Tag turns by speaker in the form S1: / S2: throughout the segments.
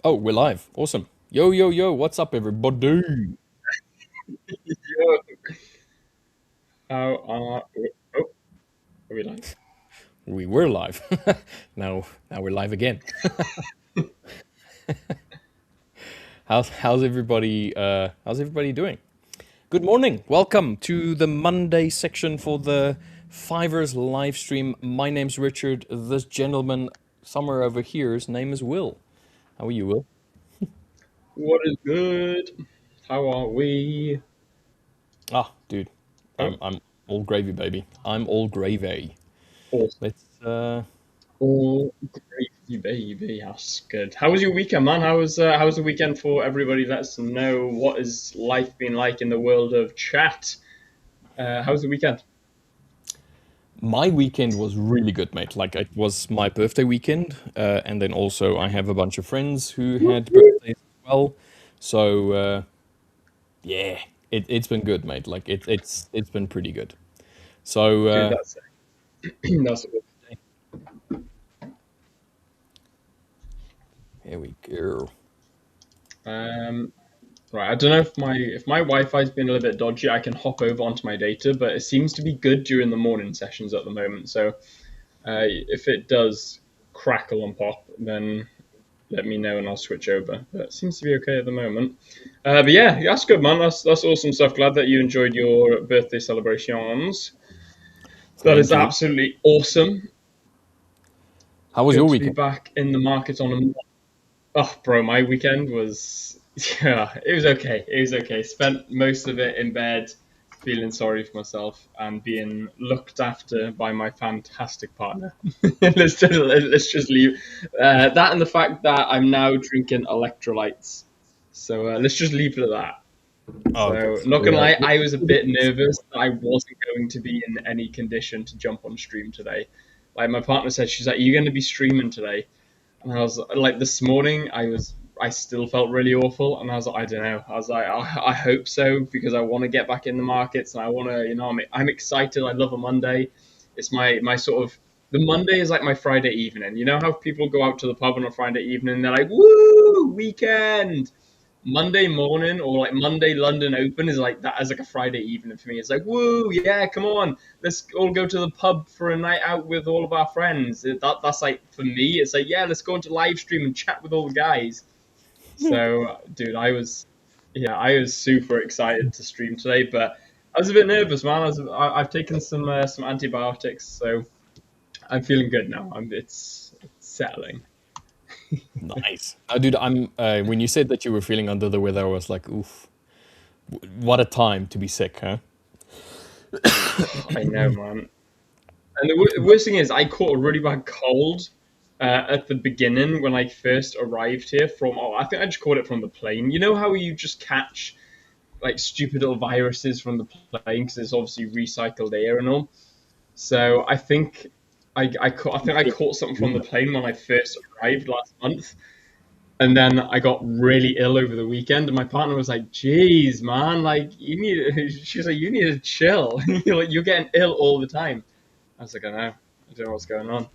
S1: Oh, we're live. Awesome. Yo, yo, yo. What's up, everybody?
S2: Yo, how are oh, are we live?
S1: We were live. Now we're live again. How's everybody doing? Good morning. Welcome to the Monday section for the Fivers live stream. My name's Richard. This gentleman somewhere over here's name is Will. How are you, Will?
S2: What is good? How are we?
S1: Ah, dude.
S2: Oh,
S1: I'm all gravy, baby. I'm all gravy.
S2: awesome.
S1: Let's
S2: All gravy, baby. That's good. How was your weekend, man? How was the weekend for everybody? Let us know what has life been like in the world of chat. How was the weekend?
S1: My weekend was really good, mate. Like it was my birthday weekend, and then also I have a bunch of friends who had birthdays as well. So yeah, it's been good, mate. Like it's been pretty good. So
S2: Dude, that's that's
S1: here we go.
S2: um right. I don't know if my Wi-Fi's been a little bit dodgy. I can hop over onto my data, but it seems to be good during the morning sessions at the moment. So if it does crackle and pop, then let me know and I'll switch over. But it seems to be okay at the moment. But yeah, that's good, man. That's awesome stuff. Glad that you enjoyed your birthday celebrations. That
S1: Thank
S2: is
S1: you.
S2: absolutely awesome.
S1: How was
S2: Good
S1: your
S2: to be
S1: weekend?
S2: back in the market on a. Oh, bro, my weekend was. Yeah, it was okay. It was okay. Spent most of it in bed, feeling sorry for myself and being looked after by my fantastic partner. Let's just leave that and the fact that I'm now drinking electrolytes. So let's just leave it at that.
S1: Oh, okay.
S2: So
S1: So,
S2: not gonna lie, I was a bit nervous that I wasn't going to be in any condition to jump on stream today. Like my partner said, she's like, "Are you going to be streaming today?" And I was like, this morning, I still felt really awful, and I was like, I don't know. I was like, I hope so because I want to get back in the markets and I want to, I'm excited. I love a Monday. It's my sort of the Monday is like my Friday evening. You know how people go out to the pub on a Friday evening and they're like, woo, weekend. Monday morning or like Monday London Open is like that as like a Friday evening for me. It's like, woo, yeah, come on, let's all go to the pub for a night out with all of our friends. That's like for me, it's like, yeah, let's go into live stream and chat with all the guys. So, dude, I was super excited to stream today, but I was a bit nervous, man. I've taken some antibiotics, so I'm feeling good now. It's settling.
S1: nice. Dude, I'm. When you said that you were feeling under the weather, I was like, oof, what a time to be sick, huh?
S2: I know, man. And the worst thing is, I caught a really bad cold at the beginning when I first arrived here. I think I just caught it from the plane. You know how you just catch like stupid little viruses from the plane because it's obviously recycled air and all. So I think I caught something from the plane when I first arrived last month, and then I got really ill over the weekend. And my partner was like, "Jeez, man, like you need." She was like, "You need to chill. You're getting ill all the time." I was like, "I know. I don't know what's going on."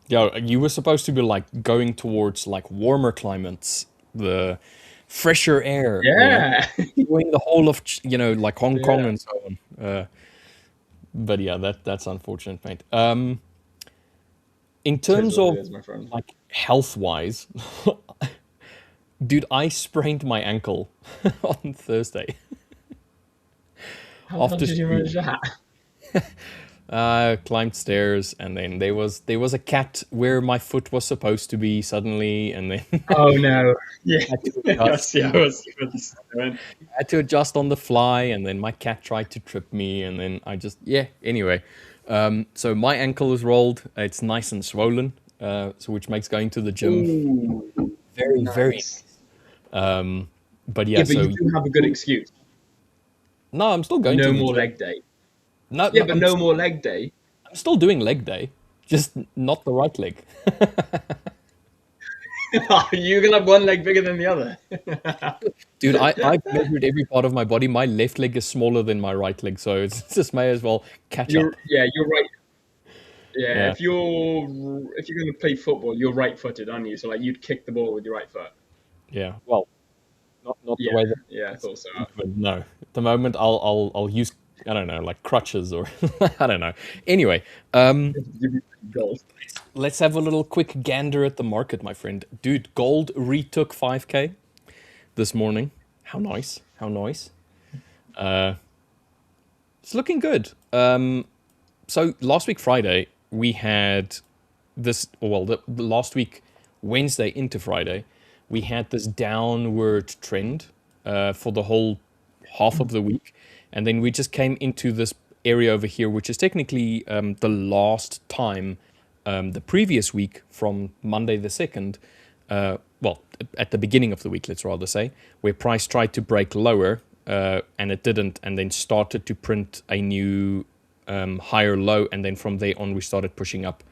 S1: Yeah, you were supposed to be like going towards like warmer climates, the fresher air,
S2: Yeah,
S1: enjoying the whole of like Hong Kong
S2: yeah.
S1: and so on. But yeah, that's unfortunate, mate. In
S2: Tis
S1: terms
S2: what it
S1: of
S2: is, my friend.
S1: like health wise, dude, I sprained my ankle on Thursday
S2: How the hell
S1: after
S2: did you manage
S1: streaming.
S2: that?
S1: Climbed stairs, and then there was a cat where my foot was supposed to be suddenly, and then
S2: Oh no. Yeah,
S1: had to
S2: I
S1: adjust.
S2: see. I was for this moment.
S1: Had to adjust on the fly, and then my cat tried to trip me, and then I just yeah. Anyway, so my ankle is rolled. It's nice and swollen, so which makes going to the gym
S2: Ooh,
S1: very very.
S2: nice.
S1: But yeah,
S2: Yeah, but you
S1: so
S2: do have a good excuse.
S1: no, I'm still going to
S2: No
S1: the
S2: more
S1: gym.
S2: leg day.
S1: No,
S2: Yeah,
S1: no,
S2: but no more leg day.
S1: I'm still doing leg day, just not the right leg.
S2: You're gonna have one leg bigger than the other.
S1: Dude, I've measured every part of my body. My left leg is smaller than my right leg, so it's just may as well catch up.
S2: You're right. Yeah,
S1: Yeah,
S2: if you're gonna play football, you're right-footed, aren't you? So like you'd kick the ball with your right foot.
S1: yeah. Well, not the
S2: Yeah,
S1: way that
S2: yeah, I
S1: it's
S2: thought so.
S1: movement. No, at the moment I'll use, I don't know, like crutches or I don't know. Anyway,
S2: You'd be gold.
S1: let's have a little quick gander at the market, my friend. Dude, gold retook 5K this morning. How nice! How nice! It's looking good. So last week Friday we had this. Well, the last week Wednesday into Friday we had this downward trend for the whole half of the week, and then we just came into this area over here, which is technically the last time the previous week from Monday the 2nd. Well, at the beginning of the week, let's rather say, where price tried to break lower and it didn't, and then started to print a new higher low, and then from there on we started pushing up.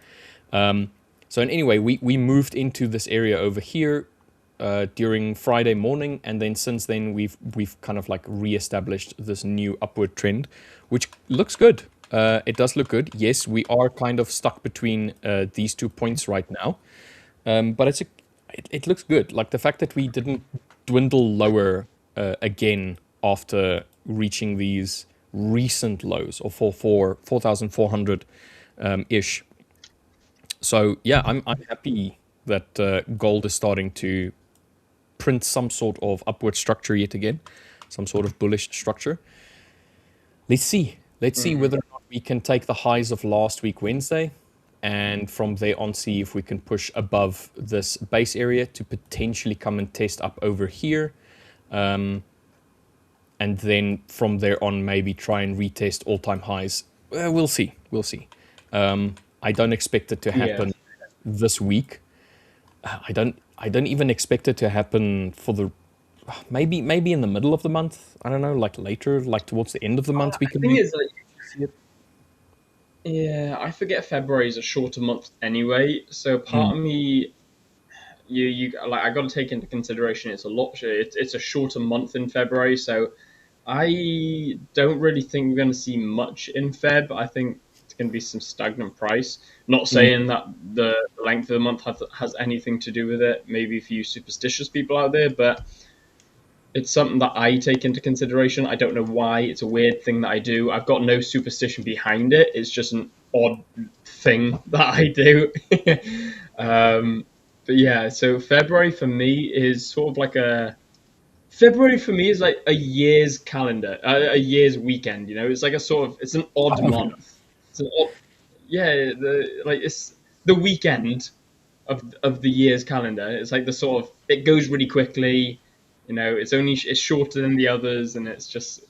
S1: So anyway, we moved into this area over here during Friday morning, and then since then we've kind of like reestablished this new upward trend, which looks good. It does look good. Yes, we are kind of stuck between these 2 points right now, but it looks good. Like the fact that we didn't dwindle lower again after reaching these recent lows of 4,400 ish. So yeah, I'm happy that gold is starting to print some sort of upward structure yet again, some sort of bullish structure. Let's see. Let's see
S2: Mhm.
S1: whether or not we can take the highs of last week Wednesday, and from there on see if we can push above this base area to potentially come and test up over here. And then from there on maybe try and retest all-time highs. We'll see. We'll see. I don't expect it to
S2: Yeah.
S1: happen this week. I don't even expect it to happen for the maybe in the middle of the month. I don't know, like later, like towards the end of the month, we
S2: I
S1: can
S2: think
S1: maybe
S2: it's like,
S1: see it.
S2: yeah, I forget February is a shorter month anyway. So
S1: Mm.
S2: part of me, you like, I got to take into consideration it's a shorter month in February. So I don't really think we're going to see much in Feb. I think it's going to be some stagnant price. Not
S1: Mm.
S2: saying that the length of the month has anything to do with it. Maybe for you superstitious people out there, but it's something that I take into consideration. I don't know why. It's a weird thing that I do. I've got no superstition behind it. It's just an odd thing that I do. um, but yeah, so February for me is like a year's calendar, a year's weekend. It's like it's an odd
S1: Oh, yeah.
S2: month. It's an odd, yeah. It's the weekend of the year's calendar. It's like it goes really quickly. It's shorter than the others, and it's just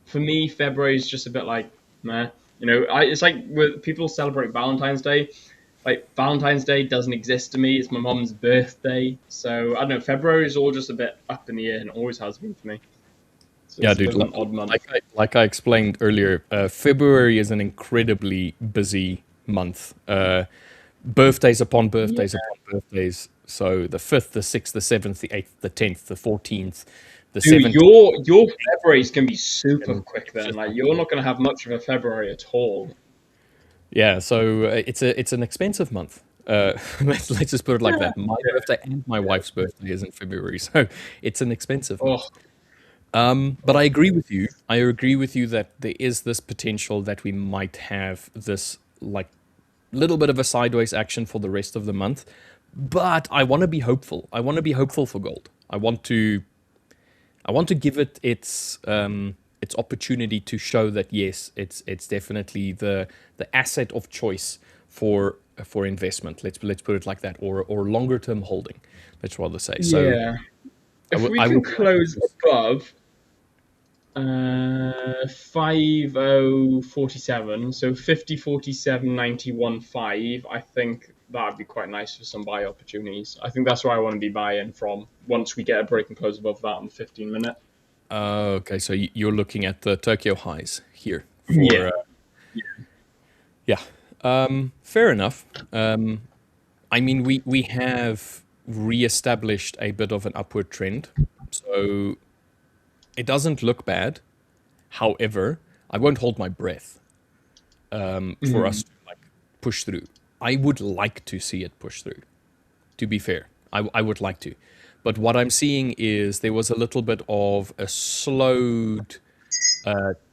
S2: for me February is just a bit like meh. It's like when people celebrate Valentine's Day. Like Valentine's Day doesn't exist to me. It's my mom's birthday, so I don't know. February is all just a bit up in the air, and always has been for me. So
S1: Yeah,
S2: it's a bit
S1: dude.
S2: of an odd month.
S1: Like I explained earlier, February is an incredibly busy month. Birthdays upon
S2: Yeah.
S1: birthdays upon birthdays. So the 5th, the 6th, the 7th, the 8th, the 10th, the 14th, the
S2: Dude,
S1: 17th.
S2: your February's gonna be super
S1: And
S2: quick
S1: it's
S2: then.
S1: just
S2: Like
S1: like,
S2: you're not gonna have much of a February at all.
S1: yeah. So it's an expensive month. Let's just put it like that. My
S2: Yeah.
S1: birthday and my wife's birthday is in February, so it's an expensive
S2: Oh,
S1: month. But I agree with you. I agree with you that there is this potential that we might have this like little bit of a sideways action for the rest of the month. But I want to be hopeful. I want to be hopeful for gold. I want to give it its opportunity to show that yes, it's definitely the asset of choice for investment. Let's put it like that, or longer term holding. Let's rather say. So
S2: yeah. If we
S1: I
S2: can
S1: would like
S2: close
S1: to.
S2: above 5047, so 5047.91.5, I think that'd be quite nice for some buy opportunities. I think that's where I want to be buying from once we get a break and close above that on the 15 minute.
S1: Okay, so you're looking at the Tokyo highs here
S2: Yeah.
S1: for yeah. Fair enough. I mean, we have reestablished a bit of an upward trend, so it doesn't look bad. However, I won't hold my breath for us
S2: Mm.
S1: to like push through. I would like to see it push through, to be fair. I would like to. But what I'm seeing is there was a little bit of a slowed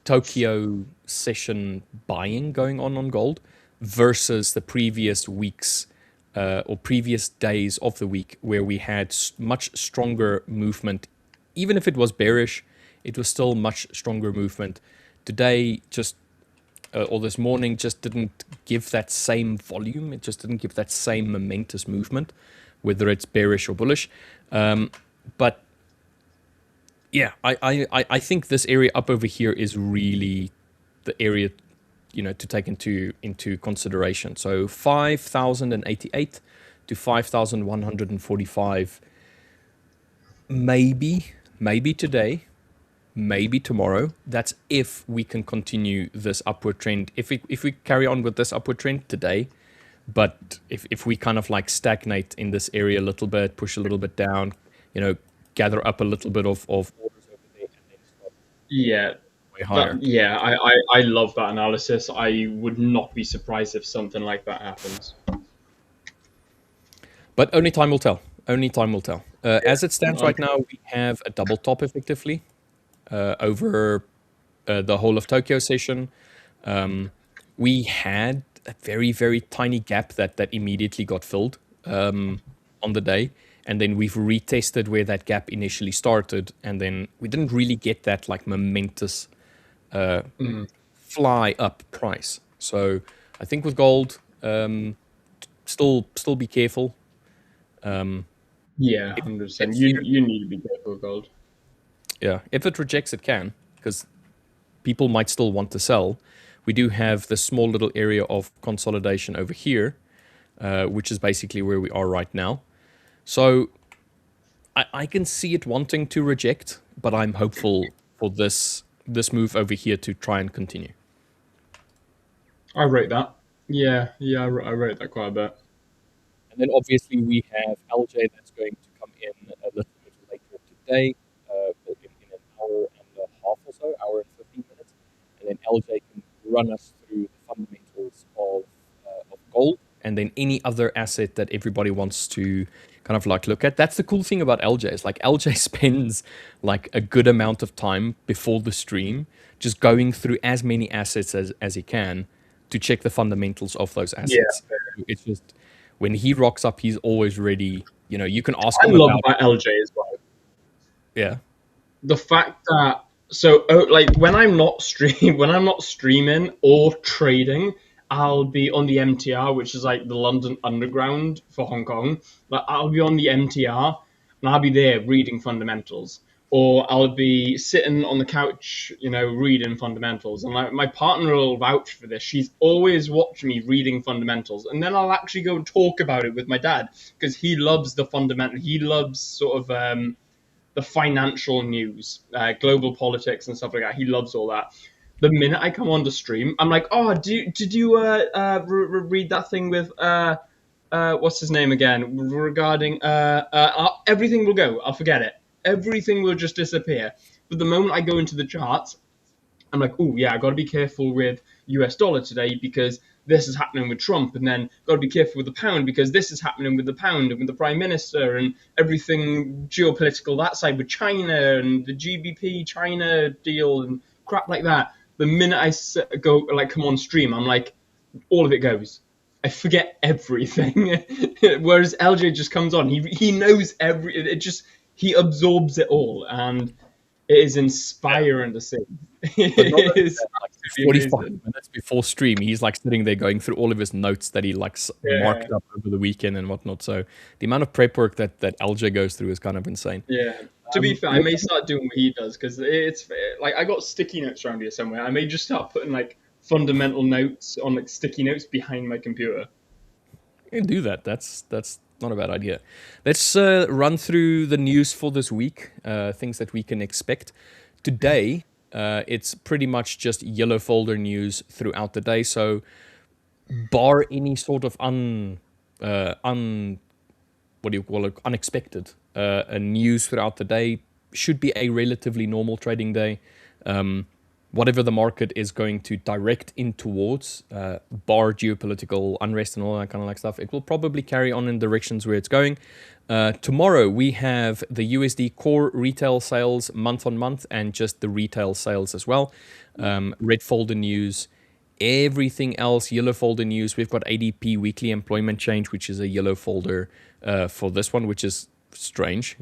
S1: Tokyo session buying going on gold versus the previous weeks or previous days of the week where we had much stronger movement. Even if it was bearish, it was still much stronger movement. Today, just or this morning, just didn't give that same volume. It just didn't give that same momentous movement, whether it's bearish or bullish. But yeah, I think this area up over here is really the area, to take into consideration. So 5,088 to 5,145, maybe today, maybe tomorrow. That's if we can continue this upward trend. If we carry on with this upward trend today, but if we kind of like stagnate in this area a little bit, push a little bit down, gather up a little bit of orders over there, and then start
S2: Yeah,
S1: way higher.
S2: I love that analysis. I would not be surprised if something like that happens.
S1: But only time will tell. Only time will tell. As it stands right
S2: Okay.
S1: now, we have a double top effectively over the whole of Tokyo session. We had a very, very tiny gap that immediately got filled on the day. And then we've retested where that gap initially started. And then we didn't really get that like momentous fly up price. So I think with gold, still be careful.
S2: Yeah,
S1: If
S2: 100%.
S1: it's
S2: You need to be careful with gold.
S1: Yeah, if it rejects, it can, because people might still want to sell. We do have this small little area of consolidation over here, which is basically where we are right now. So I can see it wanting to reject, but I'm hopeful for this move over here to try and continue.
S2: I rate that. Yeah, I rate that quite a bit.
S1: And then obviously we have LJ that's going to come in a little bit later today, in an hour and a half or so, hour and 15 minutes. And then LJ can run us through the fundamentals of gold and then any other asset that everybody wants to kind of like look at. That's the cool thing about LJ is like LJ spends like a good amount of time before the stream just going through as many assets as he can to check the fundamentals of those
S2: Yeah,
S1: assets. It's just when he rocks up, he's always ready. You can ask
S2: I
S1: him
S2: love
S1: about,
S2: about LJ as well.
S1: yeah,
S2: The fact that like when I'm not when I'm not streaming or trading, I'll be on the MTR, which is like the London Underground for Hong Kong. Like I'll be on the MTR and I'll be there reading fundamentals, or I'll be sitting on the couch, reading fundamentals. And like my partner will vouch for this. She's always watching me reading fundamentals, and then I'll actually go and talk about it with my dad because he loves the fundamental. He loves sort of the financial news, global politics and stuff like that. He loves all that. The minute I come on the stream, I'm like, oh, did you read that thing with what's his name again regarding everything will go. I'll forget it. Everything will just disappear. But the moment I go into the charts, I'm like, oh yeah, I got to be careful with US dollar today because this is happening with Trump, and then got to be careful with the pound because this is happening with the pound and with the prime minister and everything geopolitical that side with China and the GBP China deal and crap like that. The minute I go like come on stream, I'm like, all of it goes. I forget everything. Whereas LJ just comes on, he knows it just he absorbs it all, and it is inspiring to see.
S1: but not
S2: It
S1: only
S2: is
S1: that, like
S2: absolutely
S1: 45
S2: amazing.
S1: minutes before stream, he's like sitting there going through all of his notes that he like
S2: Yeah,
S1: marked up over the weekend and whatnot. So the amount of prep work that LJ goes through is kind of insane.
S2: yeah. To be fair, I
S1: What
S2: may start doing what he does because it's like I got sticky notes around here somewhere. I may just start putting like fundamental notes on like sticky notes behind my computer.
S1: You can do that. That's not a bad idea. Let's run through the news for this week. Things that we can expect today. It's pretty much just yellow folder news throughout the day. So, bar any sort of what do you call it, unexpected news throughout the day, should be a relatively normal trading day. whatever the market is going to direct in towards, bar geopolitical unrest and all that kind of like stuff, it will probably carry on in directions where it's going. Tomorrow we have the USD core retail sales month on month and just the retail sales as well. Red folder news. Everything else, yellow folder news. We've got ADP weekly employment change, which is a yellow folder for this one, which is strange.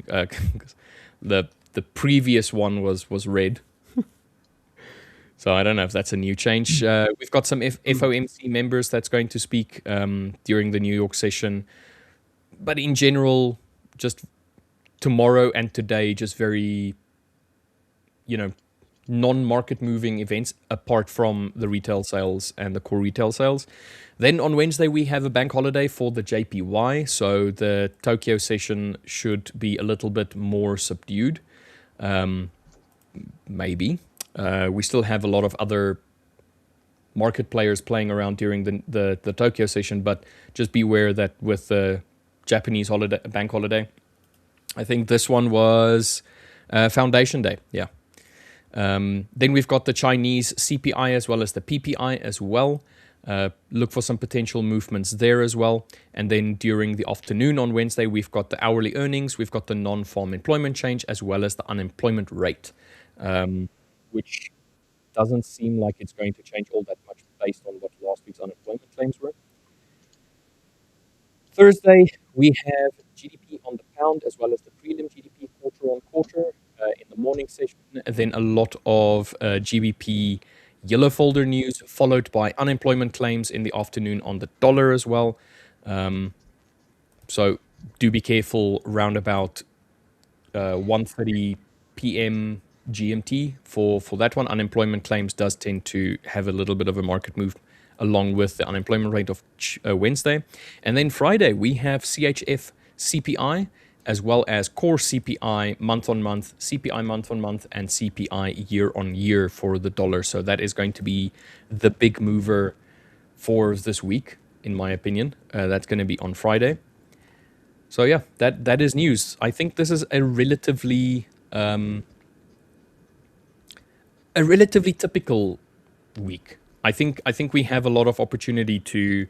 S1: The previous one was red. So I don't know if that's a new change. We've got some FOMC members that's going to speak during the New York session. But in general, just tomorrow and today, just very, non-market moving events apart from the retail sales and the core retail sales. Then on Wednesday, we have a bank holiday for the JPY. So the Tokyo session should be a little bit more subdued. Maybe. We still have a lot of other market players playing around during the Tokyo session, but just beware that with the Japanese bank holiday, I think this one was Foundation Day. Yeah. Then we've got the Chinese CPI as well as the PPI as well. Look for some potential movements there as well. And then during the afternoon on Wednesday, we've got the hourly earnings, we've got the non-farm employment change, as well as the unemployment rate, which doesn't seem like it's going to change all that much based on what last week's unemployment claims were. Thursday, we have GDP on the pound as well as the prelim GDP quarter on quarter in the morning session. Then a lot of GBP yellow folder news, followed by unemployment claims in the afternoon on the dollar as well. So do be careful round about 1:30 p.m. GMT for that one. Unemployment claims does tend to have a little bit of a market move along with the unemployment rate of Wednesday. And then Friday, we have CHF CPI as well as core CPI month on month, CPI month on month, and CPI year on year for the dollar. So that is going to be the big mover for this week, in my opinion. That's going to be on Friday. So yeah, that is news. I think this is a relatively typical week. I think we have a lot of opportunity to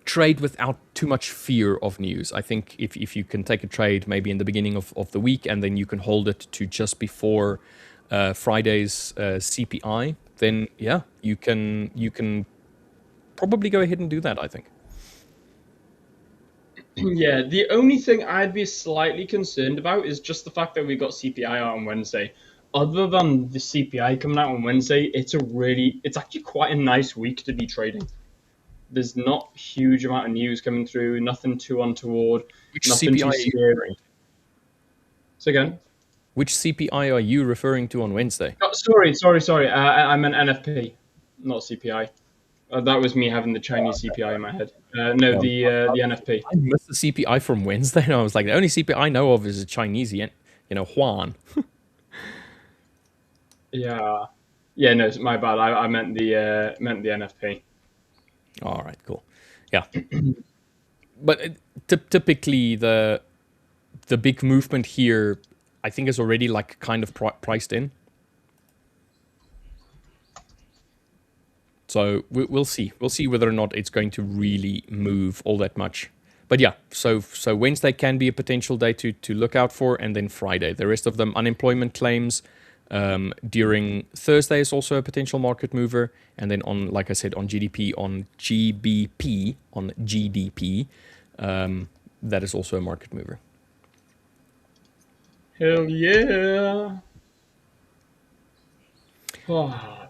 S1: trade without too much fear of news. I think if you can take a trade maybe in the beginning of the week and then you can hold it to just before Friday's CPI, then yeah, you can probably go ahead and do that, I think.
S2: Yeah, the only thing I'd be slightly concerned about is just the fact that we got CPI out on Wednesday. Other than the CPI coming out on Wednesday, it's actually quite a nice week to be trading. There's not a huge amount of news coming through, nothing too untoward,
S1: Which
S2: nothing
S1: CPI
S2: too scary. So again?
S1: Which CPI are you referring to on Wednesday?
S2: Oh, sorry. I meant NFP, not CPI. That was me having the Chinese CPI in my head. No, the NFP.
S1: I missed the CPI from Wednesday, and I was like, the only CPI I know of is a Chinese yen, Yuan.
S2: Yeah, no, my bad. I meant the NFP.
S1: All right, cool. Yeah, but typically the big movement here, I think, is already like kind of priced in. So we'll see. We'll see whether or not it's going to really move all that much. But yeah, so Wednesday can be a potential day to look out for, and then Friday. The rest of them, unemployment claims. During Thursday is also a potential market mover, and then on, like I said, on GDP, on GBP, on GDP, that is also a market mover.
S2: Hell yeah! Oh,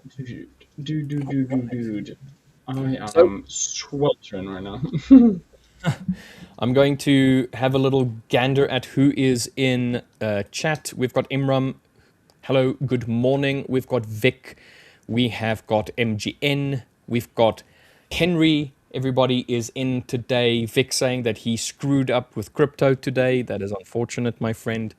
S2: dude. I am sweltering right now.
S1: I'm going to have a little gander at who is in chat. We've got Imram. Hello, good morning. We've got Vic. We have got MGN. We've got Henry. Everybody is in today. Vic saying that he screwed up with crypto today. That is unfortunate, my friend.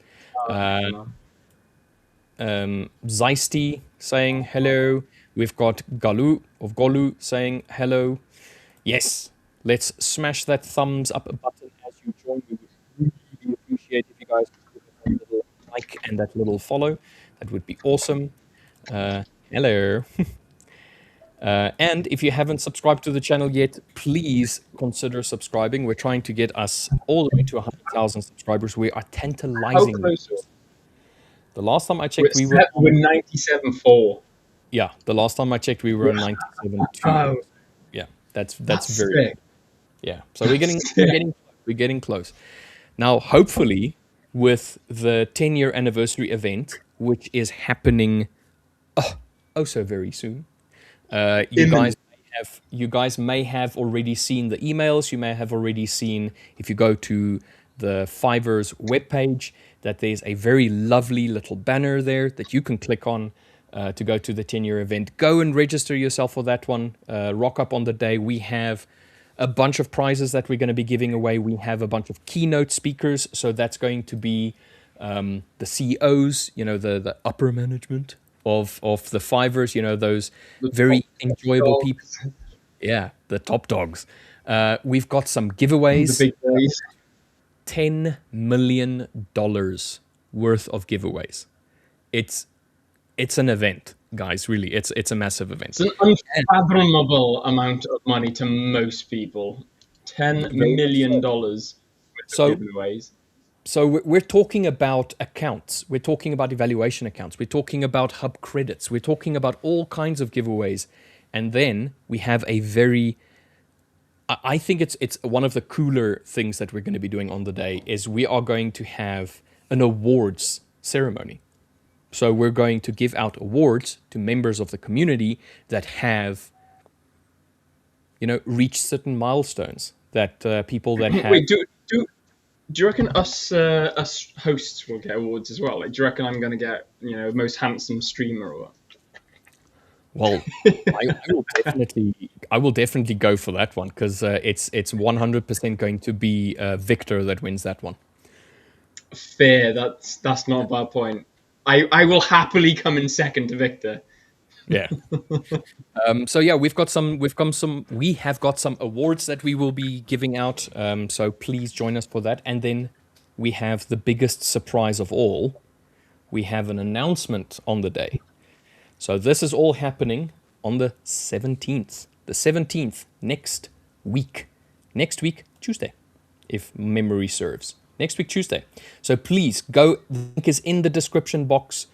S1: Zeisty saying hello. We've got Golu saying hello. Yes, let's smash that thumbs up button as you join. We would really appreciate if you guys could give us that little like and that little follow. That would be awesome. Hello. And if you haven't subscribed to the channel yet, please consider subscribing. We're trying to get us all the way to 100,000 subscribers. We are
S2: How
S1: tantalizing.
S2: close are we?
S1: The last time I checked, we were
S2: We're
S1: on,
S2: 97.4.
S1: yeah, the last time I checked, we were on 97.2.
S2: Oh,
S1: Yeah, that's
S2: that's
S1: very
S2: sick.
S1: good. Yeah, so
S2: That's
S1: we're
S2: sick.
S1: getting close. Now, hopefully, with the 10-year anniversary event, which is happening oh so very soon,
S2: Imminent.
S1: you guys may have already seen the emails. You may have already seen, if you go to the Fiverr's webpage, that there's a very lovely little banner there that you can click on to go to the 10-year event. Go and register yourself for that one. Rock up on the day. We have a bunch of prizes that we're going to be giving away. We have a bunch of keynote speakers. So that's going to be the CEOs, the upper management of the Fivers, those
S2: The top
S1: very enjoyable people.
S2: dogs,
S1: Yeah, the top dogs. We've got some
S2: the
S1: giveaways.
S2: big boys.
S1: $10 million worth of giveaways. It's an event, guys. Really, it's a massive event.
S2: It's an unfathomable amount of money to most people. $10
S1: Very much
S2: million
S1: so.
S2: worth of
S1: So
S2: giveaways.
S1: So we're talking about accounts. We're talking about evaluation accounts. We're talking about hub credits. We're talking about all kinds of giveaways. And then we have a very, I think it's one of the cooler things that we're going to be doing on the day is we are going to have an awards ceremony. So we're going to give out awards to members of the community that have, reached certain milestones. That people that have.
S2: Wait, do you reckon us hosts will get awards as well? Like, do you reckon I'm going to get most handsome streamer or what?
S1: Well, I will definitely go for that one because it's 100% going to be Victor that wins that one.
S2: Fair. That's not a bad point. I will happily come in second to Victor.
S1: Yeah. So yeah, we have got some awards that we will be giving out. So please join us for that. And then we have the biggest surprise of all. We have an announcement on the day. So this is all happening on the 17th. The 17th, next week. Next week, Tuesday, if memory serves. Next week, Tuesday. So please go. The link is in the description box.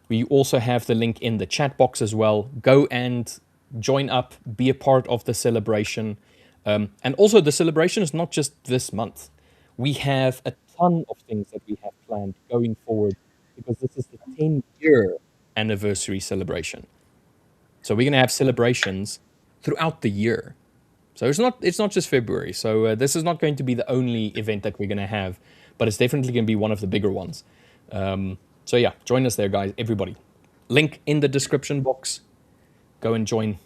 S1: We also have the link in the chat box as well. Go and join up, be a part of the celebration. And also, the celebration is not just this month. We have a ton of things that we have planned going forward because this is the 10-year anniversary celebration. So we're going to have celebrations throughout the year. So it's not just February. So this is not going to be the only event that we're going to have, but it's definitely going to be one of the bigger ones. So yeah, join us there, guys, everybody. Link in the description box. Go and join.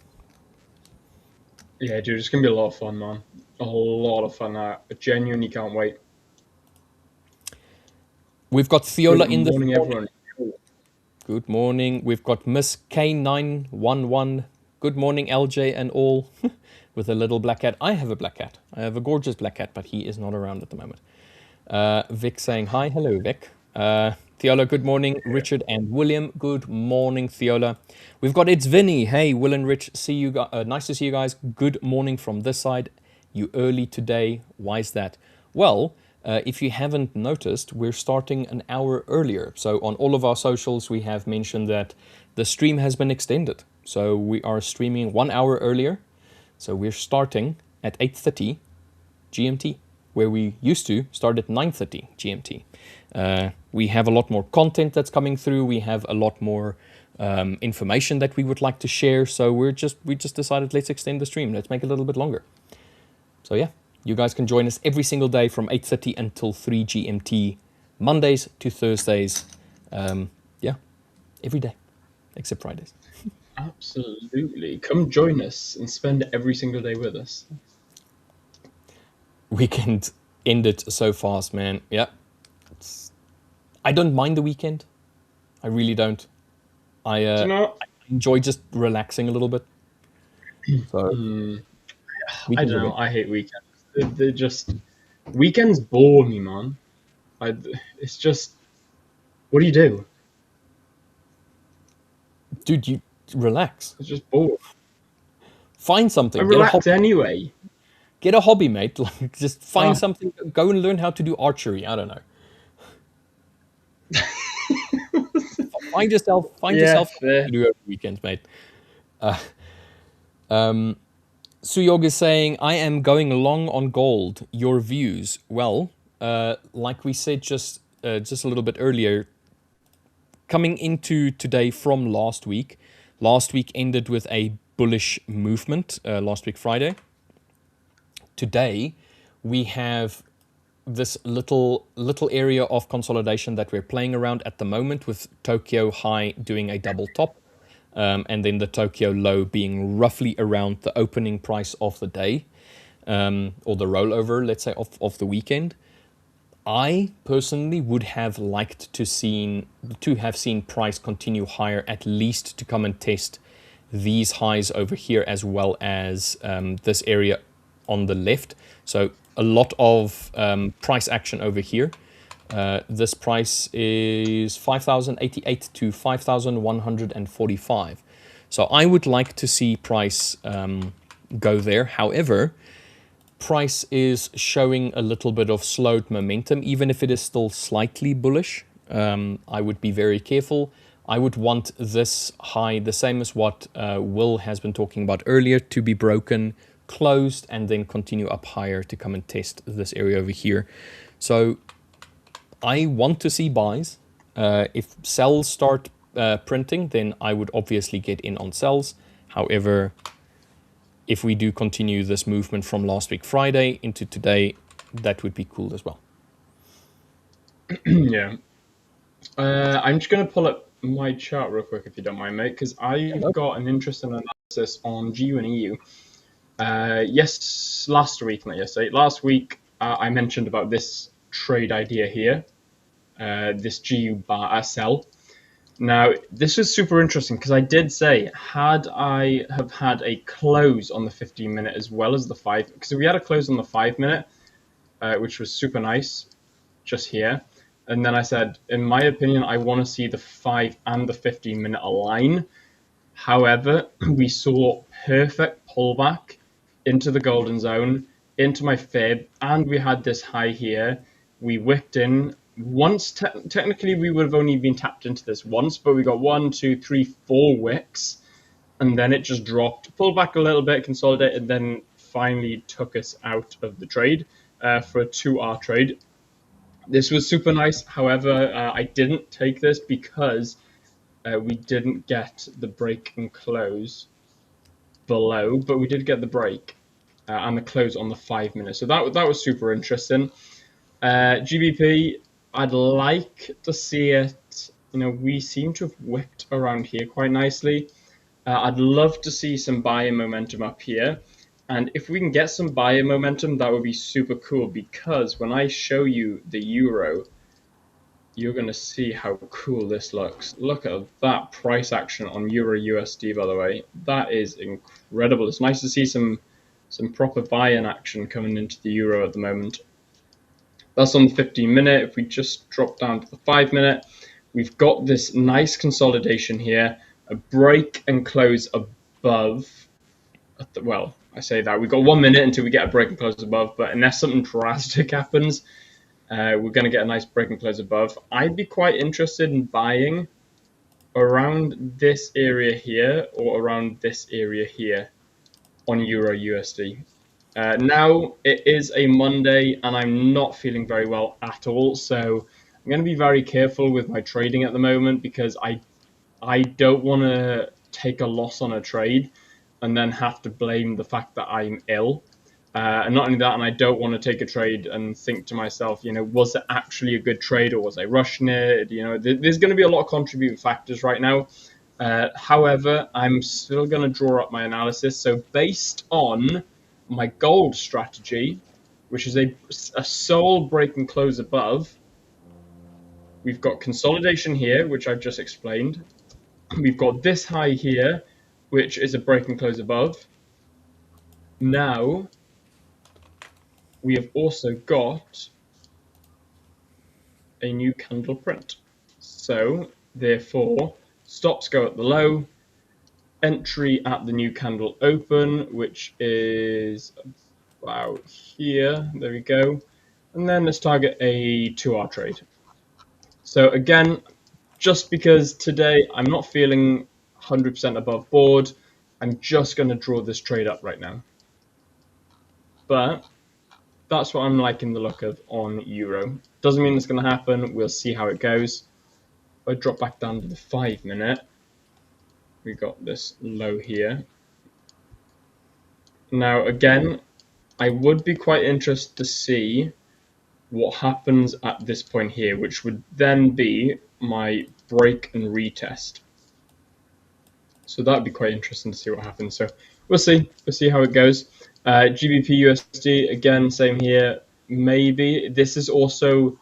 S2: Yeah, dude, it's gonna be a lot of fun, man. A lot of fun. I genuinely can't wait.
S1: We've got Theola in
S2: Good
S1: the
S2: morning, everyone.
S1: Good morning. We've got Miss K911. Good morning, LJ and all. With a little black cat. I have a black cat. I have a gorgeous black cat, but he is not around at the moment. Vic saying hi. Hello, Vic. Theola, good morning. Richard and William, good morning, Theola. We've got It's Vinny. Hey, Will and Rich, see you. Nice to see you guys. Good morning from this side. You early today. Why is that? Well, if you haven't noticed, we're starting an hour earlier. So on all of our socials, we have mentioned that the stream has been extended. So we are streaming 1 hour earlier. So we're starting at 8:30 GMT, where we used to start at 9:30 GMT. We have a lot more content that's coming through. We have a lot more information that we would like to share. So we just decided, let's extend the stream. Let's make it a little bit longer. So yeah, you guys can join us every single day from 8:30 until 3 GMT, Mondays to Thursdays. Yeah, every day, except Fridays.
S2: Absolutely. Come join us and spend every single day with us.
S1: Weekend ended so fast, man. Yeah. I don't mind the weekend. I really don't. I enjoy just relaxing a little bit. So
S2: I don't know. I hate weekends. They're just weekends bore me, man. It's just what do you do?
S1: Dude, you relax.
S2: I was just bored.
S1: Find
S2: I
S1: something.
S2: relax anyway.
S1: Get a hobby, mate. Like, just find
S2: Oh.
S1: something. Go and learn how to do archery. I don't know. Find
S2: Yeah,
S1: yourself something
S2: fair.
S1: to do over the weekends, mate. Suyog is saying, I am going long on gold. Your views? Well, like we said just a little bit earlier, coming into today from last week ended with a bullish movement, last week Friday. Today, we have this little area of consolidation that we're playing around at the moment, with Tokyo high doing a double top, and then the Tokyo low being roughly around the opening price of the day, or the rollover, let's say, of the weekend. I personally would have liked to have seen price continue higher, at least to come and test these highs over here, as well as this area on the left. So a lot of price action over here. This price is 5,088 to 5,145. So I would like to see price go there. However, price is showing a little bit of slowed momentum, even if it is still slightly bullish. I would be very careful. I would want this high, the same as what Will has been talking about earlier, to be broken, closed, and then continue up higher to come and test this area over here. So I want to see buys. If sells start printing, then I would obviously get in on sells. However, if we do continue this movement from last week Friday into today, that would be cool as well.
S2: Yeah. I'm just going to pull up my chart real quick, if you don't mind, mate, because I've got an interesting analysis on GU and EU. Last week, not yesterday. Last week, I mentioned about this trade idea here, this GU bar sell. Now, this was super interesting because I did say, had I have had a close on the 15-minute as well as the 5, because we had a close on the 5-minute, which was super nice, just here. And then I said, in my opinion, I want to see the 5 and the 15-minute align. However, we saw perfect pullback into the golden zone, into my fib, and we had this high here. We whipped in once. Technically, we would have only been tapped into this once, but we got 1, 2, 3, 4 wicks, and then it just dropped, pulled back a little bit, consolidated, and then finally took us out of the trade for a 2-hour trade. This was super nice. However, I didn't take this because we didn't get the break and close below, but we did get the break and the close on the 5-minute. So that was super interesting. GBP, I'd like to see it. We seem to have whipped around here quite nicely. I'd love to see some buyer momentum up here. And if we can get some buyer momentum, that would be super cool, because when I show you the euro, you're going to see how cool this looks. Look at that price action on Euro USD, by the way. That is incredible. It's nice to see some proper buy-in action coming into the euro at the moment. That's on the 15-minute. If we just drop down to the 5-minute, we've got this nice consolidation here, a break and close above. Well, I say that. We've got 1 minute until we get a break and close above, but unless something drastic happens, we're going to get a nice break and close above. I'd be quite interested in buying around this area here or around this area here on Euro USD. Now it is a Monday and I'm not feeling very well at all, so I'm going to be very careful with my trading at the moment, because I don't want to take a loss on a trade and then have to blame the fact that I'm ill. And not only that, and I don't want to take a trade and think to myself, was it actually a good trade, or was I rushing it? There's going to be a lot of contributing factors right now. However, I'm still going to draw up my analysis. So based on my gold strategy, which is a sole break and close above, we've got consolidation here, which I've just explained. We've got this high here, which is a break and close above. Now, we have also got a new candle print. So, therefore, stops go at the low, entry at the new candle open, which is about here. There we go. And then let's target a 2-hour trade. So again, just because today I'm not feeling 100% above board, I'm just going to draw this trade up right now. But that's what I'm liking the look of on Euro. Doesn't mean it's going to happen. We'll see how it goes. If I drop back down to the 5-minute, we got this low here. Now, again, I would be quite interested to see what happens at this point here, which would then be my break and retest. So that'd be quite interesting to see what happens. So we'll see. We'll see how it goes. GBP USD, again, same here. Maybe this is also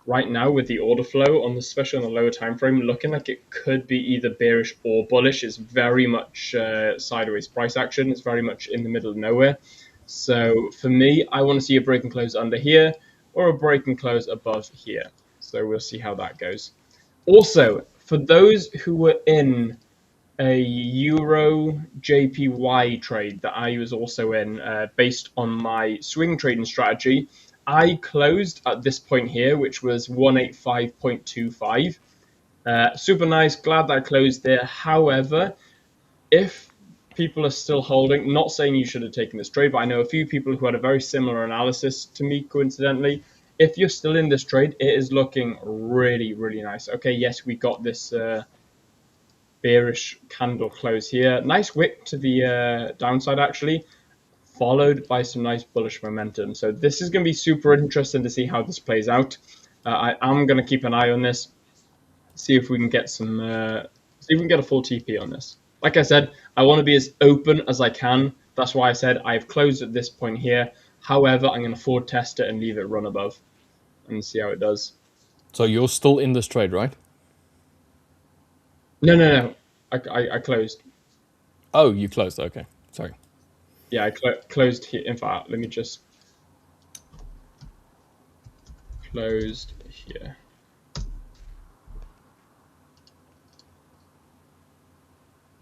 S2: right now with the order flow on the, especially on the lower time frame, looking like it could be either bearish or bullish. It's very much sideways price action. It's very much in the middle of nowhere. So for me, I want to see a break and close under here or a break and close above here. So we'll see how that goes. Also, for those who were in a Euro JPY trade that I was also in based on my swing trading strategy, I closed at this point here, which was 185.25. Super nice, glad that I closed there. However, if people are still holding, not saying you should have taken this trade, but I know a few people who had a very similar analysis to me, coincidentally. If you're still in this trade, it is looking really, really nice. Okay, yes, we got this bearish candle close here. Nice wick to the downside, actually, followed by some nice bullish momentum. So this is going to be super interesting to see how this plays out. I am going to keep an eye on this, see if we can get some, see if we can get a full TP on this. Like I said, I want to be as open as I can. That's why I said I've closed at this point here. However, I'm going to forward test it and leave it run above and see how it does.
S1: So you're still in this trade, right?
S2: No. I closed.
S1: Oh, you closed. Okay, sorry.
S2: Yeah, I closed here. In fact, let me just closed here.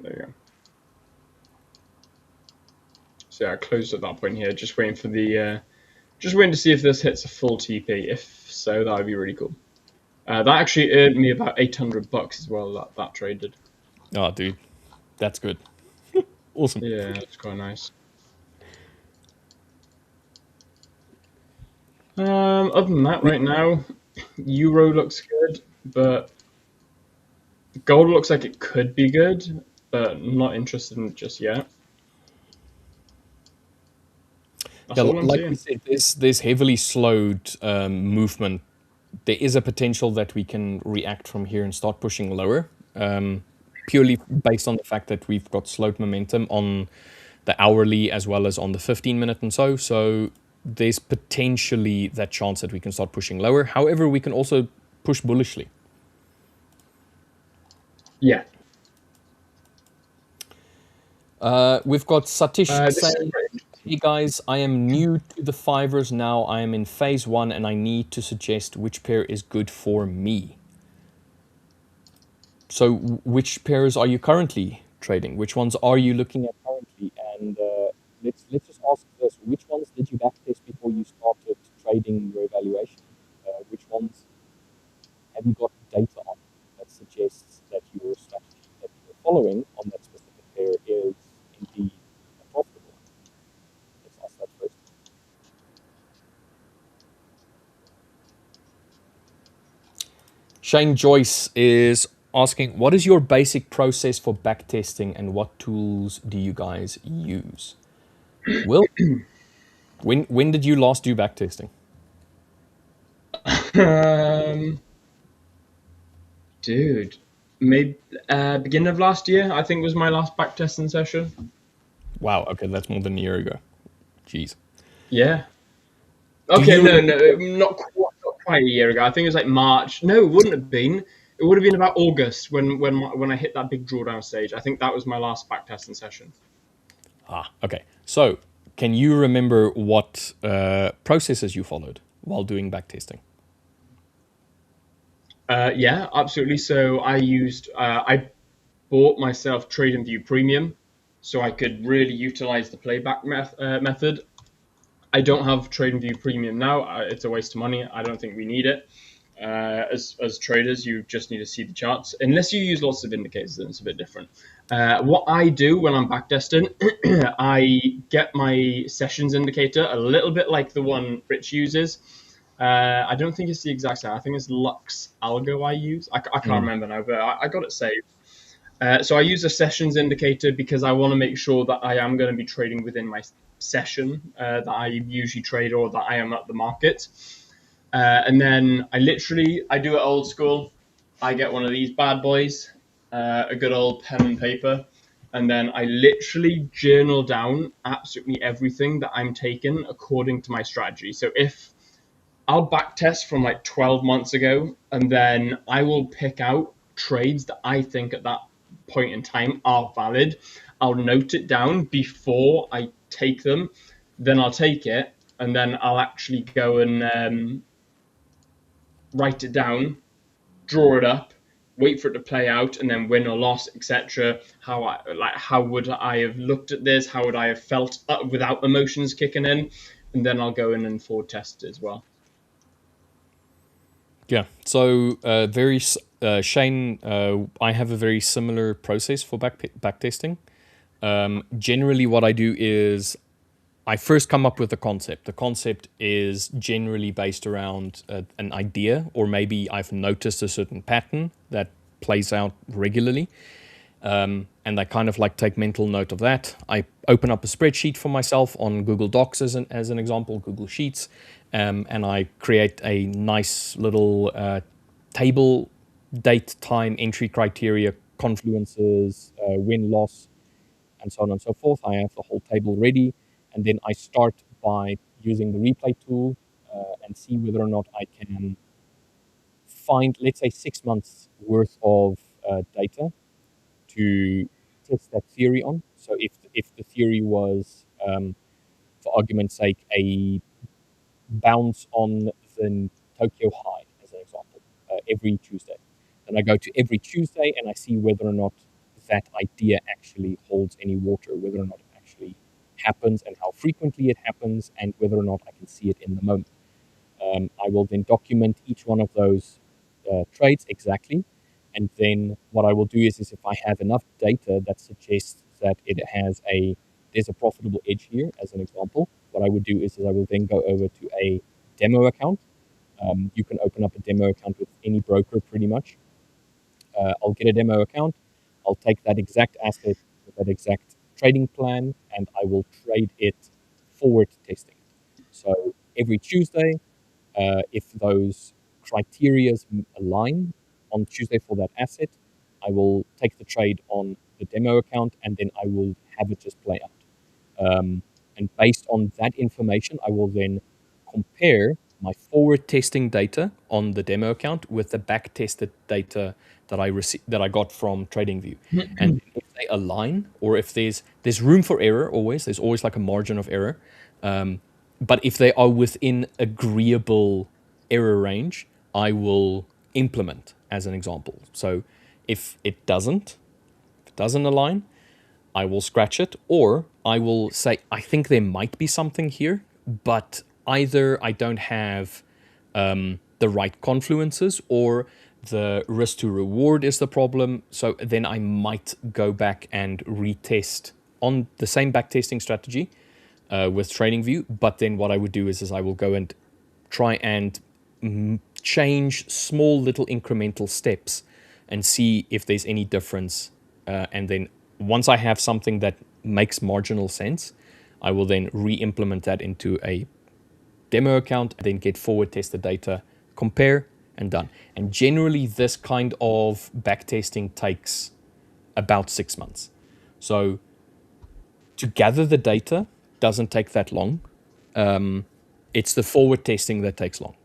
S2: There you go. So yeah, I closed at that point here, just waiting for the, just waiting to see if this hits a full TP. If so, that would be really cool. That actually earned me about $800 as well. That trade did.
S1: Oh, dude, that's good. Awesome.
S2: Yeah, that's quite nice. Other than that, right now, Euro looks good, but gold looks like it could be good, but I'm not interested in it just yet. That's
S1: Yeah,
S2: all I'm
S1: like
S2: seeing.
S1: we said, there's heavily slowed movement. There is a potential that we can react from here and start pushing lower, purely based on the fact that we've got slowed momentum on the hourly as well as on the 15-minute and so. So there's potentially that chance that we can start pushing lower. However, we can also push bullishly.
S2: Yeah.
S1: We've got Satish
S2: This is
S1: saying,
S2: great.
S1: hey guys, I am new to the Fivers now. I am in phase 1 and I need to suggest which pair is good for me. So which pairs are you currently trading? Which ones are you looking at currently? And let's just ask this. Which ones did you backtest before you started trading your evaluation? Which ones have you got data on that suggests that your strategy that you're following on that specific pair is indeed a profitable one? Let's ask that first. Shane Joyce is asking, what is your basic process for backtesting and what tools do you guys use? Will, when did you last do backtesting?
S2: Dude, maybe beginning of last year, I think was my last backtesting session.
S1: Wow, okay, that's more than a year ago. Jeez.
S2: Yeah.
S1: Do
S2: Okay,
S1: you
S2: no,
S1: remember?
S2: not quite a year ago. I think it was like March. No, it wouldn't have been. It would have been about August when I hit that big drawdown stage. I think that was my last backtesting session.
S1: Ah, okay. So, can you remember what processes you followed while doing backtesting?
S2: Yeah, absolutely. So I used I bought myself TradingView Premium so I could really utilize the playback method. I don't have TradingView Premium now. It's a waste of money. I don't think we need it. As traders, you just need to see the charts. Unless you use lots of indicators, then it's a bit different. What I do when I'm backtesting, I get my sessions indicator a little bit like the one Rich uses. I don't think it's the exact same. I think it's Lux Algo I use. I can't remember now, but I got it saved. So I use a sessions indicator because I want to make sure that I am going to be trading within my session that I usually trade or that I am at the market. And then I do it old school. I get one of these bad boys, a good old pen and paper, and then I literally journal down absolutely everything that I'm taking according to my strategy. So if I'll backtest from like 12 months ago, and then I will pick out trades that I think at that point in time are valid. I'll note it down before I take them, then I'll take it, and then I'll actually go and write it down, draw it up, wait for it to play out, and then win or loss, etc. How would I have looked at this? How would I have felt without emotions kicking in? And then I'll go in and forward test it as well.
S1: Yeah. So Shane, I have a very similar process for back testing. Generally, what I do is I first come up with the concept. The concept is generally based around an idea, or maybe I've noticed a certain pattern that plays out regularly. And I kind of like take mental note of that. I open up a spreadsheet for myself on Google Docs as an example, Google Sheets, and I create a nice little table, date, time, entry criteria, confluences, win, loss, and so on and so forth. I have the whole table ready, and then I start by using the replay tool and see whether or not I can find, let's say, 6 months worth of data to test that theory on. So if the theory was, for argument's sake, a bounce on the Tokyo high, as an example, every Tuesday, then I go to every Tuesday and I see whether or not that idea actually holds any water, whether or not it actually happens and how frequently it happens, and whether or not I can see it in the moment. I will then document each one of those trades exactly. And then what I will do is if I have enough data that suggests that there's a profitable edge here, as an example, what I would do is I will then go over to a demo account. You can open up a demo account with any broker pretty much. I'll get a demo account. I'll take that exact asset with that exact trading plan, and I will trade it forward testing. So every Tuesday, if those criterias align on Tuesday for that asset, I will take the trade on the demo account, and then I will have it just play out. And based on that information, I will then compare my forward testing data on the demo account with the back tested data that I got from TradingView. And if they align, or if there's room for error, there's always like a margin of error. But if they are within agreeable error range, I will implement, as an example. So if it doesn't align, I will scratch it, or I will say, I think there might be something here, but either I don't have the right confluences, or the risk to reward is the problem. So then I might go back and retest on the same backtesting strategy with TradingView. But then what I would do is I will go and try and change small little incremental steps and see if there's any difference. And then once I have something that makes marginal sense, I will then re-implement that into a demo account, and then get forward tested data, compare, and done. And generally, this kind of backtesting takes about 6 months. So to gather the data doesn't take that long. It's the forward testing that takes long,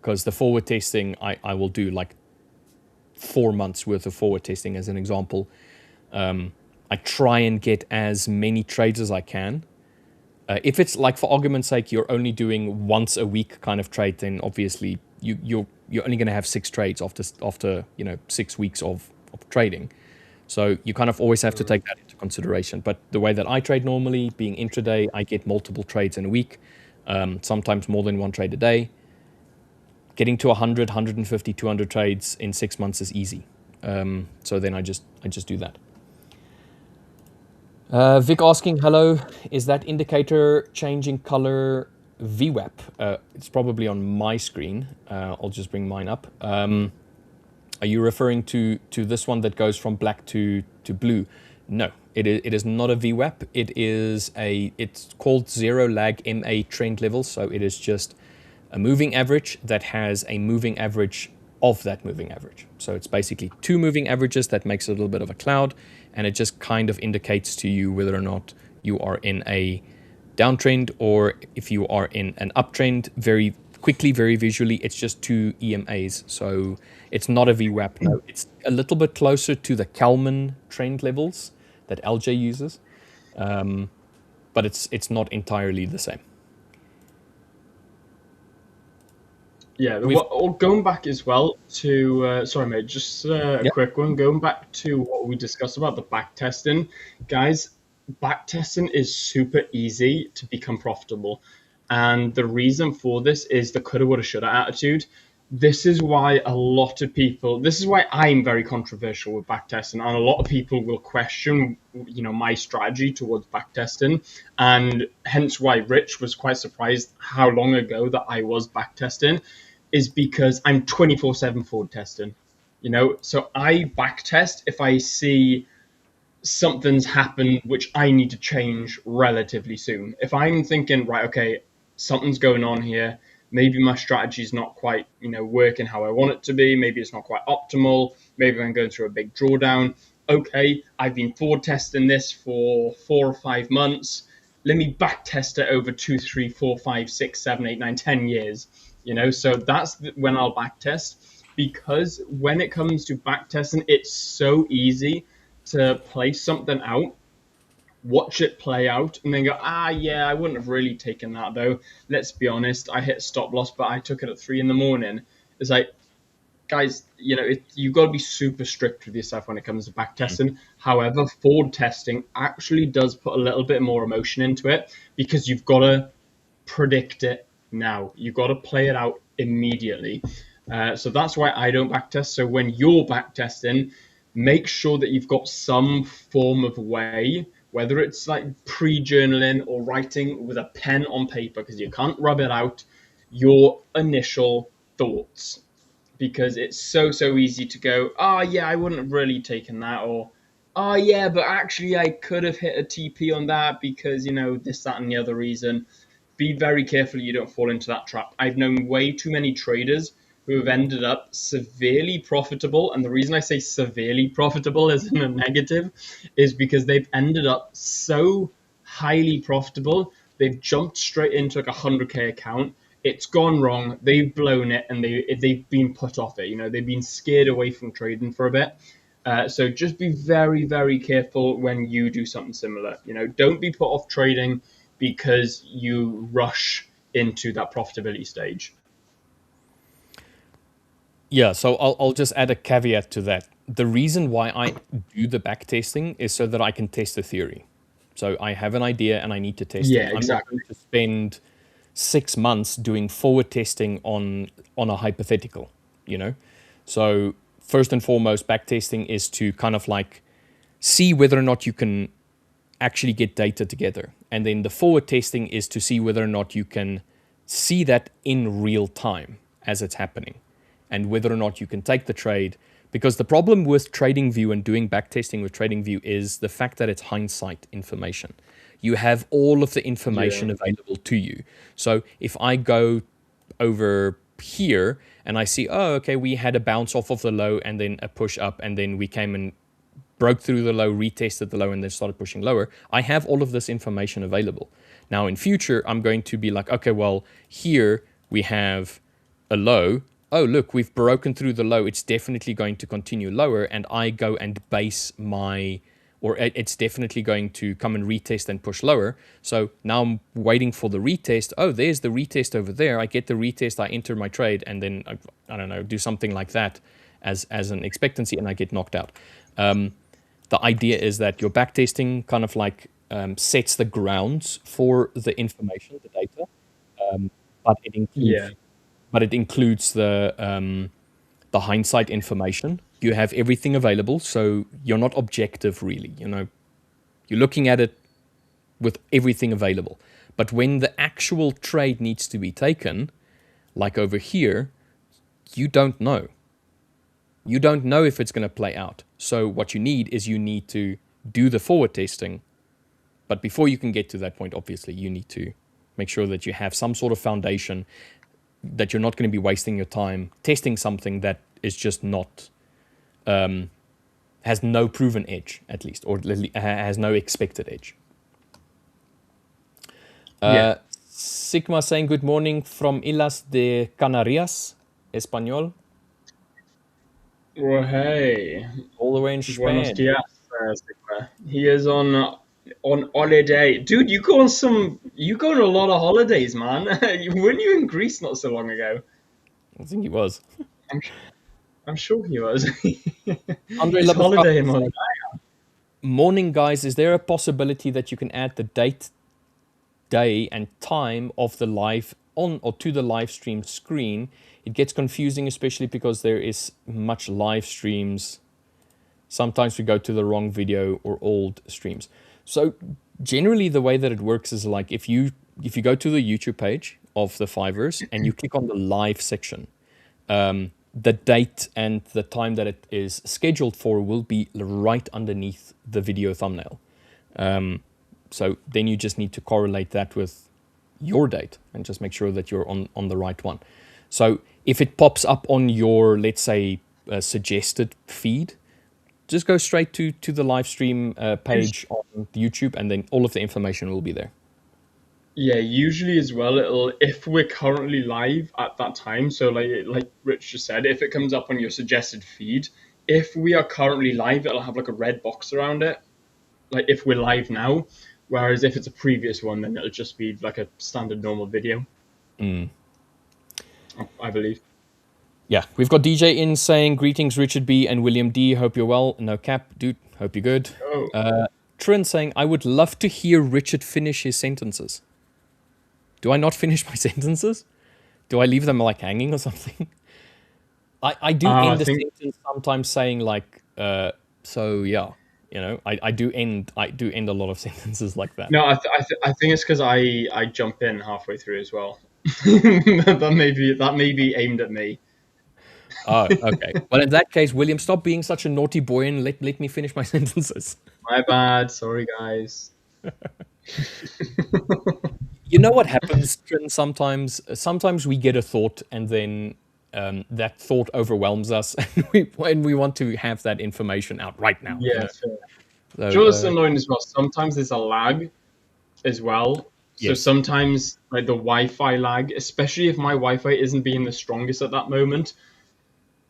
S1: because the forward testing, I will do like 4 months worth of forward testing, as an example. I try and get as many trades as I can. If it's like, for argument's sake, you're only doing once a week kind of trade, then obviously you're only going to have 6 trades after 6 weeks of trading. So you kind of always have to take that into consideration. But the way that I trade normally, being intraday, I get multiple trades in a week, sometimes more than one trade a day. Getting to 100, 150, 200 trades in 6 months is easy. So then I just do that. Vic asking, hello, is that indicator changing color VWAP? It's probably on my screen. I'll just bring mine up. Are you referring to this one that goes from black to blue? No, it is not a VWAP. It's called zero lag MA trend level. So it is just a moving average that has a moving average of that moving average. So it's basically two moving averages that makes a little bit of a cloud, and it just kind of indicates to you whether or not you are in a downtrend or if you are in an uptrend. Very quickly, very visually, it's just two EMAs. So it's not a VWAP. No, it's a little bit closer to the Kalman trend levels that LJ uses, but it's not entirely the same.
S2: Yeah, going back as well to sorry mate, just a quick one. Going back to what we discussed about the back testing, guys. Back testing is super easy to become profitable, and the reason for this is the coulda, woulda, shoulda attitude. This is why this is why I'm very controversial with backtesting, and a lot of people will question, my strategy towards backtesting, and hence why Rich was quite surprised how long ago that I was backtesting, is because I'm 24/7 forward testing, so I backtest if I see something's happened which I need to change relatively soon. If I'm thinking, right, okay, something's going on here, maybe my strategy is not quite, working how I want it to be. Maybe it's not quite optimal. Maybe I'm going through a big drawdown. Okay, I've been forward testing this for 4 or 5 months. Let me back test it over 2, 3, 4, 5, 6, 7, 8, 9, 10 years. So that's when I'll back test, because when it comes to back testing, it's so easy to place something out, watch it play out, and then go, yeah, I wouldn't have really taken that though. Let's be honest, I hit stop loss, but I took it at 3 a.m. It's like, guys, you've got to be super strict with yourself when it comes to back testing. However, forward testing actually does put a little bit more emotion into it, because you've got to predict it now. You've got to play it out immediately. So that's why I don't backtest. So when you're backtesting, make sure that you've got some form of way, whether it's like pre-journaling or writing with a pen on paper, because you can't rub it out, your initial thoughts. Because it's so easy to go, yeah, I wouldn't have really taken that, or yeah, but actually I could have hit a TP on that because, this, that, and the other reason. Be very careful you don't fall into that trap. I've known way too many traders who have ended up severely profitable. And the reason I say severely profitable as in a negative is because they've ended up so highly profitable. They've jumped straight into like a 100K account. It's gone wrong. They've blown it, and they've been put off it. They've been scared away from trading for a bit. So just be very, very careful when you do something similar. Don't be put off trading because you rush into that profitability stage.
S1: Yeah, so I'll just add a caveat to that. The reason why I do the back testing is so that I can test the theory. So I have an idea and I need to test it.
S2: Exactly.
S1: I'm not going to spend 6 months doing forward testing on a hypothetical, So first and foremost, back testing is to kind of like see whether or not you can actually get data together. And then the forward testing is to see whether or not you can see that in real time as it's happening, and whether or not you can take the trade. Because the problem with TradingView and doing backtesting with TradingView is the fact that it's hindsight information. You have all of the information available to you. So if I go over here and I see, okay, we had a bounce off of the low and then a push up, and then we came and broke through the low, retested the low, and then started pushing lower. I have all of this information available. Now in future, I'm going to be like, okay, well, here we have a low. Oh, look, we've broken through the low. It's definitely going to continue lower. And I go and base it's definitely going to come and retest and push lower. So now I'm waiting for the retest. Oh, there's the retest over there. I get the retest, I enter my trade, and then, I don't know, do something like that as an expectancy, and I get knocked out. the idea is that your backtesting kind of like sets the grounds for the information, the data, but it
S2: Yeah.
S1: includes the hindsight information. You have everything available, so you're not objective really. You're looking at it with everything available. But when the actual trade needs to be taken, like over here, you don't know. You don't know if it's going to play out. So what you need to do the forward testing. But before you can get to that point, obviously, you need to make sure that you have some sort of foundation, that you're not going to be wasting your time testing something that is just not, has no proven edge, at least, or has no expected edge.
S2: Yeah.
S1: Sigma saying good morning from Islas de Canarias, Español,
S2: Well, hey,
S1: all the way in
S2: buenos
S1: Spain.
S2: dias, Sigma. He is on holiday, dude. You go on a lot of holidays, man. Weren't you in Greece not so long ago?
S1: I think he was.
S2: I'm, I'm sure he was.
S1: Andre
S2: He's
S1: Labuschagne
S2: holidaying more than
S1: saying, morning, guys. Is there a possibility that you can add the date, day, and time of the live on or to the live stream screen? It gets confusing, especially because there is much live streams. Sometimes we go to the wrong video or old streams. So generally the way that it works is like if you go to the YouTube page of the Fivers and you click on the live section, the date and the time that it is scheduled for will be right underneath the video thumbnail. So then you just need to correlate that with your date and just make sure that you're on the right one. So if it pops up on your, let's say, suggested feed, just go straight to the live stream page on YouTube, and then all of the information will be there.
S2: Yeah, usually as well, it'll if we're currently live at that time. So like Rich just said, if it comes up on your suggested feed, if we are currently live, it'll have like a red box around it, like if we're live now. Whereas if it's a previous one, then it'll just be like a standard normal video. I believe.
S1: Yeah, we've got DJ in saying greetings, Richard B and William D. Hope you're well. No cap, dude. Hope you're good.
S2: Oh.
S1: Trin saying I would love to hear Richard finish his sentences. Do I not finish my sentences? Do I leave them like hanging or something? I do end a sentence sometimes saying like, so yeah, I do end a lot of sentences like that.
S2: No, I think it's because I jump in halfway through as well. that may be aimed at me.
S1: Oh, okay. Well, in that case, William, stop being such a naughty boy and let me finish my sentences.
S2: My bad. Sorry, guys.
S1: You know what happens, Trin, sometimes? Sometimes we get a thought and then that thought overwhelms us and we want to have that information out right now.
S2: Yeah,
S1: So,
S2: just annoying as well. Sometimes there's a lag as well. So
S1: yes.
S2: sometimes like the Wi-Fi lag, especially if my Wi-Fi isn't being the strongest at that moment,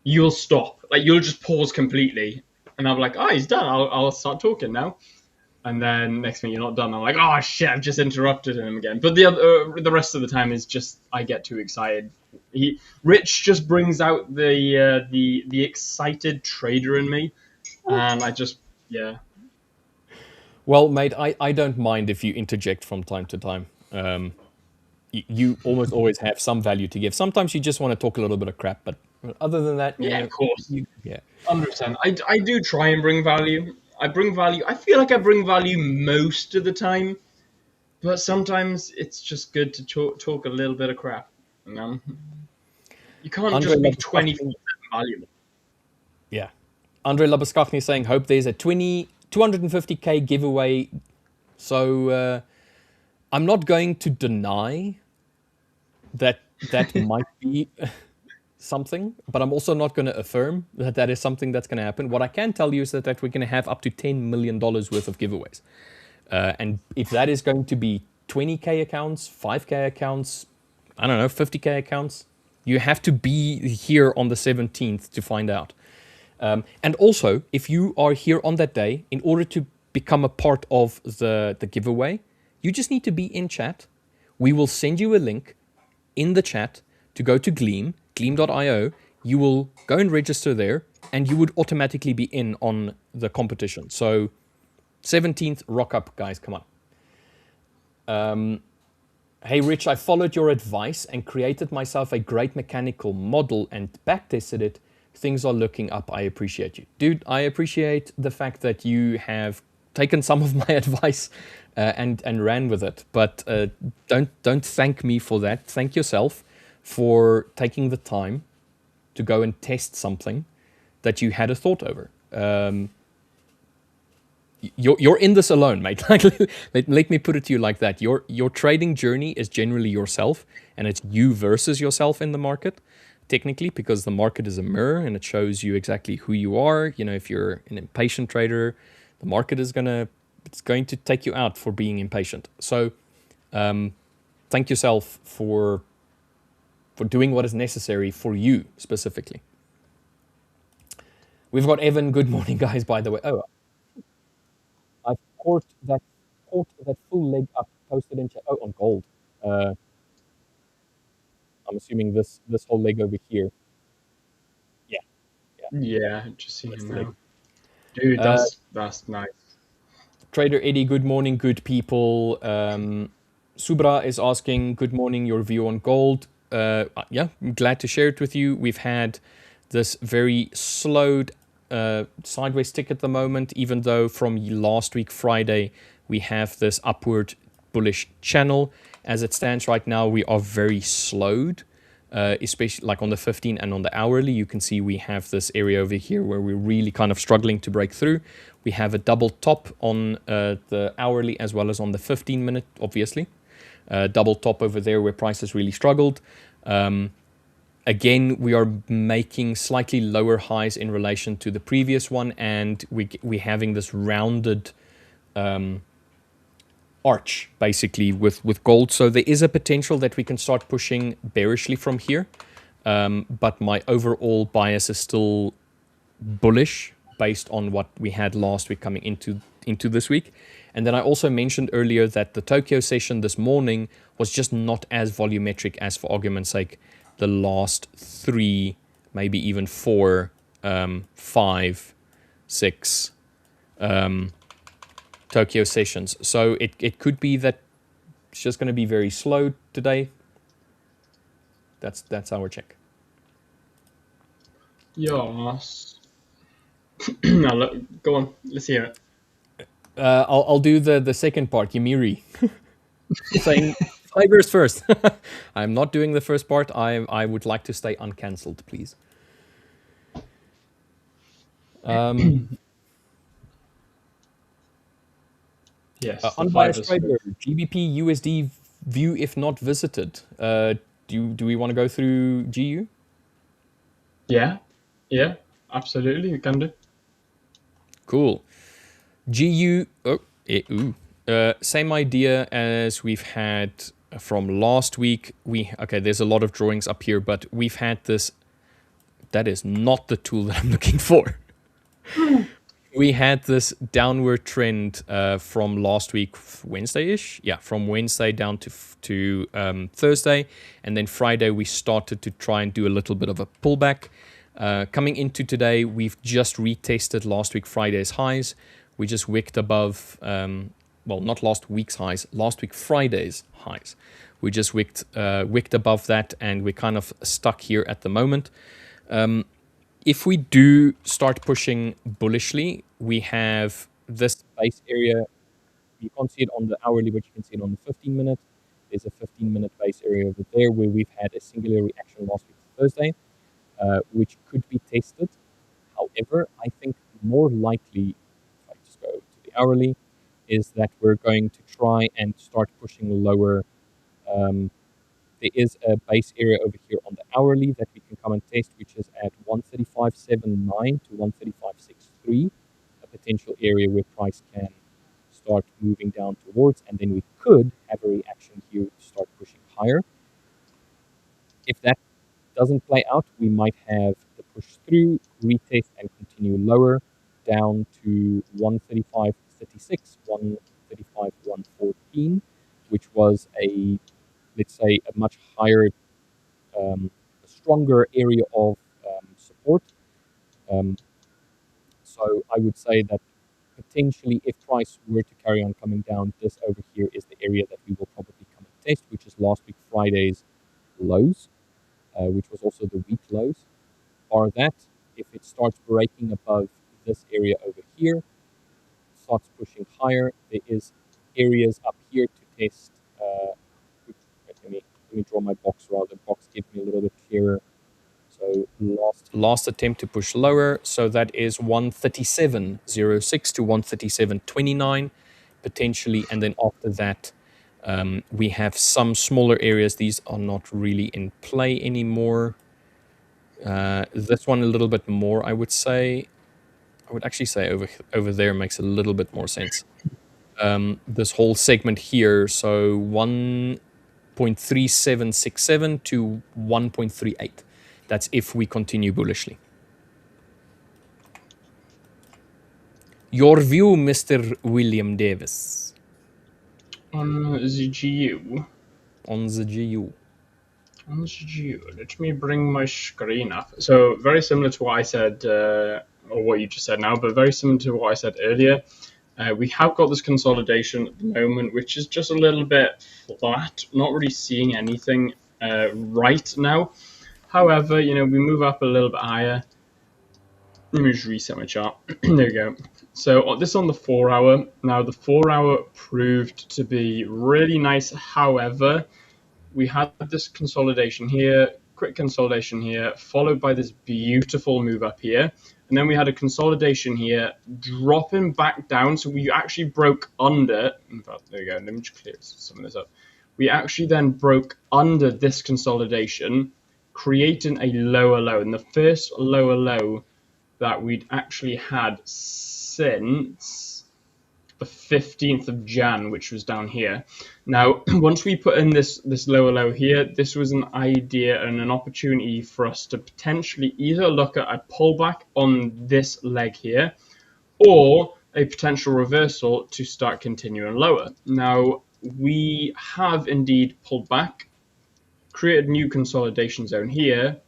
S2: you'll stop. Like you'll just pause completely. And I'm like, oh, he's done. I'll start talking now. And then next thing you're not done. I'm like, oh shit, I've just interrupted him again. But the rest of the time is just I get too excited. Rich just brings out the excited trader in me, and I just
S1: Well, mate, I don't mind if you interject from time to time. You almost always have some value to give. Sometimes you just want to talk a little bit of crap, but other than that,
S2: of course,
S1: 100%.
S2: I do try and bring value. I bring value. I feel like I bring value most of the time, but sometimes it's just good to talk a little bit of crap. You can't just be 24/7 valuable.
S1: Yeah. Andre Labuschagne saying, hope there's a 250k giveaway. So I'm not going to deny that might be something, but I'm also not going to affirm that is something that's going to happen. What I can tell you is that we're going to have up to $10 million worth of giveaways. And if that is going to be 20k accounts, 5k accounts, I don't know, 50k accounts, you have to be here on the 17th to find out. And also, if you are here on that day, in order to become a part of the giveaway, you just need to be in chat. We will send you a link in the chat to go to gleam.io. you will go and register there, and you would automatically be in on the competition. So 17th, rock up, guys, come on. Hey, Rich, I followed your advice and created myself a great mechanical model and backtested it. Things are looking up. I appreciate you. Dude, I appreciate the fact that you have taken some of my advice and ran with it. But don't thank me for that. Thank yourself for taking the time to go and test something that you had a thought over. You're in this alone, mate. Let me put it to you like that. Your trading journey is generally yourself, and it's you versus yourself in the market, technically, because the market is a mirror and it shows you exactly who you are. You know, if you're an impatient trader, the market is going to take you out for being impatient. So, thank yourself for doing what is necessary for you specifically. We've got Evan. Good morning, guys. By the way, I've caught that full leg up posted in chat. Oh, on gold. I'm assuming this whole leg over here. Yeah.
S2: Yeah, just seeing
S1: That's
S2: him
S1: the leg.
S2: now. Dude, that's nice.
S1: Trader Eddie, good morning, good people. Subra is asking, good morning, your view on gold. Yeah, I'm glad to share it with you. We've had this very slowed sideways tick at the moment, even though from last week, Friday, we have this upward bullish channel. As it stands right now, we are very slowed, especially like on the 15 and on the hourly. You can see we have this area over here where we're really kind of struggling to break through. We have a double top on the hourly as well as on the 15-minute, obviously. Double top over there where prices really struggled. Again, we are making slightly lower highs in relation to the previous one, and we're having this rounded arch, basically, with gold. So there is a potential that we can start pushing bearishly from here. But my overall bias is still bullish based on what we had last week coming into this week. And then I also mentioned earlier that the Tokyo session this morning was just not as volumetric as, for argument's sake, the last 3, maybe even 4, 5, 6 Tokyo sessions. So it could be that it's just going to be very slow today. That's our check.
S2: Yes. Now look, go on. Let's hear it.
S1: I'll do the second part, Yamiri. Saying fibers first. I'm not doing the first part. I would like to stay uncancelled, please.
S2: Yes, the
S1: Unbiased
S2: fibers.
S1: trader, GBP USD view if not visited. Do we want to go through GU?
S2: Yeah, absolutely, we can do.
S1: Cool. GU. Same idea as we've had from last week. There's a lot of drawings up here, but we've had this. That is not the tool that I'm looking for. We had this downward trend from last week, Wednesday-ish. Yeah, from Wednesday down to Thursday. And then Friday, we started to try and do a little bit of a pullback. Coming into today, we've just retested last week Friday's highs. We just wicked above, not last week's highs, last week Friday's highs. We just wicked above that, and we're kind of stuck here at the moment. If we do start pushing bullishly, we have this base area. You can't see it on the hourly, but you can see it on the 15-minute. There's a 15-minute base area over there where we've had a singular reaction last week Thursday, which could be tested. However, I think more likely, if I just go to the hourly, is that we're going to try and start pushing lower. There is a base area over here on the hourly that we can come and test, which is at 135.79 to 135.63, a potential area where price can start moving down towards, and then we could have a reaction here to start pushing higher. If that doesn't play out, we might have the push through, retest, and continue lower down to 135.36, 135.114, which was let's say, a much higher, a stronger area of support. Um, so I would say that potentially, if price were to carry on coming down, this over here is the area that we will probably come and test, which is last week Friday's lows, which was also the week lows. Or that, if it starts breaking above this area over here, starts pushing higher, there is areas up here to test. Which, let me draw my box rather. Box gives me a little bit clearer. So last attempt to push lower. So that is 137.06 to 137.29 potentially, and then after that we have some smaller areas. These are not really in play anymore. This one a little bit more, I would say. I would actually say over there makes a little bit more sense. This whole segment here, so 1.3767 to 1.38. That's if we continue bullishly. Your view, Mr. William Davis.
S2: On the GU.
S1: On the GU.
S2: On the GU. Let me bring my screen up. So very similar to what I said, or what you just said now, but very similar to what I said earlier. We have got this consolidation at the moment, which is just a little bit flat, not really seeing anything right now. However, we move up a little bit higher. Let me just reset my chart. There we go. So this on the 4 hour. Now the 4 hour proved to be really nice. However, we had this consolidation here, quick consolidation here, followed by this beautiful move up here. And then we had a consolidation here, dropping back down. So we actually broke under. In fact, there we go. Let me just clear some of this up. We actually then broke under this consolidation, creating a lower low. And the first lower low that we'd actually had since the 15th of Jan, which was down here. Now, once we put in this lower low here, this was an idea and an opportunity for us to potentially either look at a pullback on this leg here, or a potential reversal to start continuing lower. Now, we have indeed pulled back, created a new consolidation zone here,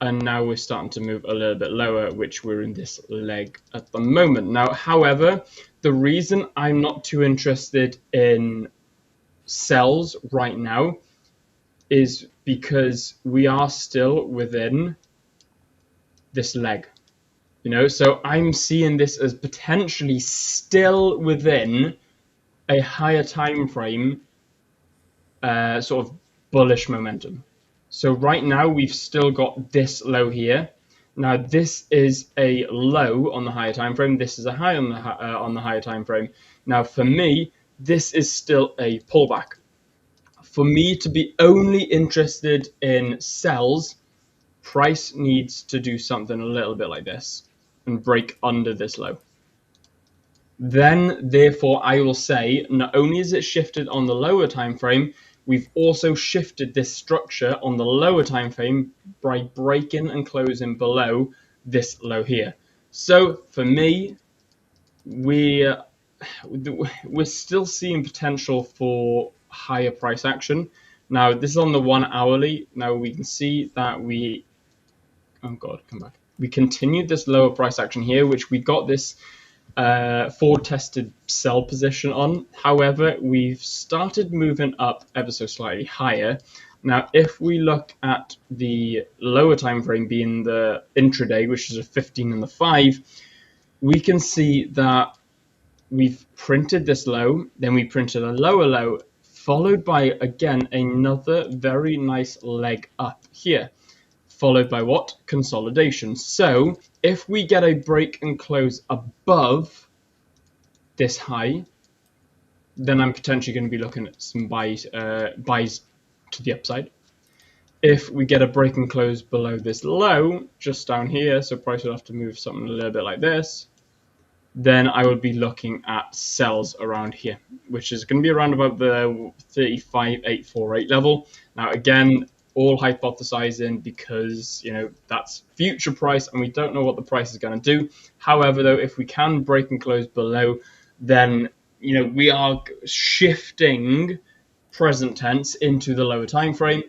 S2: and now we're starting to move a little bit lower, which we're in this leg at the moment. Now, however, the reason I'm not too interested in sells right now is because we are still within this leg. So I'm seeing this as potentially still within a higher time frame sort of bullish momentum. So right now we've still got this low here. Now this is a low on the higher time frame. This is a high on the higher time frame. Now for me, this is still a pullback. For me to be only interested in sells, price needs to do something a little bit like this and break under this low. Then, therefore, I will say not only is it shifted on the lower time frame, we've also shifted this structure on the lower time frame by breaking and closing below this low here. So for me, we're still seeing potential for higher price action. Now this is on the 1 hourly. Now we can see that we continued this lower price action here, which we got this forward tested sell position on. However, we've started moving up ever so slightly higher. Now, if we look at the lower time frame being the intraday, which is a 15 and the 5, we can see that we've printed this low, then we printed a lower low, followed by, again, another very nice leg up here, followed by what? Consolidation. So if we get a break and close above this high, then I'm potentially going to be looking at some buys to the upside. If we get a break and close below this low, just down here, so price would have to move something a little bit like this, then I would be looking at sells around here, which is going to be around about the 35,848 level. Now, again, all hypothesizing because, that's future price and we don't know what the price is going to do. However, though, if we can break and close below, then, we are shifting present tense into the lower time frame.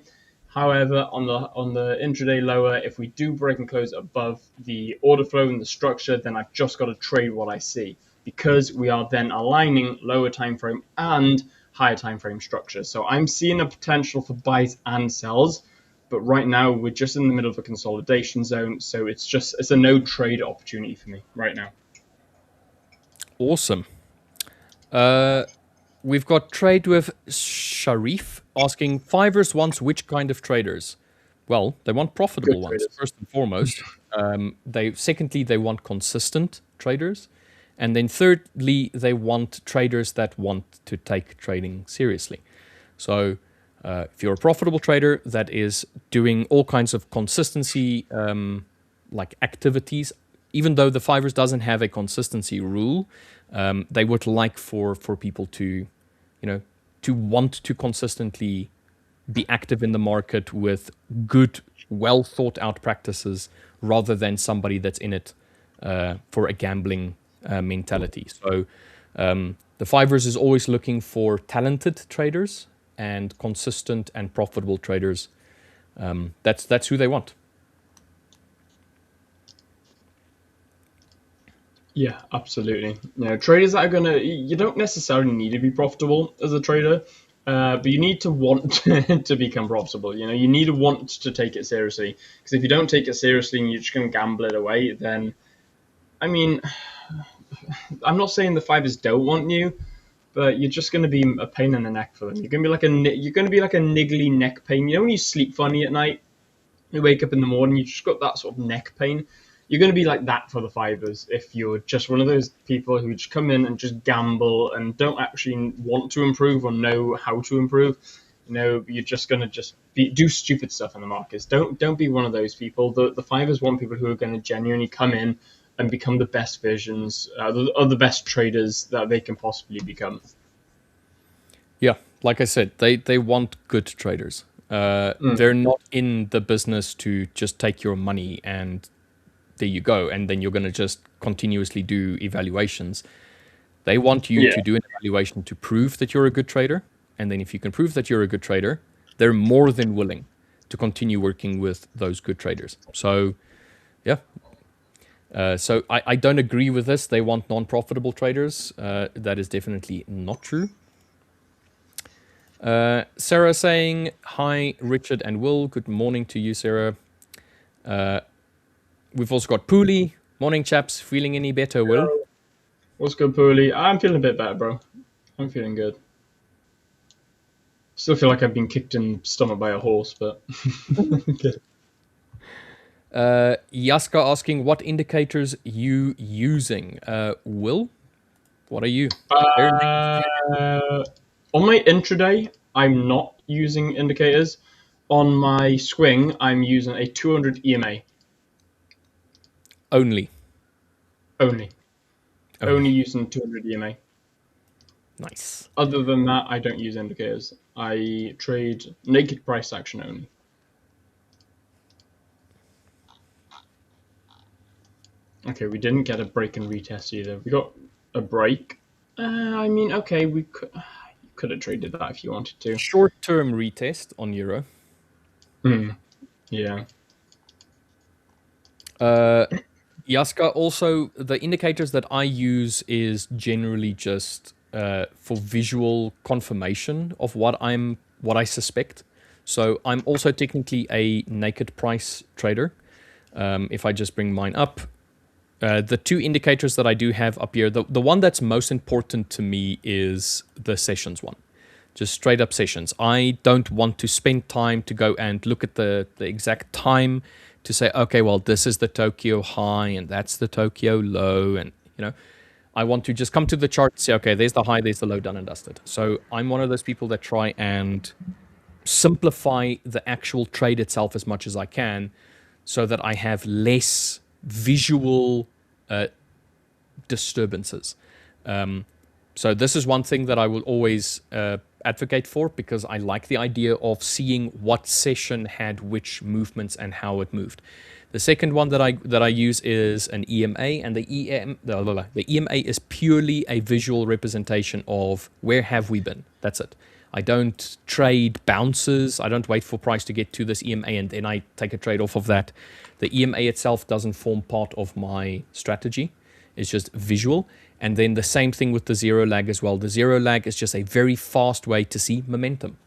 S2: However, on the intraday lower, if we do break and close above the order flow and the structure, then I've just got to trade what I see, because we are then aligning lower time frame and higher time frame structure. So I'm seeing a potential for buys and sells, but right now we're just in the middle of a consolidation zone, so it's a no trade opportunity for me right now.
S1: Awesome. We've got trade with Sharif asking, Fivers wants which kind of traders? Well, they want profitable ones, first and foremost. Secondly, they want consistent traders. And then thirdly, they want traders that want to take trading seriously. So if you're a profitable trader that is doing all kinds of consistency like activities, even though the Fivers doesn't have a consistency rule, they would like for people to, to want to consistently be active in the market with good, well thought out practices, rather than somebody that's in it for a gambling mentality. So the Fivers is always looking for talented traders and consistent and profitable traders. That's who they want.
S2: Yeah, absolutely. Traders that are you don't necessarily need to be profitable as a trader, but you need to want to become profitable. You need to want to take it seriously, because if you don't take it seriously and you're just going to gamble it away, then, I mean, I'm not saying the Fivers don't want you, but you're just going to be a pain in the neck for them. You're going to be like a niggly neck pain. When you sleep funny at night, you wake up in the morning, you just got that sort of neck pain. You're going to be like that for the Fivers if you're just one of those people who just come in and just gamble and don't actually want to improve or know how to improve. You're just going to do stupid stuff in the markets. Don't be one of those people. The Fivers want people who are going to genuinely come in and become the best versions, the best traders that they can possibly become.
S1: Yeah, like I said, they want good traders. They're not in the business to just take your money and there you go, and then you're going to just continuously do evaluations. They want you to do an evaluation to prove that you're a good trader, and then if you can prove that you're a good trader, they're more than willing to continue working with those good traders. So, yeah. So I don't agree with this. They want non-profitable traders. That is definitely not true. Sarah saying, hi, Richard and Will. Good morning to you, Sarah. We've also got Pooley. Morning, chaps. Feeling any better, Will?
S2: What's good, Pooley? I'm feeling a bit better, bro. I'm feeling good. Still feel like I've been kicked in the stomach by a horse, but... Okay.
S1: Yaska asking, what indicators you using? Will, what are you?
S2: On my intraday, I'm not using indicators. On my swing, I'm using a 200 EMA.
S1: Only
S2: using 200 EMA.
S1: Nice.
S2: Other than that, I don't use indicators. I trade naked price action only. Okay, we didn't get a break and retest either. We got a break. Okay, we could have traded that if you wanted to.
S1: Short-term retest on Euro.
S2: Yeah.
S1: Yaska, also, the indicators that I use is generally just for visual confirmation of what I suspect. So I'm also technically a naked price trader. If I just bring mine up, the two indicators that I do have up here, the one that's most important to me is the sessions one. Just straight up sessions. I don't want to spend time to go and look at the exact time to say, okay, well, this is the Tokyo high and that's the Tokyo low. And, I want to just come to the chart and say, okay, there's the high, there's the low, done and dusted. So I'm one of those people that try and simplify the actual trade itself as much as I can so that I have less visual disturbances. So this is one thing that I will always advocate for, because I like the idea of seeing what session had which movements and how it moved. The second one that I use is an EMA, and the EMA is purely a visual representation of where have we been. That's it. I don't trade bounces. I don't wait for price to get to this EMA and then I take a trade off of that. The EMA itself doesn't form part of my strategy. It's just visual. And then the same thing with the zero lag as well. The zero lag is just a very fast way to see momentum.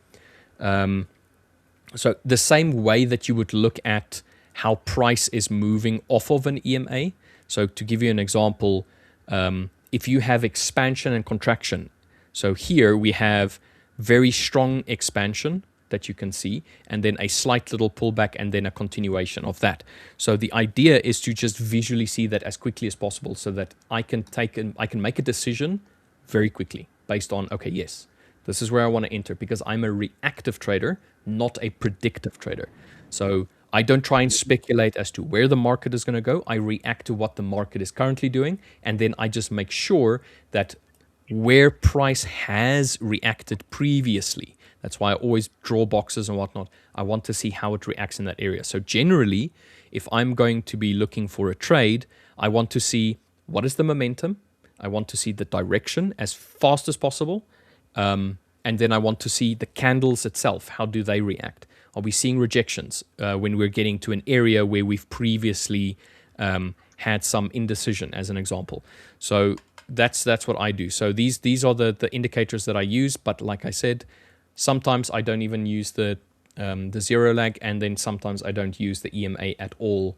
S1: So the same way that you would look at how price is moving off of an EMA. So to give you an example, if you have expansion and contraction, so here we have very strong expansion that you can see, and then a slight little pullback, and then a continuation of that. So the idea is to just visually see that as quickly as possible, so that I can make a decision very quickly based on, okay, yes, this is where I want to enter, because I'm a reactive trader, not a predictive trader. So I don't try and speculate as to where the market is going to go. I react to what the market is currently doing, and then I just make sure that where price has reacted previously, that's why I always draw boxes and whatnot. I want to see how it reacts in that area. So generally, if I'm going to be looking for a trade, I want to see what is the momentum. I want to see the direction as fast as possible. And then I want to see the candles itself. How do they react? Are we seeing rejections when we're getting to an area where we've previously had some indecision, as an example? So that's what I do. So these are the indicators that I use. But like I said, sometimes I don't even use the zero lag, and then sometimes I don't use the EMA at all.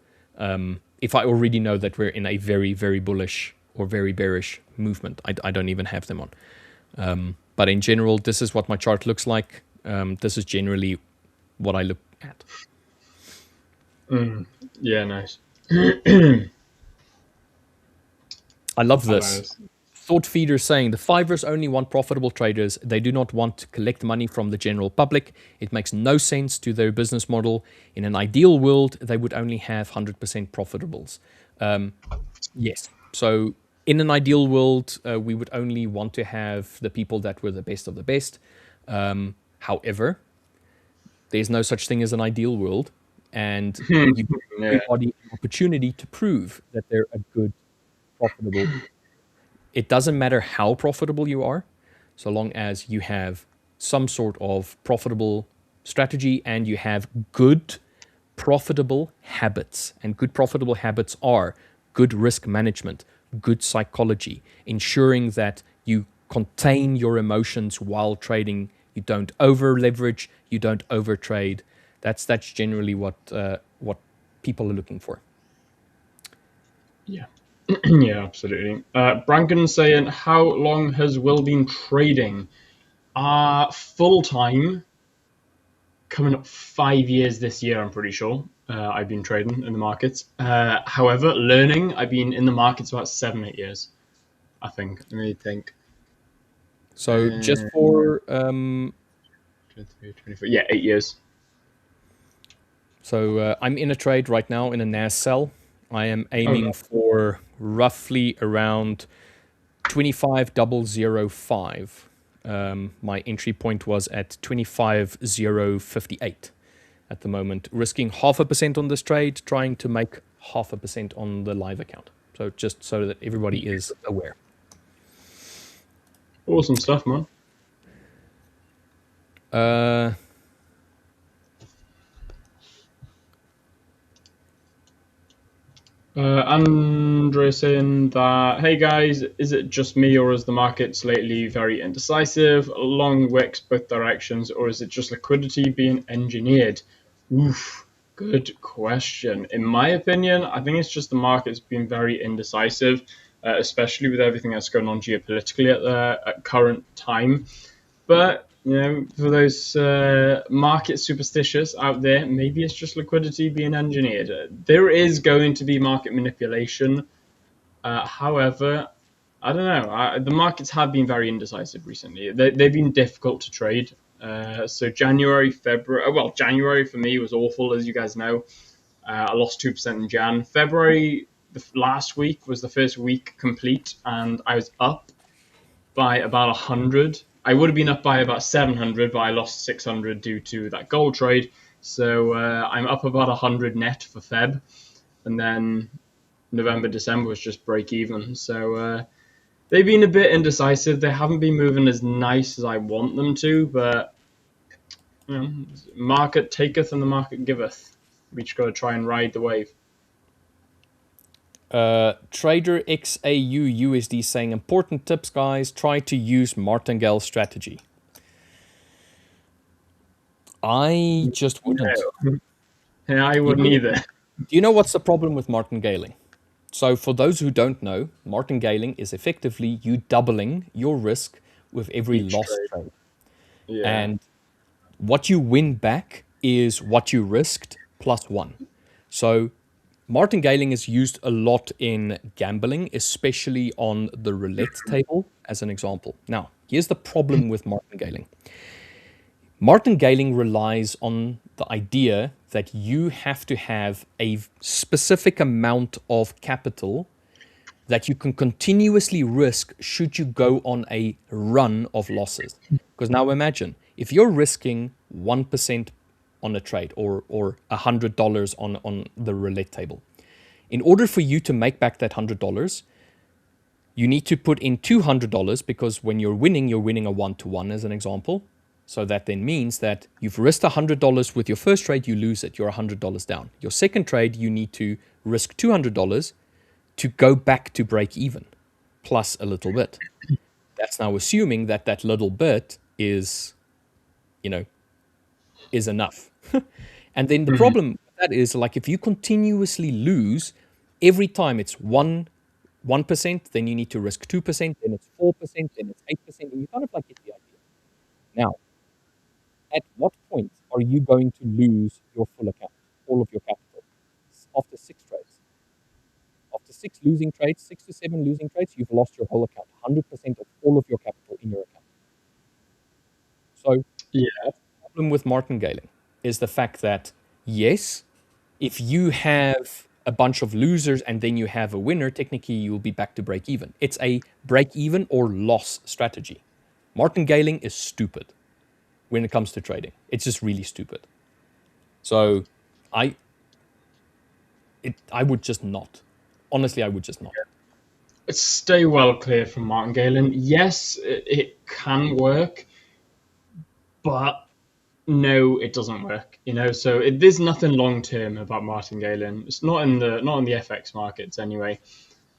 S1: If I already know that we're in a very, very bullish or very bearish movement, I don't even have them on. But in general, this is what my chart looks like. This is generally what I look at.
S2: Yeah, nice.
S1: I love this. Thought Feeder saying, the fivers only want profitable traders. They do not want to collect money from the general public. It makes no sense to their business model. In an ideal world, they would only have 100% profitables. Yes. So in an ideal world, we would only want to have the people that were the best of the best. However, there's no such thing as an ideal world. And you give everybody an opportunity to prove that they're a good, profitable. It doesn't matter how profitable you are, so long as you have some sort of profitable strategy and you have good, profitable habits. And good, profitable habits are good risk management, good psychology, ensuring that you contain your emotions while trading. You don't over leverage, you don't over trade. That's generally what people are looking for.
S2: Yeah. Yeah, absolutely. Branken saying, how long has Will been trading? Full time, coming up 5 years this year, I'm pretty sure. I've been trading in the markets. However, learning, I've been in the markets about 7-8 years, I think. Let me think.
S1: So just for
S2: 23, 24, yeah, 8 years.
S1: So I'm in a trade right now in a NASDAQ. I am aiming for roughly around 25,005. My entry point was at 25,058 at the moment, risking 0.5% on this trade, trying to make 0.5% on the live account. So just so that everybody is aware.
S2: Awesome stuff, man. Andre saying that, hey guys, is it just me or is the markets lately very indecisive, long wicks both directions, or is it just liquidity being engineered? Oof, good question. In my opinion, I think it's just the market's been very indecisive, especially with everything that's going on geopolitically at current time. But for those market superstitious out there, maybe it's just liquidity being engineered. There is going to be market manipulation. However, I don't know. The markets have been very indecisive recently. They've been difficult to trade. So January, February, well, January for me was awful, as you guys know. I lost 2% in Jan. February, last week was the first week complete, and I was up by about 100. I would have been up by about 700, but I lost 600 due to that gold trade. So I'm up about 100 net for Feb. And then November, December was just break even. So they've been a bit indecisive. They haven't been moving as nice as I want them to, but you know, market taketh and the market giveth. We just got to try and ride the wave.
S1: Trader XAU USD saying important tips, guys. Try to use martingale strategy. I just wouldn't.
S2: No, yeah, I
S1: You
S2: wouldn't
S1: know,
S2: either.
S1: do you know what's the problem with martingaling? So, for those who don't know, martingaling is effectively you doubling your risk with every
S2: Each
S1: lost
S2: trade.
S1: trade.
S2: Yeah.
S1: And what you win back is what you risked plus one. So, martingaling is used a lot in gambling, especially on the roulette table, as an example. Now, here's the problem with martingaling. Martingaling relies on the idea that you have to have a specific amount of capital that you can continuously risk should you go on a run of losses. Because now imagine if you're risking 1% on a trade or $100 on the roulette table. In order for you to make back that $100, you need to put in $200 because when you're winning a 1-to-1 as an example. So that then means that you've risked $100 with your first trade, you lose it, you're $100 down. Your second trade, you need to risk $200 to go back to break even, plus a little bit. That's now assuming that that little bit is, you know, is enough. And then the
S2: Mhm.
S1: problem with that is like if you continuously lose every time it's 1%, then you need to risk 2%, then it's 4%, then it's 8%, and you kind of like get the idea. Now, at what point are you going to lose your full account, all of your capital, after six trades? After six losing trades, 6 to 7 losing trades, you've lost your whole account, 100% of all of your capital in your account. So
S2: Yeah.
S1: that's the problem with martingaling, is the fact that, yes, if you have a bunch of losers and then you have a winner, technically you'll be back to break even. It's a break even or loss strategy. Martingaling is stupid when it comes to trading. It's just really stupid. So I I would just not. Honestly, I would just not.
S2: Stay well clear from martingale. Yes, it can work, but no, it doesn't work. So there's nothing long term about martingale. It's not in the FX markets anyway.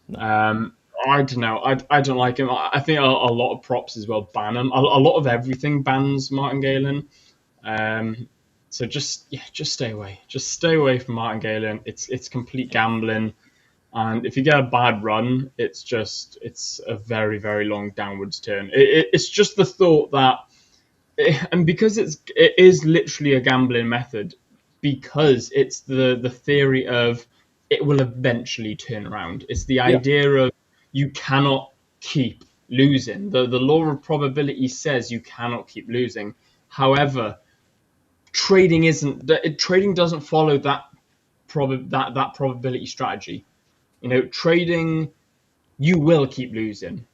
S1: No.
S2: Um, I don't know. I don't like him. I think a lot of props as well ban him. A lot of everything bans martingale. Um, so just stay away. Just stay away from martingale. It's complete gambling. And if you get a bad run, it's a very very long downwards turn. It's just the thought that, and because it is literally a gambling method, because it's the theory of it will eventually turn around. It's the
S1: Yeah.
S2: idea of you cannot keep losing. The law of probability says you cannot keep losing. However, trading doesn't follow that probability strategy. Trading, you will keep losing.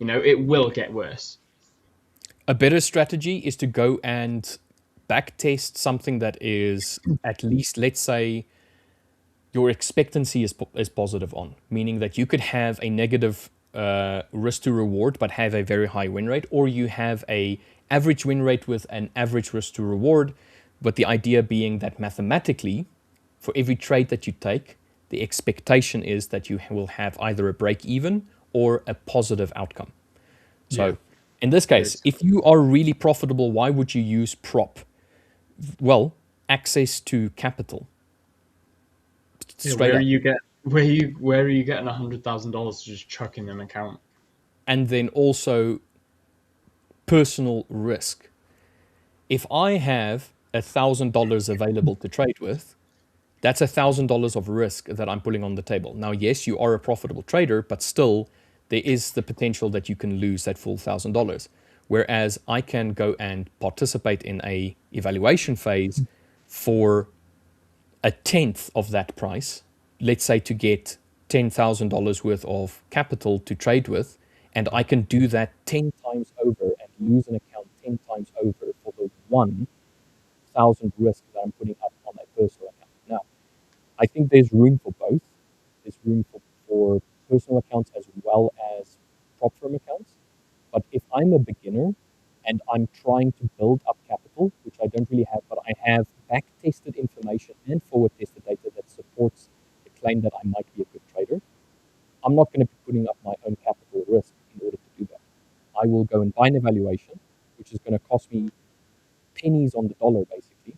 S2: It will get worse.
S1: A better strategy is to go and backtest something that is at least, let's say, your expectancy is positive on, meaning that you could have a negative risk to reward but have a very high win rate, or you have a average win rate with an average risk to reward, but the idea being that mathematically, for every trade that you take, the expectation is that you will have either a break even or a positive outcome.
S2: Yeah,
S1: So, in this
S2: very
S1: case,
S2: simple.
S1: if you are really profitable, why would you use prop? Well, access to capital.
S2: Yeah,
S1: Straight up.
S2: where are you getting $100,000 to just chuck in an account?
S1: And then also personal risk. If I have $1,000 available to trade with, that's $1,000 of risk that I'm putting on the table. Now, yes, you are a profitable trader, but still, there is the potential that you can lose that full $1,000. Whereas I can go and participate in a evaluation phase for a tenth of that price, let's say to get $10,000 worth of capital to trade with, and I can do that 10 times over and lose an account 10 times over for the 1,000 risk that I'm putting up on a personal account. Now, I think there's room for both. There's room for personal accounts as well as prop firm
S3: I'm a beginner and I'm trying to build up capital, which I don't really have, but I have back-tested information and forward-tested data that supports the claim that I might be a good trader, I'm not going to be putting up my own capital risk in order to do that. I will go and buy an evaluation, which is going to cost me pennies on the dollar, basically,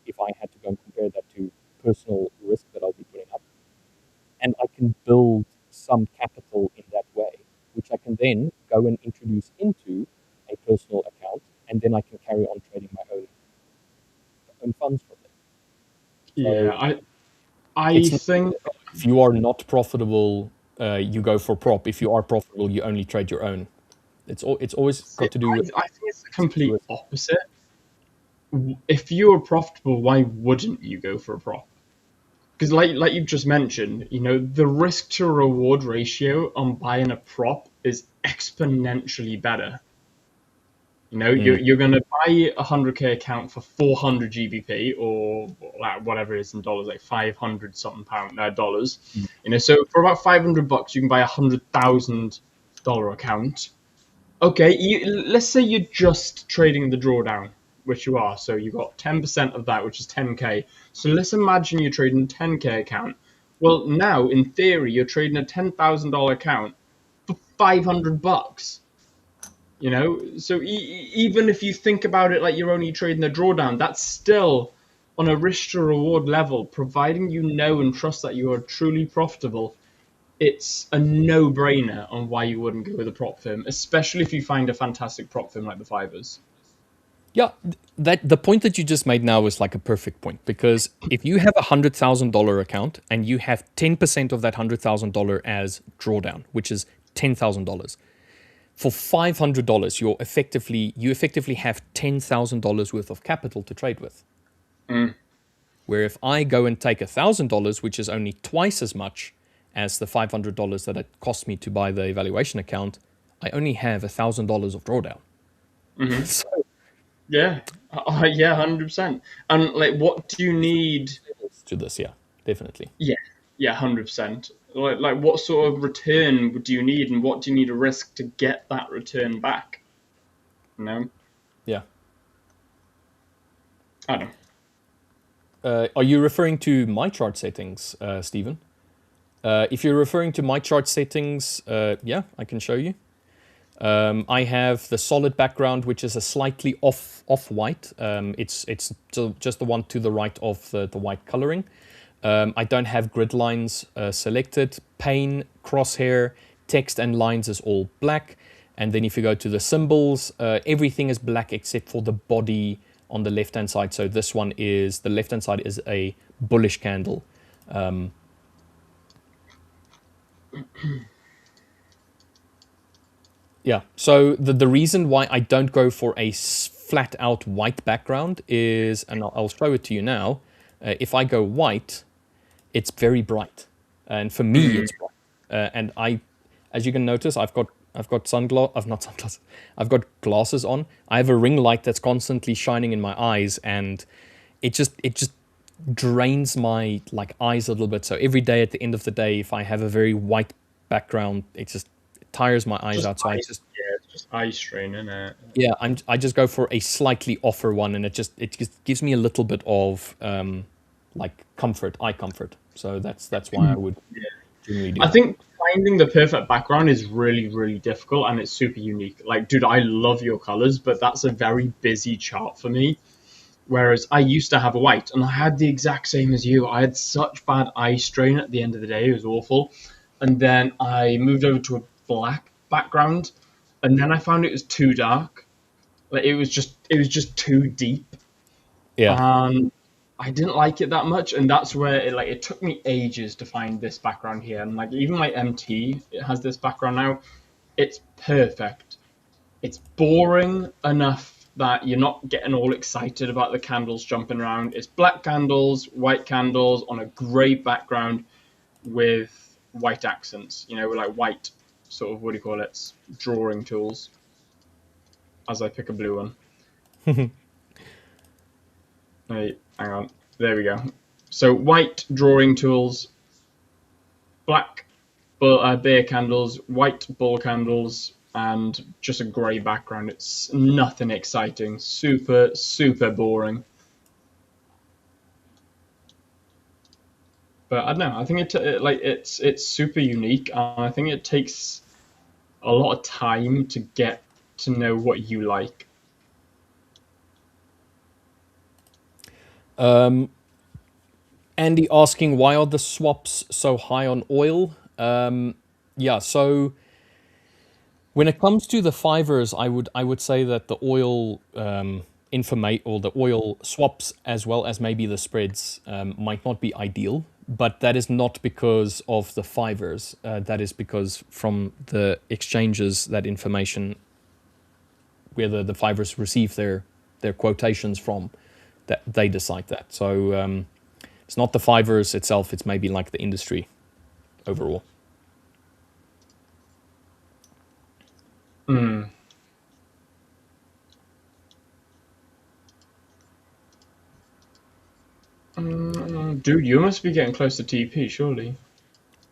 S3: if I had to go and compare that to personal risk that I'll be putting up. And I can build some capital in that way, which I can then go and introduce into a personal account, and then I can carry on trading my own funds from there.
S2: Yeah,
S3: So
S2: I
S3: it's not,
S2: think
S1: If you are not profitable, you go for prop. If you are profitable, you only trade your own. It's always got to do with
S2: I think it's the complete
S1: risk.
S2: opposite. If you were profitable, why wouldn't you go for a prop? Because like you've just mentioned, the risk to reward ratio on buying a prop is exponentially better. You're going to buy a 100K account for 400 GBP or like whatever it is in dollars, like 500 something dollars. So for about $500, you can buy $100,000 account. Okay, let's say you're just trading the drawdown, which you are. So you got 10% of that, which is 10K. So let's imagine you're trading a 10K account. Well, now in theory, you're trading a $10,000 account for $500. So even if you think about it like you're only trading the drawdown, that's still on a risk to reward level, providing you know and trust that you are truly profitable. It's a no-brainer on why you wouldn't go with a prop firm, especially if you find a fantastic prop firm like the Fivers.
S1: Yeah, that the point that you just made now is like a perfect point, because if you have $100,000 account and you have 10% of that $100,000 as drawdown, which is $10,000, for $500 you effectively have $10,000 worth of capital to trade with. Where if I go and take $1,000, which is only twice as much as the $500 that it cost me to buy the evaluation account, I only have $1,000 of drawdown. So
S2: Yeah, yeah, 100%. And like, what do you need?
S1: to this, yeah, definitely.
S2: Yeah, yeah, 100%. Like, what sort of return do you need, and what do you need to risk to get that return back?
S1: Yeah.
S2: I don't know.
S1: Are you referring to my chart settings, Stephen? If you're referring to my chart settings, yeah, I can show you. I have the solid background, which is a slightly off white. It's just the one to the right of the white coloring. I don't have grid lines selected. Pane, crosshair, text and lines is all black. And then if you go to the symbols, everything is black except for the body on the left-hand side. So this one is, the left-hand side is a bullish candle. Yeah, so the reason why I don't go for a flat out white background is, and I'll show it to you now, if I go white, it's very bright. And for me, it's bright. And as you can notice, I've got not sunglasses, I've got glasses on. I have a ring light that's constantly shining in my eyes, and it just drains my like eyes a little bit. So every day at the end of the day, if I have a very white background, it tires my eyes out. So
S2: It's just eye strain, isn't it?
S1: yeah, I just go for a slightly offer one, and it just gives me a little bit of like eye comfort. So that's why I would generally do
S2: I
S1: that.
S2: think finding the perfect background is really, really difficult, and it's super unique. Like, dude, I love your colors, but that's a very busy chart for me. Whereas I used to have a white, and I had the exact same as you. I had such bad eye strain at the end of the day; it was awful. And then I moved over to a black background, and then I found it was too dark. Like it was just too deep,
S1: Yeah.
S2: and I didn't like it that much. And that's where it took me ages to find this background here. And like even my MT, it has this background now. It's perfect. It's boring enough that you're not getting all excited about the candles jumping around. It's black candles, white candles on a grey background with white accents, like white sort of, what do you call it, drawing tools, as I pick a blue one. Hey, hang on. There we go. So white drawing tools, black bear candles, white bull candles, and just a grey background. It's nothing exciting. Super, super boring. But I don't know. I think it's super unique, and I think it takes a lot of time to get to know what you like.
S1: Andy asking, why are the swaps so high on oil? Yeah, so when it comes to the fivers, I would say that the oil or the oil swaps, as well as maybe the spreads, might not be ideal. But that is not because of the fivers. That is because from the exchanges, that information, whether the fivers receive their quotations from, that they decide that. So it's not the fivers itself. It's maybe like the industry overall.
S2: Dude, you must be getting close to TP, surely.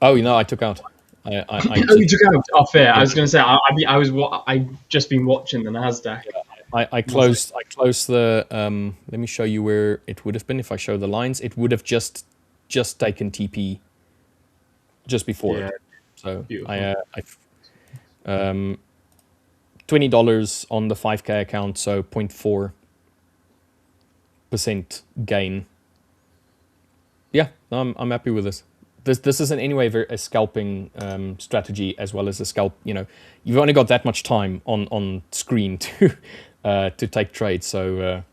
S1: Oh, I took out.
S2: Oh, you took out. Oh, fair. I was going to say, I just been watching the NASDAQ.
S1: I closed the. Let me show you where it would have been if I show the lines. It would have just taken TP just before it. So
S2: beautiful.
S1: $20 on the 5K account, so 0.4% gain. Yeah, I'm happy with this. This isn't anyway a scalping strategy as well as a scalp. You've only got that much time on screen to take trades. So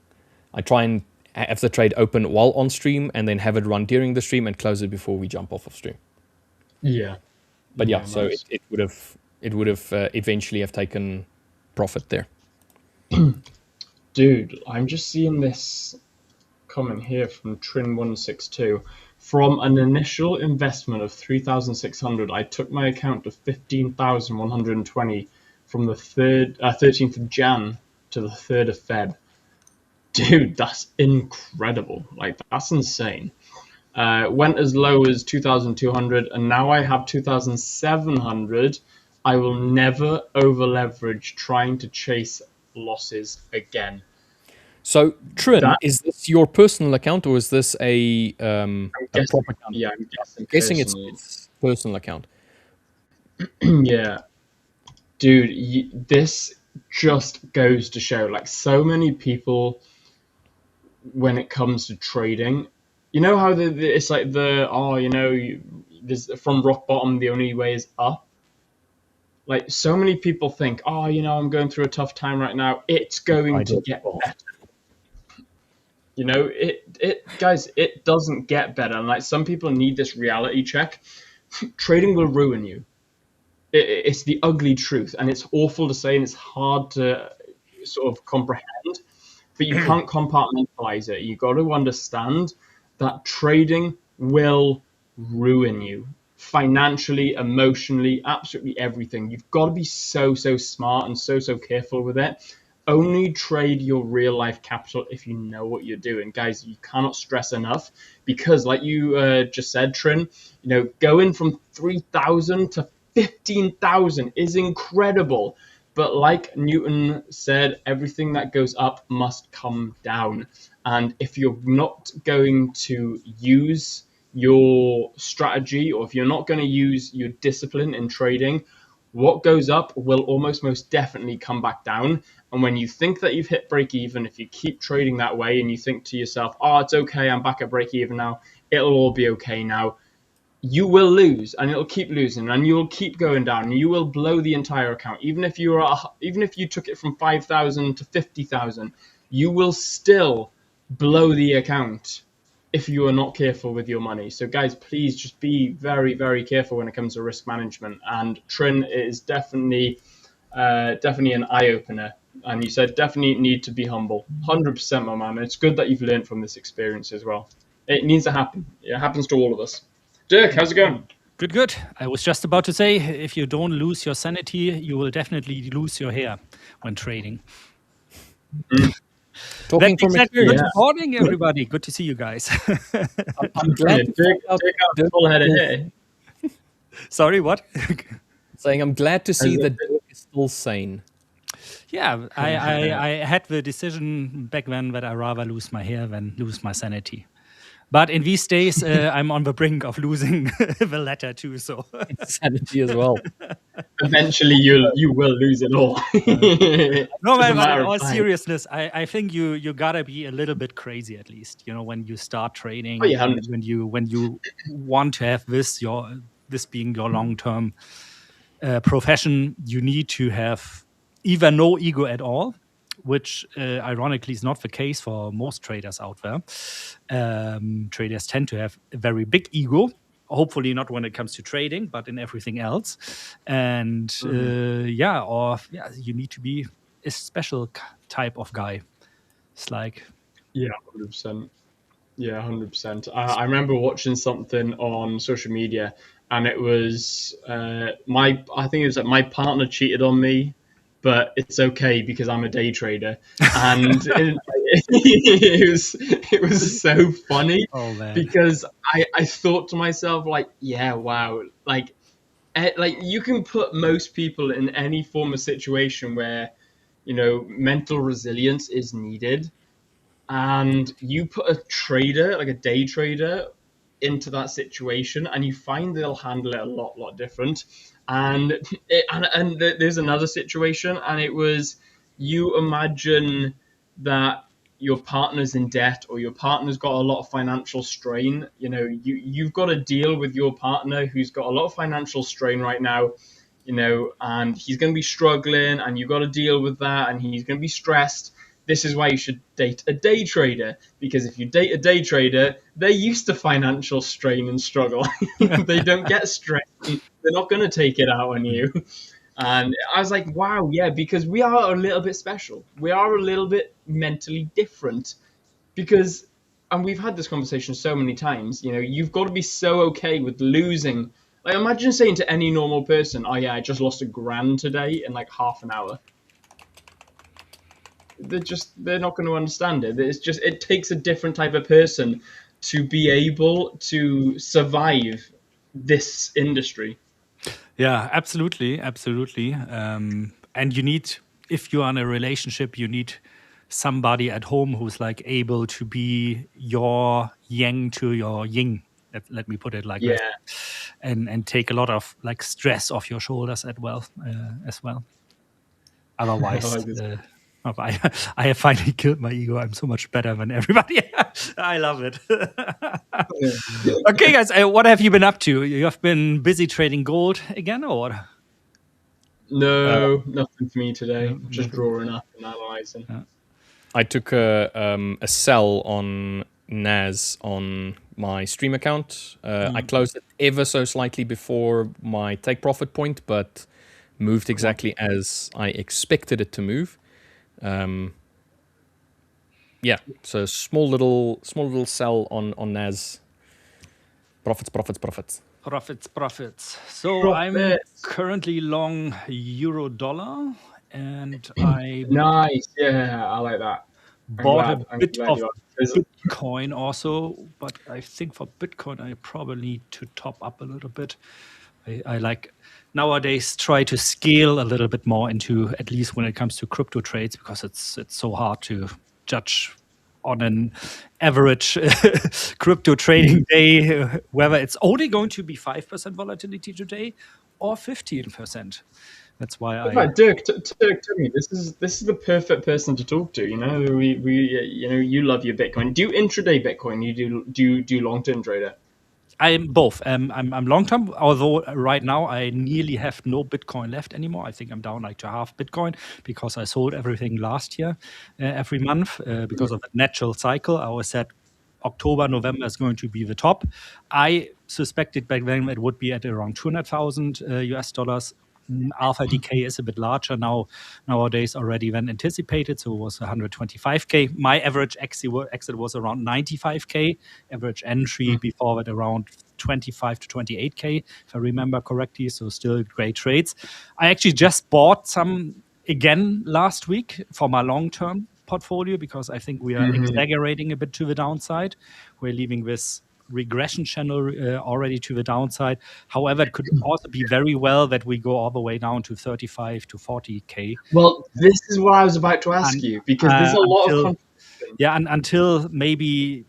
S1: I try and have the trade open while on stream, and then have it run during the stream and close it before we jump off of stream.
S2: Yeah.
S1: But yeah, so nice. it would have eventually have taken profit there.
S2: Dude, I'm just seeing this comment here from Trin162. From an initial investment of 3,600, I took my account to 15,120 from the 13th of Jan to the 3rd of Feb. Dude, that's incredible. Like, that's insane. Went as low as 2,200, and now I have 2,700. I will never over leverage trying to chase losses again.
S1: So, Trin, is this your personal account, or is this a prop account?
S2: Yeah, I'm
S1: guessing it's personal account.
S2: Yeah. Dude, this just goes to show, like, so many people, when it comes to trading, you know how it's like there's from rock bottom, the only way is up. Like, so many people think, I'm going through a tough time right now. It's going to get better. Guys, it doesn't get better. And like, some people need this reality check. Trading will ruin you. It's the ugly truth, and it's awful to say, and it's hard to sort of comprehend. But you can't compartmentalize it. You got to understand that trading will ruin you financially, emotionally, absolutely everything. You've got to be so smart and so careful with it. Only trade your real life capital if you know what you're doing. Guys, you cannot stress enough, because like you just said, Trin, going from 3,000 to 15,000 is incredible. But like Newton said, everything that goes up must come down. And if you're not going to use your strategy, or if you're not going to use your discipline in trading, what goes up will almost most definitely come back down. And when you think that you've hit break even, if you keep trading that way and you think to yourself, it's okay, I'm back at break even now, it'll all be okay now, you will lose, and it'll keep losing, and you'll keep going down, and you will blow the entire account. Even if you took it from 5,000 to 50,000, you will still blow the account if you are not careful with your money. So guys, please just be very, very careful when it comes to risk management. And Trin is definitely an eye-opener. And you said definitely need to be humble. 100%, my man. It's good that you've learned from this experience as well. It needs to happen. It happens to all of us. Dirk, how's it going?
S4: Good. I was just about to say, if you don't lose your sanity, you will definitely lose your hair when trading.
S1: Talking from experience.
S4: Good morning, everybody. Good to see you guys.
S1: I'm glad
S2: Dirk full head of hair.
S4: Sorry, what?
S1: Saying I'm glad to see that Dirk is still sane.
S4: Yeah, I had the decision back then that I rather lose my hair than lose my sanity. But in these days, I'm on the brink of losing the latter too. So
S1: Sanity as well.
S2: Eventually, you will lose it all.
S4: no,
S2: Just a
S4: man. But in
S2: matter of
S4: all
S2: time.
S4: seriousness, I think you gotta be a little bit crazy at least. You know, when you start training,
S2: Oh, yeah,
S4: when you want to have this being your long term profession, you need to have either no ego at all, which ironically is not the case for most traders out there. Traders tend to have a very big ego. Hopefully not when it comes to trading, but in everything else. And you need to be a special type of guy. It's like,
S2: Yeah, 100%. Yeah, 100%. I remember watching something on social media, and it was I think it was like my partner cheated on me, but it's okay because I'm a day trader, and it was so funny
S4: oh man,
S2: because I thought to myself like, yeah, wow, like you can put most people in any form of situation where mental resilience is needed, and you put a trader, like a day trader, into that situation, and you find they'll handle it a lot different. And there's another situation, and it was, you imagine that your partner's in debt, or your partner's got a lot of financial strain. You've got to deal with your partner who's got a lot of financial strain right now, and he's going to be struggling, and you've got to deal with that, and he's going to be stressed. This is why you should date a day trader, because if you date a day trader, they're used to financial strain and struggle. They don't get stressed. They're not going to take it out on you. And I was like, wow, yeah, because we are a little bit special. We are a little bit mentally different, because, and we've had this conversation so many times, you've got to be so okay with losing. Like, imagine saying to any normal person, oh yeah, I just lost $1,000 today in like half an hour. They're not going to understand it. It takes a different type of person to be able to survive this industry.
S4: yeah, absolutely. And you need, if you are in a relationship, you need somebody at home who's like able to be your yang to your yin. Let me put it like
S2: Yeah.
S4: this, and take a lot of like stress off your shoulders as well. Otherwise,
S2: like this.
S4: I have finally killed my ego. I'm so much better than everybody. I love it. Okay, guys, what have you been up to? You have been busy trading gold again, or what?
S2: No, nothing for me today. Just
S4: Nothing.
S2: drawing up and analyzing.
S1: I took a sell on NAS on my stream account. I closed it ever so slightly before my take profit point, but moved exactly as I expected it to move. Yeah, so small little sell on NAS. Profits.
S4: So I'm
S2: Profits.
S4: currently long euro dollar, and I
S2: Nice. Yeah, I like that.
S4: bought a
S2: I'm
S4: bit
S2: glad
S4: of
S2: you are.
S4: Bitcoin also, but I think for Bitcoin I probably need to top up a little bit. I like nowadays try to scale a little bit more into, at least when it comes to crypto trades, because it's so hard to judge on an average crypto trading day whether it's only going to be 5% volatility today or 15%. That's why
S2: In fact, Dirk, tell me, this is the perfect person to talk to. You love your Bitcoin. Do you intraday Bitcoin? You do long term trader?
S4: I'm both. I'm long term, although right now I nearly have no Bitcoin left anymore. I think I'm down like to half Bitcoin because I sold everything last year, every month, because of the natural cycle. I always said October, November is going to be the top. I suspected back then it would be at around 200,000 US dollars. Alpha decay is a bit larger nowadays already than anticipated, so it was 125k. My average exit was around 95k. Average entry before that around 25 to 28k, if I remember correctly. So still great trades. I actually just bought some again last week for my long-term portfolio because I think we are exaggerating a bit to the downside. We're leaving this regression channel already to the downside. However, it could also be very well that we go all the way down to 35 to 40K.
S2: Well, this is what I was about to ask
S4: And,
S2: you, because there's a lot of
S4: until until maybe,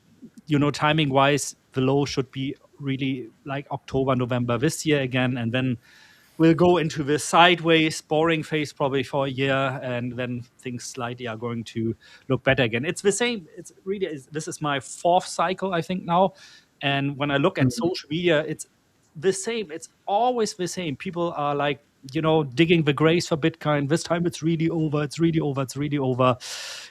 S4: timing wise, the low should be really like October, November this year again, and then we'll go into the sideways boring phase probably for a year, and then things slightly are going to look better again. It's the same. This is my fourth cycle, I think, now. And when I look at social media, it's the same. It's always the same. People are like, digging the graves for Bitcoin. This time it's really over. It's really over. It's really over.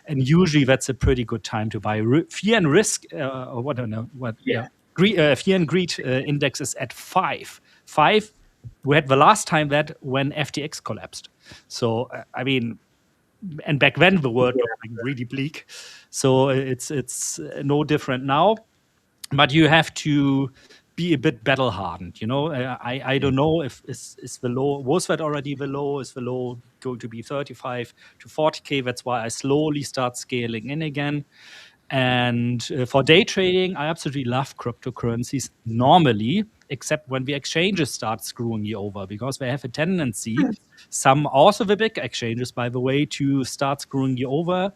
S4: And usually that's a pretty good time to buy. Fear and risk, or what I don't know, what,
S2: Yeah.
S4: fear and greed index is at 5. 5. We had the last time that when FTX collapsed. So, I mean, and back then the world looked like really bleak. So it's no different now. But you have to be a bit battle hardened. I don't know if is the low, was that already the low? Is the low going to be 35 to 40K? That's why I slowly start scaling in again. And for day trading, I absolutely love cryptocurrencies normally, except when the exchanges start screwing you over, because they have a tendency, some also the big exchanges, by the way, to start screwing you over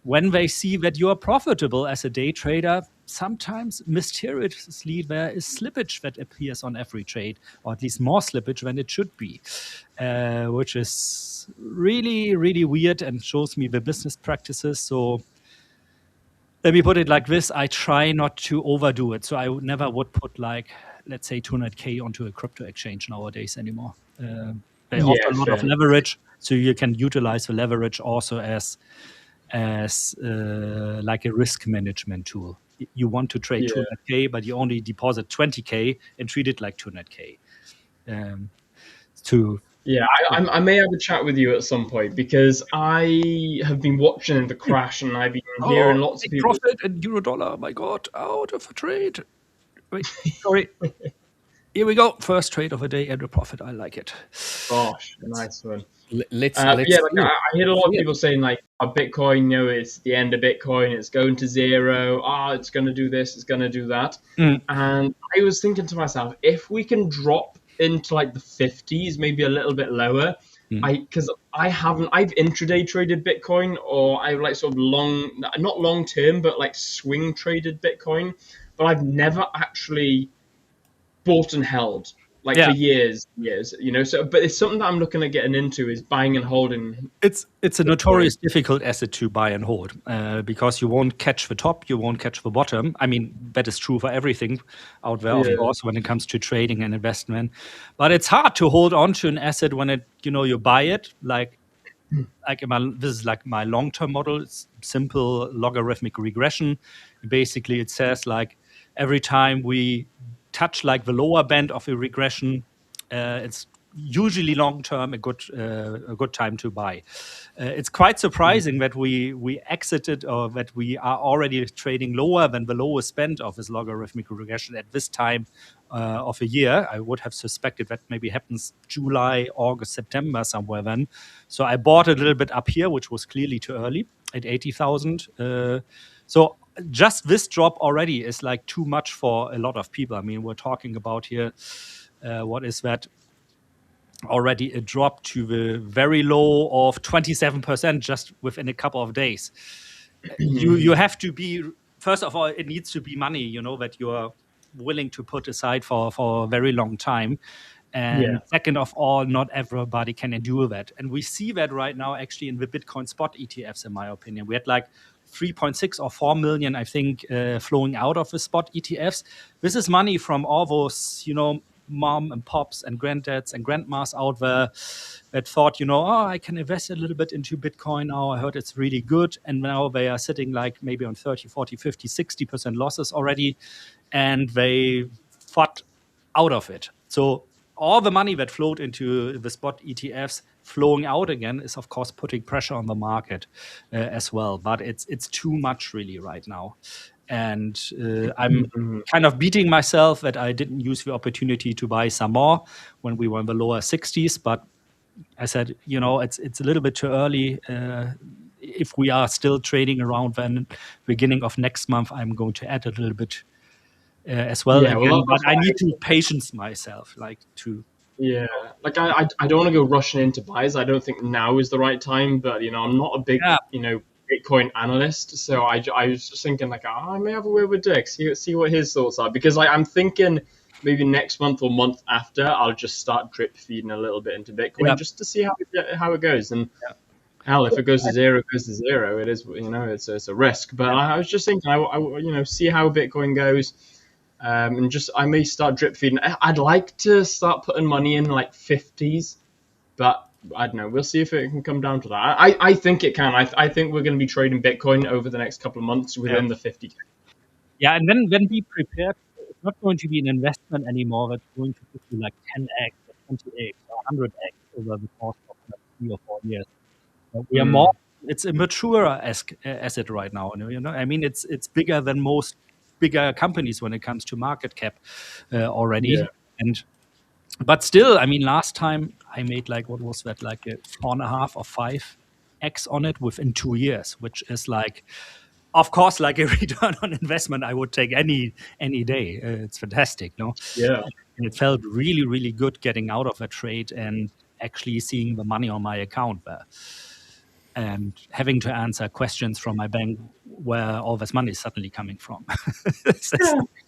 S4: when they see that you are profitable as a day trader. Sometimes mysteriously there is slippage that appears on every trade, or at least more slippage than it should be, which is really, really weird and shows me the business practices. So let me put it like this. I try not to overdo it. So I never would put, like, let's say 200K onto a crypto exchange nowadays anymore. They offer a lot of leverage, so you can utilize the leverage also as like a risk management tool. You want to trade 200K, but you only deposit 20K and treat it like 200K.
S2: I may have a chat with you at some point, because I have been watching the crash, and I've been hearing lots of people.
S4: Profit and euro dollar. My God, out of a trade. Wait, sorry. Here we go. First trade of a day and a profit. I like it.
S2: Gosh, nice one.
S1: Let's
S2: I hear a lot of people saying, like, Bitcoin, it's the end of Bitcoin, it's going to zero, it's going to do this, it's going to do that. And I was thinking to myself, if we can drop into like the 50s, maybe a little bit lower, because I've intraday traded Bitcoin, or I like sort of not long term, but like swing traded Bitcoin, but I've never actually bought and held for years. So, but it's something that I'm looking at getting into, is buying and holding.
S4: It's a notorious difficult asset to buy and hold, because you won't catch the top, you won't catch the bottom. I mean, that is true for everything out there, of course, when it comes to trading and investment. But it's hard to hold on to an asset when you buy it, this is like my long-term model. It's simple logarithmic regression. Basically, it says, like, every time we touch like the lower band of a regression, it's usually long-term a good time to buy. It's quite surprising that we exited, or that we are already trading lower than the lowest band of this logarithmic regression at this time of a year. I would have suspected that maybe happens July, August, September, somewhere then. So I bought a little bit up here, which was clearly too early at 80,000. So just this drop already is like too much for a lot of people. I mean, we're talking about here, what is that? Already a drop to the very low of 27% just within a couple of days. You have to be, first of all, it needs to be money, that you're willing to put aside for a very long time. And second of all, not everybody can endure that. And we see that right now actually in the Bitcoin spot ETFs, in my opinion. We had like 3.6 or 4 million, I think, flowing out of the spot ETFs. This is money from all those, mom and pops and granddads and grandmas out there that thought, I can invest a little bit into Bitcoin now. I heard it's really good. And now they are sitting like maybe on 30, 40, 50, 60% losses already. And they fought out of it. So all the money that flowed into the spot ETFs flowing out again is, of course, putting pressure on the market as well. But it's too much really right now. And I'm kind of beating myself that I didn't use the opportunity to buy some more when we were in the lower 60s. But I said, it's a little bit too early. If we are still trading around then beginning of next month, I'm going to add a little bit as well
S2: Yeah, well,
S4: again. But
S2: that's
S4: I
S2: why.
S4: need to patience myself, like to.
S2: Yeah, like I don't want to go rushing into buys. I don't think now is the right time. But I'm not a big
S4: Yeah,
S2: Bitcoin analyst, so I was just thinking like, I may have a word with Dirk, see what his thoughts are, because I'm thinking maybe next month or month after I'll just start drip feeding a little bit into Bitcoin
S4: yeah,
S2: just to see how it goes. And
S4: yeah.
S2: hell, if it goes to zero, it goes to zero. It is, it's a risk. But
S4: Yeah.
S2: I was just thinking, see how Bitcoin goes. And just I may start drip feeding. I'd like to start putting money in like 50s, but I don't know. We'll see if it can come down to that. I think it can. I think we're going to be trading Bitcoin over the next couple of months
S4: Yeah.
S2: within the 50K.
S4: Yeah, and then be prepared. It's not going to be an investment anymore. That's going to give you like 10x or 20x or 100x over the course of 3 or 4 years. We are more.
S2: Mm,
S4: It's a mature asset right now. I mean, it's bigger than most bigger companies when it comes to market cap
S2: yeah.
S4: already. And but still, I mean, last time I made like what was that, like a 4.5 or 5x on it within 2 years, which is like, of course, like a return on investment I would take any day. It's fantastic, no?
S2: Yeah.
S4: And it felt really, really good getting out of a trade and actually seeing the money on my account there and having to answer questions from my bank where all this money is suddenly coming from.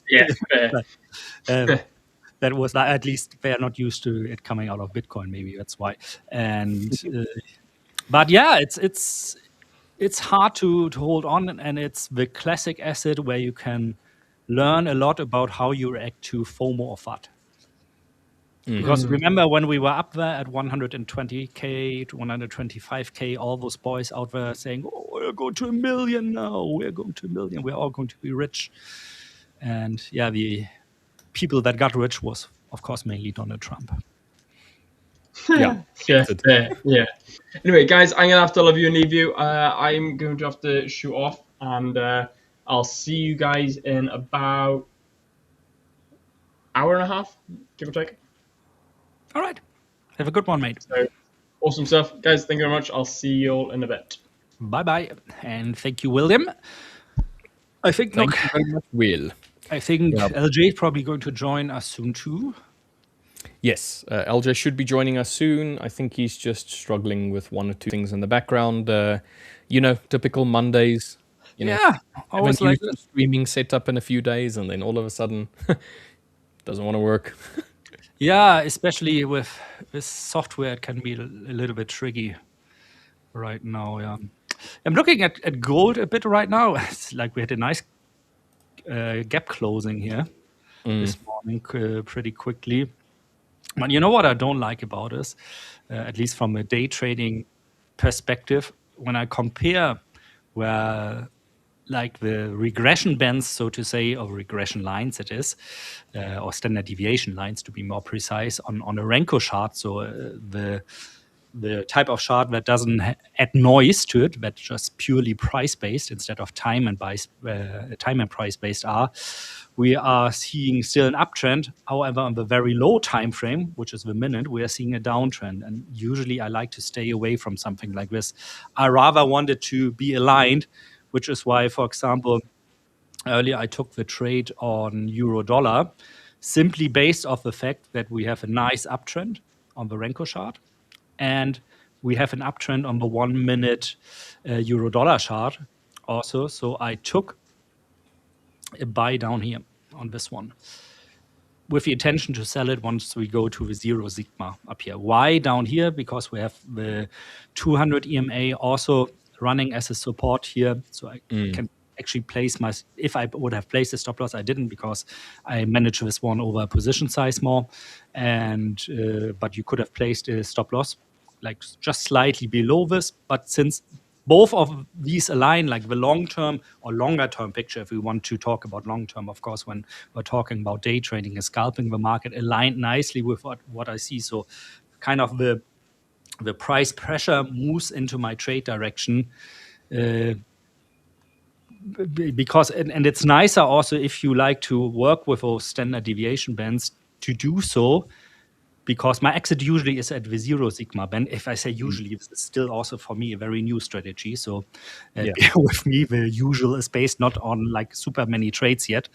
S2: Yeah. Fair.
S4: uh, that was like, at least they're not used to it coming out of Bitcoin. Maybe that's why. And but yeah, it's hard to hold on, and it's the classic asset where you can learn a lot about how you react to FOMO or FUD. Because
S2: Mm.
S4: remember when we were up there at 120K to 125K, all those boys out there saying, "Oh, we're going to 1 million now. We're going to 1 million. We're all going to be rich." And yeah, the people that got rich was, of course, mainly Donald Trump.
S1: Yeah,
S2: Yeah.
S1: it.
S2: Fair. Yeah. Anyway, guys, I'm gonna have to love you and leave you. I'm going to have to shoot off, and I'll see you guys in about hour and a half, give or take.
S4: All right. Have a good one, mate.
S2: So awesome stuff, guys. Thank you very much. I'll see you all in a bit.
S4: Bye bye. And thank you, William. I think,
S1: Thank
S4: look,
S1: you very much, Will.
S4: I think
S1: Yeah.
S4: LJ is probably going to join us soon too.
S1: Yes, LJ should be joining us soon. I think he's just struggling with one or two things in the background. Typical Mondays.
S4: Yeah. I was
S1: Haven't
S4: like,
S1: used the streaming setup in a few days, and then all of a sudden, doesn't want to work.
S4: yeah, especially with this software, it can be a little bit tricky right now. Yeah. I'm looking at gold a bit right now. It's like we had a nice gap closing here this morning pretty quickly. But you know what I don't like about this, at least from a day trading perspective, when I compare where like the regression bands, so to say, or regression lines, it is, or standard deviation lines to be more precise, on a Renko chart. So the type of chart that doesn't add noise to it, that just purely price based instead of time and price based are. We are seeing still an uptrend. However, on the very low time frame, which is the minute, we are seeing a downtrend. And usually, I like to stay away from something like this. I rather want it to be aligned, which is why, for example, earlier I took the trade on euro dollar simply based off the fact that we have a nice uptrend on the Renko chart and we have an uptrend on the 1 minute euro dollar chart also. So I took a buy down here on this one with the intention to sell it once we go to the 0 sigma up here. Why down here? Because we have the 200 EMA also running as a support here. So I can actually place if I would have placed a stop loss, I didn't because I managed this one over position size more. And but you could have placed a stop loss like just slightly below this. But since both of these align, like the long-term or longer-term picture, if we want to talk about long-term, of course, when we're talking about day trading and scalping the market, aligned nicely with what I see. So kind of the price pressure moves into my trade direction because, and it's nicer also if you like to work with those standard deviation bands to do so, because my exit usually is at the 0 sigma band. If I say usually, it's still also for me a very new strategy. So bear with me. The usual is based not on like super many trades yet.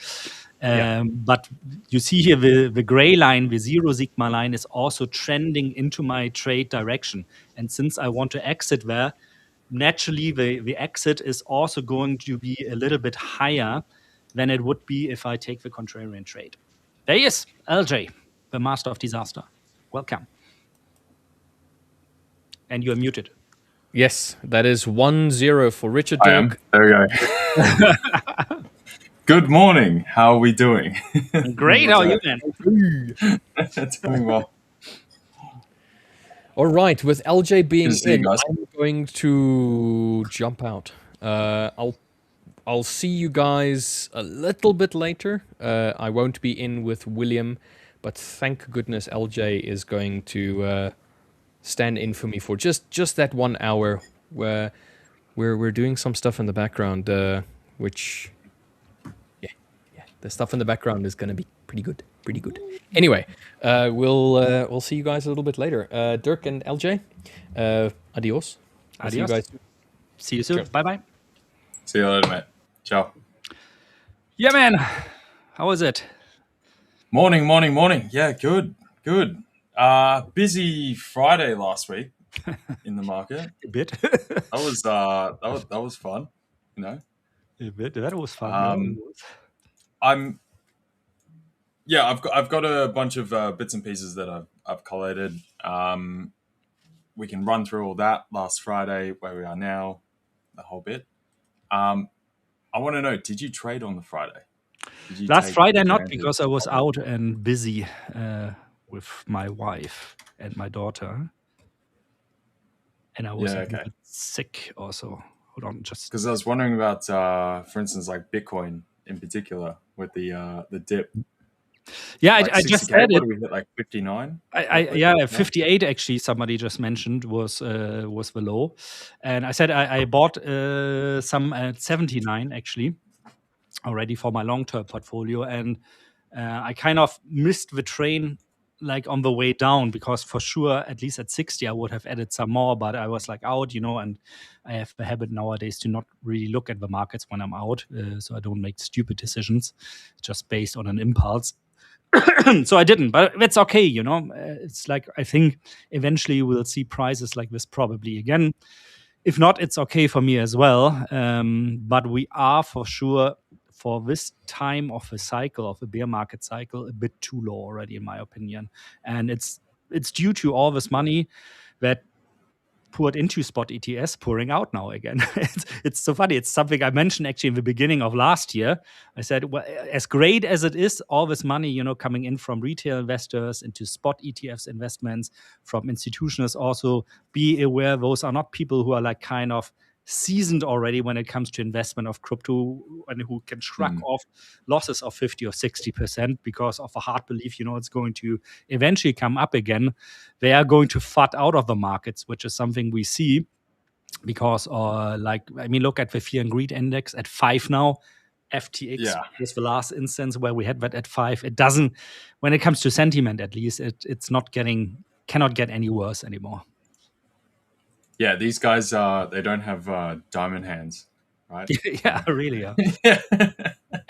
S4: But you see here the gray line, the 0 sigma line, is also trending into my trade direction. And since I want to exit there, naturally the exit is also going to be a little bit higher than it would be if I take the contrarian trade. There he is, LJ, the master of disaster. Welcome. And you are muted.
S1: Yes, that is 1-0 for Richard
S5: I am.
S1: Dirk.
S5: There we go. Good morning. How are we doing?
S4: Great. How are you, man?
S5: Doing well.
S1: All right, with LJ being
S5: Good to see you
S1: in,
S5: guys.
S1: I'm going to jump out. I'll see you guys a little bit later. I won't be in with William, but thank goodness LJ is going to stand in for me for just that 1 hour where we're doing some stuff in the background, which yeah, the stuff in the background is gonna be pretty good. Anyway, we'll see you guys a little bit later. Dirk and LJ, adios. I'll see you
S4: Adios.
S1: guys.
S4: See you soon.
S1: Sure.
S4: Bye-bye.
S5: See you later, mate. Ciao.
S4: Yeah, man. How was it?
S5: Morning. Yeah, good. Busy Friday last week in the market.
S4: A bit.
S5: That was fun. You know.
S4: A bit. That was fun.
S5: I've got a bunch of bits and pieces that I've collated. We can run through all that. Last Friday, where we are now, the whole bit. I want to know, did you trade on the Friday?
S4: Last Friday, not, because I was out and busy with my wife and my daughter. And I was a bit sick also. Hold on, just...
S5: Because I was wondering about, for instance, like Bitcoin in particular with the dip.
S4: Yeah,
S5: like
S4: I just
S5: said
S4: said it.
S5: What did we hit, like 59?
S4: 58 actually. Somebody just mentioned was the low, and I said I bought some at 79 actually already for my long-term portfolio, and I kind of missed the train like on the way down, because for sure at least at 60 I would have added some more, but I was like out, and I have the habit nowadays to not really look at the markets when I'm out, so I don't make stupid decisions just based on an impulse. So I didn't, but that's okay, it's like, I think eventually we'll see prices like this probably again. If not, it's okay for me as well. But we are for sure, for this time of a cycle, of a bear market cycle, a bit too low already, in my opinion. And it's due to all this money that poured into spot ETS pouring out now again. It's so funny. It's something I mentioned actually in the beginning of last year. I said, well, as great as it is, all this money, coming in from retail investors into spot ETFs investments, from institutions also, be aware those are not people who are like kind of seasoned already when it comes to investment of crypto, and who can shrug off losses of 50 or 60% because of a hard belief, it's going to eventually come up again. They are going to fud out of the markets, which is something we see because, look at the fear and greed index at 5 now. FTX was the last instance where we had that at 5. It doesn't, when it comes to sentiment, at least, it's not cannot get any worse anymore.
S5: Yeah, these guys they don't have diamond hands, right?
S4: Yeah, really. Yeah.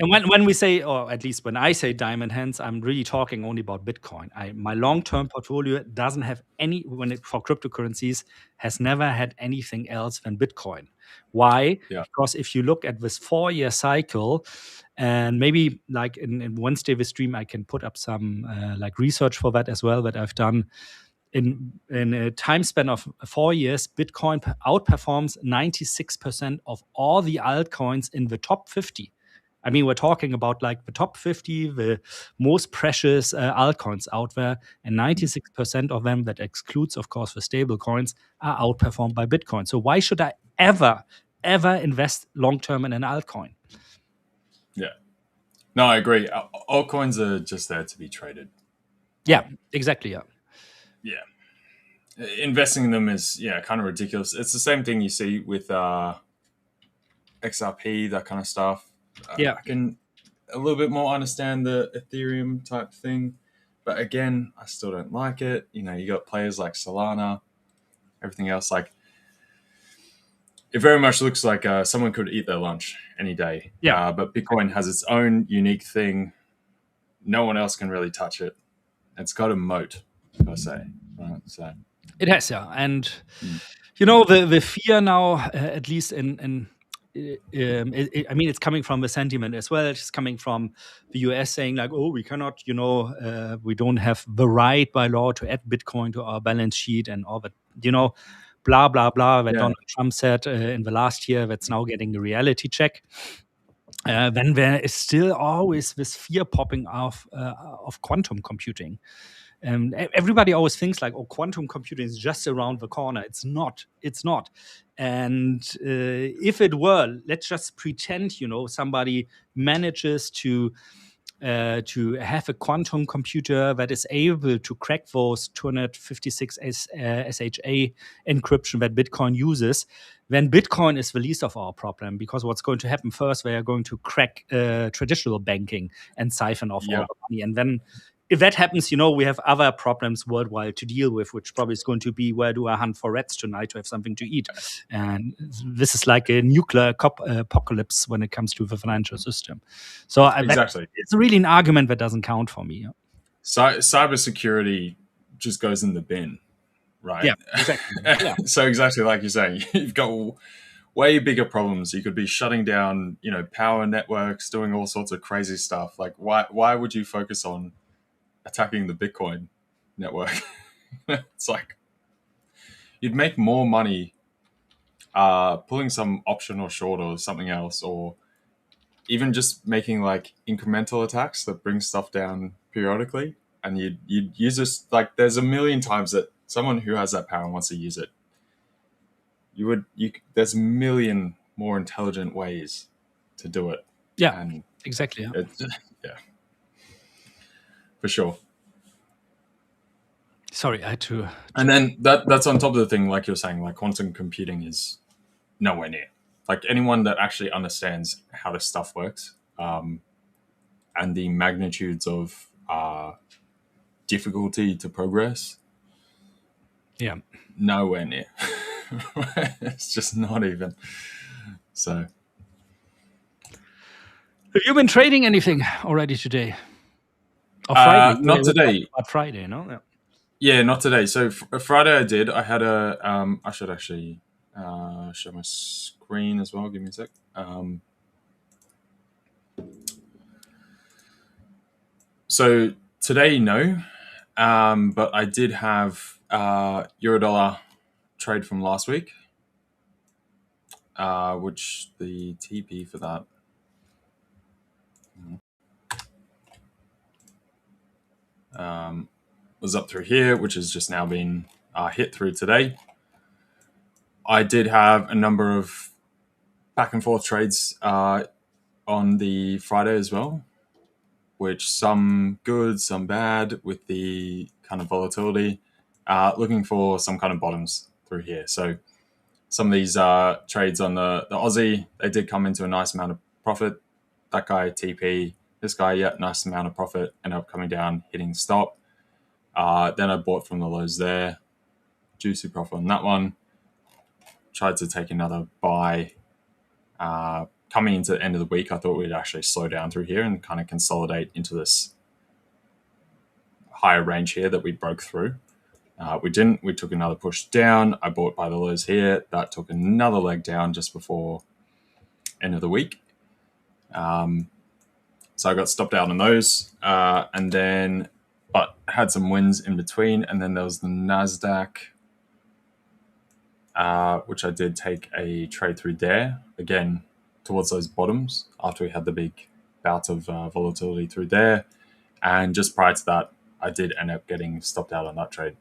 S4: And when we say, or at least when I say diamond hands, I'm really talking only about Bitcoin. My long-term portfolio doesn't have any, for cryptocurrencies, has never had anything else than Bitcoin. Why?
S5: Yeah.
S4: Because if you look at this 4-year cycle, and maybe like in Wednesday the stream, I can put up some like research for that as well that I've done. In a time span of 4 years, Bitcoin outperforms 96% of all the altcoins in the top 50. I mean, we're talking about like the top 50, the most precious altcoins out there, and 96% of them, that excludes, of course, the stable coins, are outperformed by Bitcoin. So why should I ever invest long-term in an altcoin?
S5: Yeah. No, I agree. Altcoins are just there to be traded.
S4: Yeah, exactly. Yeah.
S5: Yeah. Investing in them is, kind of ridiculous. It's the same thing you see with XRP, that kind of stuff.
S4: Yeah.
S5: I can a little bit more understand the Ethereum type thing, but again, I still don't like it. You got players like Solana, everything else. Like, it very much looks like someone could eat their lunch any day.
S4: Yeah.
S5: But Bitcoin has its own unique thing no one else can really touch it. It's got a moat per se, right? So
S4: It has, yeah. And
S5: Mm.
S4: the fear now, at least I mean, it's coming from the sentiment as well. It's coming from the US saying like, oh, we cannot, we don't have the right by law to add Bitcoin to our balance sheet and all that, blah, blah, blah, that
S5: Yeah.
S4: Donald Trump said in the last year, that's now getting a reality check. Then there is still always this fear popping of quantum computing. Everybody always thinks like, oh, quantum computing is just around the corner. It's not. It's not. And if it were, let's just pretend, somebody manages to have a quantum computer that is able to crack those 256 SHA encryption that Bitcoin uses, then Bitcoin is the least of our problem, because what's going to happen first, they are going to crack traditional banking and siphon off all the money. And then if that happens, we have other problems worldwide to deal with, which probably is going to be, where do I hunt for rats tonight to have something to eat? And this is like a nuclear apocalypse when it comes to the financial system. So
S5: Exactly.
S4: it's really an argument that doesn't count for me.
S5: Cybersecurity just goes in the bin, right?
S4: Yeah, exactly. Yeah.
S5: So exactly like you're saying, you've got way bigger problems. You could be shutting down, power networks, doing all sorts of crazy stuff. Like, why would you focus on attacking the Bitcoin network? It's like you'd make more money pulling some option or short or something else, or even just making like incremental attacks that bring stuff down periodically. And you'd use this, like, there's a million times that someone who has that power and wants to use it, there's a million more intelligent ways to do it.
S4: Yeah,
S5: and
S4: exactly.
S5: Yeah, for sure.
S4: Sorry, I had to.
S5: And then that's on top of the thing, like you're saying, like quantum computing is nowhere near. Like anyone that actually understands how this stuff works, and the magnitudes of difficulty to progress,
S4: Yeah,
S5: nowhere near. It's just not even. So,
S4: have you been trading anything already today? Or Friday?
S5: Not today.
S4: About Friday, no?
S5: Yeah, not today. So Friday I did. I had a. I should actually share my screen as well. Give me a sec. So today, no, but I did have Eurodollar trade from last week, which the TP for that was up through here, which has just now been hit through today. I did have a number of back and forth trades on the Friday as well, which some good, some bad with the kind of volatility, looking for some kind of bottoms through here. So some of these trades on the Aussie, they did come into a nice amount of profit. That guy, TP, this guy, yeah, nice amount of profit, ended up coming down, hitting stop. Then I bought from the lows there. Juicy profit on that one. Tried to take another buy. Coming into the end of the week, I thought we'd actually slow down through here and kind of consolidate into this higher range here that we broke through. We didn't. We took another push down. I bought by the lows here. That took another leg down just before end of the week. So I got stopped out on those, and then, but had some wins in between. And then there was the NASDAQ, which I did take a trade through there again towards those bottoms after we had the big bout of volatility through there. And just prior to that, I did end up getting stopped out on that trade,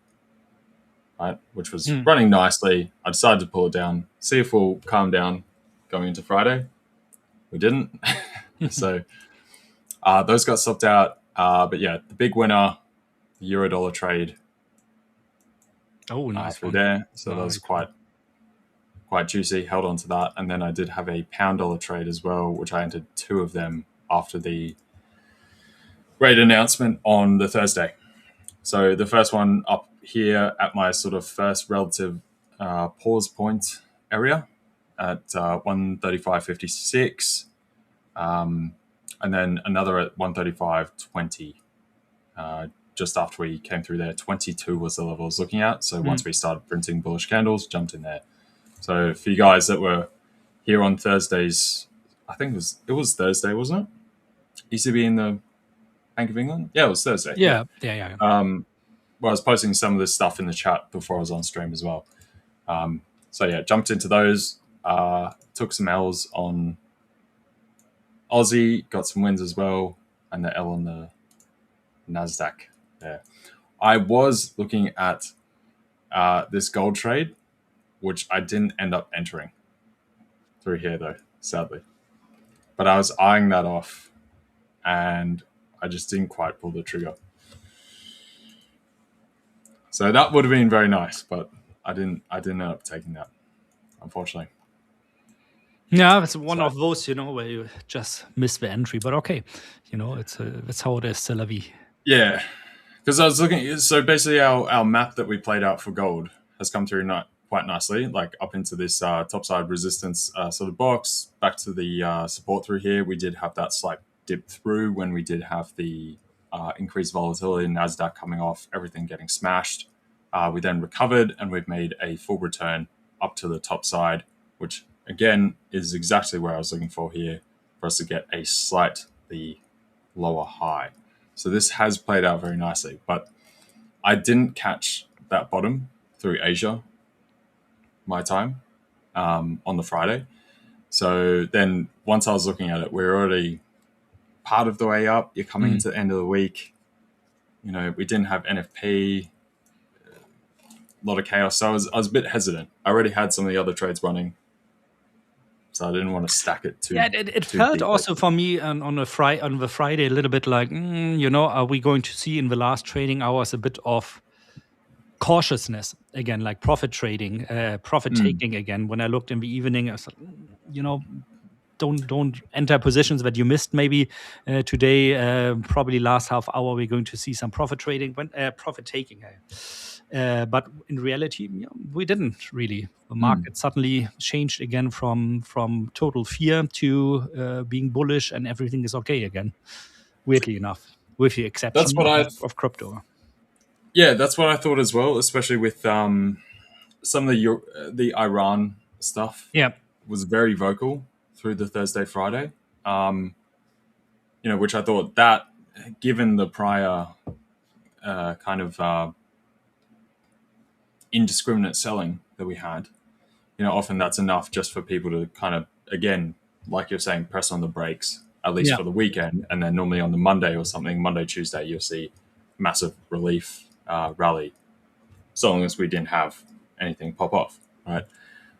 S5: right? Which was running nicely. I decided to pull it down, see if we'll calm down going into Friday. We didn't. So those got stopped out. But yeah, the big winner, the Eurodollar trade.
S4: Oh, nice
S5: through
S4: one.
S5: there. So that was quite juicy. Held on to that. And then I did have a pound dollar trade as well, which I entered two of them after the rate announcement on the Thursday. So the first one up here at my sort of first relative pause point area at 135.56. and then another at 135.20. Just after we came through there, 22 was the level I was looking at. So once we started printing bullish candles, jumped in there. So for you guys that were here on Thursdays, I think it was Thursday, wasn't it? ECB in the Bank of England? Yeah, it was Thursday.
S4: Yeah.
S5: Well, I was posting some of this stuff in the chat before I was on stream as well. So yeah, jumped into those. Took some L's on Aussie, got some wins as well, and the L on the NASDAQ there. I was looking at this gold trade, which I didn't end up entering through here though, sadly. But I was eyeing that off, and I just didn't quite pull the trigger. So that would have been very nice, but I didn't end up taking that, unfortunately.
S4: Yeah, it's one of those, where you just miss the entry. But okay, it's how it is, c'est la vie.
S5: Yeah, because I was looking. So basically, our map that we played out for gold has come through quite nicely, like up into this topside resistance sort of box, back to the support through here. We did have that slight dip through when we did have the increased volatility in NASDAQ coming off, everything getting smashed. We then recovered, and we've made a full return up to the top side, which again is exactly where I was looking for here, for us to get a slightly lower high. So this has played out very nicely, but I didn't catch that bottom through Asia, my time, on the Friday. So then once I was looking at it, we're already part of the way up. You're coming into the end of the week. We didn't have NFP, a lot of chaos. So I was a bit hesitant. I already had some of the other trades running, so I didn't want to stack it too.
S4: Yeah, it felt
S5: deeply.
S4: also for me on the Friday a little bit like, are we going to see in the last trading hours a bit of cautiousness again, like profit trading, profit taking again? When I looked in the evening, I was like, don't enter positions that you missed maybe today. Probably last half hour we're going to see some profit trading, profit taking. But in reality, we didn't really. The market suddenly changed again from total fear to being bullish, and everything is okay again. Weirdly enough, with the exception of crypto.
S5: Yeah, that's what I thought as well, especially with some of the Iran stuff.
S4: Yeah,
S5: was very vocal through the Thursday, Friday. Which I thought that, given the prior kind of indiscriminate selling that we had, often that's enough just for people to kind of, again, like you're saying, press on the brakes, at least for the weekend. And then normally on the Monday or something, Monday, Tuesday, you'll see massive relief rally, so long as we didn't have anything pop off, right?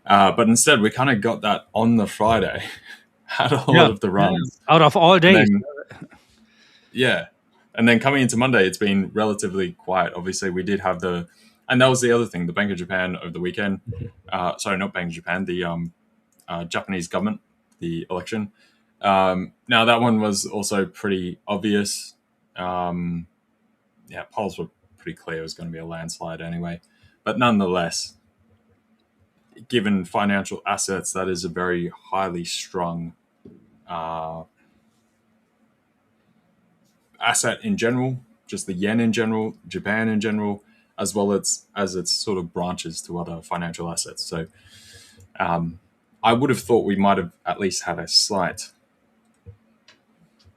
S5: But instead, we kind of got that on the Friday, had a lot of the runs.
S4: Out of all days.
S5: And then coming into Monday, it's been relatively quiet. Obviously, we did have and that was the other thing, the Bank of Japan over the weekend. Sorry, not Bank of Japan, the Japanese government, the election. Now, that one was also pretty obvious. Polls were pretty clear it was going to be a landslide anyway. But nonetheless, given financial assets, that is a very highly strung asset in general, just the yen in general, Japan in general, as well as its sort of branches to other financial assets. So I would have thought we might have at least had a slight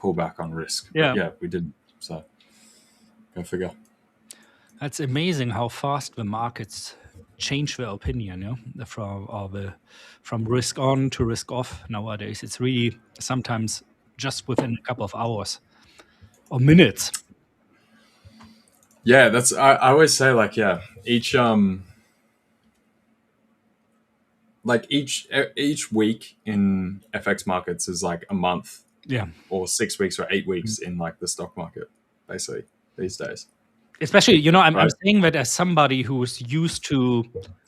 S5: pullback on risk.
S4: Yeah.
S5: But we didn't. So go figure.
S4: That's amazing how fast the markets change their opinion, from risk on to risk off nowadays. It's really sometimes just within a couple of hours or minutes.
S5: Yeah, I always say each week in FX markets is like a month, or 6 weeks or 8 weeks in like the stock market, basically these days.
S4: Especially, I'm saying that as somebody who's used to,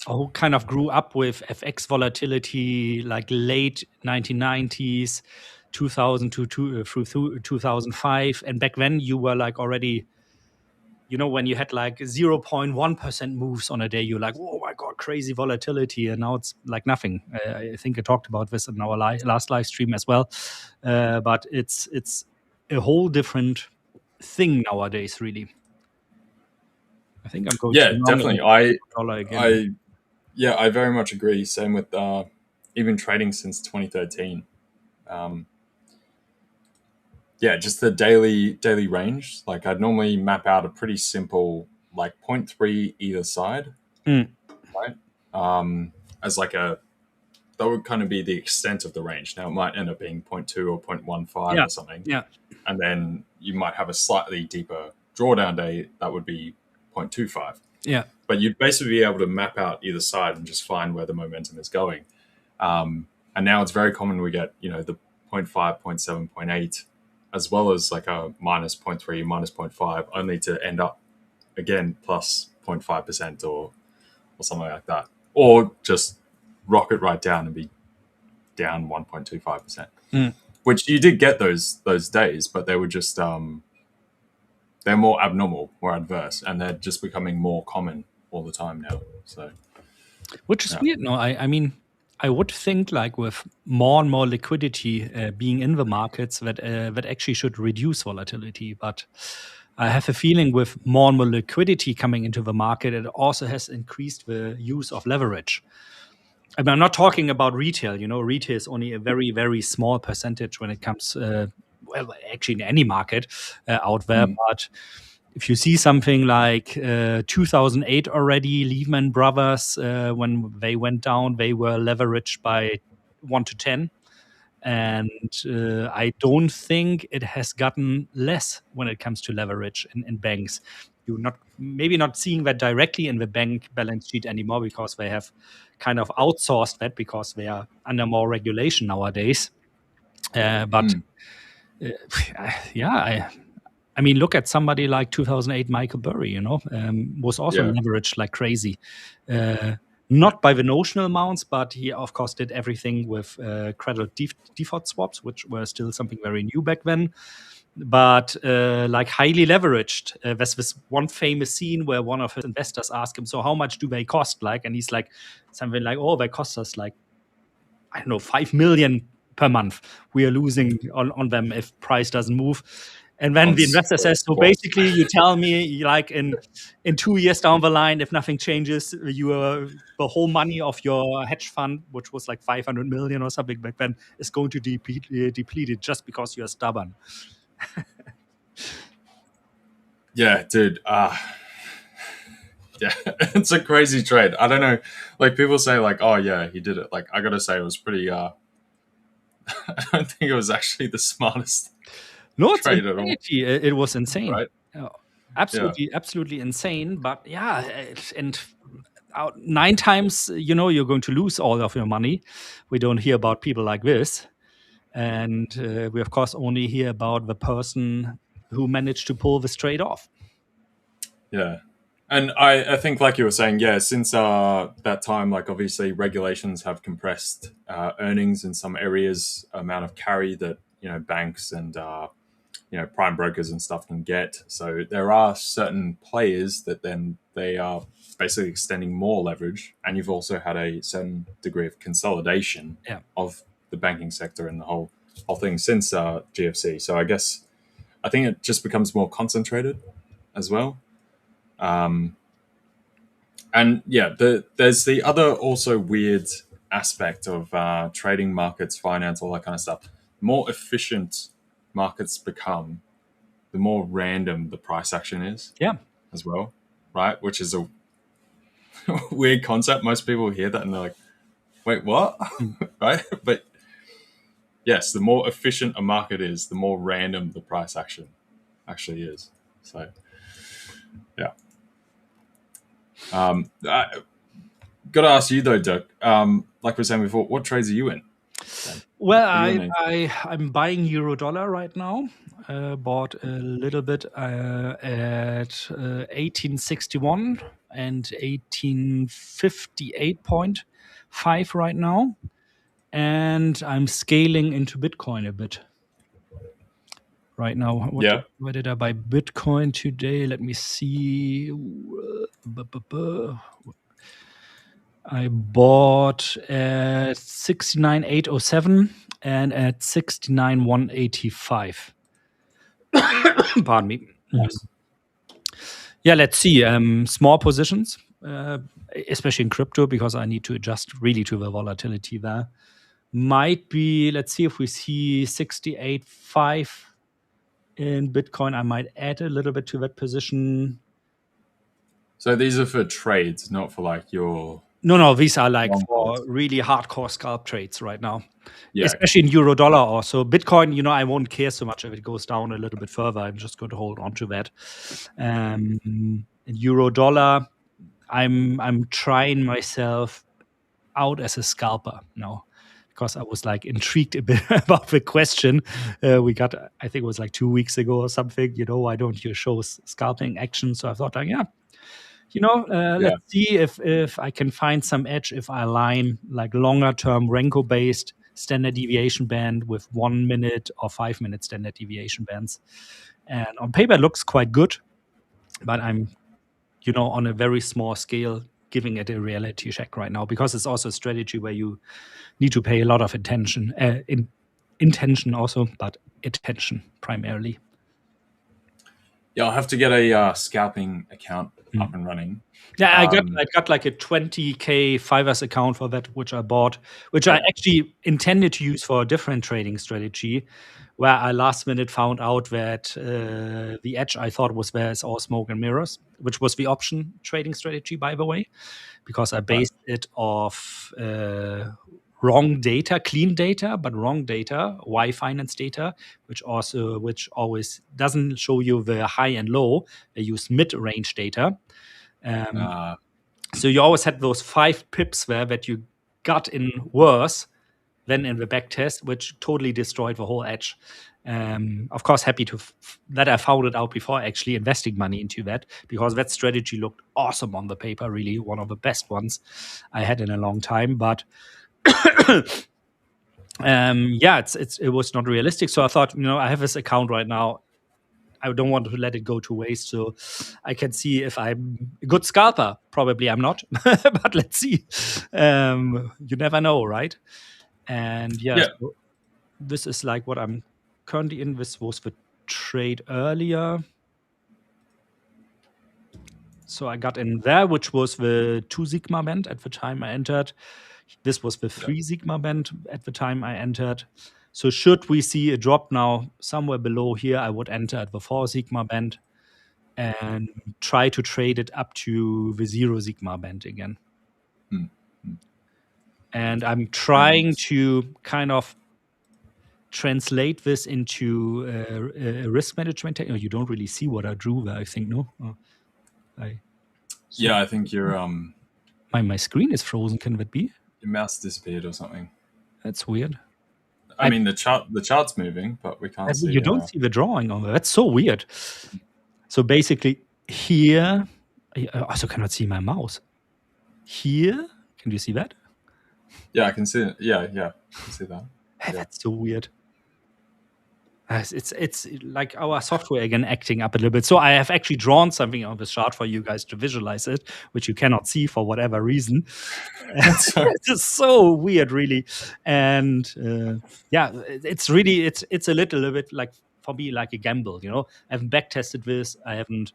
S4: or who kind of grew up with FX volatility, like late 1990s, 2002 through 2005, and back then you were like already, when you had like 0.1% moves on a day, you're like, oh my my God, crazy volatility. And now it's like nothing. I think I talked about this in our last live stream as well. But it's a whole different thing nowadays, really. I think I'm going
S5: Yeah,
S4: too long
S5: definitely.
S4: on dollar again.
S5: I very much agree. Same with even trading since 2013. Yeah, just the daily range. Like I'd normally map out a pretty simple like 0.3 either side,
S4: Mm.
S5: right? As like that would kind of be the extent of the range. Now it might end up being 0.2 or 0.15
S4: Yeah,
S5: or something.
S4: yeah,
S5: And then you might have a slightly deeper drawdown day that would be 0.25.
S4: yeah,
S5: But you'd basically be able to map out either side and just find where the momentum is going. And now it's very common we get, the 0.5, 0.7, 0.8, as well as like a minus 0.3, minus 0.5, only to end up again plus 0.5% or something like that. Or just rocket right down and be down 1.25%.
S4: Mm.
S5: Which you did get those days, but they were just they're more abnormal, more adverse, and they're just becoming more common all the time now. So,
S4: which is
S5: yeah.
S4: weird. No, I mean, I would think like with more and more liquidity being in the markets that actually should reduce volatility. But I have a feeling with more and more liquidity coming into the market, it also has increased the use of leverage. I mean, I'm not talking about retail. Retail is only a very, very small percentage when it comes, well, actually in any market out there. But if you see something like 2008 already, Lehman Brothers, when they went down, they were leveraged by 1 to 10. And I don't think it has gotten less when it comes to leverage in banks. You're maybe not seeing that directly in the bank balance sheet anymore because they have kind of outsourced that because they are under more regulation nowadays. But yeah, I mean, look at somebody like 2008 Michael Burry, was also
S5: Yeah.
S4: leveraged like crazy. Not by the notional amounts, but he, of course, did everything with credit default swaps, which were still something very new back then. But like highly leveraged. There's this one famous scene where one of his investors asked him, "So how much do they cost?" And he's like, something like, "Oh, they cost us like, I don't know, 5 million per month. We are losing on them if price doesn't move." And then
S5: On
S4: the investor says, "So
S5: swaps.
S4: basically, you tell me, like in 2 years down the line, if nothing changes, the whole money of your hedge fund, which was like 500 million or something back then, is going to depleted just because you're stubborn."
S5: Yeah, dude. Yeah, it's a crazy trade. I don't know. Like people say, like, oh yeah, he did it. Like I gotta say, it was pretty. I don't think it was actually the smartest
S4: No, it's
S5: trade at all.
S4: insanity. It was insane.
S5: Right?
S4: Uh,
S5: Yeah.
S4: absolutely insane. But yeah, and 9 times, you're going to lose all of your money. We don't hear about people like this. And we, of course, only hear about the person who managed to pull this trade off.
S5: Yeah. And I think, like you were saying, yeah, since that time, like obviously regulations have compressed earnings in some areas, amount of carry that banks and prime brokers and stuff can get. So there are certain players that then they are basically extending more leverage, and you've also had a certain degree of consolidation of the banking sector and the whole thing since GFC. So I think it just becomes more concentrated as well. And yeah, there's the other also weird aspect of trading markets, finance, all that kind of stuff. The more efficient markets become, the more random the price action is.
S4: Yeah.
S5: As well, right? Which is a weird concept. Most people hear that and they're like, "Wait, what?" Right? But yes, the more efficient a market is, the more random the price action actually is. So, yeah. I gotta ask you though, Dirk. Like we were saying before, what trades are you in?
S4: Well,
S5: What are you in?
S4: I'm buying euro dollar right now. Bought a little bit at 1861 and 1858.5 right now. And I'm scaling into Bitcoin a bit right now. Where did I buy Bitcoin today? Let me see. I bought at 69,807 and at 69,185. Pardon me.
S5: Nice.
S4: Yeah, let's see. Small positions, especially in crypto, because I need to adjust really to the volatility there. Might be, let's see if we see 68.5 in Bitcoin. I might add a little bit to that position.
S5: So these are for trades, not for like your.
S4: No, these are like
S5: Long
S4: for
S5: holds.
S4: really hardcore scalp trades right now,
S5: Yeah.
S4: especially in euro dollar also. Bitcoin, I won't care so much if it goes down a little bit further. I'm just going to hold on to that. In euro dollar, I'm trying myself out as a scalper now because I was like intrigued a bit about the question we got. I think it was like 2 weeks ago or something. Why don't you show scalping action? So I thought, like, yeah. Let's see if I can find some edge if I align like longer term Renko based standard deviation band with 1 minute or 5 minute standard deviation bands. And on paper, it looks quite good, but I'm, on a very small scale, giving it a reality check right now because it's also a strategy where you need to pay a lot of attention, intention also, but attention primarily.
S5: Yeah, I'll have to get a scalping account up and running.
S4: Yeah, I got like a 20K Fivers account for that, which I bought, which I actually intended to use for a different trading strategy, where I last minute found out that the edge I thought was there is all smoke and mirrors, which was the option trading strategy, by the way, because I based it off wrong data, clean data, but wrong data, Y finance data, which always doesn't show you the high and low. They use mid-range data. So you always had those 5 pips there that you got in worse than in the back test, which totally destroyed the whole edge. Of course, happy that I found it out before actually investing money into that, because that strategy looked awesome on the paper, really one of the best ones I had in a long time. But it was not realistic. So I thought, I have this account right now. I don't want to let it go to waste. So I can see if I'm a good scalper. Probably I'm not, but let's see. You never know, right? And so this is like what I'm currently in. This was the trade earlier. So I got in there, which was the 2 Sigma band at the time I entered. This was the 3 Sigma band at the time I entered. So should we see a drop now somewhere below here, I would enter at the 4 Sigma band and try to trade it up to the 0 Sigma band again. And I'm trying to kind of translate this into a risk management technique. You don't really see what I drew there, I think, no?
S5: I think your
S4: my screen is frozen. Can that be?
S5: Your mouse disappeared or something.
S4: That's weird.
S5: I mean, the chart's moving, but we can't see.
S4: You don't see the drawing on there. That's so weird. So basically, here, I also cannot see my mouse. Here, can you see that?
S5: Yeah, I can see it. Yeah, I can see that.
S4: That's so weird. It's like our software again acting up a little bit. So I have actually drawn something on this chart for you guys to visualize it, which you cannot see for whatever reason. It's just so weird, really. And it's really it's a little bit like for me like a gamble. I haven't backtested this. I haven't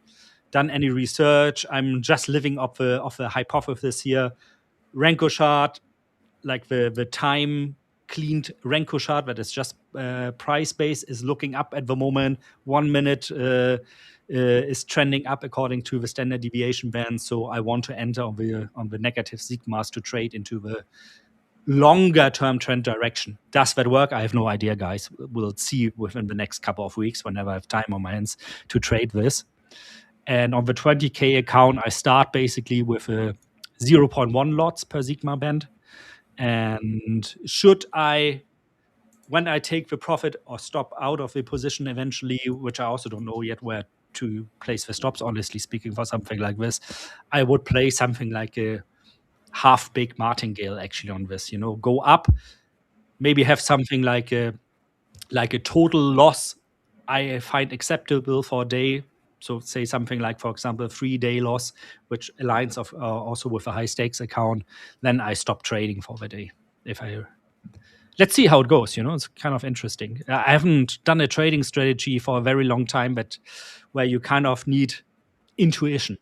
S4: done any research. I'm just living off the hypothesis here. Renko chart, like the time cleaned Renko chart that is just price base is looking up at the moment. 1 minute is trending up according to the standard deviation band. So I want to enter on the negative sigmas to trade into the longer term trend direction. Does that work? I have no idea, guys. We'll see within the next couple of weeks whenever I have time on my hands to trade this. And on the 20K account, I start basically with a 0.1 lots per sigma band. And when I take the profit or stop out of the position eventually, which I also don't know yet where to place the stops, honestly speaking, for something like this, I would play something like a half big martingale actually on this, go up, maybe have something like a total loss I find acceptable for a day, So say something like, for example, 3-day loss, which aligns also with a high stakes account, then I stop trading for the day. Let's see how it goes. It's kind of interesting. I haven't done a trading strategy for a very long time, but where you kind of need intuition.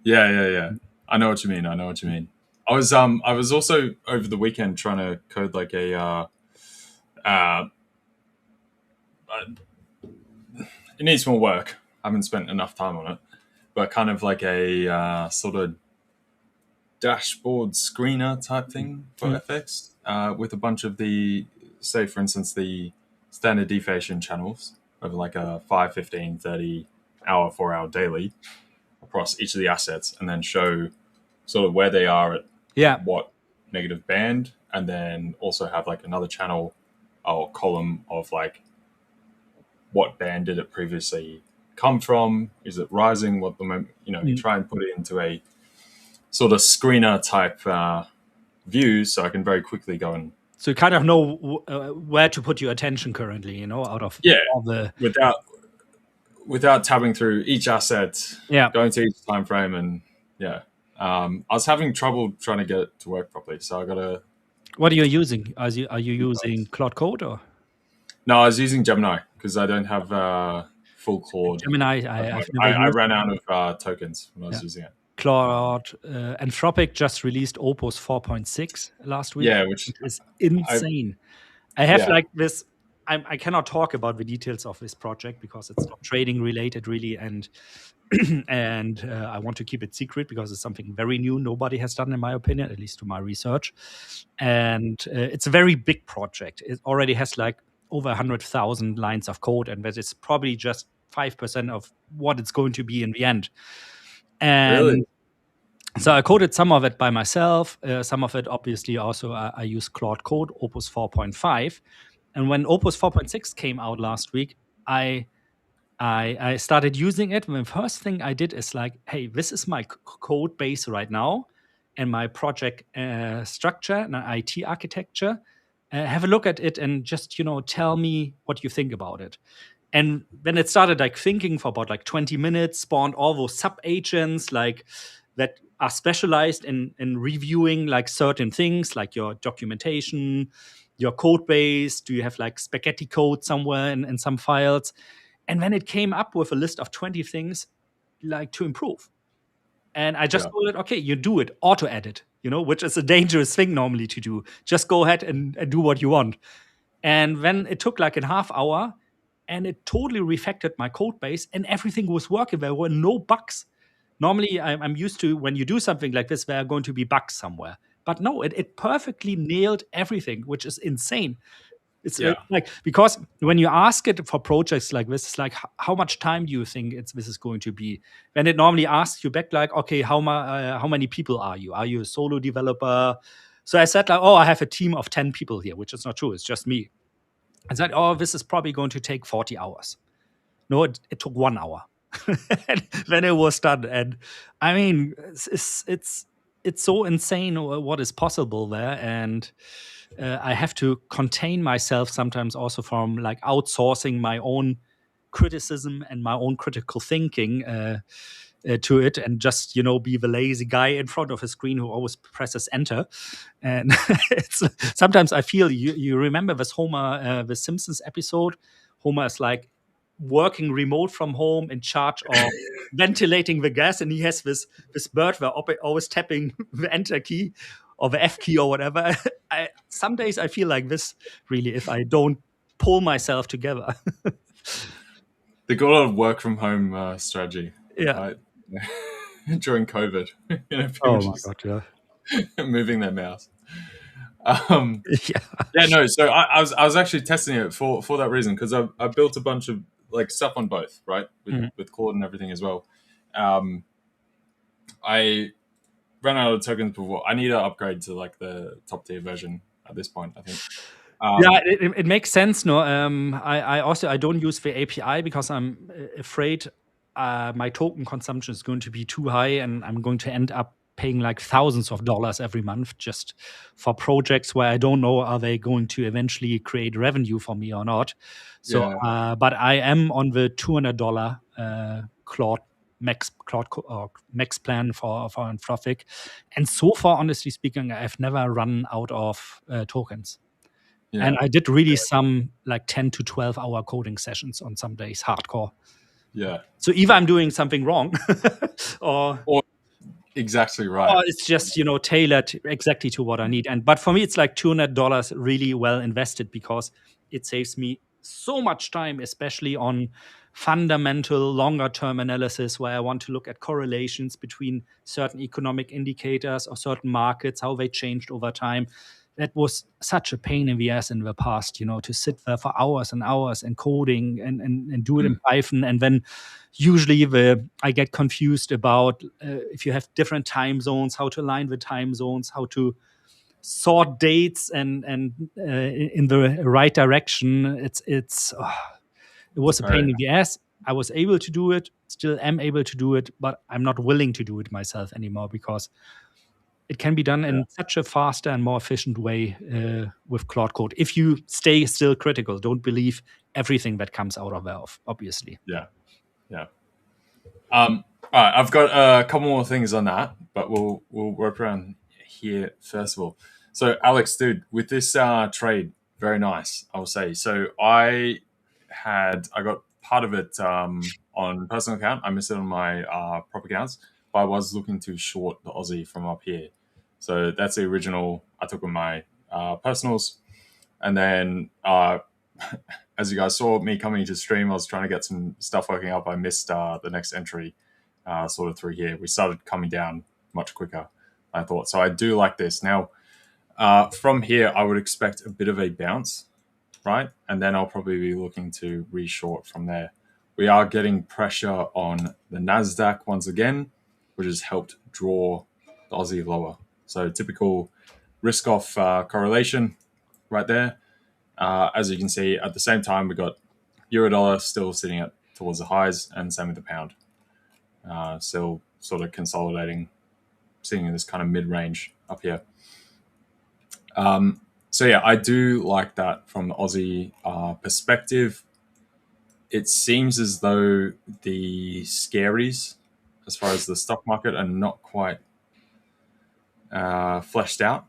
S5: Yeah. I know what you mean. I was also over the weekend trying to code like it needs more work. I haven't spent enough time on it, but kind of like a sort of dashboard screener type thing for FX with a bunch of the, say for instance, the standard deviation channels over like a 5, 15, 30 hour, 4 hour daily across each of the assets, and then show sort of where they are at what negative band, and then also have like another channel or column of like what band did it previously come from? Is it rising? What the moment, you try and put it into a sort of screener type view, so I can very quickly go and.
S4: So you kind of know where to put your attention currently, out of all the
S5: without tabbing through each asset, going to each time frame, and I was having trouble trying to get it to work properly, so I got to.
S4: What are you using? Are you using Claude Code or?
S5: No, I was using Gemini because I don't have full Claude.
S4: Gemini,
S5: I ran out of tokens when I was using it.
S4: Claude, Anthropic just released Opus 4.6 last week.
S5: Yeah, which
S4: is insane. I have like this. I cannot talk about the details of this project because it's not trading related, really, and I want to keep it secret because it's something very new. Nobody has done, in my opinion, at least to my research. And it's a very big project. It already has like over 100,000 lines of code, and that is probably just 5% of what it's going to be in the end. And
S5: really?
S4: So I coded some of it by myself. Some of it, obviously, also I use Claude Code, Opus 4.5. And when Opus 4.6 came out last week, I started using it. And the first thing I did is like, hey, this is my code base right now and my project structure and IT architecture. Have a look at it and just, tell me what you think about it. And then it started like thinking for about like 20 minutes, spawned all those sub agents like that are specialized in reviewing like certain things like your documentation, your code base. Do you have like spaghetti code somewhere in some files? And then it came up with a list of 20 things like to improve. And I just told it, okay, you do it, auto edit, which is a dangerous thing normally to do. Just go ahead and do what you want. And then it took like a half hour and it totally refactored my code base and everything was working. There were no bugs. Normally, I'm used to when you do something like this, there are going to be bugs somewhere. But no, it perfectly nailed everything, which is insane. It's like because when you ask it for projects like this, it's like how much time do you think this is going to be? Then it normally asks you back like, okay, how many people are you? Are you a solo developer? So I said like, oh, I have a team of 10 people here, which is not true. It's just me. I said, oh, this is probably going to take 40 hours. No, it took 1 hour. And then it was done. And I mean, it's so insane what is possible there. And I have to contain myself sometimes also from like outsourcing my own criticism and my own critical thinking to it, and just be the lazy guy in front of a screen who always presses enter. And it's sometimes I feel you remember this Homer the Simpsons episode. Homer is like working remote from home in charge of ventilating the gas, and he has this bird where always tapping the enter key or the F key or whatever. Some days I feel like this, really, if I don't pull myself together.
S5: They got a lot of work from home strategy.
S4: Yeah.
S5: During COVID.
S4: Oh my God, yeah.
S5: Moving their mouse. No. So I was actually testing it for that reason, because I built a bunch of like stuff on both, right, with Claude and everything as well. I ran out of tokens before. I need to upgrade to like the top tier version at this point, I think.
S4: It makes sense. No, I don't use the API because I'm afraid my token consumption is going to be too high, and I'm going to end up paying like thousands of dollars every month just for projects where I don't know are they going to eventually create revenue for me or not. So, but I am on the $200 Claude or Max plan for Anthropic. And so far, honestly speaking, I've never run out of tokens.
S5: Yeah.
S4: And I did really some like 10 to 12 hour coding sessions on some days, hardcore.
S5: Yeah.
S4: So either I'm doing something wrong or
S5: Exactly right.
S4: it's just, tailored exactly to what I need. But for me, it's like $200 really well invested because it saves me so much time, especially on fundamental longer term analysis where I want to look at correlations between certain economic indicators or certain markets, how they changed over time. That was such a pain in the ass in the past, to sit there for hours and hours and coding and do it in Python. And then usually I get confused about if you have different time zones, how to align the time zones, how to sort dates and in the right direction. It was a pain in the ass. I was able to do it, still am able to do it, but I'm not willing to do it myself anymore because it can be done in such a faster and more efficient way with Claude Code. If you stay still critical, don't believe everything that comes out of Valve, obviously.
S5: Yeah. All right, I've got a couple more things on that, but we'll work around here first of all. So, Alex, dude, with this trade, very nice, I will say. So, I got part of it on personal account. I missed it on my prop accounts, but I was looking to short the Aussie from up here. So that's the original I took with my personals, and then as you guys saw me coming into stream, I was trying to get some stuff working up. I missed the next entry sort of through here. We started coming down much quicker, I thought. So I do like this. Now, from here, I would expect a bit of a bounce, right? And then I'll probably be looking to reshort from there. We are getting pressure on the NASDAQ once again, which has helped draw the Aussie lower. So typical risk-off correlation right there. As you can see, at the same time, we got euro dollar still sitting at towards the highs, and same with the pound. Still sort of consolidating, sitting in this kind of mid-range up here. So yeah, I do like that from the Aussie perspective. It seems as though the scaries, as far as the stock market, are not quite fleshed out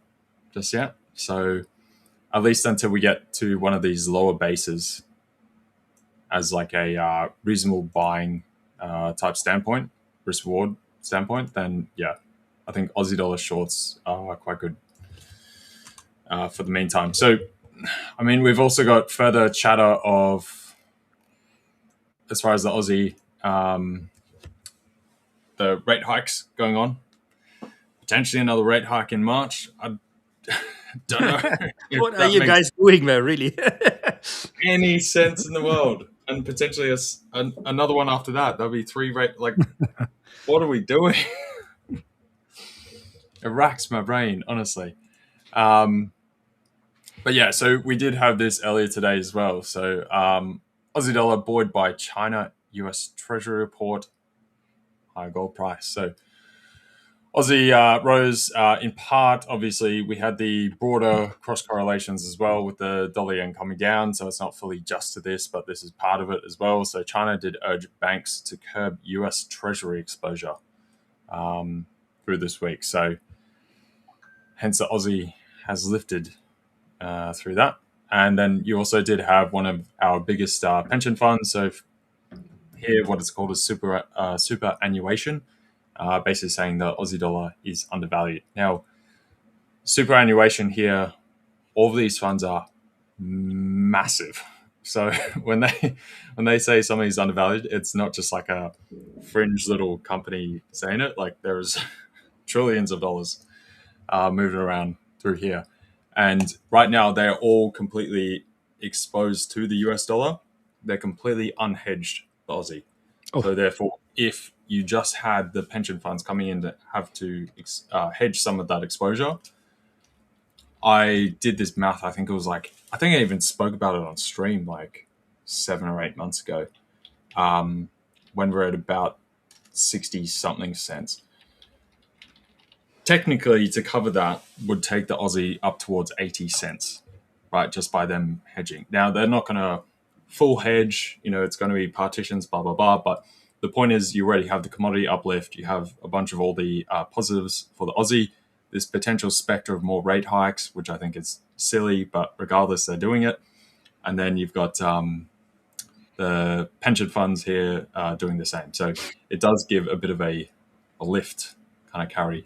S5: just yet. So at least until we get to one of these lower bases as like a reasonable buying type standpoint, risk reward standpoint, then yeah, I think Aussie dollar shorts are quite good for the meantime. So, I mean, we've also got further chatter of, as far as the Aussie, the rate hikes going on. Potentially another rate hike in March. I don't know.
S4: What are you guys doing there, really?
S5: Any sense in the world? And potentially another one after that. There'll be 3 rate. Like, what are we doing? It racks my brain, honestly. But yeah, so we did have this earlier today as well. So Aussie dollar buoyed by China US Treasury report, high gold price. So Aussie rose in part. Obviously, we had the broader cross correlations as well with the dollar yen coming down. So it's not fully just to this, but this is part of it as well. So China did urge banks to curb US Treasury exposure through this week. So hence the Aussie has lifted through that. And then you also did have one of our biggest pension funds. So here, what is called a superannuation. Basically saying the Aussie dollar is undervalued. Now, superannuation here, all of these funds are massive. So when they say something's undervalued, it's not just like a fringe little company saying it. Like there's trillions of dollars moving around through here. And right now, they're all completely exposed to the US dollar. They're completely unhedged, the Aussie. Oh. So therefore, if you just had the pension funds coming in to have to hedge some of that exposure, I did this math. I think I even spoke about it on stream like 7 or 8 months ago when we're at about 60 something cents. Technically, to cover that would take the Aussie up towards 80 cents, right? Just by them hedging. Now, they're not going to full hedge. It's going to be partitions, blah, blah, blah. But the point is you already have the commodity uplift. You have a bunch of all the positives for the Aussie, this potential specter of more rate hikes, which I think is silly, but regardless, they're doing it. And then you've got the pension funds here doing the same. So it does give a bit of a lift kind of carry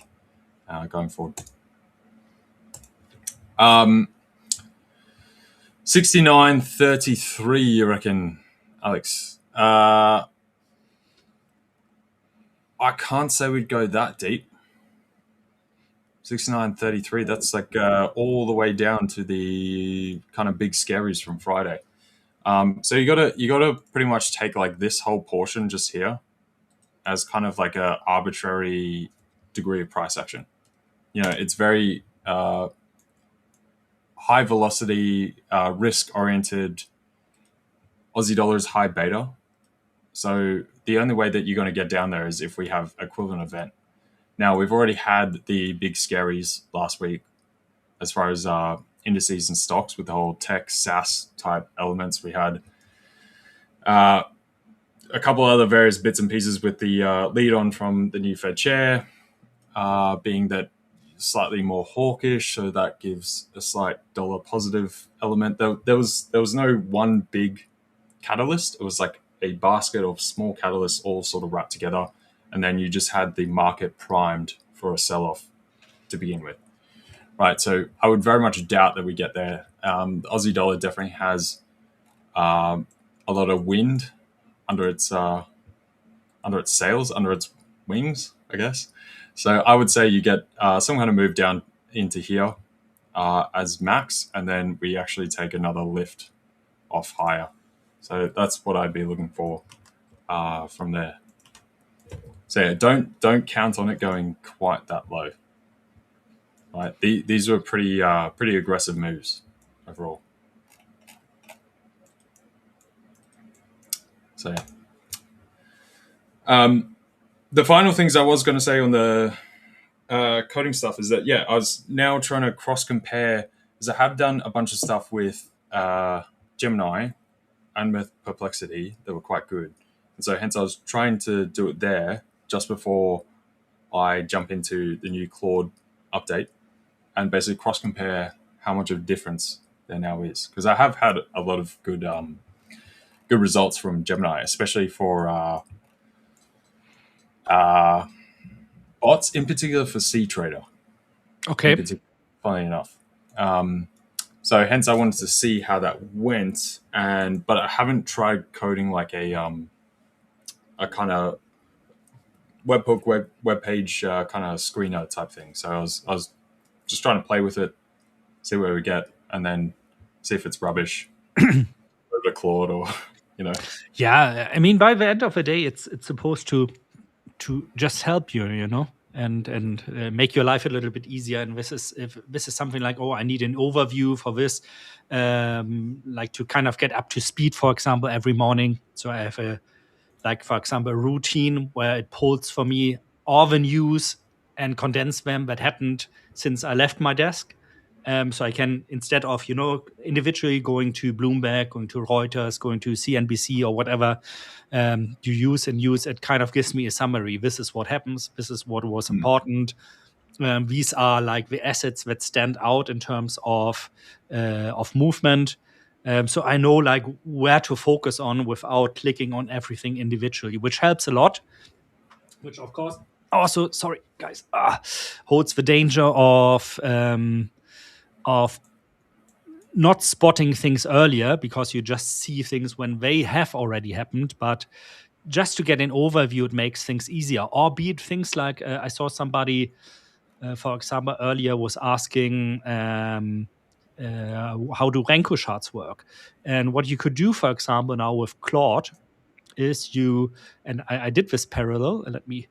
S5: going forward. 69.33, you reckon, Alex? I can't say we'd go that deep. 69.33, that's like all the way down to the kind of big scaries from Friday. So you gotta pretty much take like this whole portion just here as kind of like a arbitrary degree of price action. It's very high velocity, risk oriented. Aussie dollar is high beta. So the only way that you're going to get down there is if we have equivalent event. Now, we've already had the big scaries last week as far as indices and stocks with the whole tech, SaaS type elements. We had a couple other various bits and pieces with the lead on from the new Fed chair being that slightly more hawkish, so that gives a slight dollar positive element. There was no one big catalyst. It was like a basket of small catalysts all sort of wrapped together, and then you just had the market primed for a sell-off to begin with. Right, so I would very much doubt that we get there. The Aussie dollar definitely has a lot of wind under its sails, under its wings, I guess. So I would say you get some kind of move down into here as max, and then we actually take another lift off higher. So that's what I'd be looking for from there. So yeah, don't count on it going quite that low. Right, these were pretty aggressive moves overall. So yeah. The final things I was going to say on the coding stuff is that, yeah, I was now trying to cross compare, because I have done a bunch of stuff with Gemini and with Perplexity that were quite good. And so hence I was trying to do it there just before I jump into the new Claude update and basically cross compare how much of a difference there now is. Because I have had a lot of good results from Gemini, especially for bots, in particular for CTrader.
S4: Okay.
S5: Funny enough. So hence I wanted to see how that went, but I haven't tried coding like a kind of webhook, web page kind of screener type thing. So I was just trying to play with it, see where we get, and then see if it's rubbish. Over to Claude or
S4: Yeah, I mean, by the end of the day, it's supposed to just help you, and make your life a little bit easier. And this is something like, oh, I need an overview for this, like to kind of get up to speed, for example, every morning. So I have for example, a routine where it pulls for me all the news and condense them that happened since I left my desk. So I can, instead of, individually going to Bloomberg, going to Reuters, going to CNBC or whatever you use, it kind of gives me a summary. This is what happens. This is what was important. These are like the assets that stand out in terms of movement. So I know like where to focus on without clicking on everything individually, which helps a lot. Which of course also, sorry guys, holds the danger of not spotting things earlier, because you just see things when they have already happened. But just to get an overview, it makes things easier. Or be it things like I saw somebody, for example, earlier was asking how do Renko charts work, and what you could do, for example, now with Claude is and I did this parallel. Let me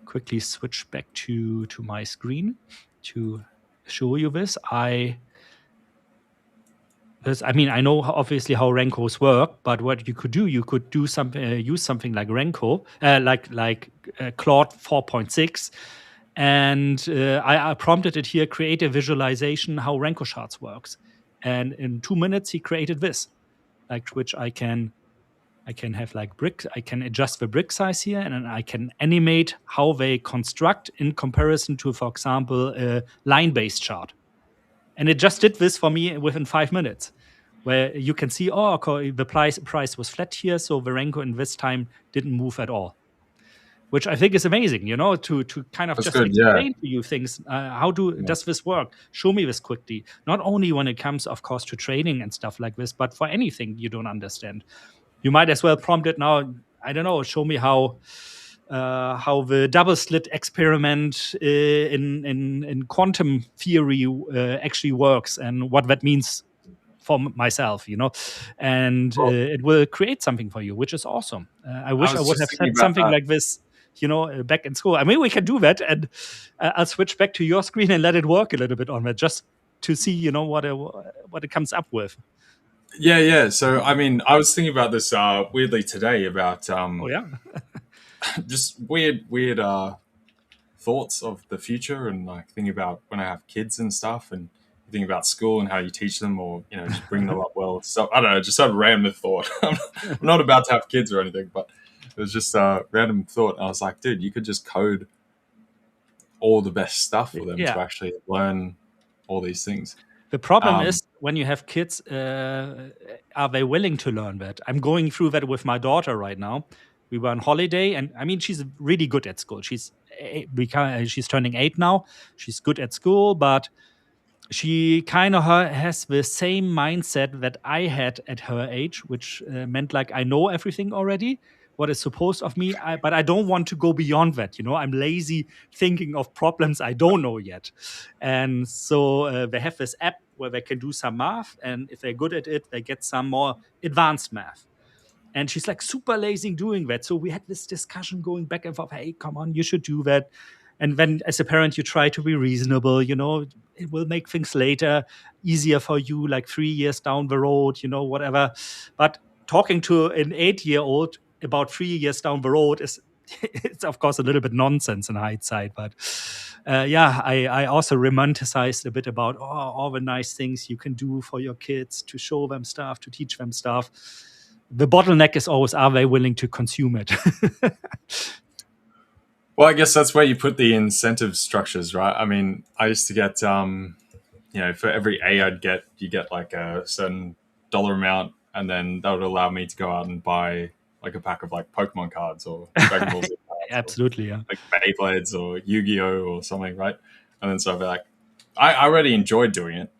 S4: quickly switch back to my screen to show you this. I mean, I know obviously how Renkos work, but what you could do something, use something like Renko, like Claude 4.6, and I prompted it here, create a visualization how Renko charts works, and in 2 minutes he created this. like which I can have like bricks. I can adjust the brick size here, and then I can animate how they construct in comparison to, for example, a line-based chart. And it just did this for me within 5 minutes, where you can see, oh, okay, the price was flat here, so the Renko in this time didn't move at all, which I think is amazing, to kind of
S5: That's
S4: just
S5: good. Yeah.
S4: explain to you things. How does this work? Show me this quickly. Not only when it comes, of course, to trading and stuff like this, but for anything you don't understand. You might as well prompt it now. I don't know. Show me how the double slit experiment in quantum theory actually works, and what that means for myself, and it will create something for you, which is awesome. I wish I
S5: was
S4: would
S5: just
S4: have
S5: thinking
S4: said
S5: about
S4: something
S5: that.
S4: like this, back in school. I mean, we can do that, and I'll switch back to your screen and let it work a little bit on that, just to see, what it comes up with.
S5: Yeah. So, I mean, I was thinking about this weirdly today about
S4: Oh yeah,
S5: just weird thoughts of the future, and like thinking about when I have kids and stuff, and thinking about school and how you teach them, or just bring them up well. So I don't know, just a random thought. I'm not about to have kids or anything, but it was just a random thought. And I was like, dude, you could just code all the best stuff for them to actually learn all these things.
S4: The problem is when you have kids, are they willing to learn that? I'm going through that with my daughter right now. We were on holiday, and I mean, she's really good at school. She's turning 8 now. She's good at school, but she kind of has the same mindset that I had at her age, which meant like I know everything already, what is supposed of me, but I don't want to go beyond that. I'm lazy thinking of problems I don't know yet. And so they have this app where they can do some math, and if they're good at it, they get some more advanced math. And she's like super lazy doing that. So we had this discussion going back and forth. Hey, come on, you should do that. And then as a parent, you try to be reasonable, it will make things later easier for you, like 3 years down the road, whatever. But talking to an 8-year-old about 3 years down the road it's of course a little bit nonsense in hindsight. But I also romanticized a bit about all the nice things you can do for your kids, to show them stuff, to teach them stuff. The bottleneck is always, are they willing to consume it?
S5: Well, I guess that's where you put the incentive structures, right? I mean, I used to get, for every A I'd get, you get like a certain dollar amount, and then that would allow me to go out and buy like a pack of like Pokemon cards or Dragon Ball Z cards.
S4: Absolutely, yeah.
S5: Like Beyblades or Yu-Gi-Oh or something, right? And then so I'd be like, I already enjoyed doing it,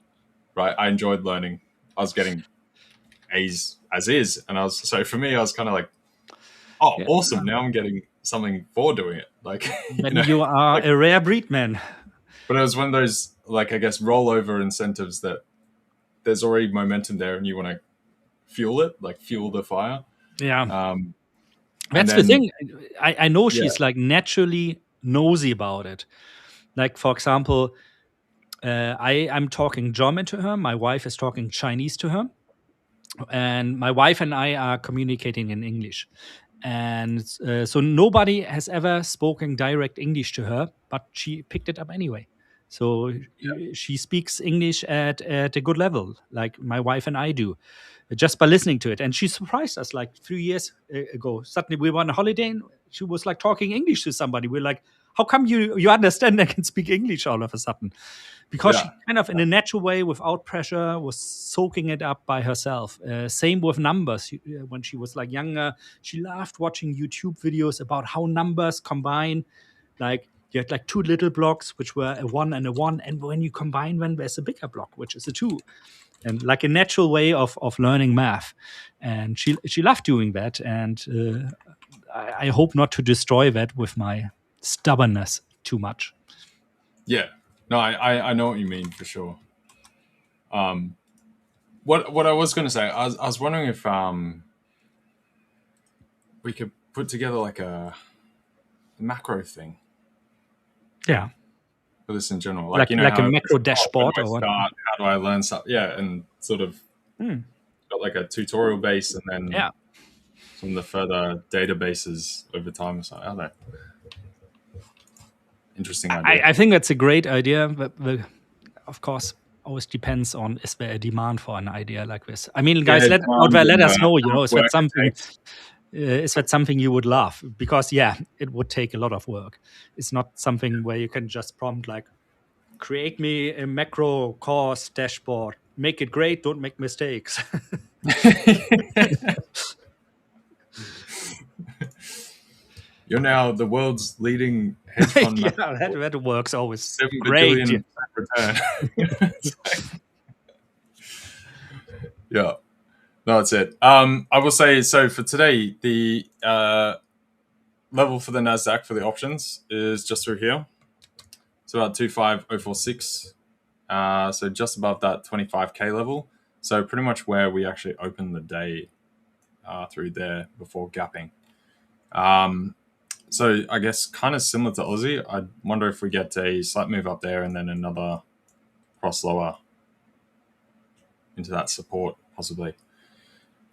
S5: right? I enjoyed learning. I was getting A's as is, and so for me, I was kind of like, awesome! Now I'm getting something for doing it. Like,
S4: you are like, a rare breed, man.
S5: But it was one of those, like, I guess, rollover incentives that there's already momentum there, and you want to fuel it, like fuel the fire.
S4: Yeah. That's the thing. I know she's like naturally nosy about it. Like, for example, I'm talking German to her. My wife is talking Chinese to her. And my wife and I are communicating in English. And so nobody has ever spoken direct English to her, but she picked it up anyway. So she speaks English at a good level, like my wife and I do, just by listening to it. And she surprised us like 3 years ago. Suddenly we were on a holiday and she was like talking English to somebody. We're like, how come you understand and can speak English all of a sudden? Because she kind of in a natural way, without pressure, was soaking it up by herself. Same with numbers. When she was like younger, she loved watching YouTube videos about how numbers combine. Like you had like 2 little blocks, which were a 1 and a 1. And when you combine them, there's a bigger block, which is a 2. And like a natural way of learning math. And she loved doing that. And I hope not to destroy that with my stubbornness too much.
S5: Yeah. No, I know what you mean for sure. What I was going to say, I was wondering if we could put together like a macro thing.
S4: Yeah.
S5: For this in general,
S4: like a macro dashboard or what?
S5: How do I learn stuff? Yeah, and sort of got like a tutorial base, and then some of the further databases over time. So I don't know. Interesting idea.
S4: I think that's a great idea, but of course, always depends on, is there a demand for an idea like this? I mean, guys,
S5: Yeah,
S4: let us know.
S5: how much
S4: Is that
S5: work it
S4: something?
S5: takes.
S4: Is that something you would love? Because it would take a lot of work. It's not something where you can just prompt like, create me a macro cost dashboard, make it great, don't make mistakes.
S5: You're now the world's leading hedge fund
S4: Yeah,
S5: manager.
S4: that works always
S5: 7
S4: great.
S5: bajillion return. Yeah, no, that's it. I will say, so for today, the level for the NASDAQ for the options is just through here. It's about 25046. So just above that 25K level. So pretty much where we actually opened the day through there before gapping. So I guess kind of similar to Aussie. I wonder if we get a slight move up there and then another cross lower into that support, possibly.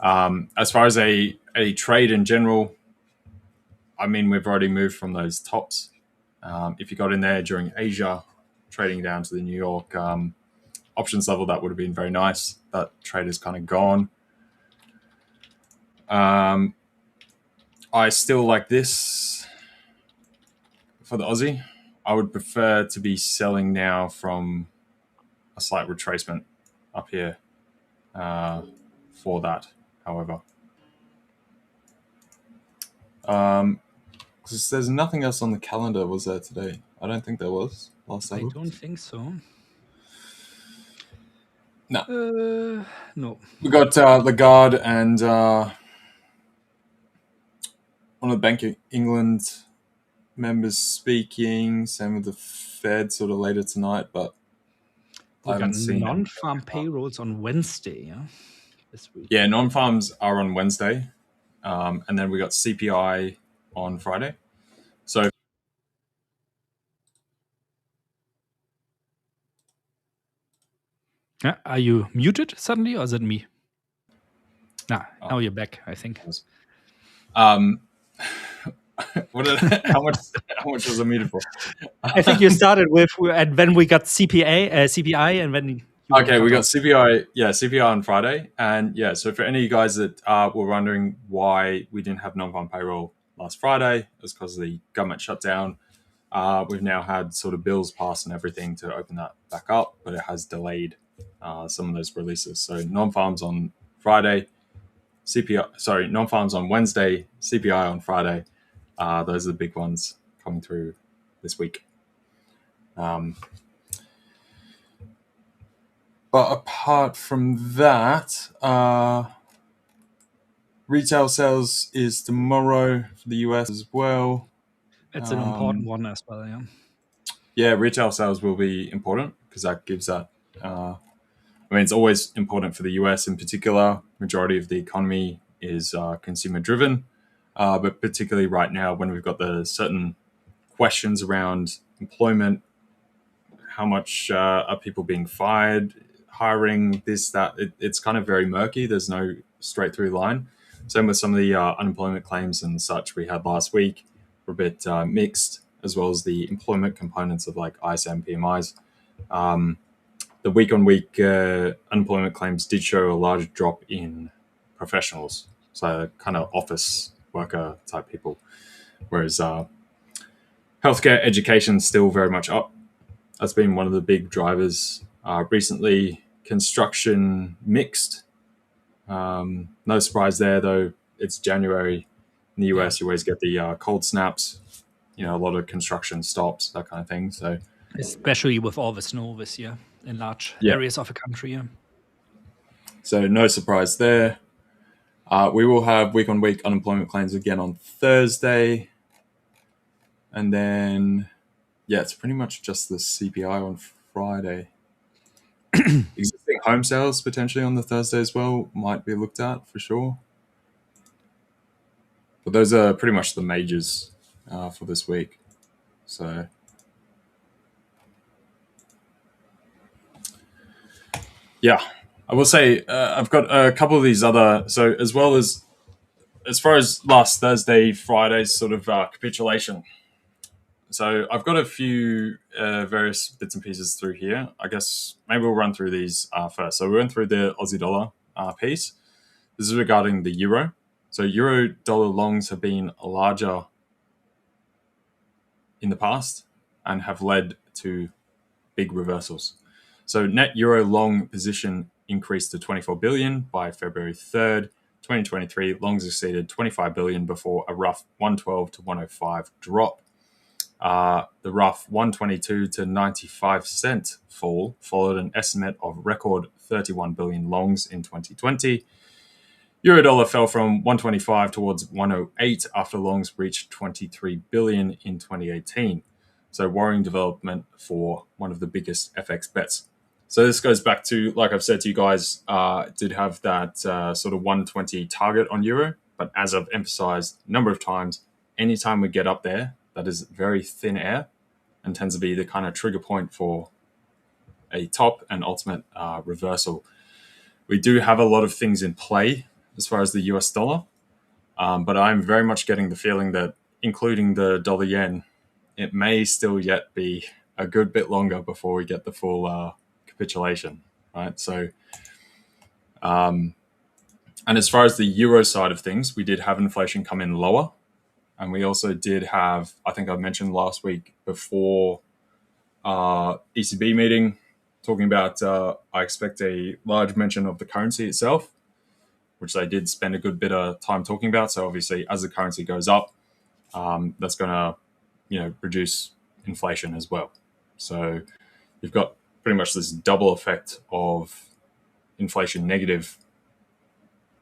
S5: As far as a trade in general, I mean, we've already moved from those tops. If you got in there during Asia, trading down to the New York options level, that would have been very nice. That trade is kind of gone. I still like this for the Aussie. I would prefer to be selling now from a slight retracement up here for that, however. Because there's nothing else on the calendar, was there today? I don't think there was last
S4: I
S5: time.
S4: don't think so.
S5: No.
S4: No.
S5: We got Lagarde and one of the Bank of England members speaking. Same with the Fed sort of later tonight, but
S4: We
S5: I haven't
S4: got
S5: seen
S4: non-farm payrolls on Wednesday, this week.
S5: Yeah, non-farms are on Wednesday, and then we got CPI on Friday. So
S4: Are you muted suddenly, or is it me? Now you're back, I think.
S5: how much was I muted for?
S4: I think you started with, and then we got CPI, and then
S5: okay, we got CPI. Yeah, CPI on Friday, and yeah. So for any of you guys that were wondering why we didn't have non-farm payroll last Friday, it was because of the government shutdown. We've now had sort of bills passed and everything to open that back up, but it has delayed some of those releases. So non-farms on Friday, non-farms on Wednesday, CPI on Friday. Those are the big ones coming through this week. But apart from that, retail sales is tomorrow for the US as well.
S4: It's an important one as well, yeah.
S5: Yeah, retail sales will be important because that gives that. I mean, it's always important for the US in particular. Majority of the economy is consumer driven, but particularly right now when we've got the certain questions around employment, how much are people being fired, hiring, this, that, it's kind of very murky. There's no straight through line. Same with some of the unemployment claims and such we had last week were a bit mixed, as well as the employment components of like ISM PMIs. The week-on-week unemployment claims did show a large drop in professionals, so kind of office worker type people, whereas healthcare education still very much up. That's been one of the big drivers recently. Construction mixed. No surprise there, though. It's January in the US. You always get the cold snaps. A lot of construction stops, that kind of thing. So,
S4: especially with all the snow this year in large areas of the country. Yeah.
S5: So no surprise there. We will have week-on-week unemployment claims again on Thursday, and then it's pretty much just the CPI on Friday. Existing home sales potentially on the Thursday as well might be looked at for sure. But those are pretty much the majors for this week. So yeah, I will say I've got a couple of these other. So as well as far as last Thursday, Friday's sort of capitulation. So I've got a few various bits and pieces through here. I guess maybe we'll run through these first. So we went through the Aussie dollar piece. This is regarding the euro. So euro dollar longs have been larger in the past and have led to big reversals. So net euro long position increased to 24 billion by February 3rd, 2023. Longs exceeded 25 billion before a rough 112 to 105 drop. The rough 122 to 95 cent fall followed an estimate of record 31 billion longs in 2020. Euro dollar fell from 125 towards 108 after longs reached 23 billion in 2018. So worrying development for one of the biggest FX bets. So this goes back to, like I've said to you guys, did have that sort of 120 target on euro. But as I've emphasized a number of times, anytime we get up there, that is very thin air and tends to be the kind of trigger point for a top and ultimate reversal. We do have a lot of things in play as far as the US dollar, but I'm very much getting the feeling that, including the dollar yen, it may still yet be a good bit longer before we get the full capitulation, right? So, and as far as the euro side of things, we did have inflation come in lower. And we also did have, I think I mentioned last week before ECB meeting, talking about I expect a large mention of the currency itself, which they did spend a good bit of time talking about. So obviously, as the currency goes up, that's going to reduce inflation as well. So you've got pretty much this double effect of inflation negative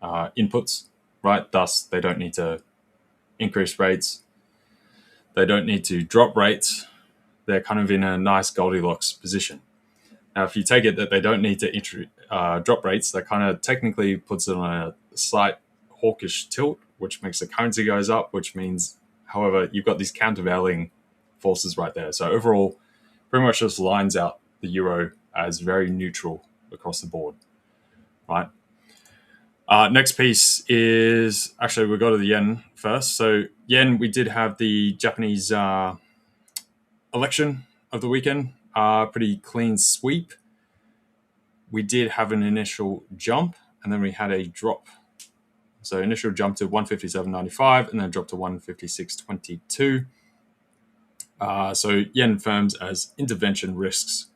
S5: inputs, right? Thus, they don't need to increase rates. They don't need to drop rates. They're kind of in a nice Goldilocks position. Now, if you take it that they don't need to drop rates, that kind of technically puts it on a slight hawkish tilt, which makes the currency goes up, which means, however, you've got these countervailing forces right there. So overall, pretty much just lines out the euro as very neutral across the board, right? Next piece is, actually, we'll go to the yen first. So yen, we did have the Japanese election of the weekend, pretty clean sweep. We did have an initial jump, and then we had a drop. So initial jump to 157.95, and then drop to 156.22. So yen firms as intervention risks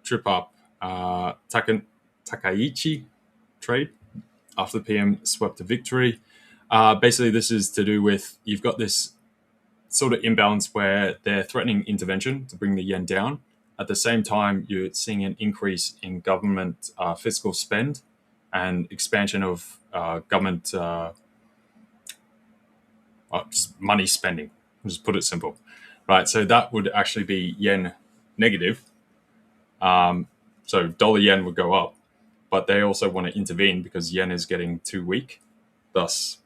S5: trip up Takaichi trade after the PM swept to victory. Basically, this is to do with, you've got this sort of imbalance where they're threatening intervention to bring the yen down. At the same time, you're seeing an increase in government fiscal spend and expansion of government just money spending. Just put it simple, right? So that would actually be yen negative. So dollar yen would go up, but they also want to intervene because yen is getting too weak, thus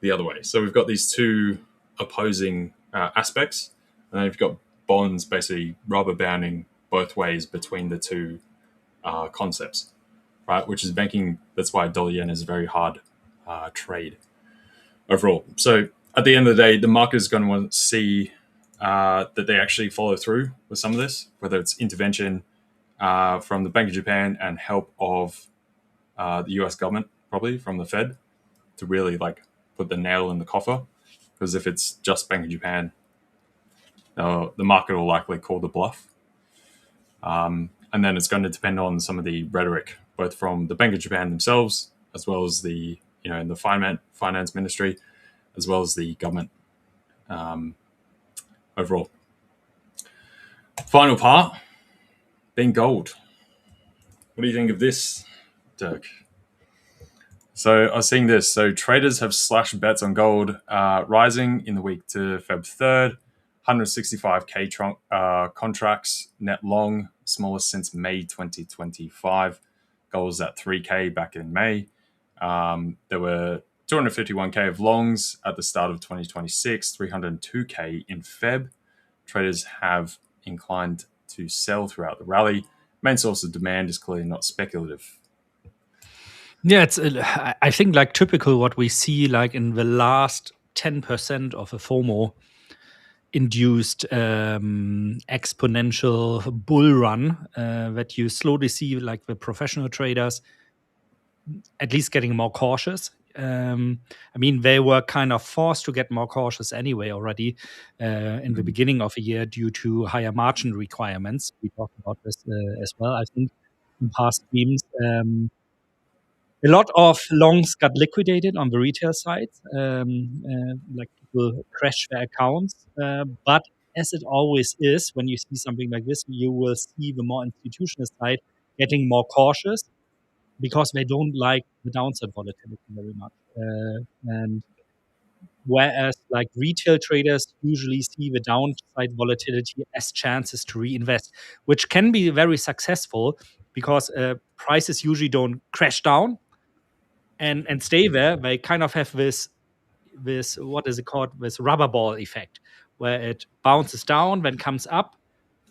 S5: the other way. So we've got these two opposing aspects, and then you've got bonds basically rubber banding both ways between the two concepts, right? Which is making, that's why dollar yen is a very hard trade overall. So at the end of the day, the market is going to want to see that they actually follow through with some of this, whether it's intervention from the Bank of Japan and help of the US government, probably from the Fed, to really like put the nail in the coffer. Because if it's just Bank of Japan, the market will likely call the bluff. And then it's going to depend on some of the rhetoric, both from the Bank of Japan themselves, as well as the, in the finance ministry, as well as the government overall. Final part, being gold. What do you think of this, Dirk? So I was seeing this. So traders have slashed bets on gold, rising in the week to Feb 3rd. 165K contracts net long, smallest since May 2025. Gold was at 3K back in May. There were 251K of longs at the start of 2026, 302K in Feb. Traders have inclined to sell throughout the rally. Main source of demand is clearly not speculative.
S4: Yeah, it's I think like typical what we see like in the last 10% of a FOMO induced exponential bull run that you slowly see, like the professional traders at least getting more cautious. I mean, they were kind of forced to get more cautious anyway already in the beginning of the year due to higher margin requirements. We talked about this as well, I think, in past streams. A lot of longs got liquidated on the retail side, like people crash their accounts. But as it always is, when you see something like this, you will see the more institutional side getting more cautious because they don't like the downside volatility very much. And whereas like retail traders usually see the downside volatility as chances to reinvest, which can be very successful because prices usually don't crash down and stay there. They kind of have this what is it called, this rubber ball effect, where it bounces down, then comes up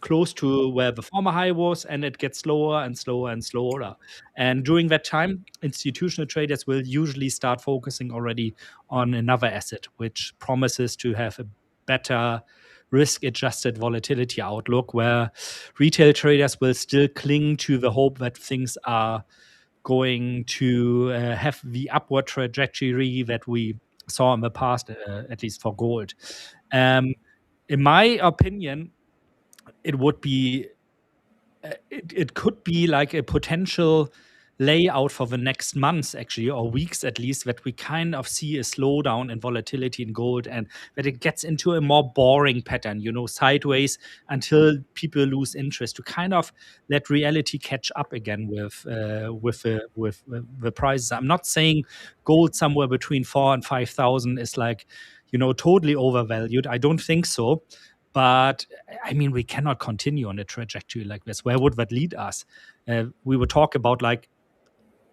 S4: close to where the former high was, and it gets slower and slower and slower. And during that time, institutional traders will usually start focusing already on another asset, which promises to have a better risk adjusted volatility outlook, where retail traders will still cling to the hope that things are going to have the upward trajectory that we saw in the past, at least for gold. In my opinion, it would be it could be like a potential layout for the next months, actually, or weeks at least, that we kind of see a slowdown in volatility in gold and that it gets into a more boring pattern, sideways until people lose interest, to kind of let reality catch up again with the prices. I'm not saying gold somewhere between 4 and 5,000 is like, totally overvalued. I don't think so. But I mean, we cannot continue on a trajectory like this. Where would that lead us? We would talk about like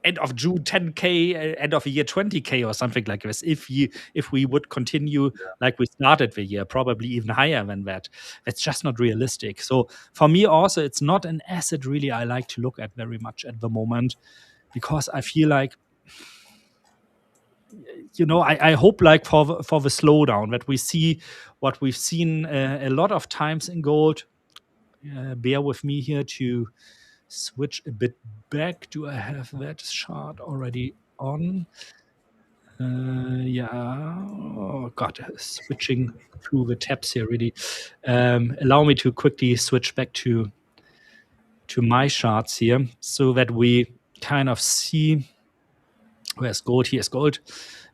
S4: end of June 10K, end of the year 20K or something like this. If we would continue like we started the year, probably even higher than that. That's just not realistic. So for me also, it's not an asset really I like to look at very much at the moment, because I feel like, I hope like for the slowdown that we see what we've seen a lot of times in gold. Bear with me here to switch a bit back. Do I have that chart already on? Yeah. Oh God, switching through the tabs here really. Allow me to quickly switch back to my charts here so that we kind of see. Where's gold? Here's gold.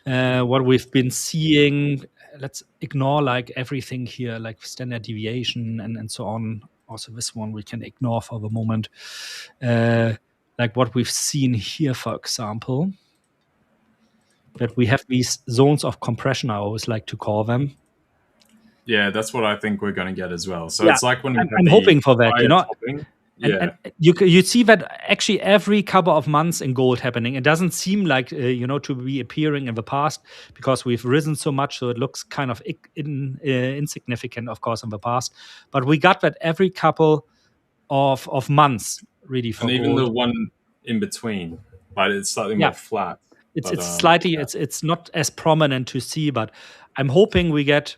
S4: What we've been seeing, let's ignore like everything here, like standard deviation and so on. Also, this one we can ignore for the moment. Like what we've seen here, for example, that we have these zones of compression, I always like to call them.
S5: Yeah, that's what I think we're going to get as well. So
S4: Yeah,
S5: it's like when we
S4: I'm hoping for that,
S5: topping.
S4: And you see that actually every couple of months in gold happening. It doesn't seem like to be appearing in the past because we've risen so much, so it looks kind of insignificant, of course, in the past. But we got that every couple of months, really, for
S5: and
S4: gold.
S5: even the one in between, but it's slightly more flat.
S4: It's slightly it's not as prominent to see, but I'm hoping we get.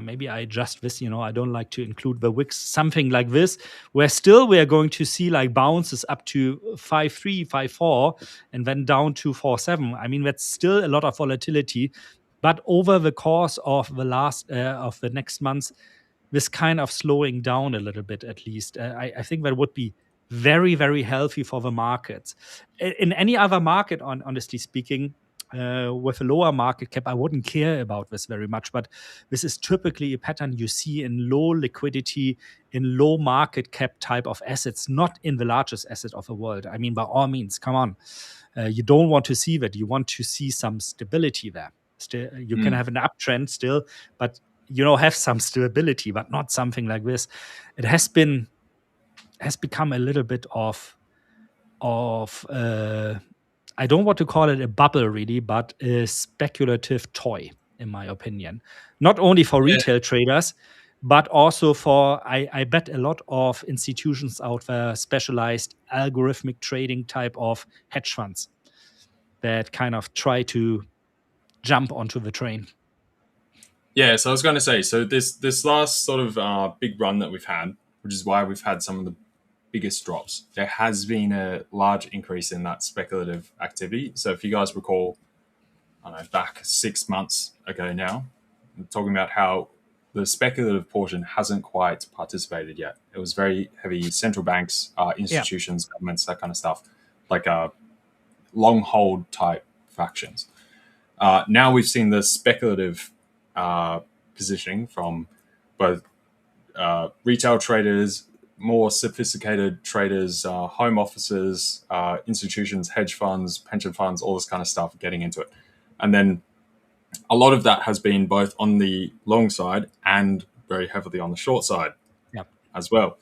S4: Maybe I adjust this, I don't like to include the wicks, something like this, where still we are going to see like bounces up to 5.3, 5.4, and then down to 4.7. I mean, that's still a lot of volatility, but over the course of the next months, this kind of slowing down a little bit, at least. I think that would be very, very healthy for the markets. In any other market, honestly speaking, with a lower market cap, I wouldn't care about this very much. But this is typically a pattern you see in low liquidity, in low market cap type of assets, not in the largest asset of the world. I mean, by all means, come on. You don't want to see that. You want to see some stability there. You can have an uptrend still, but have some stability, but not something like this. It has become a little bit of I don't want to call it a bubble really, but a speculative toy, in my opinion. Not only for retail traders, but also for I bet a lot of institutions out there, specialized algorithmic trading type of hedge funds that kind of try to jump onto the train.
S5: Yeah, so I was going to say, so this last sort of big run that we've had, which is why we've had some of the biggest drops, there has been a large increase in that speculative activity. So if you guys recall, I don't know, back 6 months ago now, I'm talking about how the speculative portion hasn't quite participated yet. It was very heavy central banks,
S4: Yeah.
S5: institutions, governments, that kind of stuff, like long hold type factions. Now we've seen the speculative positioning from both retail traders, more sophisticated traders, home offices, institutions, hedge funds, pension funds, all this kind of stuff getting into it. And then a lot of that has been both on the long side and very heavily on the short side
S4: Yeah.
S5: as well.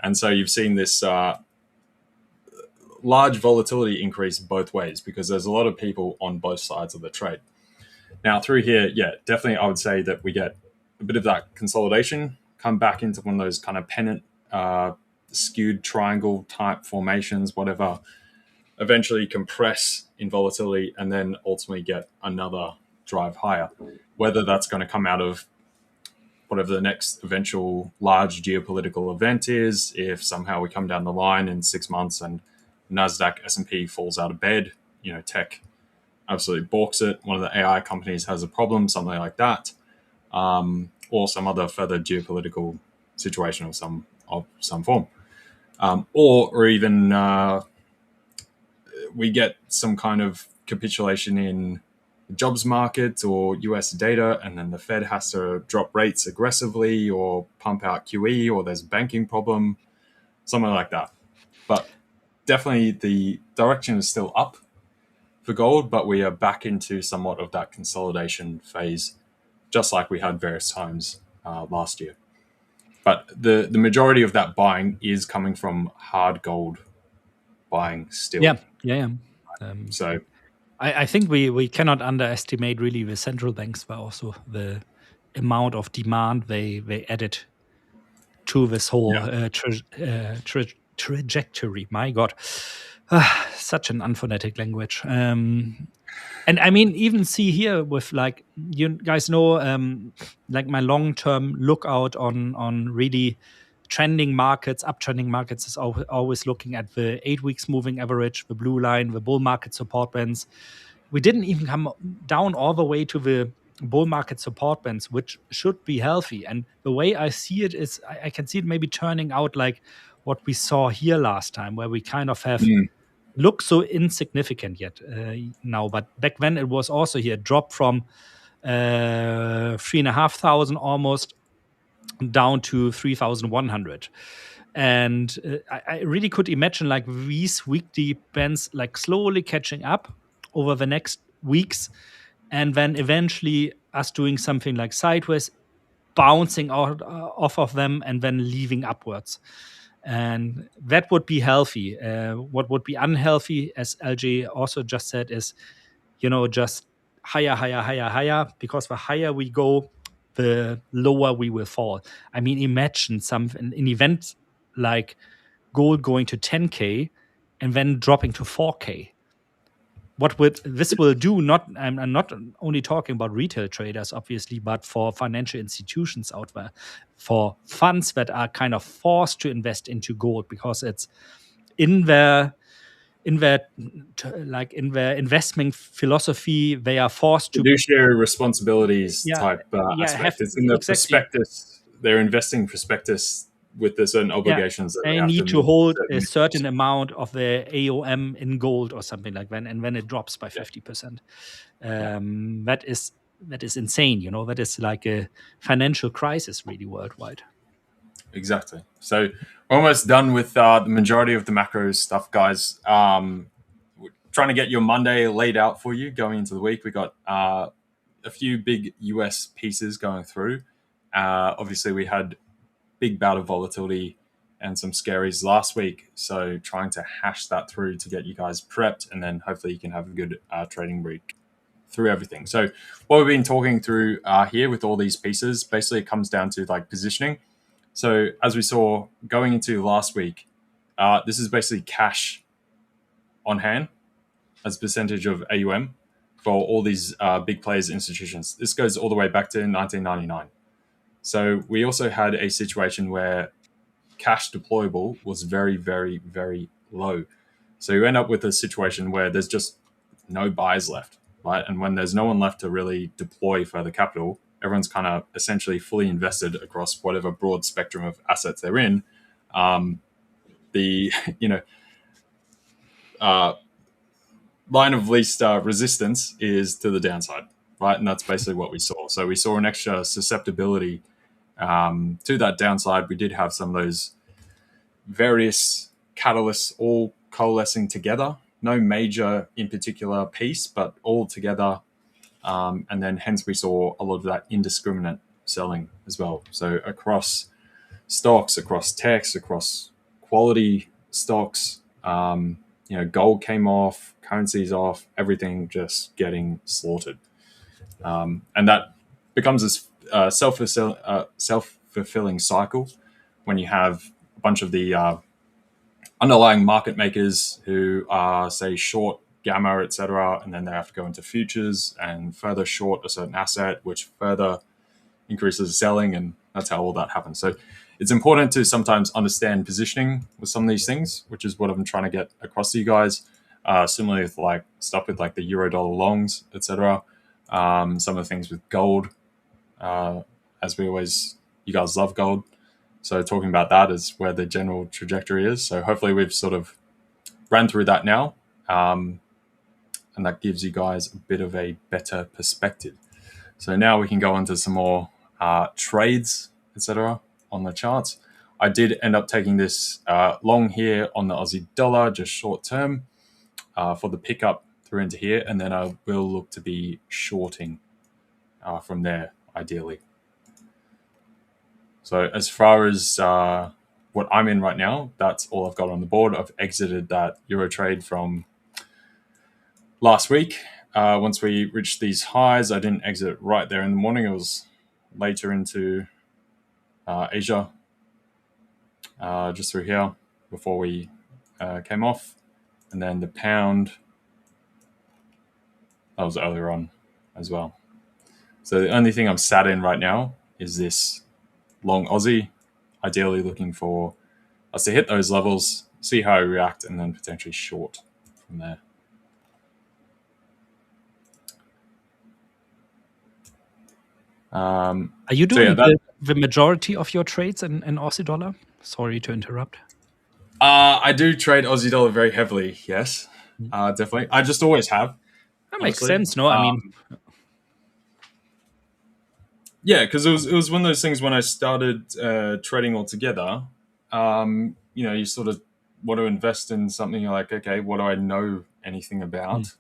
S5: And so you've seen this large volatility increase both ways because there's a lot of people on both sides of the trade. Now, through here, yeah, definitely I would say that we get a bit of that consolidation, come back into one of those kind of pennant, skewed triangle type formations, whatever, eventually compress in volatility, and then ultimately get another drive higher. Whether that's going to come out of whatever the next eventual large geopolitical event is, if somehow we come down the line in 6 months and NASDAQ, S&P falls out of bed, tech absolutely balks it, one of the AI companies has a problem, something like that, or some other further geopolitical situation of some form, or even we get some kind of capitulation in the jobs market or US data, and then the Fed has to drop rates aggressively or pump out QE, or there's a banking problem, something like that. But definitely the direction is still up for gold, but we are back into somewhat of that consolidation phase, just like we had various times last year. But the majority of that buying is coming from hard gold buying still.
S4: Yeah.
S5: So
S4: I think we cannot underestimate really the central banks, but also the amount of demand they added to this whole trajectory. My God, such an unphonetic language. And I mean, even see here with like you guys know, like my long-term lookout on really trending markets, uptrending markets is always looking at the 8 weeks moving average, the blue line, the bull market support bands. We didn't even come down all the way to the bull market support bands, which should be healthy. And the way I see it is I can see it maybe turning out like what we saw here last time, where we kind of have look so insignificant yet now, but back then it was also here drop from 3,500 almost down to 3,100. And I really could imagine like these weekly bands like slowly catching up over the next weeks, and then eventually us doing something like sideways, bouncing out off of them, and then leaving upwards. And that would be healthy. What would be unhealthy, as LJ also just said, is just higher, higher, higher, higher, because the higher we go, the lower we will fall. I mean, imagine an event like gold going to 10K and then dropping to 4K. What would this will do? Not I'm not only talking about retail traders, obviously, but for financial institutions out there, for funds that are kind of forced to invest into gold because it's in their in their in their investment philosophy, they are forced to
S5: fiduciary responsibilities
S4: yeah
S5: type
S4: have
S5: aspect. It's in the
S4: exactly
S5: prospectus, their investing prospectus with the certain obligations that they
S4: they
S5: have to
S4: need to
S5: meet.
S4: hold a certain amount of their AOM in gold or something like that, and when it drops by 50%, that is insane. That is like a financial crisis really worldwide.
S5: Exactly. So we're almost done with the majority of the macro stuff, guys. We're trying to get your Monday laid out for you going into the week. We got a few big US pieces going through. Obviously, we had big bout of volatility and some scaries last week. So trying to hash that through to get you guys prepped, and then hopefully you can have a good trading week through everything. So what we've been talking through here with all these pieces, basically it comes down to like positioning. So as we saw going into last week, this is basically cash on hand as a percentage of AUM. for all these big players, institutions. This goes all the way back to 1999. So we also had a situation where cash deployable was very, very, very low. So you end up with a situation where there's just no buys left, right? And when there's no one left to really deploy further capital, everyone's kind of essentially fully invested across whatever broad spectrum of assets they're in. The line of least resistance is to the downside, right? And that's basically what we saw. So we saw an extra susceptibility to that downside. We did have some of those various catalysts all coalescing together. No major in particular piece, but all together. And then hence we saw a lot of that indiscriminate selling as well. So across stocks, across techs, across quality stocks, gold came off, currencies off, everything just getting slaughtered. And that becomes this self-fulfilling cycle when you have a bunch of the underlying market makers who are, say, short gamma, etc., and then they have to go into futures and further short a certain asset, which further increases selling, and that's how all that happens. So it's important to sometimes understand positioning with some of these things, which is what I'm trying to get across to you guys. Similarly with like stuff with like the euro dollar longs, etc. Some of the things with gold, as we always, you guys love gold. So talking about that is where the general trajectory is. So hopefully we've sort of ran through that now. And that gives you guys a bit of a better perspective. So now we can go into some more trades, etc. on the charts. I did end up taking this long here on the Aussie dollar, just short term, for the pickup through into here. And then I will look to be shorting from there, ideally. So as far as what I'm in right now, that's all I've got on the board. I've exited that Euro trade from last week. Once we reached these highs, I didn't exit right there in the morning. It was later into Asia, just through here before we came off. And then the pound, that was earlier on as well. So the only thing I'm sat in right now is this long Aussie, ideally looking for us to hit those levels, see how I react, and then potentially short from there.
S4: Are you doing the majority of your trades in Aussie dollar? Sorry to interrupt.
S5: I do trade Aussie dollar very heavily, yes, definitely. I just always have.
S4: That makes sense, no? I mean...
S5: Yeah, because it was one of those things when I started trading altogether, you sort of want to invest in something, you're like, okay, what do I know anything about?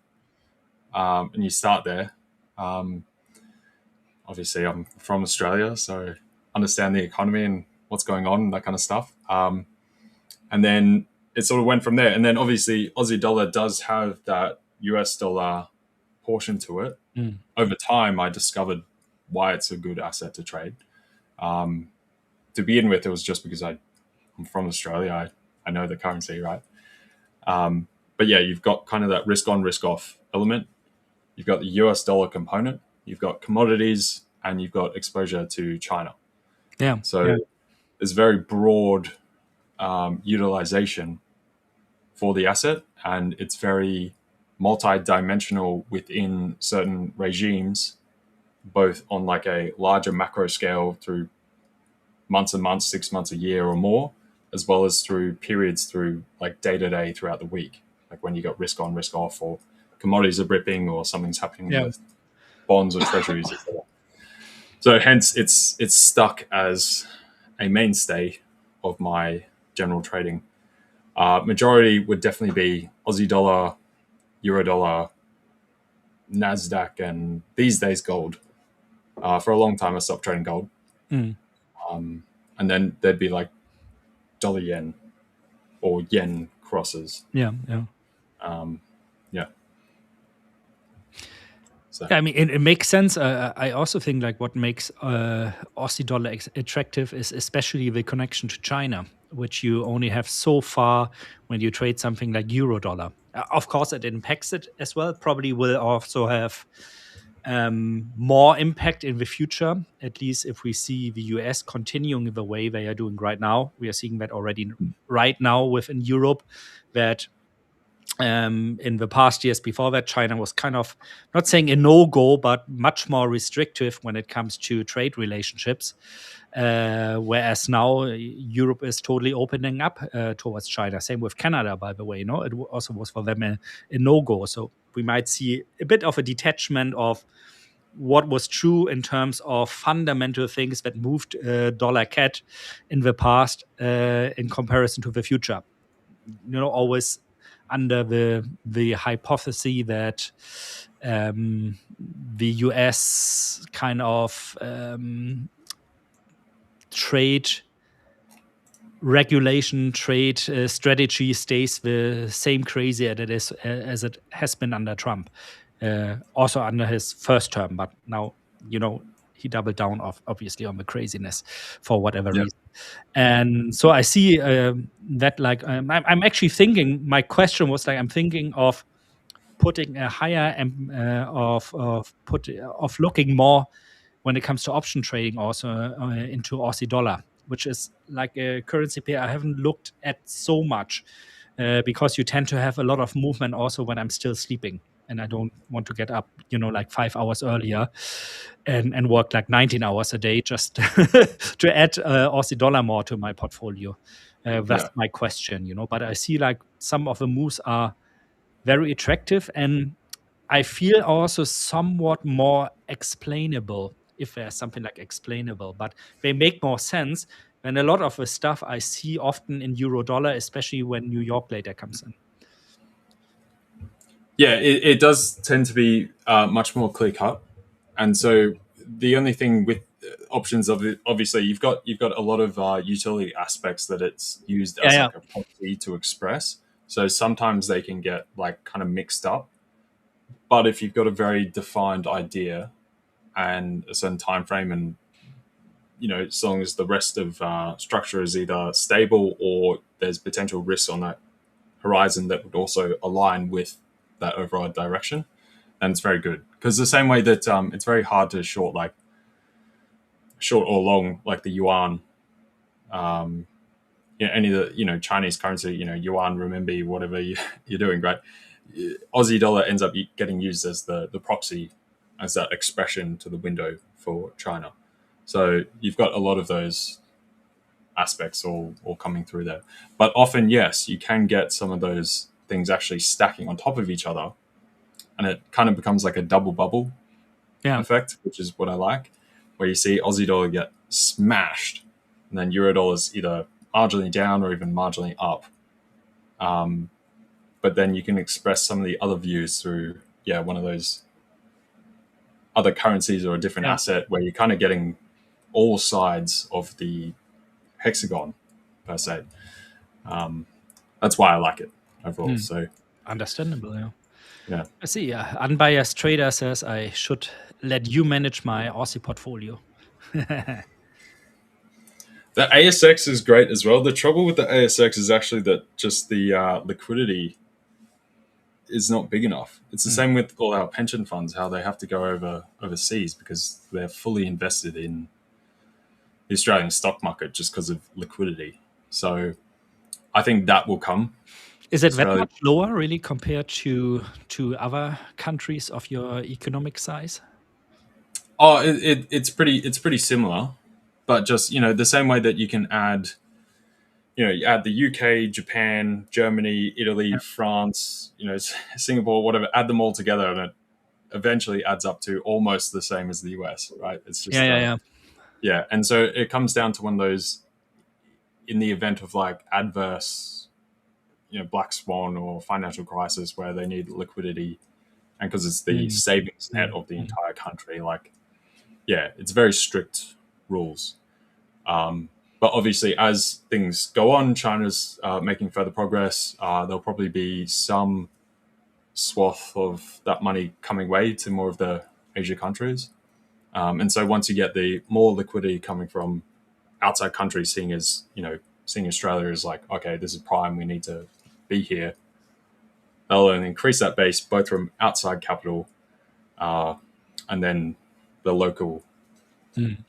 S5: And you start there. Obviously, I'm from Australia, so understand the economy and what's going on and that kind of stuff. And then it sort of went from there. And then obviously Aussie dollar does have that US dollar portion to it. Over time, I discovered why it's a good asset to trade. To begin with, it was just because I'm from Australia. I know the currency, right? But yeah, you've got kind of that risk on, risk off element. You've got the US dollar component. You've got commodities, and you've got exposure to China.
S4: Yeah.
S5: So there's very broad utilization for the asset, and it's very multi-dimensional within certain regimes, both on like a larger macro scale through months and months, 6 months, a year or more, as well as through periods through like day to day throughout the week, like when you got risk on, risk off, or commodities are ripping, or something's happening with bonds or treasuries, etc. So hence it's stuck as a mainstay of my general trading. Majority would definitely be Aussie dollar, Euro dollar, NASDAQ, and these days gold. For a long time, I stopped trading gold. And then there'd be like dollar yen or yen crosses.
S4: Yeah.
S5: So.
S4: Yeah, I mean, it makes sense. I also think like what makes Aussie dollar attractive is especially the connection to China, which you only have so far when you trade something like Euro dollar. Of course, it impacts it as well. Probably will also have more impact in the future, at least if we see the US continuing the way they are doing right now. We are seeing that already right now within Europe, that in the past years before that, China was kind of, not saying a no-go, but much more restrictive when it comes to trade relationships. Whereas now Europe is totally opening up towards China. Same with Canada, by the way. No, it also was for them a no-go. So we might see a bit of a detachment of what was true in terms of fundamental things that moved dollar CAD in the past in comparison to the future. Always under the hypothesis that the US kind of trade regulation, trade strategy stays the same crazy as it has been under Trump, also under his first term. But now, he doubled down obviously on the craziness for whatever reason. And so I see that, like, I'm actually thinking. My question was, like, I'm thinking of putting a higher of looking more when it comes to option trading also into Aussie dollar, which is like a currency pair I haven't looked at so much because you tend to have a lot of movement also when I'm still sleeping. And I don't want to get up, like 5 hours earlier and work like 19 hours a day just to add Aussie dollar more to my portfolio. That's my question, But I see like some of the moves are very attractive, and I feel also somewhat more explainable, if there's something like explainable, but they make more sense than a lot of the stuff I see often in euro dollar, especially when New York later comes in.
S5: Yeah, it does tend to be much more clear cut, and so the only thing with options of it, obviously you've got a lot of utility aspects that it's used as like a proxy to express. So sometimes they can get like kind of mixed up. But if you've got a very defined idea and a certain time frame, and as long as the rest of structure is either stable or there's potential risks on that horizon that would also align with that overall direction, and it's very good. Because the same way that it's very hard to short or long like the yuan, any of the Chinese currency, yuan, renminbi, whatever you're doing, right? Aussie dollar ends up getting used as the proxy, as that expression to the window for China. So you've got a lot of those aspects all coming through there. But often, yes, you can get some of those things actually stacking on top of each other, and it kind of becomes like a double bubble effect, which is what I like, where you see Aussie dollar get smashed, and then euro dollar is either marginally down or even marginally up. But then you can express some of the other views through, one of those other currencies or a different asset, where you're kind of getting all sides of the hexagon per se. That's why I like it overall. So
S4: understandable.
S5: Yeah.
S4: I see. Unbiased trader says I should let you manage my Aussie portfolio.
S5: The ASX is great as well. The trouble with the ASX is actually that just the liquidity is not big enough. It's the same with all our pension funds, how they have to go overseas because they're fully invested in the Australian stock market just because of liquidity. So I think that will come.
S4: Is it that much lower, really, compared to other countries of your economic size?
S5: Oh, it's pretty similar, but just the same way that you can add, you add the UK, Japan, Germany, Italy, France, Singapore, whatever, add them all together, and it eventually adds up to almost the same as the US, right? It's just yeah. And so it comes down to one of those, in the event of like adverse, black swan or financial crisis where they need liquidity, and because it's the savings net of the entire country, like, it's very strict rules. But obviously, as things go on, China's making further progress. There'll probably be some swath of that money coming way to more of the Asia countries. And so once you get the more liquidity coming from outside countries, seeing Australia as like, okay, this is prime, we need to be here. they'll increase that base both from outside capital and then the local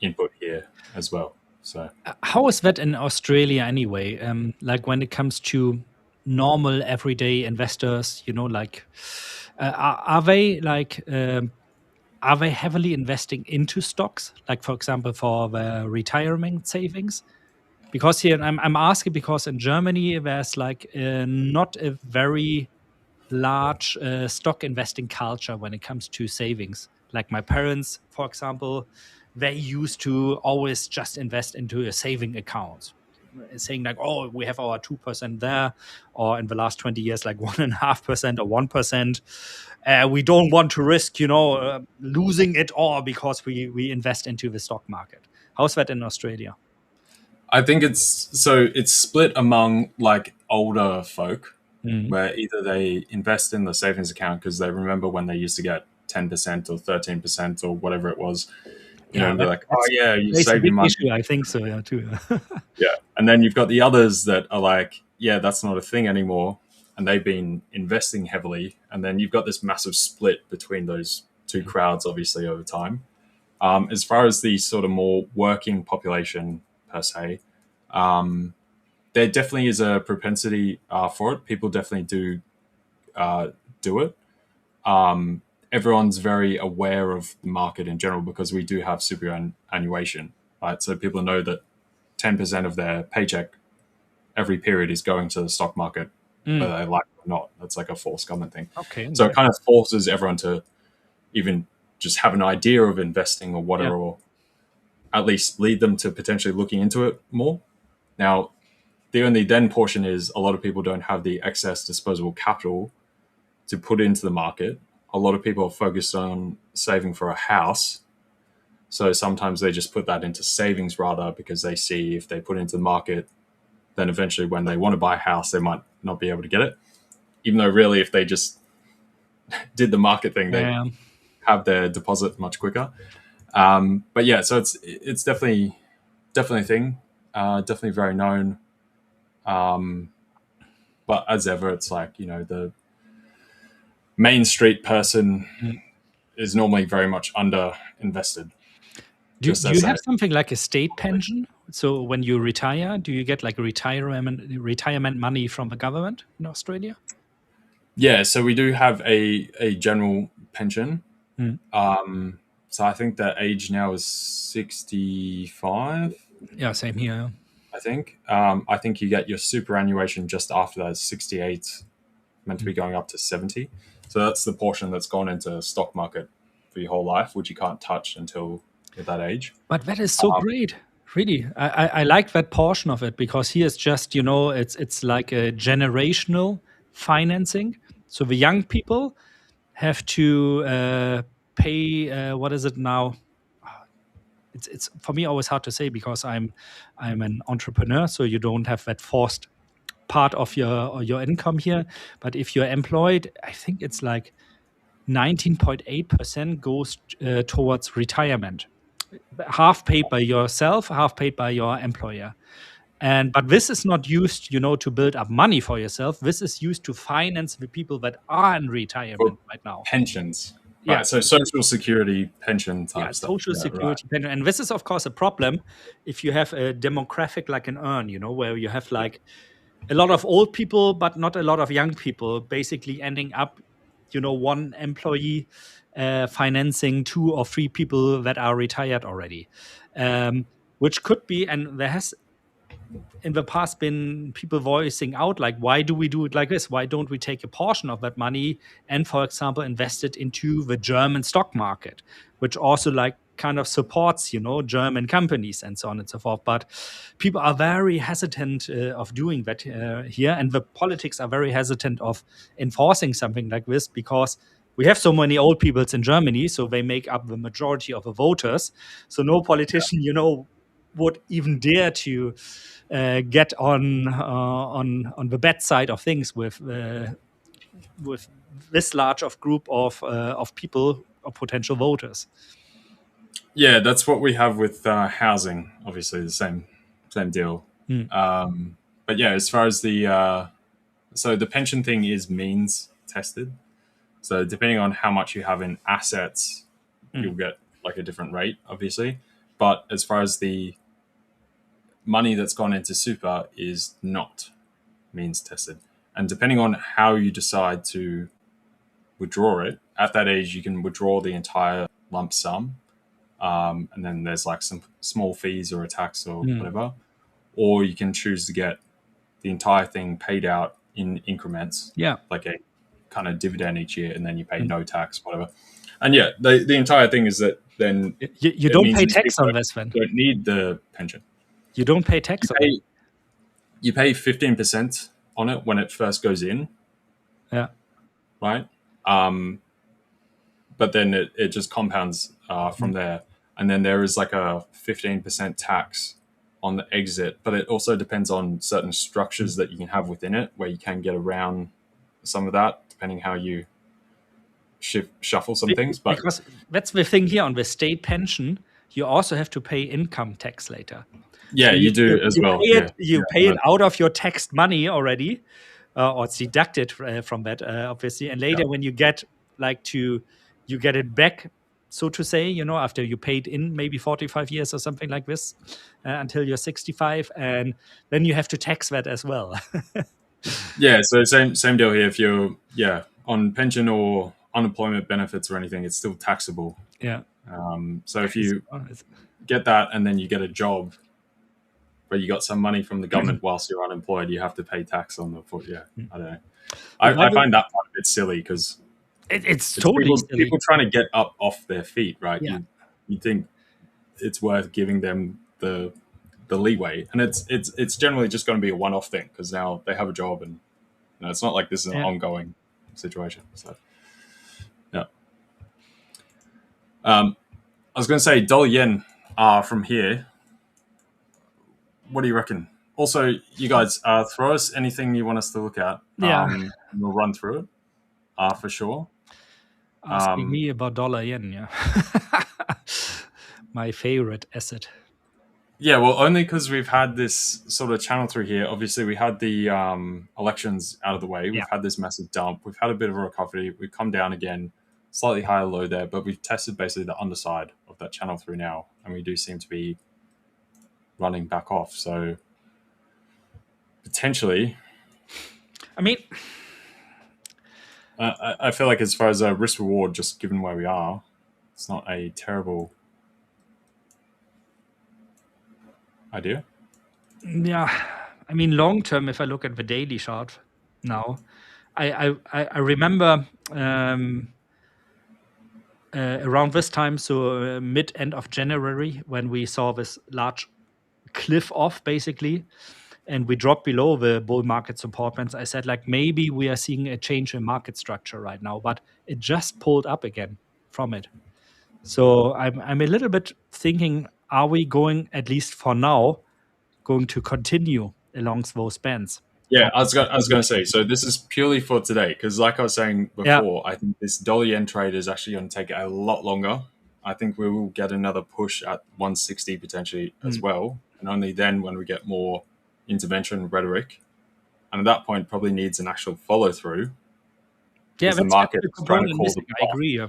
S5: input here as well. So
S4: How is that in Australia anyway? Like when it comes to normal everyday investors, like are they like are they heavily investing into stocks? Like for example, for the retirement savings? Because here I'm asking because in Germany there's like not a very large stock investing culture when it comes to savings. Like my parents, for example, they used to always just invest into a saving account, saying like, "Oh, we have our 2% there," or in the last 20 years, like 1.5% or 1%. We don't want to risk, losing it all because we invest into the stock market. How's that in Australia?
S5: I think it's split among like older folk
S4: Mhm.
S5: where either they invest in the savings account because they remember when they used to get 10% or 13% or whatever it was,
S4: Yeah,
S5: and be like, oh
S4: that's
S5: yeah, you
S4: plays a
S5: save your
S4: big
S5: money.
S4: issue. I think so. Yeah, too.
S5: Yeah. And then you've got the others that are like, yeah, that's not a thing anymore. And they've been investing heavily. And then you've got this massive split between those two crowds, obviously, over time. As far as the sort of more working population per se, there definitely is a propensity for it. People definitely do it. Everyone's very aware of the market in general because we do have superannuation, right? So people know that 10% of their paycheck every period is going to the stock market, whether they like it or not. That's like a forced government thing.
S4: Okay,
S5: So
S4: nice.
S5: it kind of forces everyone to even just have an idea of investing or whatever,
S4: Yeah.
S5: or at least lead them to potentially looking into it more. Now, the only then portion is a lot of people don't have the excess disposable capital to put into the market. A lot of people are focused on saving for a house. So sometimes they just put that into savings rather because they see if they put it into the market, then eventually when they want to buy a house, they might not be able to get it. Even though really, if they just did the market thing, they
S4: Yeah.
S5: have their deposit much quicker. But yeah, so it's definitely a thing, definitely very known. But as ever, it's like the Main Street person
S4: Mm.
S5: is normally very much under invested.
S4: Do,
S5: Just
S4: do you
S5: as
S4: have
S5: a
S4: something like a state pension? So when you retire, do you get like retirement money from the government in Australia?
S5: yeah, so we do have a general pension.
S4: Mm.
S5: So I think the age now is 65.
S4: Yeah, same here.
S5: I think you get your superannuation just after that, 68, meant to be going up to 70. So that's the portion that's gone into stock market for your whole life, which you can't touch until you're that age.
S4: But that is so great. Really, I like that portion of it because here it's just it's like a generational financing. So the young people have to pay what is it now? It's for me always hard to say because I'm an entrepreneur, so you don't have that forced part of your income here. But if you're employed, I think it's like 19.8% goes towards retirement, half paid by yourself, half paid by your employer. But this is not used, to build up money for yourself. This is used to finance the people that are in
S5: For
S4: retirement right now.
S5: pensions,
S4: Yeah,
S5: right? So social security pension
S4: yeah,
S5: type stuff.
S4: social
S5: Yeah, right.
S4: security pension. And this is, of course, a problem if you have a demographic like an urn, where you have like a lot of old people, but not a lot of young people, basically ending up, one employee financing two or three people that are retired already. Which could be, and there has in the past been people voicing out like, why do we do it like this? Why don't we take a portion of that money and, for example, invest it into the German stock market, which also like kind of supports, German companies and so on and so forth. But people are very hesitant of doing that here, and the politics are very hesitant of enforcing something like this because we have so many old peoples in Germany, so they make up the majority of the voters. So no politician, would even dare to get on the bad side of things with this large of group of people or potential voters.
S5: Yeah, that's what we have with housing. Obviously, the same deal.
S4: Mm.
S5: But yeah, as far as the so the pension thing is means tested. So depending on how much you have in assets, you'll get like a different rate, obviously. But as far as the money that's gone into super is not means tested. And depending on how you decide to withdraw it, at that age, you can withdraw the entire lump sum. And then there's like some small fees or a tax or whatever. Or you can choose to get the entire thing paid out in increments, like a kind of dividend each year, and then you pay no tax, whatever. And yeah, the entire thing is that then
S4: you don't pay tax on this, then.
S5: You don't need the pension.
S4: You don't pay tax on it.
S5: You pay 15% on it when it first goes in.
S4: Yeah.
S5: Right. But then it just compounds from there. And then there is like a 15% tax on the exit, but it also depends on certain structures that you can have within it, where you can get around some of that, depending how you shuffle some things. But
S4: because that's the thing here on the state pension, you also have to pay income tax later.
S5: Yeah, so you do as well.
S4: You pay it out of your taxed money already, or it's deducted from that, obviously. And later, when you get you get it back, so to say, after you paid in maybe 45 years or something like this, until you're 65, and then you have to tax that as well.
S5: Yeah, so same deal here. If you're on pension or unemployment benefits or anything, it's still taxable.
S4: Yeah.
S5: So if you get that and then you get a job where you got some money from the government whilst you're unemployed, you have to pay tax on the foot. Yeah, I don't know. I find that part a bit silly because
S4: it's totally silly.
S5: People trying to get up off their feet, right?
S4: Yeah.
S5: You think it's worth giving them the leeway, and it's generally just going to be a one-off thing because now they have a job, and it's not like this is an ongoing situation. So yeah. I was going to say dollar yen from here. What do you reckon? Also, you guys throw us anything you want us to look at. We'll run through it for sure.
S4: Asking me about dollar yen, my favorite asset.
S5: Yeah, well, only because we've had this sort of channel through here. Obviously, we had the elections out of the way. We've had this massive dump. We've had a bit of a recovery. We've come down again, slightly higher low there, but we've tested basically the underside of that channel through now, and we do seem to be running back off. So potentially,
S4: I mean,
S5: I feel like as far as a risk reward, just given where we are, it's not a terrible idea.
S4: Yeah, I mean, long term, if I look at the daily chart now, I remember around this time, so mid-end of January, when we saw this large cliff off, basically, and we dropped below the bull market support bands, I said, like, maybe we are seeing a change in market structure right now, but it just pulled up again from it. So I'm a little bit thinking, are we going, at least for now, going to continue along those bands?
S5: Yeah, I was going to say, so this is purely for today, because like I was saying before, I think this dollar yen trade is actually going to take a lot longer. I think we will get another push at 160 potentially as well, and only then when we get more intervention rhetoric. And at that point, probably needs an actual follow through.
S4: Yeah,
S5: the market is trying to call the
S4: bluff. I agree.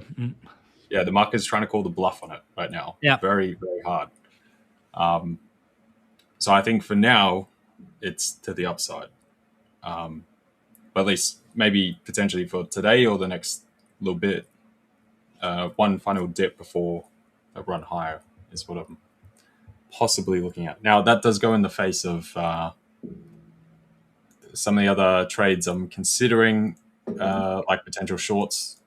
S5: Yeah, the market is trying to call the bluff on it right now.
S4: Yeah,
S5: very, very hard. So I think for now, it's to the upside. But at least maybe potentially for today or the next little bit, one final dip before a run higher is what I'm possibly looking at. Now, that does go in the face of some of the other trades I'm considering, like potential shorts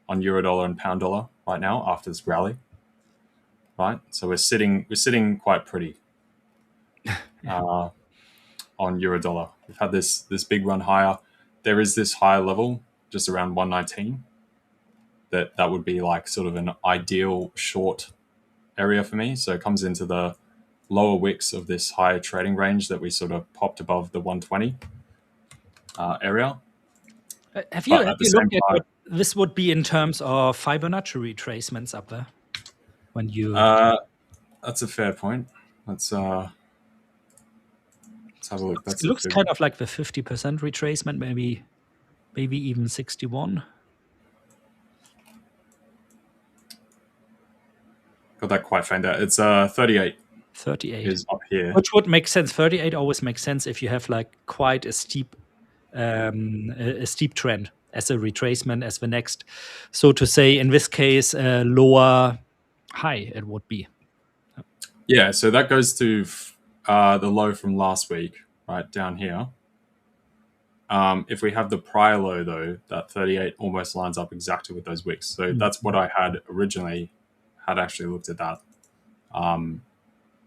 S5: on Eurodollar and Pound Dollar right now after this rally. Right, so we're sitting quite pretty on Eurodollar. We've had this big run higher. There is this higher level just around 119. That would be like sort of an ideal short area for me. So it comes into the lower wicks of this higher trading range that we sort of popped above the 120 area.
S4: Have you looked at what this would be in terms of Fibonacci retracements up there? When you
S5: that's a fair point. Let's have a look.
S4: It looks kind of like the 50% retracement, maybe. maybe even 61.
S5: Got that quite faint out. It's 38
S4: 38.
S5: is up here.
S4: Which would make sense. 38 always makes sense if you have like quite a steep trend as a retracement as the next. So to say, in this case, lower high it would be.
S5: Yeah, so that goes to the low from last week, right down here. If we have the prior low, though, that 38 almost lines up exactly with those wicks. So that's what I had originally had actually looked at that.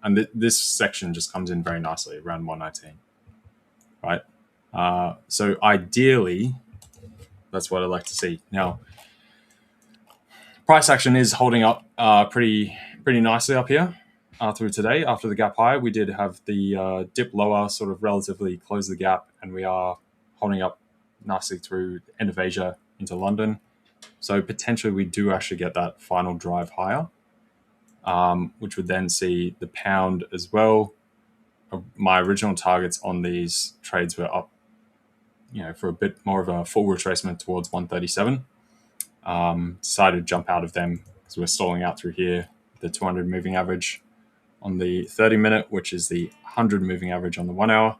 S5: And this section just comes in very nicely around 119, right? So ideally, that's what I'd like to see. Now, price action is holding up pretty nicely up here through today. After the gap high, we did have the dip lower, sort of relatively close the gap, and we are holding up nicely through the end of Asia into London. So potentially we do actually get that final drive higher, which would then see the pound as well. My original targets on these trades were up, for a bit more of a full retracement towards 137. Decided to jump out of them because we're stalling out through here. The 200 moving average on the 30-minute, which is the 100 moving average on the 1 hour.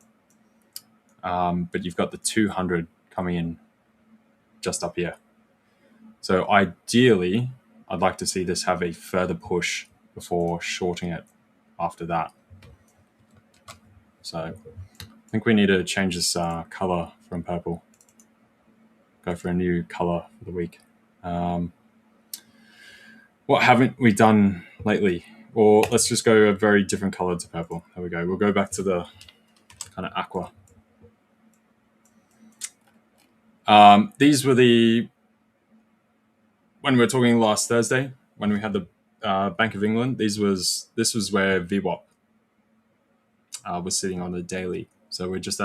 S5: But you've got the 200 coming in just up here. So ideally, I'd like to see this have a further push before shorting it after that. So I think we need to change this color from purple. Go for a new color for the week. What haven't we done lately? Or let's just go a very different color to purple. There we go. We'll go back to the kind of aqua. These were when we were talking last Thursday, when we had the Bank of England, this was where VWAP was sitting on the daily. So we're just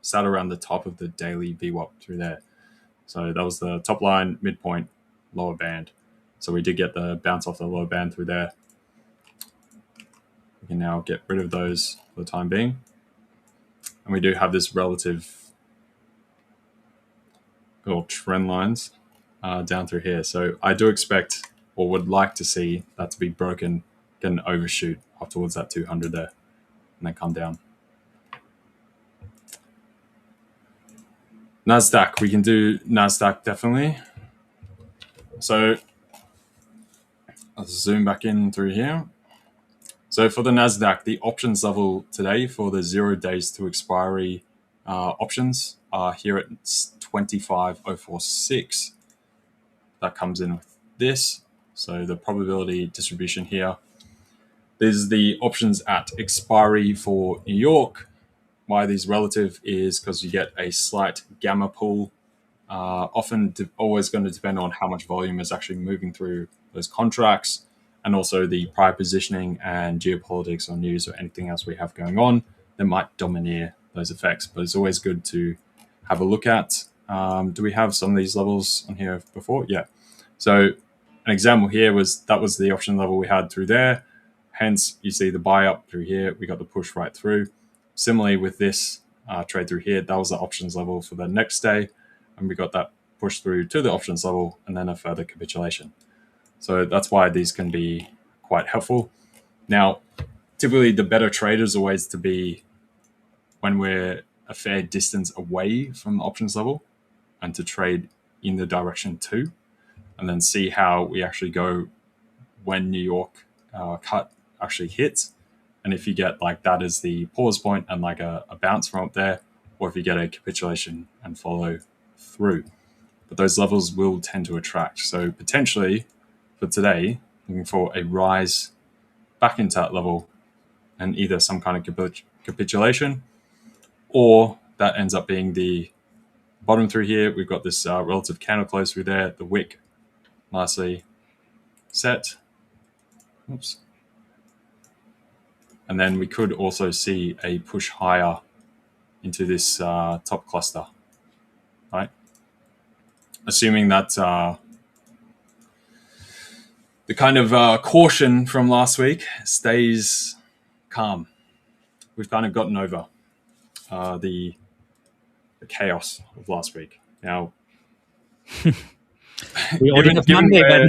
S5: sat around the top of the daily VWAP through there. So that was the top line, midpoint, lower band. So we did get the bounce off the lower band through there. We can now get rid of those for the time being. And we do have this relative little trend lines down through here. So I do expect, or would like to see, that to be broken, get an overshoot up towards that 200 there, and then come down. NASDAQ, we can do NASDAQ definitely. So let's zoom back in through here. So for the NASDAQ, the options level today for the 0 days to expiry options are here at 25,046. That comes in with this. So the probability distribution here. There's the options at expiry for New York. Why these relative is because you get a slight gamma pull. Often always going to depend on how much volume is actually moving through those contracts, and also the prior positioning and geopolitics or news or anything else we have going on that might domineer those effects. But it's always good to have a look at. Do we have some of these levels on here before? Yeah. So an example here was the option level we had through there. Hence, you see the buy up through here. We got the push right through. Similarly with this trade through here, that was the options level for the next day. And we got that push through to the options level and then a further capitulation. So that's why these can be quite helpful. Now, typically the better trade is always to be when we're a fair distance away from the options level and to trade in the direction too, and then see how we actually go when New York cut actually hits. And if you get like that as the pause point and like a bounce from up there, or if you get a capitulation and follow through. But those levels will tend to attract. So potentially for today, looking for a rise back into that level and either some kind of capitulation, or that ends up being the bottom through here. We've got this relative candle close through there, the wick nicely set. Oops. And then we could also see a push higher into this top cluster, right? Assuming that the kind of caution from last week stays calm. We've kind of gotten over the chaos of last week. Now,
S4: We only have
S5: given
S4: Monday
S5: where,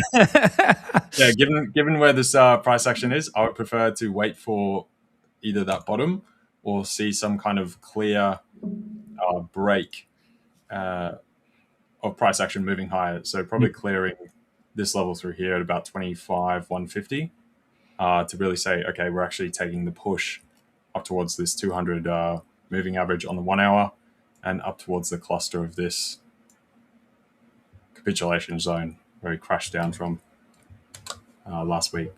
S4: then.
S5: given where this price action is, I would prefer to wait for either that bottom or see some kind of clear break of price action moving higher. So probably clearing this level through here at about 25,150 to really say, okay, we're actually taking the push up towards this 200 moving average on the 1 hour and up towards the cluster of this capitulation zone where we crashed down from last week.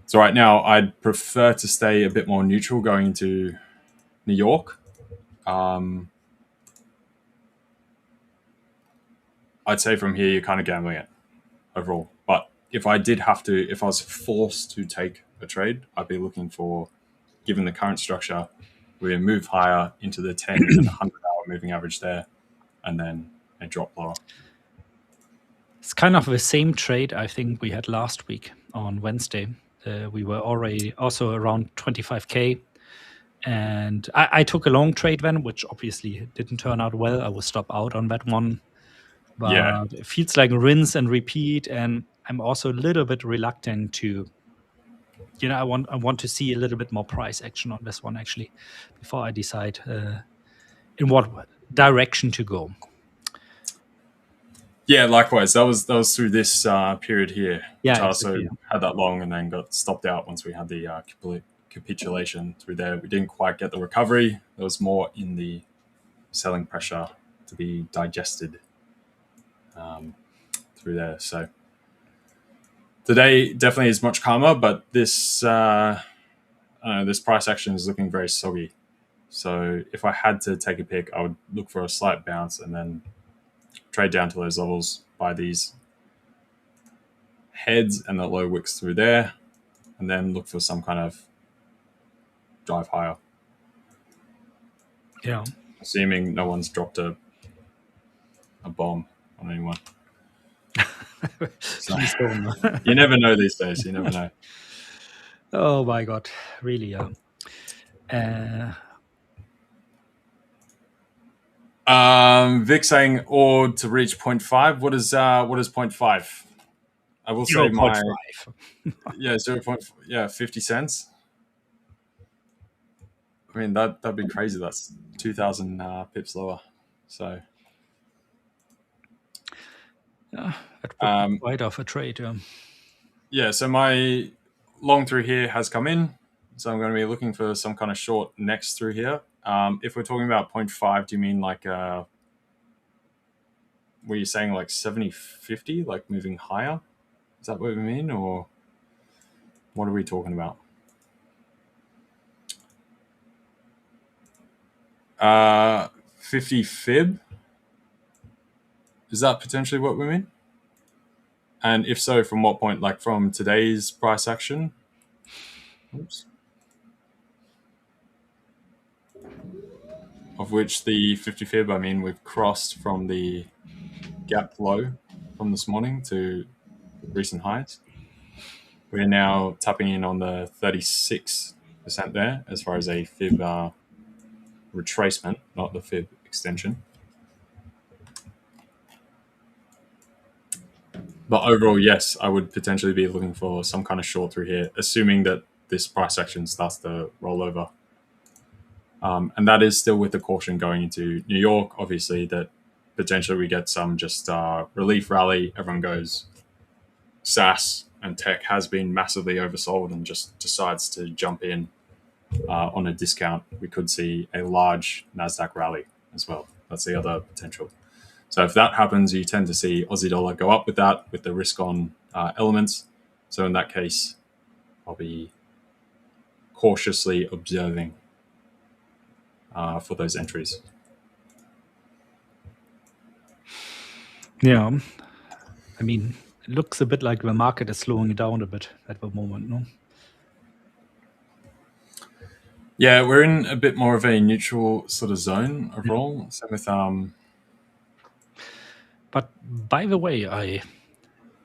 S5: So right now, I'd prefer to stay a bit more neutral going into New York. I'd say from here, you're kind of gambling it overall. But if I was forced to take a trade, I'd be looking for, given the current structure, we move higher into the 10 and 100-hour moving average there, and then a drop lower.
S4: It's kind of the same trade I think we had last week on Wednesday. We were already also around 25K. And I took a long trade then, which obviously didn't turn out well. I will stop out on that one. But it feels like rinse and repeat. And I'm also a little bit reluctant to, I want to see a little bit more price action on this one actually before I decide in what direction to go.
S5: Yeah, likewise. That was through this period here.
S4: Yeah,
S5: which I also
S4: exactly.
S5: had that long and then got stopped out once we had the capitulation through there. We didn't quite get the recovery. There was more in the selling pressure to be digested through there. So today definitely is much calmer, but this this price action is looking very soggy. So if I had to take a pick, I would look for a slight bounce and then trade down to those levels, buy these heads and the low wicks through there, and then look for some kind of drive higher.
S4: Yeah.
S5: Assuming no one's dropped a bomb on anyone. So,
S4: Please don't.
S5: you never know these days. You never know.
S4: Oh my God, really?
S5: Vic saying or to reach 0.5. What is 0.5? I will say
S4: 0.5.
S5: Yeah, 0.5. Yeah, 50 cents. I mean that'd be crazy. That's 2,000 pips lower. So
S4: yeah, that would be quite off a trade.
S5: Yeah, so my long through here has come in. So I'm going to be looking for some kind of short next through here. If we're talking about 0.5, do you mean like, were you saying like 70-50, like moving higher? Is that what we mean? Or what are we talking about? 50 fib? Is that potentially what we mean? And if so, from what point? Like from today's price action? Oops. Of which the 50 fib, I mean, we've crossed from the gap low from this morning to recent highs. We're now tapping in on the 36% there as far as a fib retracement, not the fib extension. But overall, yes, I would potentially be looking for some kind of short through here, assuming that this price action starts to roll over. And that is still with the caution going into New York, obviously, that potentially we get some just relief rally. Everyone goes, SaaS and tech has been massively oversold and just decides to jump in on a discount. We could see a large NASDAQ rally as well. That's the other potential. So if that happens, you tend to see Aussie dollar go up with that, with the risk on elements. So in that case, I'll be cautiously observing for those entries.
S4: Yeah. I mean, it looks a bit like the market is slowing down a bit at the moment, no?
S5: Yeah, we're in a bit more of a neutral sort of zone overall. So with
S4: But by the way, I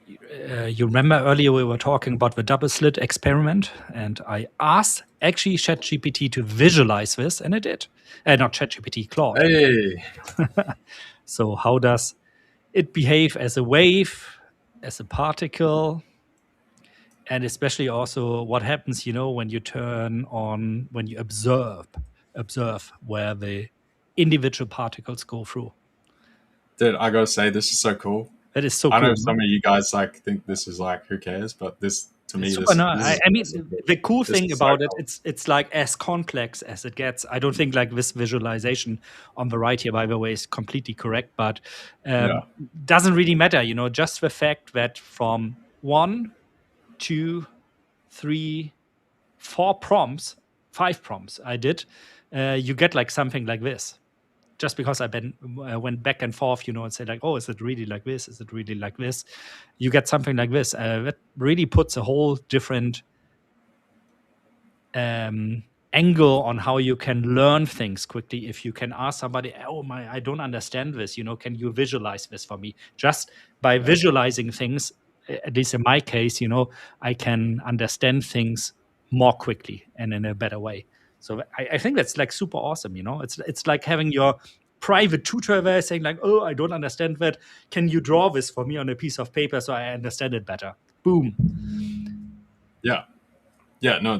S4: You remember earlier we were talking about the double slit experiment, and I asked actually ChatGPT to visualize this, and it did. Not ChatGPT, Claude.
S5: Hey,
S4: So how does it behave as a wave, as a particle, and especially also what happens, when you when you observe where the individual particles go through.
S5: dude, I gotta say, this is so cool.
S4: That is so
S5: I know
S4: cool.
S5: some of you guys like think this is like who cares, but this to me
S4: It's
S5: this
S4: super. No,
S5: is
S4: I mean,
S5: awesome.
S4: the cool
S5: This
S4: thing
S5: is so
S4: about it,
S5: cool.
S4: it's like as complex as it gets. I don't think like this visualization on the right here, by the way, is completely correct, but
S5: Yeah.
S4: doesn't really matter. Just the fact that from 1, 2, 3, 4 prompts, 5 prompts I did, you get like something like this. Just because I went back and forth, and say like, oh, is it really like this? Is it really like this? You get something like this. That really puts a whole different angle on how you can learn things quickly. If you can ask somebody, oh my, I don't understand this, can you visualize this for me? Just by visualizing things, at least in my case, I can understand things more quickly and in a better way. So I think that's like super awesome. It's like having your private tutor there saying like, oh, I don't understand that, can you draw this for me on a piece of paper so I understand it better? Boom.
S5: Yeah. No,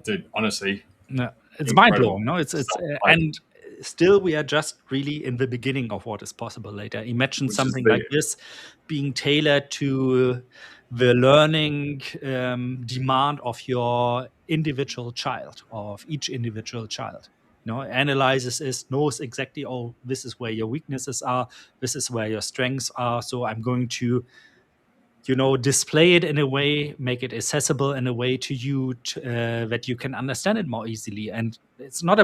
S5: dude, honestly,
S4: No, it's
S5: incredible.
S4: mind blowing. No, it's
S5: stuff.
S4: and still we are just really in the beginning of what is possible later. Imagine
S5: Which is
S4: something
S5: the-
S4: like this being tailored to the learning demand of your individual child, of each individual child. Analyzes this, knows exactly, oh, this is where your weaknesses are, this is where your strengths are. So I'm going to display it in a way, make it accessible in a way to you that you can understand it more easily. And it's not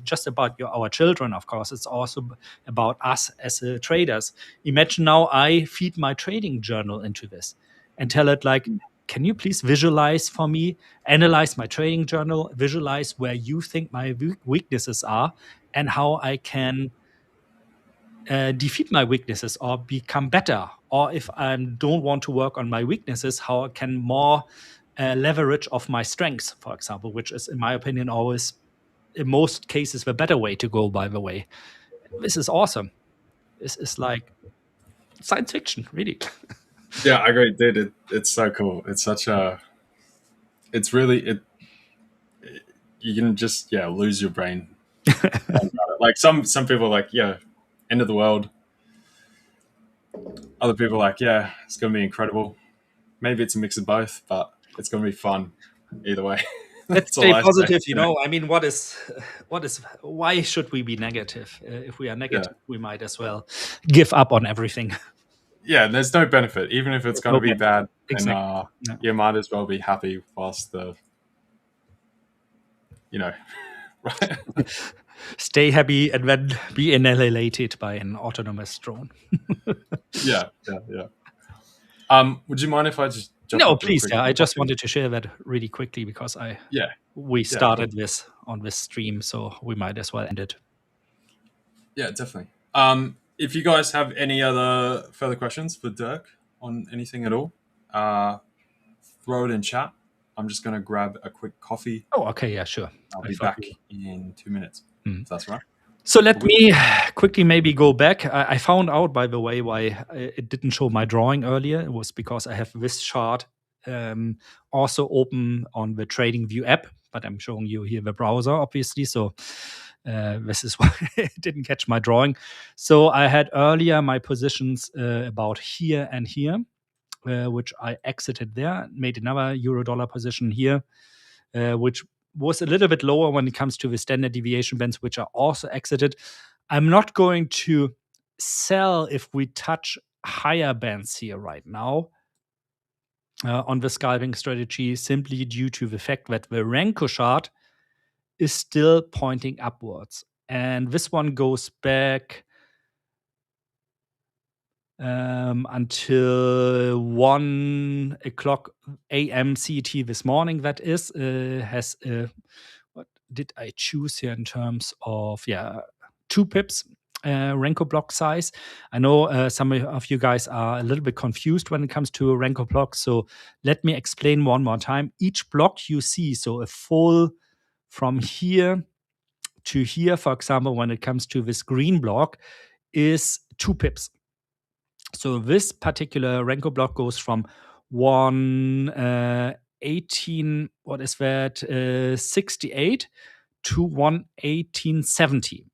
S4: just about our children, of course. It's also about us as traders. Imagine now I feed my trading journal into this and tell it like, can you please visualize for me, analyze my trading journal, visualize where you think my weaknesses are and how I can defeat my weaknesses or become better, or if I don't want to work on my weaknesses, how I can more leverage of my strengths, for example, which is, in my opinion, always in most cases the better way to go. By the way, this is awesome. This is like science fiction, really.
S5: Yeah, I agree, dude. It's so cool. It's such a. It's really it. You can just lose your brain. Like some people are like end of the world. Other people are like it's gonna be incredible. Maybe it's a mix of both, but it's gonna be fun either way.
S4: Let's
S5: That's
S4: stay
S5: all I
S4: positive.
S5: say.
S4: I mean, why should we be negative? If we are negative, we might as well give up on everything.
S5: Yeah, there's no benefit, even if it's
S4: There's
S5: going
S4: no
S5: to be
S4: benefit.
S5: bad.
S4: Exactly.
S5: And
S4: Yeah.
S5: you might as well be happy whilst right?
S4: Stay happy and then be annihilated by an autonomous drone.
S5: Yeah. Would you mind if I just jump
S4: No,
S5: up real
S4: please.
S5: quick?
S4: Yeah, I just wanted to share that really quickly because we started this on this stream, so we might as well end it.
S5: Yeah, definitely. If you guys have any other further questions for Dirk on anything at all, throw it in chat. I'm just going to grab a quick coffee.
S4: Oh, okay. Yeah, sure.
S5: I'll be back in 2 minutes. If that's right.
S4: So let me quickly maybe go back. I found out, by the way, why it didn't show my drawing earlier. It was because I have this chart also open on the TradingView app, but I'm showing you here the browser, obviously. So this is why it didn't catch my drawing. So I had earlier my positions about here and here, which I exited there, made another euro-dollar position here, which was a little bit lower when it comes to the standard deviation bands, which are also exited. I'm not going to sell if we touch higher bands here right now on the scalping strategy, simply due to the fact that the Renko chart is still pointing upwards. And this one goes back until 1 o'clock a.m. CET this morning. That is, has what did I choose here in terms of 2 pips Renko block size. I know some of you guys are a little bit confused when it comes to Renko blocks, so let me explain one more time. Each block you see, so a full from here to here, for example, when it comes to this green block, is 2 pips. So this particular Renko block goes from 118, what is that, 68 to 118.70.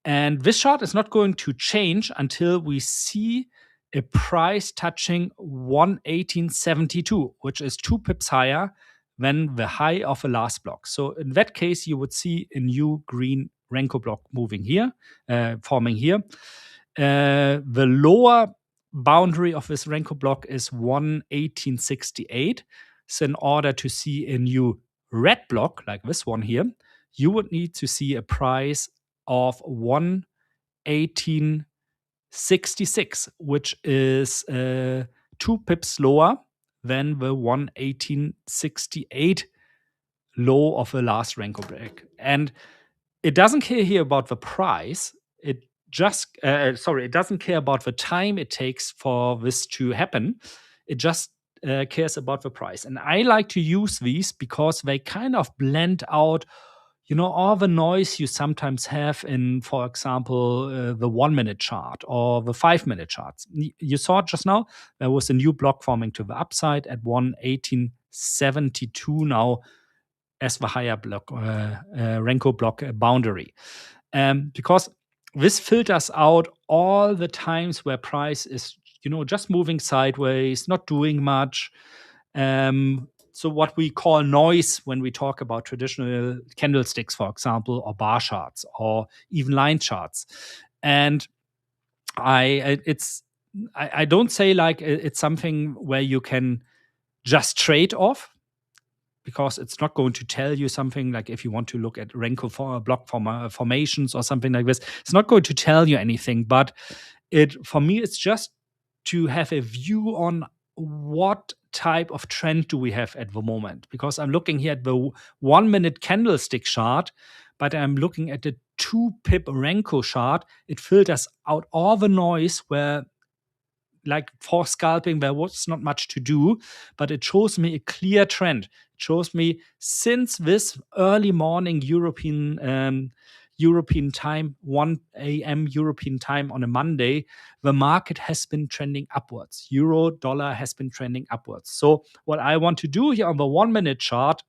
S4: And this chart is not going to change until we see a price touching 118.72, which is 2 pips higher than the high of the last block. So in that case, you would see a new green Renko block moving here, forming here. The lower boundary of this Renko block is 118.68. So in order to see a new red block like this one here, you would need to see a price of 118.66, which is 2 pips lower than the 118.68 low of the last Renko break. And it doesn't care here about the price. It just, it doesn't care about the time it takes for this to happen. It just cares about the price. And I like to use these because they kind of blend out, all the noise you sometimes have in, for example, the 1-minute chart or the 5-minute charts. You saw it just now. There was a new block forming to the upside at 118.72 now as the higher block, Renko block boundary. Because this filters out all the times where price is, just moving sideways, not doing much. So what we call noise when we talk about traditional candlesticks, for example, or bar charts, or even line charts. And I don't say like it's something where you can just trade off, because it's not going to tell you something like if you want to look at Renko block formations or something like this. It's not going to tell you anything, but for me, it's just to have a view on what type of trend do we have at the moment. Because I'm looking here at the 1-minute candlestick chart, but I'm looking at the 2-pip Renko chart. It filters out all the noise where, like for scalping, there was not much to do, but it shows me a clear trend. It shows me since this early morning European time, 1 a.m. European time on a Monday, the market has been trending upwards. Euro dollar has been trending upwards. So what I want to do here on the 1-minute chart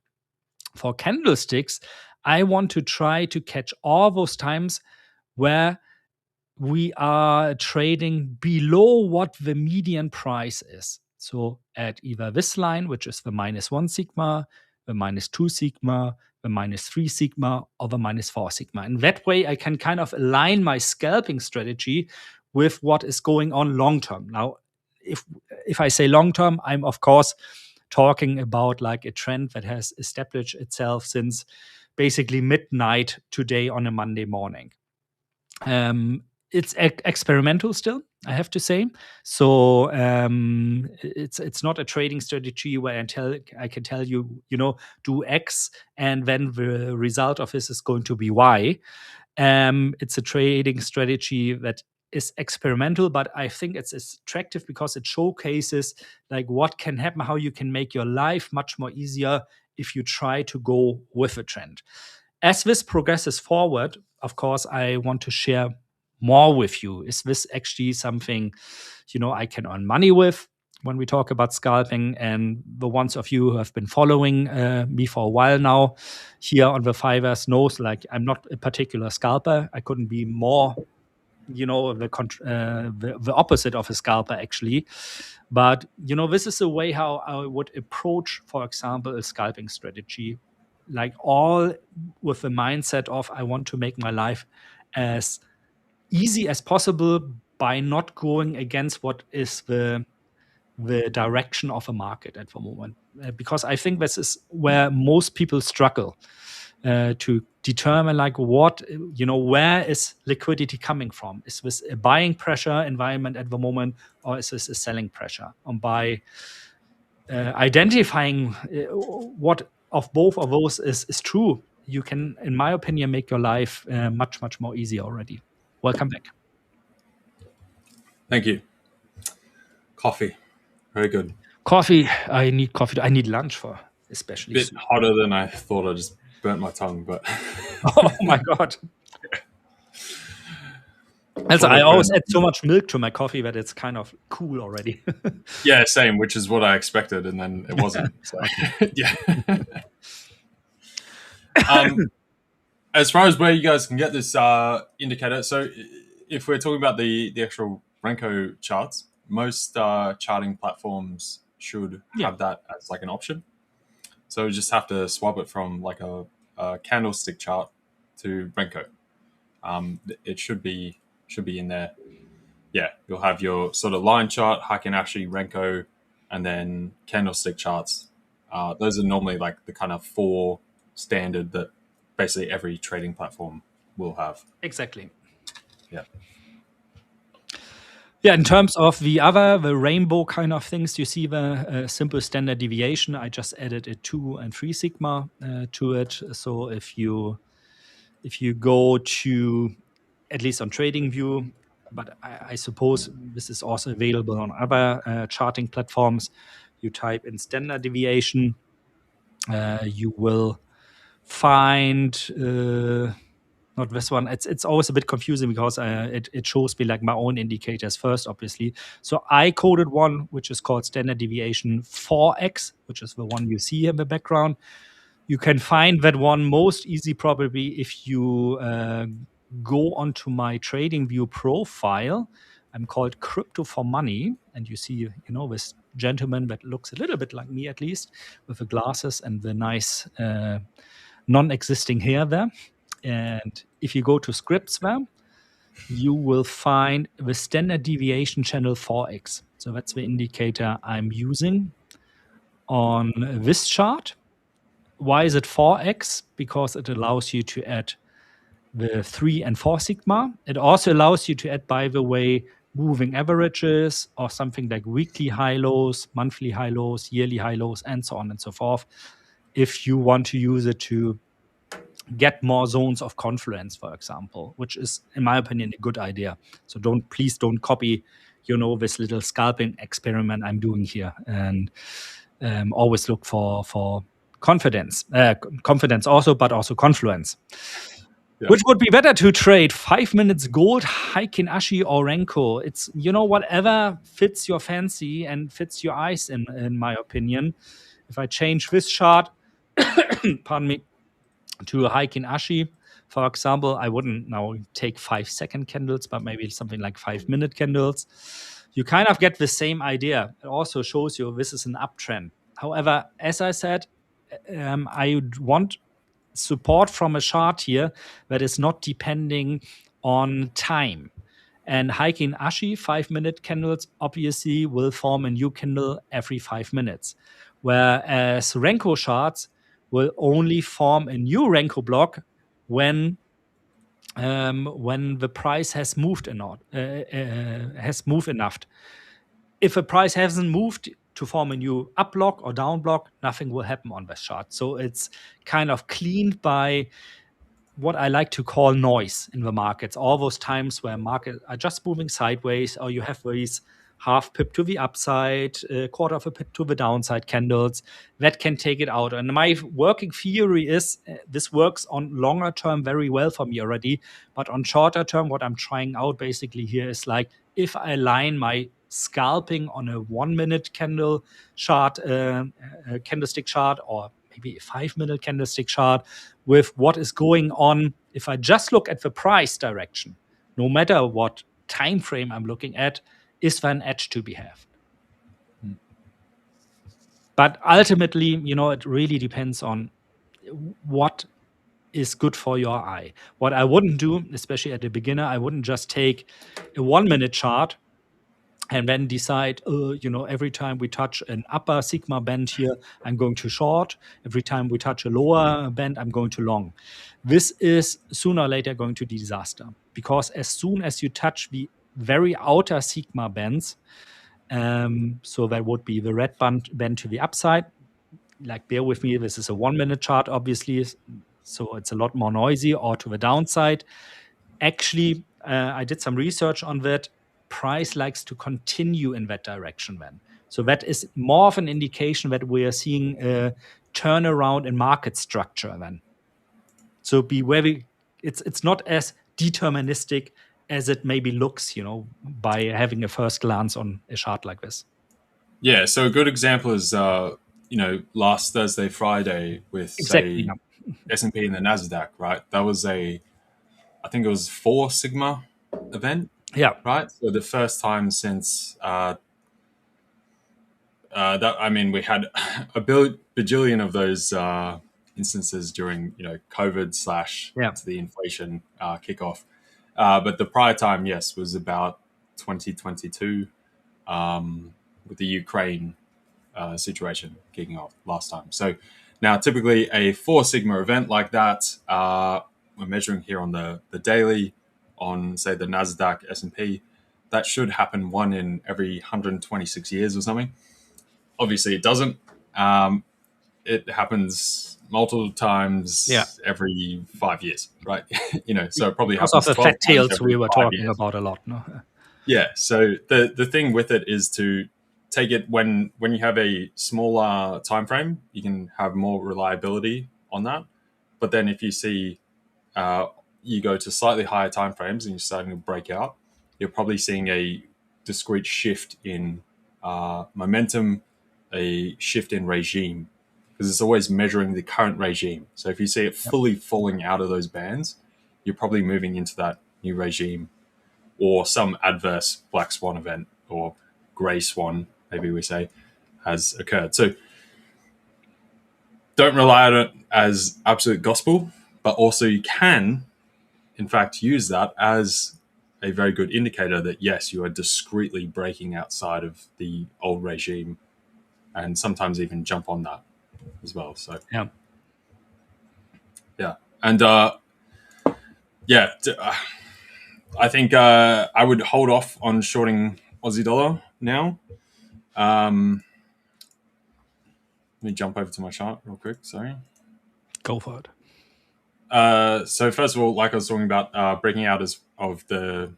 S4: for candlesticks, I want to try to catch all those times where we are trading below what the median price is. So at either this line, which is the -1 sigma, the -2 sigma, the -3 sigma, or the -4 sigma. In that way, I can kind of align my scalping strategy with what is going on long term. Now, if I say long term, I'm of course talking about like a trend that has established itself since basically midnight today on a Monday morning. It's experimental still, I have to say. So it's not a trading strategy where I can tell you, do X, and then the result of this is going to be Y. It's a trading strategy that is experimental, but I think it's attractive because it showcases like what can happen, how you can make your life much more easier if you try to go with a trend. As this progresses forward, of course, I want to share more with you. Is this actually something, I can earn money with when we talk about scalping? And the ones of you who have been following me for a while now here on the Fivers knows, like, I'm not a particular scalper. I couldn't be more, the opposite of a scalper, actually. But, this is a way how I would approach, for example, a scalping strategy, like all with the mindset of I want to make my life as easy as possible by not going against what is the direction of a market at the moment. Because I think this is where most people struggle to determine like what, where is liquidity coming from? Is this a buying pressure environment at the moment, or is this a selling pressure? And by identifying what of both of those is true, you can, in my opinion, make your life much, much more easy already. welcome back.
S5: Thank you. Coffee, very good.
S4: Coffee. I need coffee. I need lunch for especially.
S5: Bit hotter than I thought. I just burnt my tongue, but
S4: Oh my god. Also, I always add so much milk to my coffee that it's kind of cool already.
S5: Yeah, same, which is what I expected, and then it wasn't. So, yeah. As far as where you guys can get this indicator, so if we're talking about the actual Renko charts, most charting platforms should have that as like an option. So you just have to swap it from like a candlestick chart to Renko. It should be in there. Yeah, you'll have your sort of line chart, Heikin-Ashi, Renko, and then candlestick charts. Those are normally like the kind of 4 standard that basically every trading platform will have.
S4: Exactly.
S5: Yeah.
S4: Yeah, in terms of the rainbow kind of things, you see the simple standard deviation. I just added a 2 and 3 sigma to it. So if you go to, at least on TradingView, but I suppose this is also available on other charting platforms, you type in standard deviation, you will find not this one. It's always a bit confusing because it shows me like my own indicators first, obviously. So I coded one which is called standard deviation 4x, which is the one you see in the background. You can find that one most easy probably if you go onto my TradingView profile. I'm called Crypto for Money, and you see, this gentleman that looks a little bit like me, at least, with the glasses and the nice non-existing hair there. And if you go to scripts there, you will find the standard deviation channel 4x. So that's the indicator I'm using on this chart. Why is it 4x? Because it allows you to add the 3 and 4 sigma. It also allows you to add, by the way, moving averages or something like weekly high lows, monthly high lows, yearly high lows, and so on and so forth, if you want to use it to get more zones of confluence, for example, which is, in my opinion, a good idea. So please don't copy, this little scalping experiment I'm doing here, and always look for confidence also, but also confluence. Yeah. Which would be better to trade 5 minutes gold, Heikin-Ashi or Renko? It's, whatever fits your fancy and fits your eyes, in my opinion. If I change this chart, pardon me, to a Heikin-Ashi, for example, I wouldn't now take 5-second candles, but maybe something like 5-minute candles. You kind of get the same idea. It also shows you this is an uptrend. However, as I said, I want support from a chart here that is not depending on time. And Heikin-Ashi 5-minute candles obviously will form a new candle every 5 minutes, whereas Renko charts will only form a new Renko block when the price has moved enough. If a price hasn't moved to form a new up block or down block, nothing will happen on this chart. So it's kind of cleaned by what I like to call noise in the markets. All those times where markets are just moving sideways, or you have these half pip to the upside, quarter of a pip to the downside candles, that can take it out. And my working theory is this works on longer term very well for me already. But on shorter term, what I'm trying out basically here is like, if I align my scalping on a 1-minute candle chart, candlestick chart, or maybe a 5-minute candlestick chart with what is going on, if I just look at the price direction, no matter what time frame I'm looking at, is there an edge to be had? But ultimately, it really depends on what is good for your eye. What I wouldn't do, especially at the beginner, I wouldn't just take a 1-minute chart and then decide, every time we touch an upper sigma band here, I'm going to short. Every time we touch a lower band, I'm going to long. This is sooner or later going to be disaster, because as soon as you touch the very outer sigma bands, so that would be the red band to the upside. Like, bear with me, this is a 1-minute chart, obviously, so it's a lot more noisy, or to the downside. Actually, I did some research on that. Price likes to continue in that direction then. So that is more of an indication that we are seeing a turnaround in market structure then. So be very, it's not as deterministic as it maybe looks, by having a first glance on a chart like this.
S5: Yeah, so a good example is last Thursday, Friday with
S4: Exactly.
S5: say S&P and the NASDAQ, right? That was I think it was 4 Sigma event,
S4: Yeah.
S5: right? So the first time since that, I mean, we had a bajillion of those instances during COVID /
S4: Yeah.
S5: into the inflation kickoff, but the prior time, yes, was about 2022 with the Ukraine situation kicking off last time. So now, typically, a 4 Sigma event like that, we're measuring here on the daily on, say, the NASDAQ, S&P, that should happen one in every 126 years or something. Obviously, it doesn't. It happens multiple times every 5 years, right? So it probably
S4: Because of
S5: happens
S4: the
S5: 12
S4: fat
S5: times
S4: tails
S5: every
S4: we were
S5: 5
S4: talking
S5: years.
S4: about a lot. No?
S5: Yeah. So the thing with it is to take it when you have a smaller time frame, you can have more reliability on that. But then if you see you go to slightly higher time frames and you're starting to break out, you're probably seeing a discrete shift in momentum, a shift in regime, because it's always measuring the current regime. So if you see it fully falling out of those bands, you're probably moving into that new regime or some adverse black swan event or grey swan, maybe we say, has occurred. So don't rely on it as absolute gospel, but also you can, in fact, use that as a very good indicator that, yes, you are discreetly breaking outside of the old regime, and sometimes even jump on that as well. So,
S4: Yeah.
S5: And I think I would hold off on shorting Aussie dollar now. Let me jump over to my chart real quick. Sorry.
S4: Go for it.
S5: So first of all, like I was talking about, breaking out of the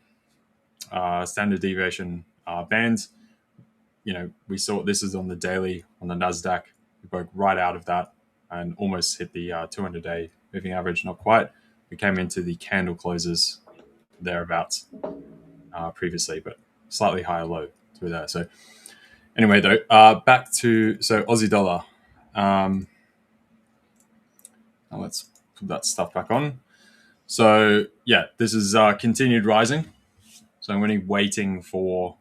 S5: standard deviation bands. We saw this is on the daily on the NASDAQ. We broke right out of that and almost hit the 200-day moving average. Not quite. We came into the candle closes thereabouts previously, but slightly higher low through there. So anyway, though, back to Aussie dollar. Now let's put that stuff back on. So yeah, this is continued rising. So I'm only waiting for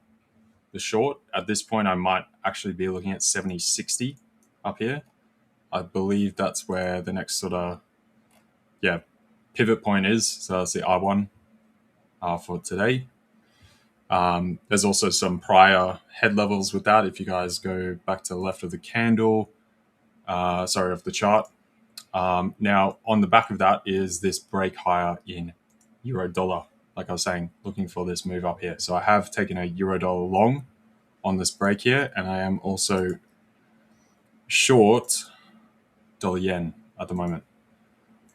S5: the short. At this point, I might actually be looking at 70.60 up here. I believe that's where the next sort of pivot point is. So that's the R1 for today. There's also some prior head levels with that. If you guys go back to the left of the candle, of the chart. Now, on the back of that is this break higher in euro dollar. Like I was saying, looking for this move up here. So I have taken a euro dollar long on this break here, and I am also short dollar yen at the moment.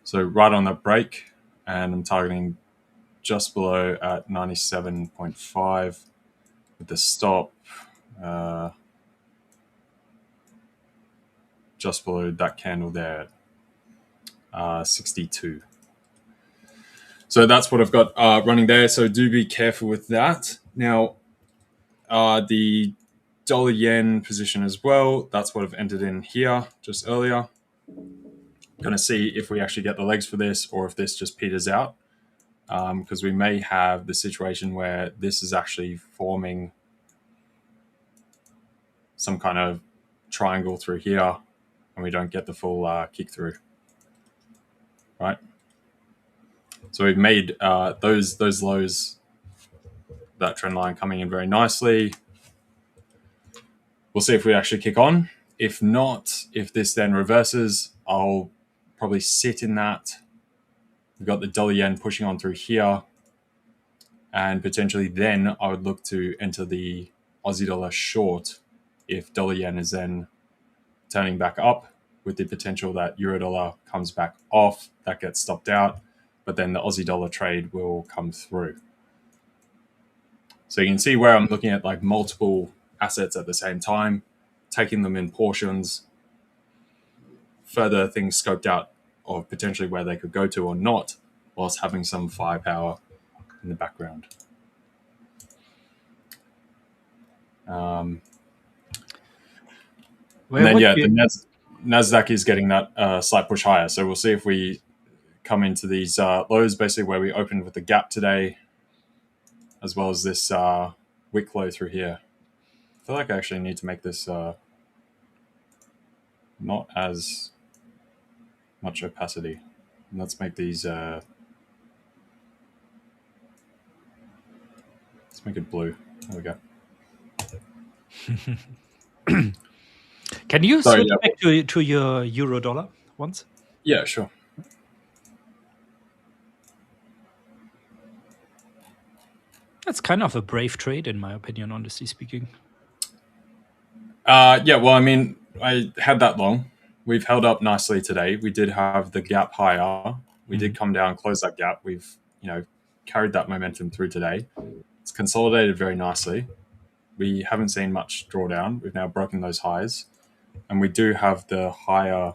S5: So right on that break, and I'm targeting just below at 97.5 with the stop just below that candle there, 62. So that's what I've got running there. So do be careful with that. Now, the dollar yen position as well. That's what I've entered in here just earlier. Going to see if we actually get the legs for this or if this just peters out. Because we may have the situation where this is actually forming some kind of triangle through here and we don't get the full kick through. Right? So we've made those lows, that trend line coming in very nicely. We'll see if we actually kick on. If not, if this then reverses, I'll probably sit in that. We've got the dollar yen pushing on through here. And potentially then I would look to enter the Aussie dollar short if dollar yen is then turning back up, with the potential that euro dollar comes back off, that gets stopped out, but then the Aussie dollar trade will come through. So you can see where I'm looking at like multiple assets at the same time, taking them in portions, further things scoped out of potentially where they could go to or not, whilst having some firepower in the background. And then, the NASDAQ is getting that slight push higher. So we'll see if we come into these lows, basically where we opened with the gap today, as well as this wick low through here. I feel like I actually need to make this not as much opacity. And let's make these, let's make it blue. There we go.
S4: Can you switch back to your euro dollar once?
S5: Yeah, sure.
S4: That's kind of a brave trade, in my opinion, honestly speaking.
S5: Yeah, well, I mean, I had that long. We've held up nicely today. We did have the gap higher. We did come down, close that gap. We've, carried that momentum through today. It's consolidated very nicely. We haven't seen much drawdown. We've now broken those highs. And we do have the higher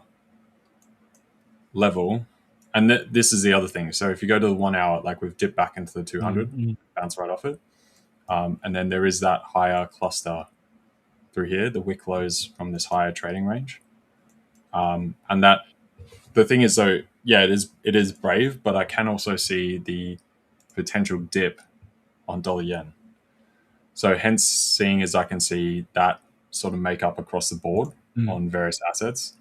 S5: level. And this is the other thing. So if you go to the 1 hour, like we've dipped back into the 200, bounce right off it. And then there is that higher cluster through here, the wick lows from this higher trading range. And that, the thing is though, yeah, it is brave, but I can also see the potential dip on dollar yen. So hence seeing as I can see that sort of make up across the board on various assets.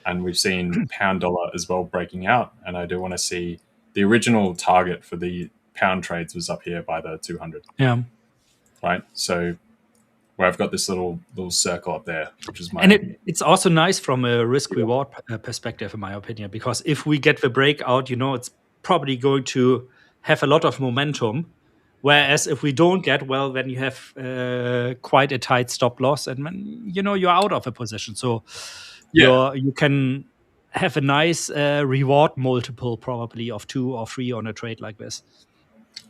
S5: And we've seen pound dollar as well breaking out. And I do want to see the original target for the pound trades was up here by the 200.
S4: Yeah.
S5: Right. So where I've got this little circle up there, which is my...
S4: And it's also nice from a risk-reward perspective, in my opinion, because if we get the breakout, it's probably going to have a lot of momentum. Whereas if we don't get, well, then you have quite a tight stop loss and then, you're out of a position. So you can have a nice reward multiple probably of 2 or 3 on a trade like this.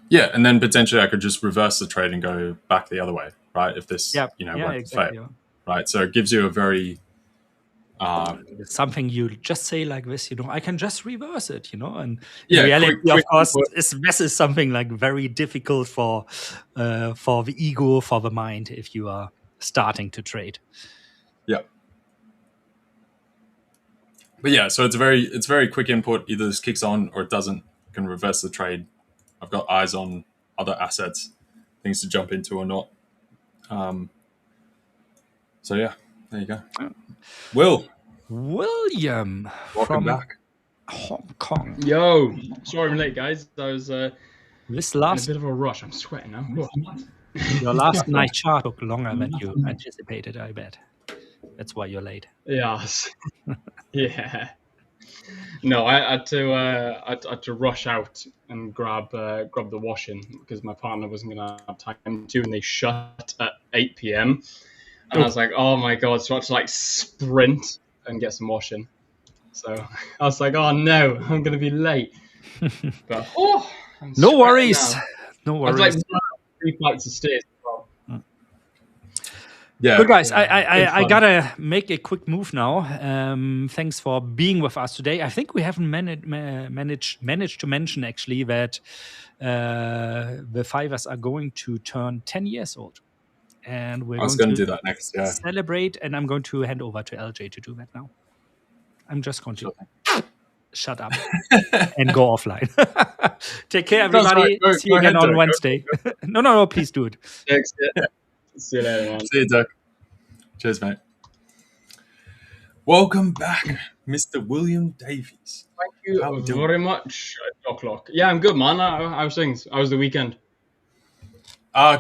S5: Yeah, and then potentially I could just reverse the trade and go back the other way, right? If this, were to fail, right? So it gives you a very...
S4: something you just say like this, I can just reverse it, and in reality, of course, this is something like very difficult for the ego, for the mind, if you are starting to trade.
S5: Yeah. But yeah, so it's very quick input. Either this kicks on or it doesn't. You can reverse the trade. I've got eyes on other assets, things to jump into or not. So yeah, there you go.
S4: William
S5: welcome back.
S4: Hong Kong.
S2: Yo, sorry I'm late, guys. I was
S4: this last
S2: in a bit of a rush. I'm sweating now.
S4: Your last night chart took longer than you anticipated, I bet. That's why you're late.
S2: Yes. Yeah. No, I had to rush out and grab the washing because my partner wasn't going to have time to, and they shut at 8 p.m. And I was like, oh my God, so I had to like sprint and get some washing. So I was like, oh no, I'm going to be late. But
S4: no worries. No worries.
S2: I was like 3 flights of stairs.
S5: Yeah.
S4: But guys, I gotta make a quick move now. Thanks for being with us today. I think we haven't managed to mention actually that the Fivers are going to turn 10 years old, and we're going to
S5: do that next. Yeah.
S4: Celebrate, and I'm going to hand over to LJ to do that now. I'm just going to shut up and go offline. Take care, everybody. See you again on Wednesday. No, please do it.
S2: Thanks. See you later, man.
S5: See you, Dirk. Cheers, mate. Welcome back, Mr. William Davies.
S2: Thank you very much, Doc. Yeah, I'm good, man. How was things? How was the weekend?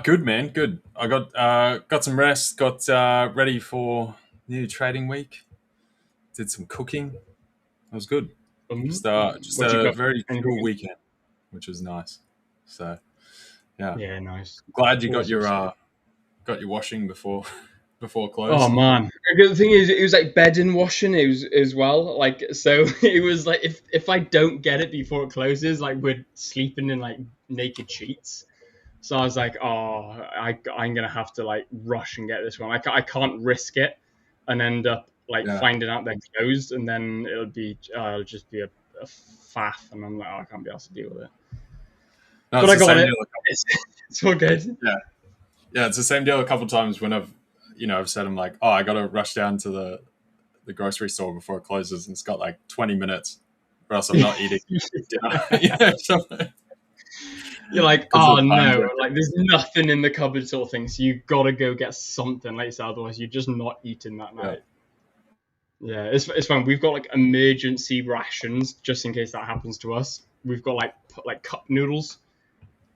S5: Good, man. Good. I got some rest. Got ready for new trading week. Did some cooking. It was good. Just a very cool weekend, which was nice. So, yeah.
S2: Yeah, nice.
S5: Glad you got your washing before close.
S2: Oh man, the thing is, it was like bedding washing. It was as well. Like, so it was like if I don't get it before it closes, like we're sleeping in like naked sheets. So I was like, oh, I'm gonna have to like rush and get this one. I can't risk it and end up like finding out they're closed, and then it'll just be a faff, and I'm like, oh, I can't be able to deal with it.
S5: No,
S2: But I got it.
S5: Deal
S2: it's all good.
S5: Yeah, it's the same deal a couple of times when I've said, I'm like, oh, I got to rush down to the grocery store before it closes, and it's got like 20 minutes, or else I'm not eating dinner.
S2: You're like, oh no, like there's nothing in the cupboard sort of thing, so you got to go get something, like so, otherwise you're just not eating that night. Yeah, it's fine. We've got like emergency rations just in case that happens to us. We've got like cup noodles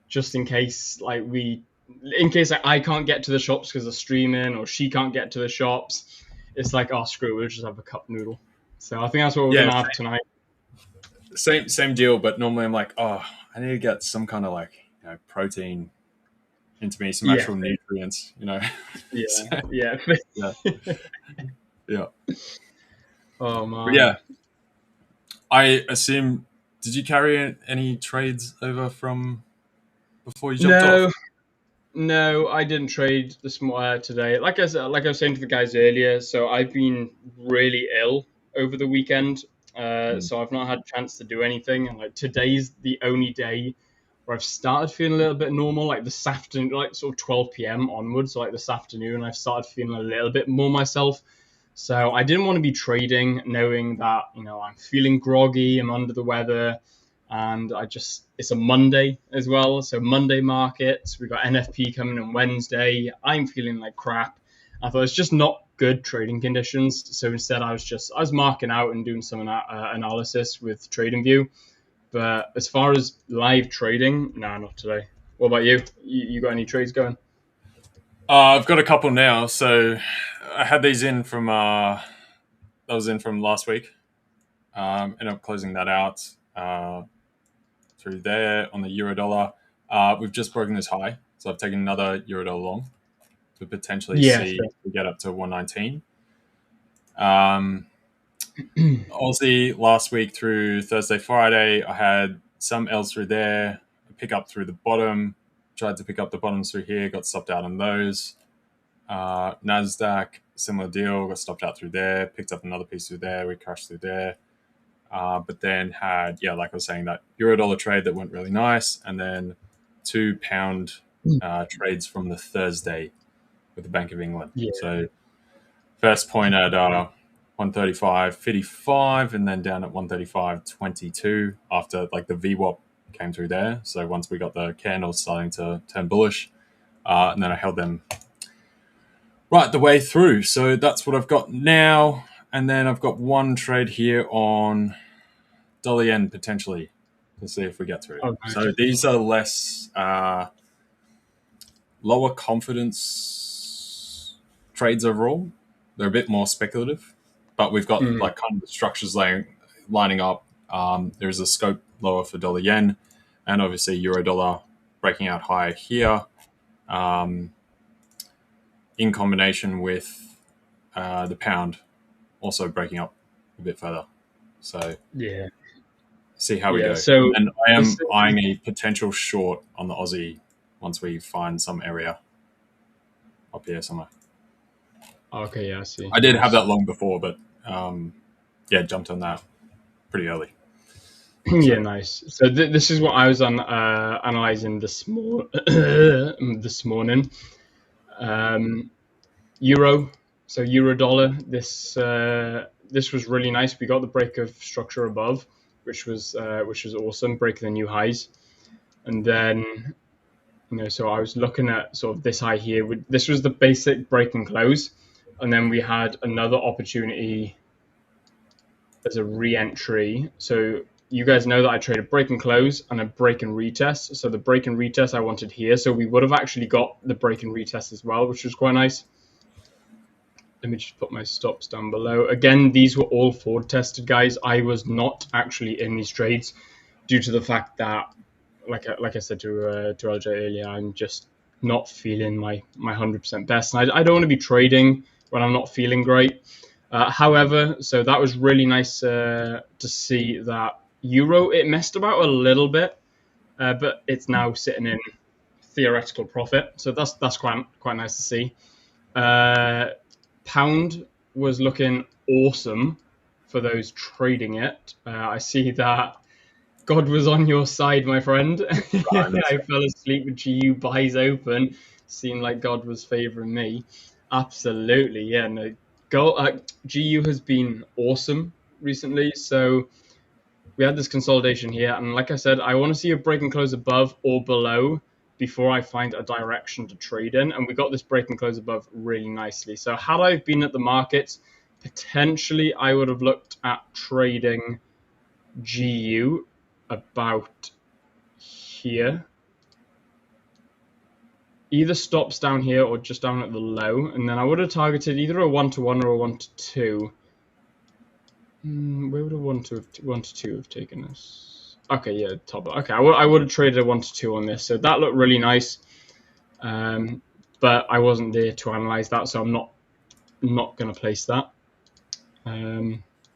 S2: just in case in case I can't get to the shops because of streaming, or she can't get to the shops. It's like, oh screw it, we'll just have a cup noodle. So I think that's what we're gonna have tonight.
S5: Same deal, but normally I'm like, oh, I need to get some kind of like protein into me, some actual nutrients,
S2: Yeah.
S5: Yeah.
S2: Oh man.
S5: But yeah. I assume, did you carry any trades over from before you jumped off?
S2: No, I didn't trade today. Like I was saying to the guys earlier, so I've been really ill over the weekend, so I've not had a chance to do anything. And like today's the only day where I've started feeling a little bit normal. Like this afternoon, like sort of 12 p.m. onwards, so like this afternoon, I've started feeling a little bit more myself. So I didn't want to be trading, knowing that I'm feeling groggy, I'm under the weather. And it's a Monday as well. So Monday markets, we've got NFP coming on Wednesday. I'm feeling like crap. I thought it's just not good trading conditions. So instead I was marking out and doing some analysis with TradingView. But as far as live trading, no, not today. What about you? You got any trades going?
S5: I've got a couple now. So I had these in from, that was in from last week. Ended up closing that out. Through there on the euro dollar. We've just broken this high, so I've taken another euro dollar long to potentially see if we get up to 119. Aussie last week through Thursday, Friday, I had some L's through there, pick up through the bottom, tried to pick up the bottoms through here, got stopped out on those. NASDAQ, similar deal, got stopped out through there, picked up another piece through there, we crashed through there. But then had, like I was saying, that euro-dollar trade that went really nice, and then 2 pound trades from the Thursday with the Bank of England. Yeah. So first point at 135.55, and then down at 135.22 after like the VWAP came through there. So once we got the candles starting to turn bullish, and then I held them right the way through. So that's what I've got now. And then I've got one trade here on dollar yen potentially to see if we get through. Okay. So these are less lower confidence trades overall. They're a bit more speculative, but we've got like kind of the structures lining up. There's a scope lower for dollar yen, and obviously euro dollar breaking out higher here, in combination with the pound also breaking up a bit further. So see how we go. So, and I am eyeing a potential short on the Aussie once we find some area up here somewhere.
S2: Okay, I see.
S5: I did have that long before, but jumped on that pretty early.
S2: Yeah, nice. So this is what I was analyzing this morning. Euro. So euro dollar, this was really nice. We got the break of structure above, which was awesome, breaking the new highs. And then, so I was looking at sort of this high here. This was the basic break and close. And then we had another opportunity as a re-entry. So you guys know that I trade a break and close and a break and retest. So the break and retest I wanted here. So we would have actually got the break and retest as well, which was quite nice. Let me just put my stops down below. Again, these were all forward tested, guys. I was not actually in these trades due to the fact that, like I said to LJ earlier, I'm just not feeling my 100% best. And I don't want to be trading when I'm not feeling great. However, so that was really nice to see that euro, it messed about a little bit, but it's now sitting in theoretical profit. So that's quite nice to see. Pound was looking awesome for those trading it. I see that God was on your side, my friend. I fell asleep with GU buys open. Seemed like God was favoring me. Absolutely, yeah. No, GU has been awesome recently. So we had this consolidation here, and like I said, I want to see a break and close above or below before I find a direction to trade in. And we got this break and close above really nicely. So had I been at the markets, potentially I would have looked at trading GU about here. Either stops down here or just down at the low, and then I would have targeted either a 1-to-1 or a 1-to-2. Where would a 1-to-2 have taken us? Okay, yeah, top. Okay, I would have traded a 1-to-2 on this, so that looked really nice. But I wasn't there to analyze that, so I'm not going to place that.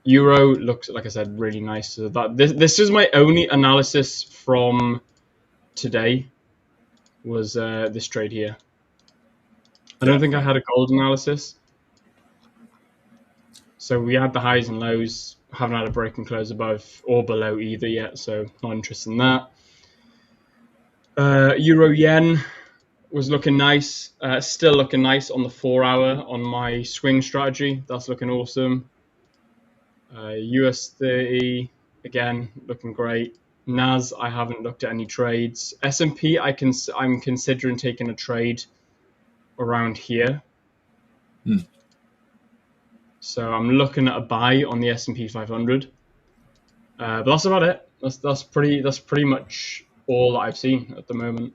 S2: Euro looks, like I said, really nice. So this is my only analysis from today. Was this trade here? I don't think I had a gold analysis. So we had the highs and lows. Haven't had a break and close above or below either yet, so not interested in that. Euro yen was looking nice. Still looking nice on the 4-hour on my swing strategy. That's looking awesome. US30 again looking great. NAS I haven't looked at any trades. S&P I'm considering taking a trade around here. So I'm looking at a buy on the S&P 500. But that's about it. That's pretty much all that I've seen at the moment.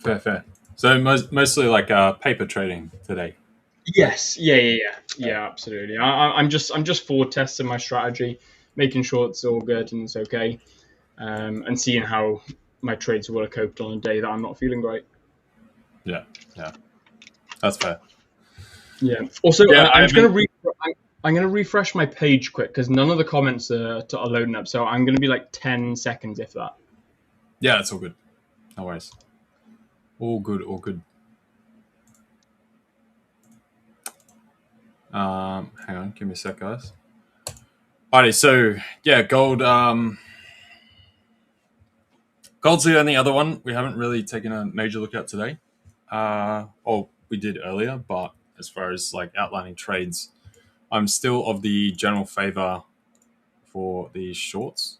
S5: Fair. So mostly like paper trading today.
S2: Yes. Yeah. Absolutely. I'm just forward testing my strategy, making sure it's all good and it's okay, and seeing how my trades will have coped on a day that I'm not feeling great.
S5: Yeah. That's fair.
S2: Yeah. Also, I'm gonna refresh my page quick because none of the comments are loading up. So I'm gonna be like 10 seconds if that.
S5: Yeah, it's all good. No worries. All good. Hang on, give me a sec, guys. Alrighty, so yeah, gold. Gold's the only other one we haven't really taken a major look at today. Or we did earlier, but as far as like outlining trades, I'm still of the general favor for the shorts,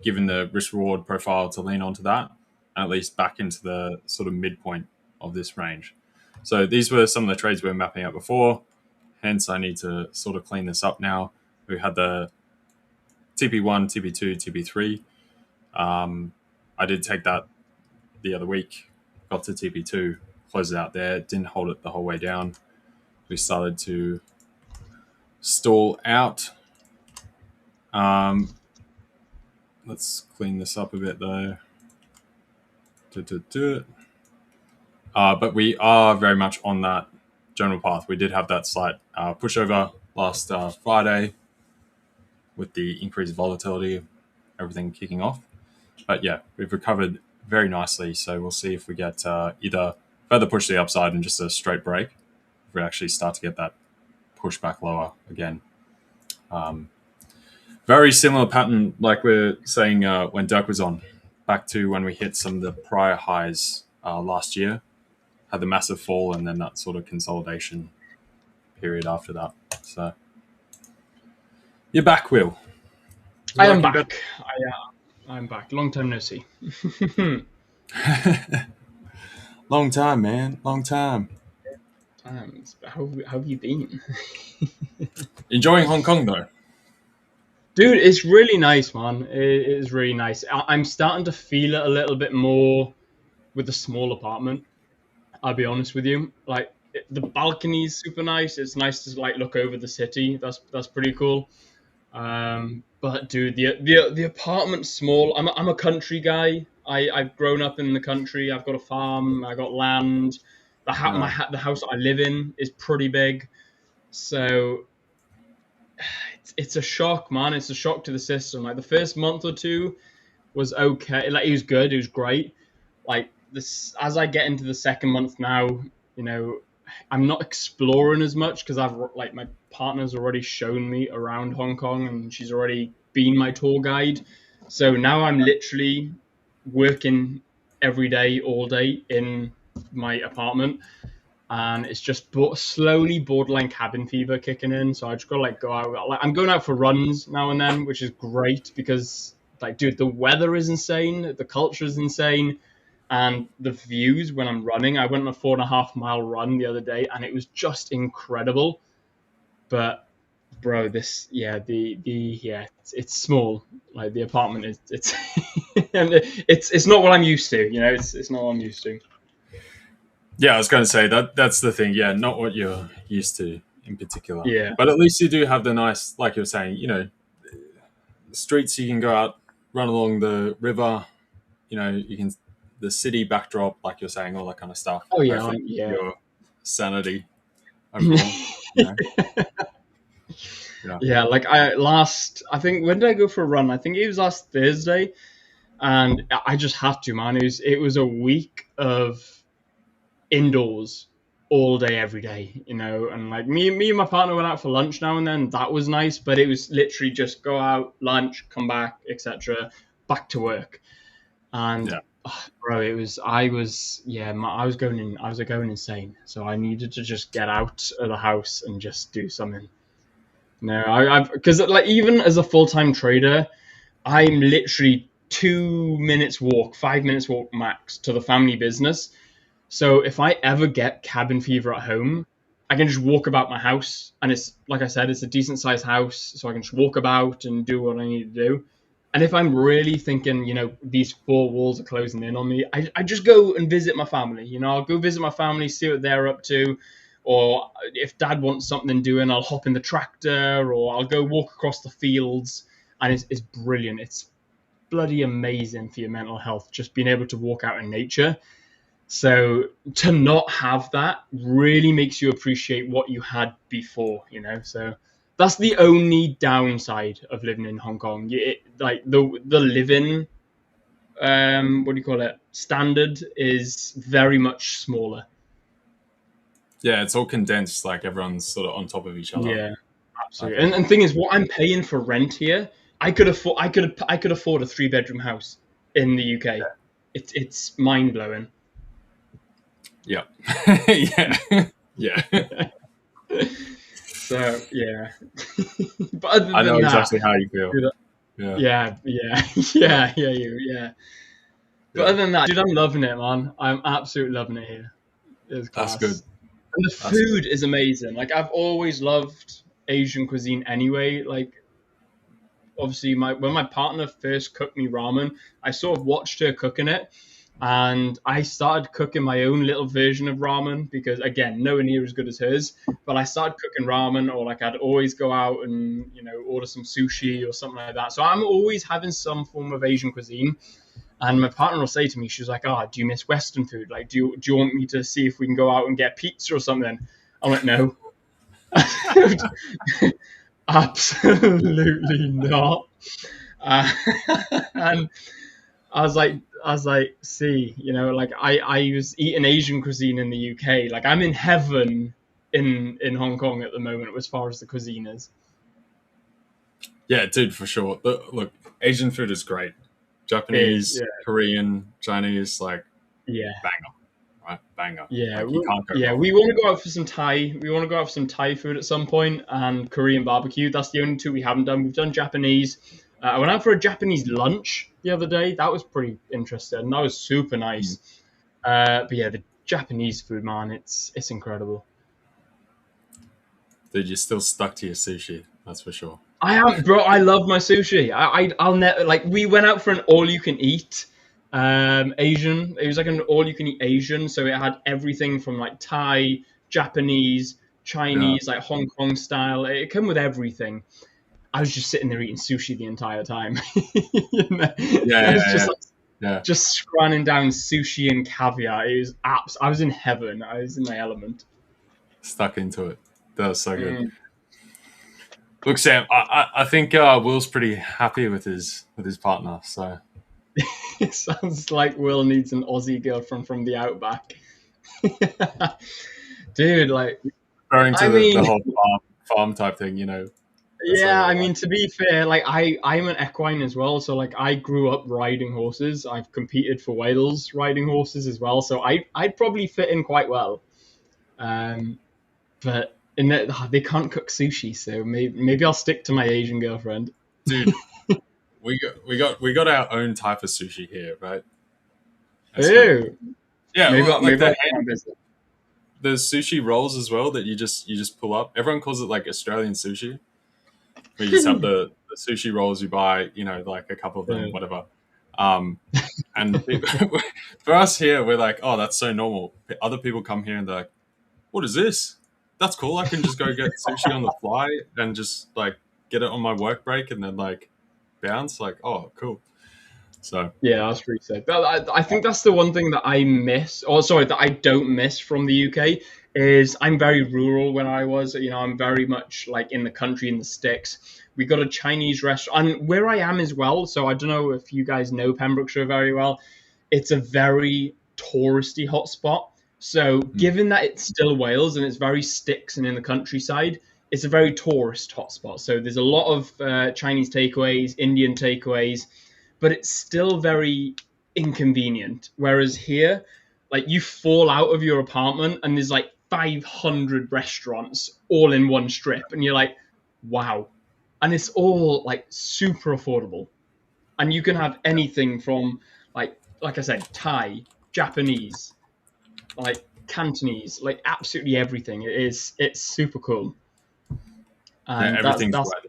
S5: given the risk reward profile to lean onto that, and at least back into the sort of midpoint of this range. So these were some of the trades we were mapping out before. Hence, I need to sort of clean this up now. We had the TP1, TP2, TP3. I did take that the other week, got to TP2, closed it out there, didn't hold it the whole way down. We started to stall out. Let's clean this up a bit though. But we are very much on that general path. We did have that slight pushover last Friday with the increased volatility, everything kicking off. But yeah, we've recovered very nicely. So we'll see if we get either further push to the upside and just a straight break, if we actually start to get that push back lower again. Very similar pattern, like we're saying when Dirk was on, back to when we hit some of the prior highs last year, had the massive fall and then that sort of consolidation period after that. So you're back, Will.
S2: I am back. I'm back. Long time no see.
S5: Long time, man. Long time.
S2: How have you been?
S5: Enjoying Hong Kong, though.
S2: Dude, it's really nice, man. It is really nice. I'm starting to feel it a little bit more with the small apartment. I'll be honest with you. Like, the balcony is super nice. It's nice to like look over the city. That's pretty cool. But dude, the apartment's small. I'm a country guy. I've grown up in the country. I've got a farm. I got land. The house I live in is pretty big. So it's a shock, man. It's a shock to the system. Like the first month or two was okay. Like it was good. It was great. like this, as I get into the second month now, you know, I'm not exploring as much because I've like my partner's already shown me around Hong Kong and she's already been my tour guide. So now I'm literally working every day, all day in my apartment, and it's just slowly borderline cabin fever kicking in. So I just gotta like go out. Like I'm going out for runs now and then, which is great because like, dude, the weather is insane, the culture is insane, and the views when I'm running. I went on a 4.5 mile run the other day, and it was just incredible. But bro, this it's small. Like the apartment is it's and it's not what I'm used to. You know, it's not what I'm used to.
S5: Yeah, I was going to say that's the thing. Yeah, not what you're used to in particular.
S2: Yeah.
S5: But at least you do have the nice, like you're saying, you know, streets you can go out, run along the river. You know, you can the city backdrop, like you're saying, all that kind of stuff.
S2: Oh yeah,
S5: Perfect for
S2: yeah.
S5: your sanity overall. You know? Yeah.
S2: Yeah, like I think when did I go for a run? I think it was last Thursday, and I just had to, man. It was a week of indoors all day, every day, you know. And like me and my partner went out for lunch now and then. That was nice, but it was literally just go out, lunch, come back, etc., back to work. And
S5: Yeah.
S2: bro, I was going insane. So I needed to just get out of the house and just do something. No, I've because like even as a full-time trader, I'm literally 2 minutes walk, 5 minutes walk max to the family business. So if I ever get cabin fever at home, I can just walk about my house, and it's like I said, it's a decent sized house, so I can just walk about and do what I need to do. And if I'm really thinking, you know, these four walls are closing in on me, I just go and visit my family. You know, I'll go visit my family, see what they're up to. Or if dad wants something doing, I'll hop in the tractor or I'll go walk across the fields. And it's brilliant. It's bloody amazing for your mental health, just being able to walk out in nature. So to not have that really makes you appreciate what you had before, you know. So that's the only downside of living in Hong Kong. Like the living, what do you call it? Standard is very much smaller.
S5: Yeah, it's all condensed, like everyone's sort of on top of each other.
S2: Yeah, absolutely. And thing is, what I'm paying for rent here, I could afford a 3-bedroom house in the UK.
S5: Yeah.
S2: It's mind blowing.
S5: Yeah. Yeah. Yeah.
S2: So yeah, but other
S5: I know
S2: than
S5: exactly
S2: that,
S5: how you feel.
S2: dude,
S5: Yeah.
S2: yeah. But other than that, dude, I'm loving it, man. I'm absolutely loving it here. It's
S5: That's
S2: class.
S5: good.
S2: And the food is amazing. Like I've always loved Asian cuisine anyway. Like obviously when my partner first cooked me ramen, I sort of watched her cooking it, and I started cooking my own little version of ramen because again, nowhere near as good as hers. But I started cooking ramen, or like I'd always go out and order some sushi or something like that. So I'm always having some form of Asian cuisine. And my partner will say to me, she's like, "Oh, do you miss Western food? Like, do you want me to see if we can go out and get pizza or something?" I'm like, "No, absolutely not." And I was like, "See, like I was eating Asian cuisine in the UK. Like I'm in heaven in Hong Kong at the moment as far as the cuisine is."
S5: Yeah, dude, for sure. Look, Asian food is great. Japanese, Korean, Chinese, like
S2: Yeah.
S5: banger, right? Banger.
S2: Yeah,
S5: Like, you can't go wrong.
S2: we want to go out for some Thai. We want to go out for some Thai food at some point, and Korean barbecue. That's the only two we haven't done. We've done Japanese. I went out for a Japanese lunch the other day. That was pretty interesting. That was super nice. But yeah, the Japanese food, man, it's incredible.
S5: Dude, you're still stuck to your sushi. That's for sure.
S2: I am, bro. I love my sushi. I'll never like. We went out for an all-you-can-eat Asian. It was like an all-you-can-eat Asian, so it had everything from like Thai, Japanese, Chinese, like Hong Kong style. It came with everything. I was just sitting there eating sushi the entire time. Just scranning down sushi and caviar. It was I was in heaven. I was in my element.
S5: Stuck into it. That was so good. Look, Sam, I think Will's pretty happy with his partner. So
S2: It sounds like Will needs an Aussie girlfriend from the outback. Dude, like,
S5: Referring
S2: I
S5: to the
S2: mean,
S5: whole farm type thing, you know. That's
S2: yeah, I
S5: like,
S2: mean, to be fair, like, I'm an equine as well, so like I grew up riding horses. I've competed for Wales riding horses as well, so I'd probably fit in quite well. But they can't cook sushi, so maybe I'll stick to my Asian girlfriend.
S5: dude, we got our own type of sushi here, right? That's good.
S2: Ew.
S5: Yeah,
S2: Maybe
S5: well, like
S2: I'll try my visit.
S5: the sushi rolls as well that you just pull up. Everyone calls it like Australian sushi. Where you just have the sushi rolls you buy, you know, like a couple of them,
S2: Yeah.
S5: whatever. Um, and for us here, we're like, oh, that's so normal. Other people come here and they're like, what is this? That's cool. I can just go get sushi on the fly and just like get it on my work break and then like bounce. Like, oh, cool. So
S2: Yeah, that's pretty sick. I think that's the one thing that I miss, or sorry, that I don't miss from the UK is I'm very rural when I was, I'm very much like in the country, in the sticks. We got a Chinese restaurant, and where I am as well. So I don't know if you guys know Pembrokeshire very well. It's a very touristy hotspot. So given that it's still Wales and it's very sticks and in the countryside, it's a very tourist hotspot. So there's a lot of Chinese takeaways, Indian takeaways, but it's still very inconvenient. Whereas here, like you fall out of your apartment and there's like 500 restaurants all in one strip, and you're like, wow. And it's all like super affordable. And you can have anything from like I said, Thai, Japanese, like Cantonese, like absolutely everything. It's super cool.
S5: yeah,
S2: And that's
S5: everything's
S2: that's
S5: right.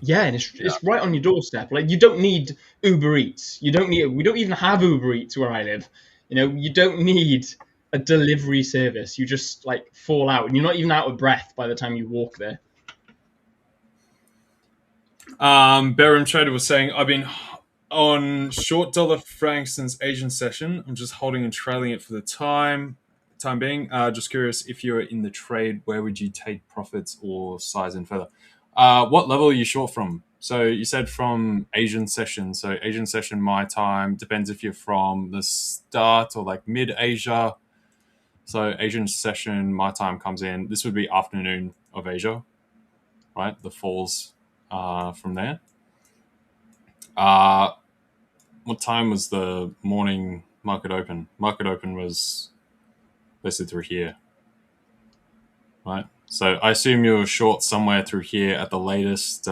S2: Yeah, and
S5: Yeah.
S2: it's right on your doorstep. Like you don't need Uber Eats. We don't even have Uber Eats where I live. You don't need a delivery service. You just like fall out and you're not even out of breath by the time you walk there.
S5: Baron Trader was saying, I've been on short dollar franc since Asian session. I'm just holding and trailing it for the time being. Just curious if you're in the trade, where would you take profits or size in further? What level are you short from? So you said from Asian session. So Asian session, my time depends if you're from the start or like mid Asia. So Asian session, my time comes in. This would be afternoon of Asia, right? The falls from there. What time was the morning market open? Market open was basically through here, right? So I assume you were short somewhere through here at the latest.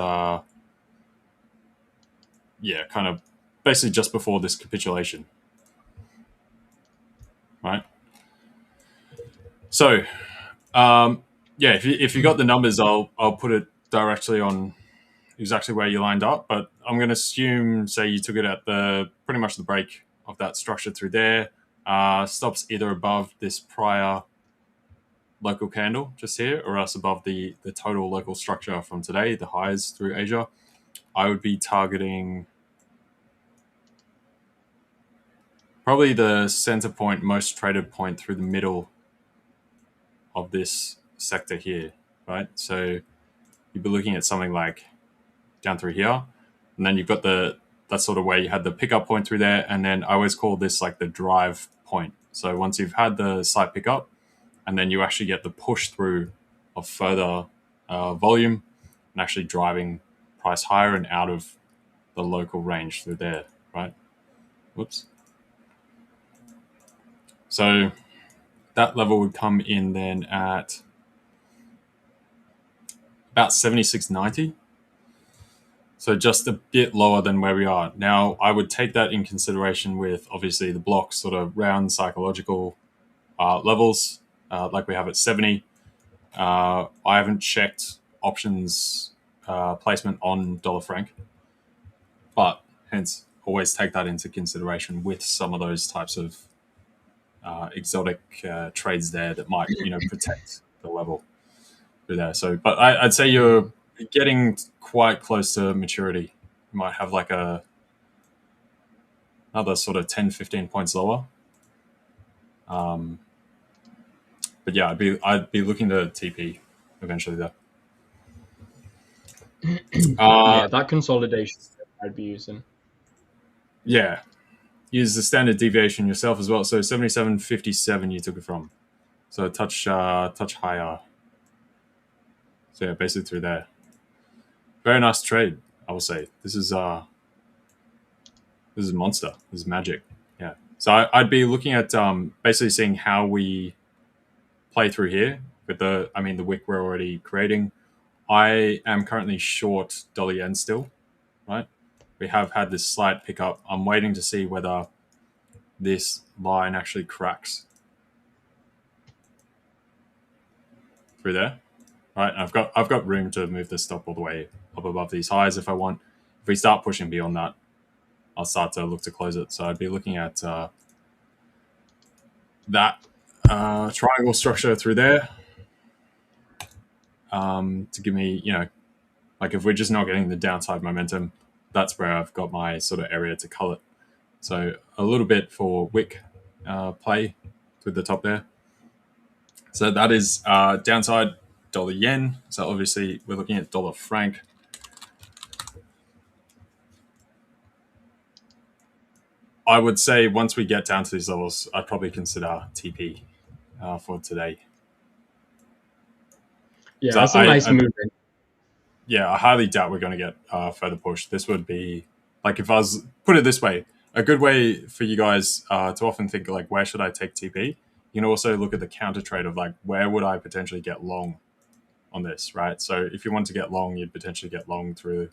S5: Yeah, kind of basically just before this capitulation, right? So, yeah, if you got the numbers, I'll put it directly on exactly where you lined up. But I'm going to assume, say you took it at the pretty much the break of that structure through there. Stops either above this prior local candle just here, or else above the total local structure from today, the highs through Asia. I would be targeting probably the center point, most traded point through the middle of this sector here, right? So you'd be looking at something like down through here, and then you've got that sort of where you had the pickup point through there, and then I always call this like the drive point. So once you've had the slight pickup, and then you actually get the push through of further volume and actually driving price higher and out of the local range through there, right? Whoops. So that level would come in then at about 76.90. So just a bit lower than where we are. Now, I would take that in consideration with obviously the block sort of round psychological levels like we have at 70. I haven't checked options placement on dollar franc, but hence always take that into consideration with some of those types of exotic trades there that might protect the level through there. So, but I'd say you're getting quite close to maturity. You might have like another sort of 10, 15 points lower. But yeah, I'd be looking to TP eventually though.
S2: Yeah, that consolidation I'd be using.
S5: Yeah. Use the standard deviation yourself as well. So 77.57 you took it from. So touch higher. So yeah, basically through there. Very nice trade, I will say. This is monster. This is magic. Yeah. So I'd be looking at basically seeing how we play through here with the wick we're already creating. I am currently short dollar yen still, right? We have had this slight pickup. I'm waiting to see whether this line actually cracks through there, right? And I've got room to move this stop all the way up above these highs if I want. If we start pushing beyond that, I'll start to look to close it. So I'd be looking at that triangle structure through there to give me, like if we're just not getting the downside momentum, that's where I've got my sort of area to cull it. So a little bit for wick play with the top there. So that is downside dollar yen. So obviously we're looking at dollar franc. I would say once we get down to these levels, I'd probably consider TP for today.
S2: Yeah,
S5: So
S2: that's a nice movement.
S5: Yeah, I highly doubt we're going to get further push. This would be, like, if I was, put it this way, a good way for you guys to often think, like, where should I take TP? You can also look at the counter trade of, like, where would I potentially get long on this, right? So if you want to get long, you'd potentially get long through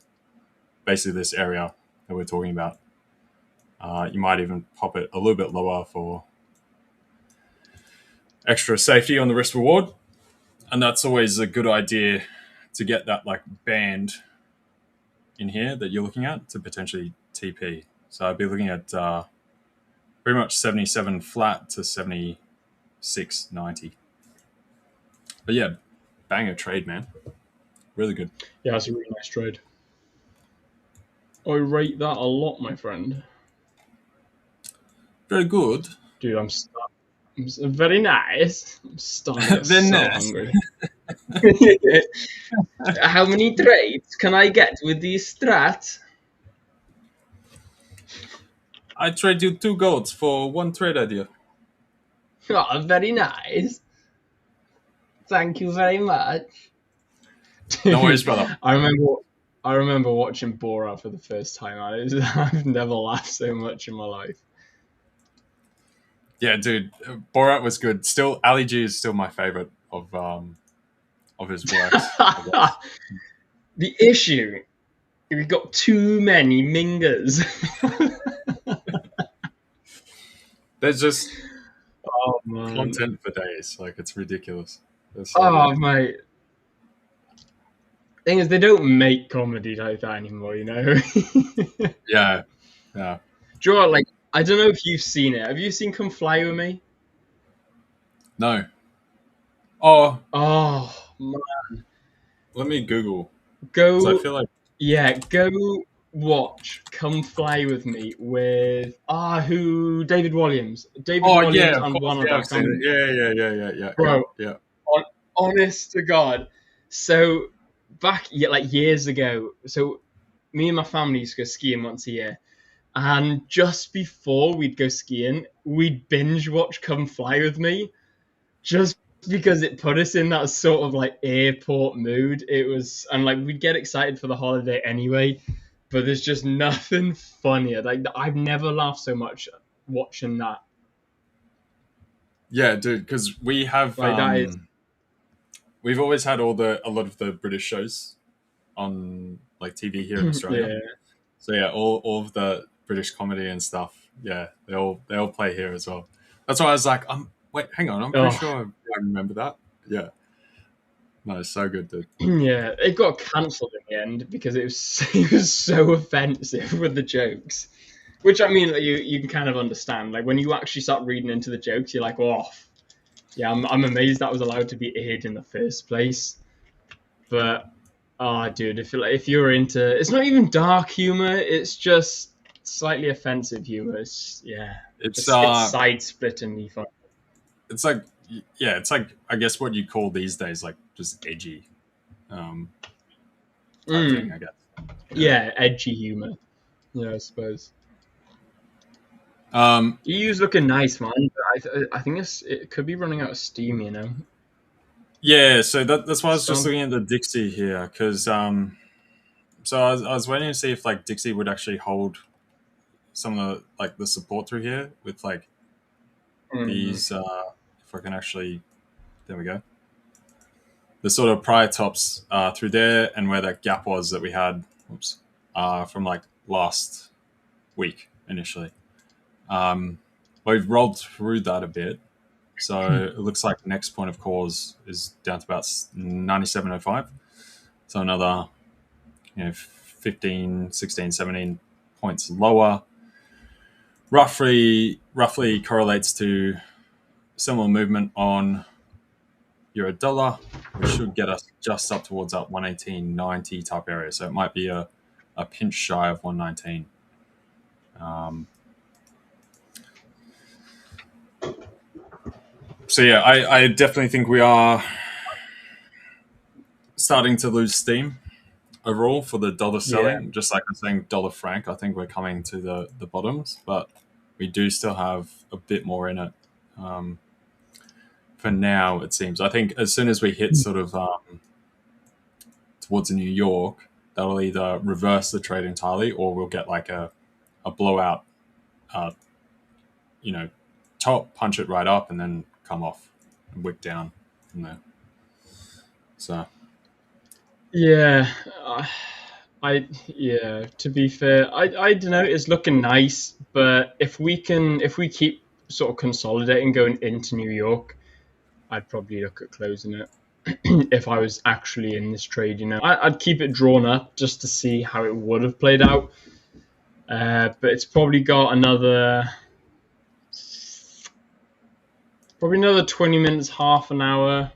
S5: basically this area that we're talking about. You might even pop it a little bit lower for extra safety on the risk reward. And that's always a good idea to get that, like, band in here that you're looking at to potentially TP. So I'd be looking at pretty much 77 flat to 76.90. But yeah, banger trade, man. Really good.
S2: Yeah, that's a really nice trade. I rate that a lot, my friend.
S5: Very good.
S2: Dude, I'm very nice. I'm starting to get so hungry. How many trades can I get with these strats?
S5: I trade you 2 golds for 1 trade idea.
S2: Oh, very nice. Thank you very much.
S5: No worries, brother.
S2: I remember watching Borat for the first time. I've never laughed so much in my life.
S5: Yeah, dude, Borat was good. Still, Ali G is still my favorite of his works.
S2: The issue, we've got too many mingers.
S5: There's just
S2: man.
S5: content for days. Like, it's ridiculous.
S2: So mate. Thing is, they don't make comedy like that anymore, you know?
S5: Yeah.
S2: Do you know what, like, I don't know if you've seen it. Have you seen Come Fly With Me?
S5: No. Oh,
S2: man.
S5: Let me Google.
S2: Go.
S5: I feel like...
S2: Yeah, go watch Come Fly With Me with David Williams. David Williams and one other.
S5: Yeah.
S2: Bro,
S5: yeah.
S2: Honest to God. So back years ago, so me and my family used to go skiing once a year. And just before we'd go skiing, we'd binge watch Come Fly With Me, just because it put us in that sort of like airport mood. It was, and like we'd get excited for the holiday anyway, but there's just nothing funnier. Like I've never laughed so much watching that.
S5: Yeah, dude, because we have we've always had a lot of the British shows on like TV here in Australia.
S2: Yeah.
S5: So yeah, all of the British comedy and stuff. Yeah, they all play here as well. That's why I was like, wait, hang on, I'm pretty sure I remember that. Yeah. No, it's so good, dude.
S2: Yeah, it got cancelled in the end because it was so offensive with the jokes. Which, I mean, you can kind of understand. Like, when you actually start reading into the jokes, you're like, oh, yeah, I'm amazed that was allowed to be aired in the first place. But, dude, if you're into... It's not even dark humor, it's just slightly offensive humor. It's side-splittingly fun.
S5: It's like, yeah, it's like, I guess what you call these days, like, just edgy thing, I guess.
S2: Yeah, edgy humor. Yeah, I suppose. EU's looking nice, man. But I think it could be running out of steam.
S5: Yeah, so that's why I was just
S2: Some
S5: looking at the Dixie here, because so I was waiting to see if like Dixie would actually hold some of the like the support through here with like these. If I can actually, there we go. The sort of prior tops through there, and where that gap was that we had, from like last week initially. We've rolled through that a bit, so it looks like the next point of cause is down to about 97.05. So another 15, 16, 17 points lower. Roughly correlates to similar movement on euro dollar, which should get us just up towards that 118.90 type area. So it might be a pinch shy of 119. So yeah, I definitely think we are starting to lose steam overall for the dollar selling.
S2: Yeah.
S5: Just like I'm saying, dollar franc, I think we're coming to the bottoms, but we do still have a bit more in it. For now, it seems. I think as soon as we hit sort of towards New York, that'll either reverse the trade entirely, or we'll get like a blowout, top, punch it right up, and then come off and wick down from there. So
S2: Yeah, To be fair, I don't know. It's looking nice, but if we keep sort of consolidating going into New York, I'd probably look at closing it. If I was actually in this trade, I'd keep it drawn up just to see how it would have played out. But it's probably got another 20 minutes, half an hour,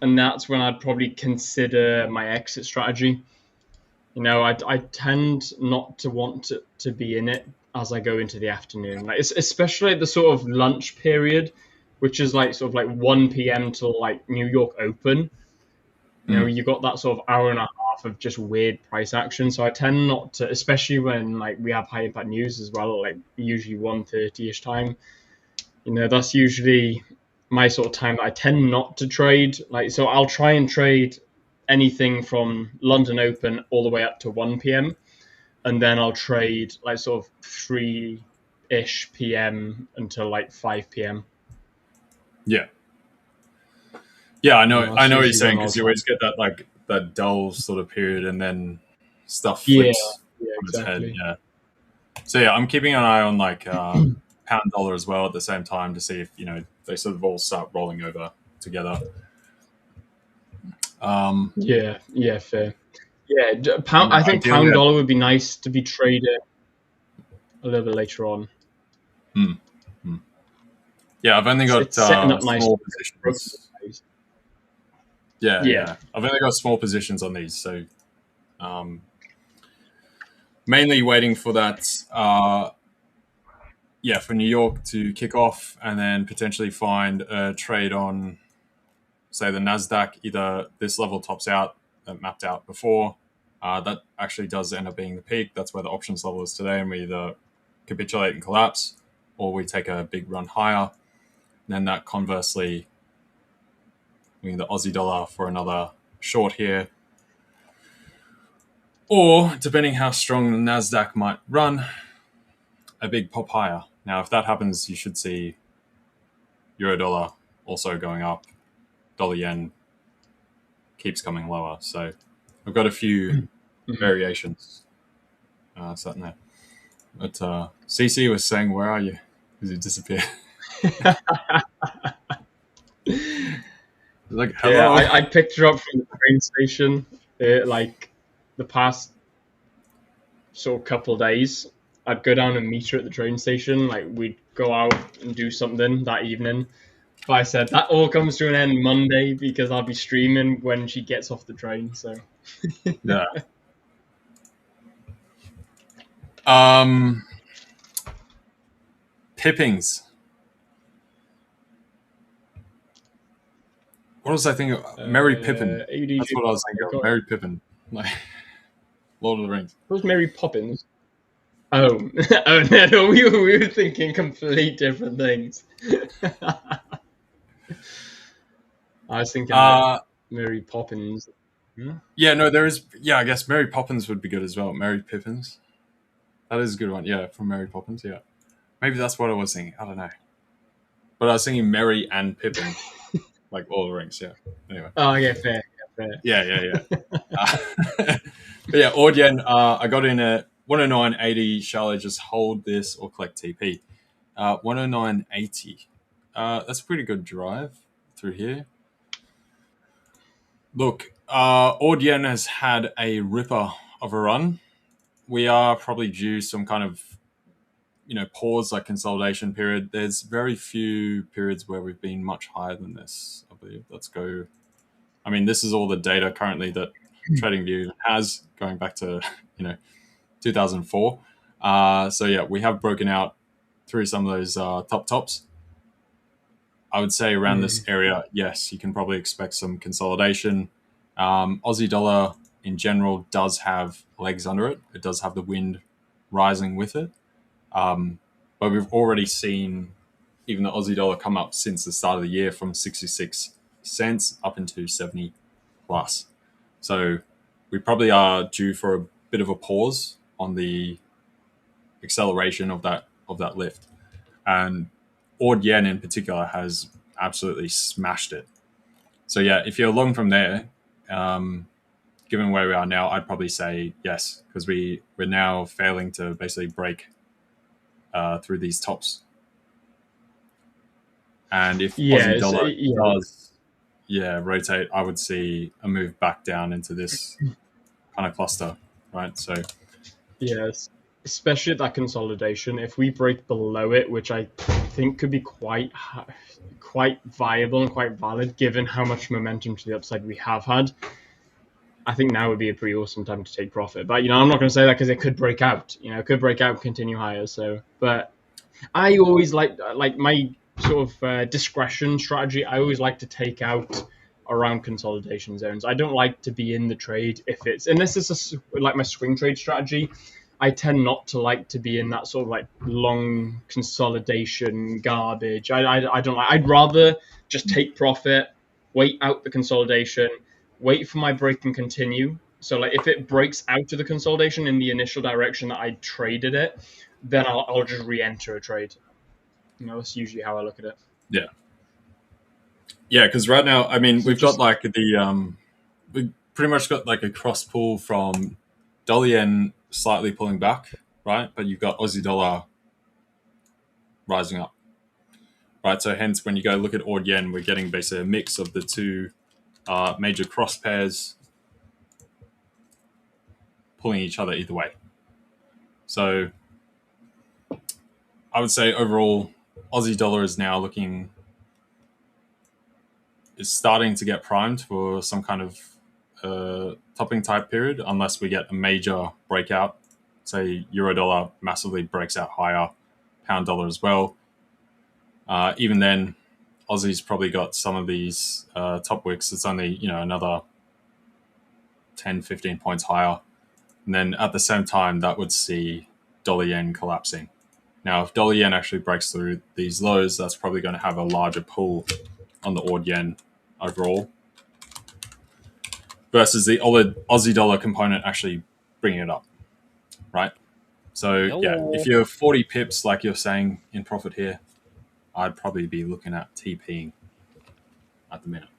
S2: and that's when I'd probably consider my exit strategy. I tend not to want to be in it as I go into the afternoon. Like especially at the sort of lunch period, which is like sort of like 1 p.m. till like New York open. You got that sort of hour and a half of just weird price action. So I tend not to, especially when like we have high impact news as well, like usually 1:30ish time. That's usually my sort of time that I tend not to trade. Like, so I'll try and trade anything from London Open all the way up to 1 p.m. And then I'll trade like sort of 3-ish p.m. until like 5 p.m.
S5: yeah, I know
S2: That's
S5: what you're
S2: usually
S5: saying,
S2: when I'll
S5: because you
S2: try.
S5: always get that like that dull sort of period, and then stuff
S2: Yeah,
S5: flips on its head.
S2: exactly.
S5: Yeah. So yeah, I'm keeping an eye on like pound dollar as well at the same time, to see if they sort of all start rolling over together.
S2: Yeah, fair. Yeah, pound.
S5: And
S2: I think
S5: ideally,
S2: pound dollar would be nice to be traded a little bit later on.
S5: yeah, I've only got
S2: It's setting up nice.
S5: small positions. Yeah. I've only got small positions on these, so mainly waiting for that. For New York to kick off, and then potentially find a trade on, say, the NASDAQ. Either this level tops out that mapped out before. That actually does end up being the peak. That's where the options level is today, and we either capitulate and collapse, or we take a big run higher. And then that conversely, we need the Aussie dollar for another short here, or depending how strong the NASDAQ might run, a big pop higher. Now, if that happens, you should see euro dollar also going up. Dollar yen keeps coming lower. So I've got a few variations sitting there. But CC was saying, "Where are you?" Because he disappeared. Like, hello.
S2: Yeah, I picked her up from the train station like the past sort of couple of days. I'd go down and meet her at the train station. Like we'd go out and do something that evening. But I said that all comes to an end Monday because I'll be streaming when she gets off the train. So
S5: Yeah. Pippings. What was I thinking? Mary Pippin. That's what I was thinking of. Mary Pippin. Like Lord of the Rings.
S2: What was Mary Poppins? Oh, oh no, we were thinking complete different things. I was thinking Mary Poppins. Hmm?
S5: Yeah, no, there is. Yeah, I guess Mary Poppins would be good as well. Mary Pippins. That is a good one. Yeah, from Mary Poppins. Yeah, maybe that's what I was thinking. I don't know, but I was thinking Mary and Pippin, like all the rings. Yeah. Anyway.
S2: Oh, yeah, fair.
S5: Yeah. But yeah, odd yen. I got in at 109.80. Shall I just hold this or collect TP? 109.80. That's a pretty good drive through here. Look, odd yen has had a ripper of a run. We are probably due some kind of pause, like consolidation period. There's very few periods where we've been much higher than this, I believe. Let's go. I mean, this is all the data currently that TradingView has going back to 2004. So yeah, we have broken out through some of those tops. I would say around this area, yes, you can probably expect some consolidation. Aussie dollar in general does have legs under it. It does have the wind rising with it. But we've already seen even the Aussie dollar come up since the start of the year from 66 cents up into 70 plus. So we probably are due for a bit of a pause on the acceleration of that lift. And odd yen in particular has absolutely smashed it. So yeah, if you're long from there, given where we are now, I'd probably say yes, because we're now failing to basically break through these tops. And if Aussie dollar does rotate, I would see a move back down into this kind of cluster, right? So
S2: yes, especially at that consolidation. If we break below it, which I think could be quite viable and quite valid, given how much momentum to the upside we have had, I think now would be a pretty awesome time to take profit. But I'm not going to say that because it could break out. It could break out and continue higher. So, but I always like my sort of discretion strategy. I always like to take out around consolidation zones. I don't like to be in the trade if it's, and this is like my swing trade strategy. I tend not to like to be in that sort of like long consolidation garbage. I don't like. I'd rather just take profit, wait out the consolidation, wait for my break and continue. So like if it breaks out of the consolidation in the initial direction that I traded it, then I'll just re-enter a trade. That's usually how I look at it.
S5: Yeah, because right now, I mean, we've got like we pretty much got like a cross pull from dollar yen slightly pulling back, right? But you've got Aussie dollar rising up, right? So hence, when you go look at odd yen, we're getting basically a mix of the two major cross pairs pulling each other either way. So I would say overall, Aussie dollar is now is starting to get primed for some kind of topping type period, unless we get a major breakout. Say euro dollar massively breaks out higher, pound dollar as well. Even then, Aussie's probably got some of these top wicks. It's only another 10, 15 points higher. And then at the same time, that would see dollar yen collapsing. Now, if dollar yen actually breaks through these lows, that's probably going to have a larger pull on the odd yen overall, versus the Aussie dollar component actually bringing it up, right? So yeah, if you're 40 pips, like you're saying, in profit here, I'd probably be looking at TPing at the minute.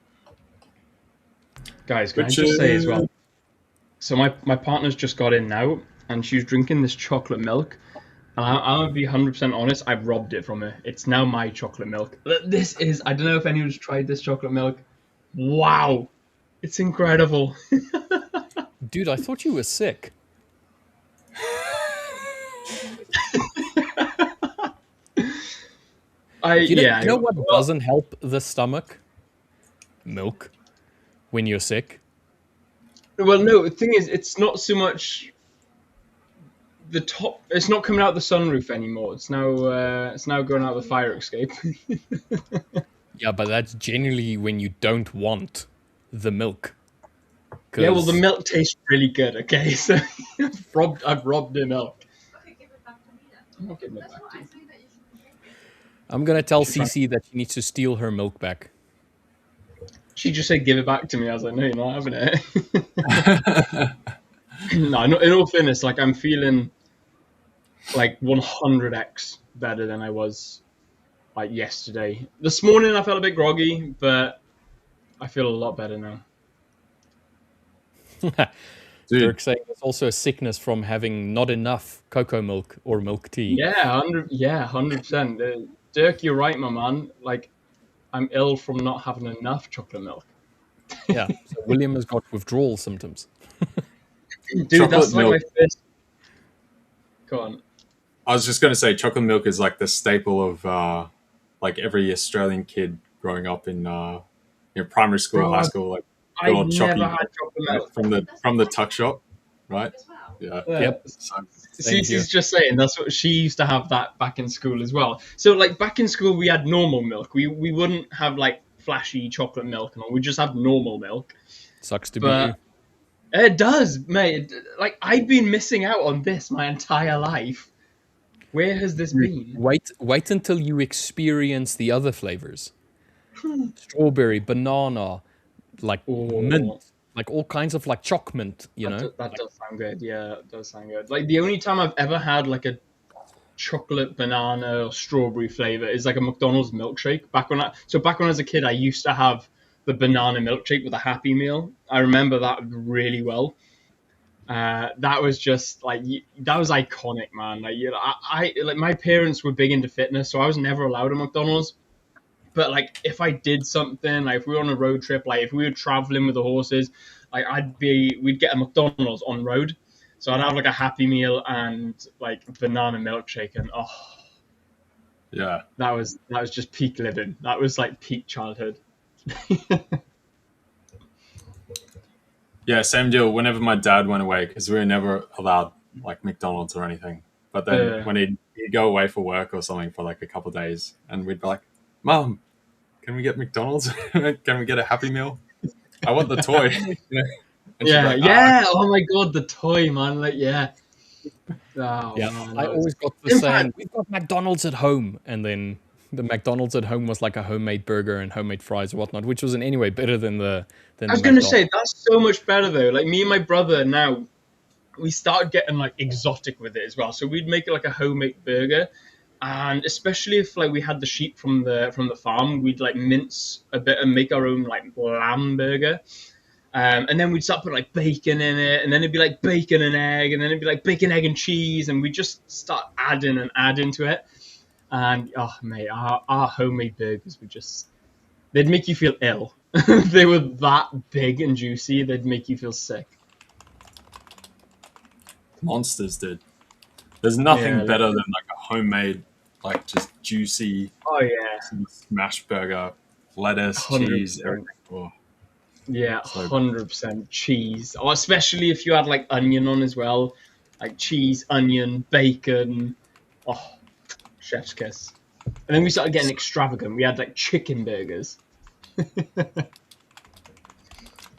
S2: Guys, can I just say as well? So my partner's just got in now, and she's drinking this chocolate milk. And I'm going to be 100% honest, I've robbed it from her. It's now my chocolate milk. This is, I don't know if anyone's tried this chocolate milk. Wow. It's incredible.
S1: Dude, I thought you were sick. You know what doesn't help the stomach? Milk. When you're sick.
S2: Well, no, the thing is, it's not so much the top. It's not coming out the sunroof anymore. It's now going out the fire escape.
S1: Yeah, but that's generally when you don't want the milk.
S2: Yeah, well, the milk tastes really good. Okay, so I've robbed the milk. I'll give it back to you.
S1: I'm gonna tell
S2: She's trying-
S1: Cece that she needs to steal her milk back.
S2: She just said, "Give it back to me." I was like, "No, you're not having it." No, in all fairness, like I'm feeling like 100x better than I was like yesterday. This morning I felt a bit groggy, but I feel a lot better now.
S5: Dude,
S1: Dirk saying there's also a sickness from having not enough cocoa milk or milk tea.
S2: Yeah, 100%. Dirk, you're right, my man. Like I'm ill from not having enough chocolate milk.
S1: Yeah. So William has got withdrawal symptoms.
S2: Dude,
S5: chocolate
S2: that's like
S5: milk.
S2: my first. Go on.
S5: I was just going to say, chocolate milk is like the staple of like every Australian kid growing up in primary school,
S2: Bro,
S5: high school, like
S2: I
S5: good old
S2: never
S5: chocolate
S2: had chocolate milk.
S5: from the tuck shop, right? Yeah.
S1: Yep.
S5: So,
S1: Same here.
S2: Cece's just saying that's what she used to have that back in school as well. So like back in school we had normal milk. We wouldn't have like flashy chocolate milk and all. We just have normal milk.
S1: Sucks to be
S2: But
S1: you.
S2: it does, mate. Like I've been missing out on this my entire life. Where has this been?
S1: Wait until you experience the other flavors. Strawberry, banana, like
S2: Oh.
S1: mint, like all kinds of like choc mint, you know?
S2: That does sound good. Yeah, it does sound good. Like the only time I've ever had like a chocolate banana or strawberry flavor is like a McDonald's milkshake. Back when I was a kid, I used to have the banana milkshake with a Happy Meal. I remember that really well. That was just like that was iconic, man. Like I like my parents were big into fitness, so I was never allowed at McDonald's. But like if I did something, like if we were on a road trip, like if we were traveling with the horses, like we'd get a McDonald's on road. So I'd have like a Happy Meal and like banana milkshake, and
S5: yeah.
S2: that was just peak living. That was like peak childhood.
S5: Yeah, same deal. Whenever my dad went away, because we were never allowed like McDonald's or anything. But then when he'd go away for work or something for like a couple of days, and we'd be like, "Mom, can we get McDonald's? Can we get a Happy Meal? I want the toy." And she'd be like,
S2: Yeah. Oh my god, the toy, man. Like, yeah. Oh,
S1: Yeah,
S2: man,
S1: I
S2: that was-
S1: always got the
S2: In
S1: saying,
S2: fact-
S1: we've got McDonald's at home. And then the McDonald's at home was like a homemade burger and homemade fries or whatnot, which was in any way better than the
S2: I was going to say, that's so much better, though. Like, me and my brother now, we started getting, like, exotic with it as well. So we'd make it like a homemade burger. And especially if, like, we had the sheep from the farm, we'd, like, mince a bit and make our own, like, lamb burger. And then we'd start putting like bacon in it, and then it'd be like bacon and egg, and then it'd be like bacon, egg, and cheese, and we just start adding to it. And oh mate, our homemade burgers they'd make you feel ill. They were that big and juicy, they'd make you feel sick.
S5: monsters, dude. There's nothing
S2: Yeah,
S5: better than like a homemade, like just juicy
S2: Oh yeah,
S5: smash burger, lettuce,
S2: 100%.
S5: cheese, everything. Oh,
S2: yeah,
S5: So-
S2: 100% cheese. Or especially if you had like onion on as well, like cheese, onion, bacon. Oh, chef's kiss. And then we started getting extravagant. We had like chicken burgers.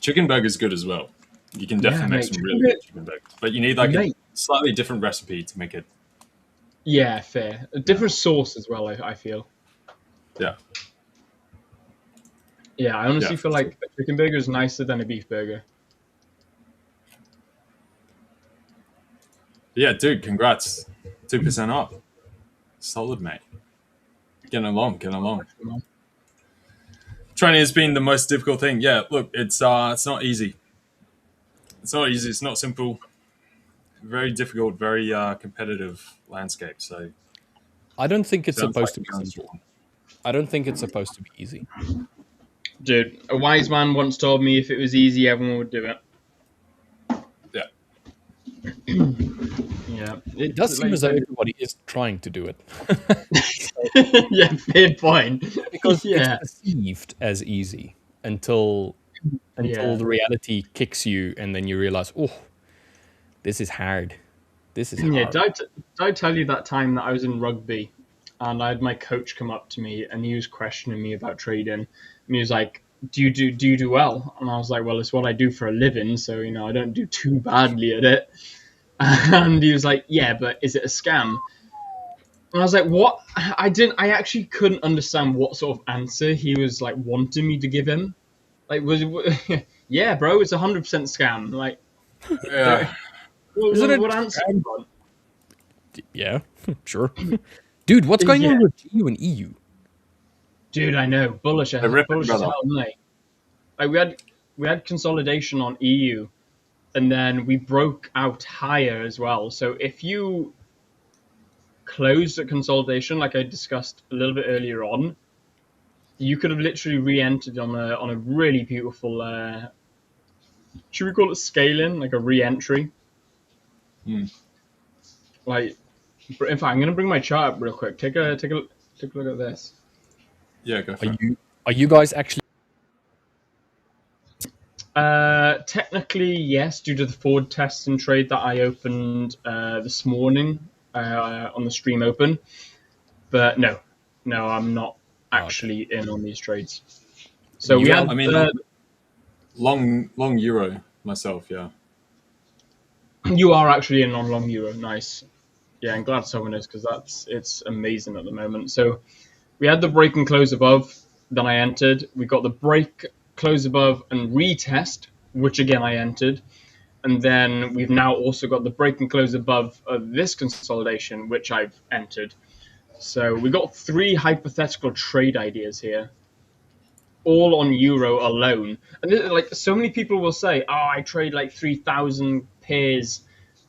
S5: chicken burger's good as well. You can definitely make
S2: mate,
S5: some really good chicken burgers, but you need like a
S2: Mate.
S5: slightly different recipe to make it.
S2: Yeah, fair. A different sauce as well, I feel.
S5: Yeah,
S2: Yeah, I honestly
S5: Yeah,
S2: feel like a chicken burger is nicer than a beef burger.
S5: yeah, dude. Congrats, 2% off. Solid, mate. Getting along. Training has been the most difficult thing. Yeah, look, it's not easy. It's not easy. It's not simple. Very difficult. Very competitive landscape. So
S1: I don't think it's
S5: sounds
S1: supposed to
S5: like
S1: be
S5: you're
S1: simple. I don't think it's supposed to be easy.
S2: Dude, a wise man once told me if it was easy, everyone would do it.
S5: Yeah.
S2: Yeah.
S1: It does seem as though everybody is trying to do it.
S2: Yeah, fair point.
S1: Because
S2: Yeah.
S1: it's perceived as easy until
S2: Yeah.
S1: the reality kicks you and then you realize, oh, this is hard. This is hard.
S2: Yeah, did I tell you that time that I was in rugby and I had my coach come up to me and he was questioning me about trading and he was like, do you do well? And I was like, well, it's what I do for a living, so I don't do too badly at it. And he was like, yeah, but is it a scam? And I was like, what? I actually couldn't understand what sort of answer he was like wanting me to give him. Like, yeah, bro, it's 100% scam. Like,
S5: Yeah.
S1: Isn't
S2: what
S1: it?
S2: answer do you want?
S1: Yeah, sure. Dude, what's going
S2: Yeah,
S1: on with GU and EU?
S2: dude, I know, bullish,
S5: They're ripping,
S2: bullish as
S5: brother.
S2: hell, isn't they? Like, we had consolidation on EU, and then we broke out higher as well. So if you closed at consolidation, like I discussed a little bit earlier on, you could have literally re-entered on a really beautiful. Should we call it scaling, like a re-entry?
S5: Hmm.
S2: Like, in fact, I'm gonna bring my chart up real quick. Take a look at this.
S5: Yeah, go
S1: Are
S5: for it.
S1: you guys actually?
S2: Technically, yes, due to the forward test and trade that I opened this morning on the stream open. But no, I'm not
S1: Oh, okay.
S2: actually in on these trades.
S1: And
S2: So we
S1: you are.
S2: had
S5: I mean, long euro myself. Yeah.
S2: you are actually in on long euro. Nice. Yeah, I'm glad someone is because it's amazing at the moment. So we had the break and close above. Then I entered. We got the break, close above, and retest, which again I entered. And then we've now also got the break and close above this consolidation, which I've entered. So we got 3 hypothetical trade ideas here, all on euro alone. And like so many people will say, "Oh, I trade like 3,000 pairs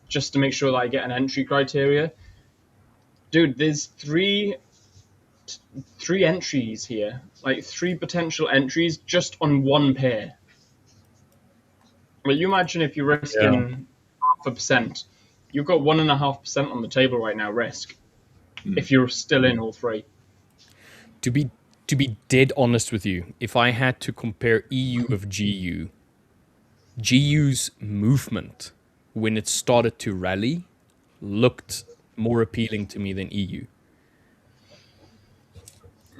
S2: just to make sure that I get an entry criteria." Dude, there's three entries here, like 3 potential entries just on one pair. Well, you imagine if you're
S1: Yeah.
S2: risking 0.5%, you've got 1.5% on the table right now risk. If you're still in all 3.
S1: To be dead honest with you, if I had to compare EU of GU, GU's movement when it started to rally looked more appealing to me than EU.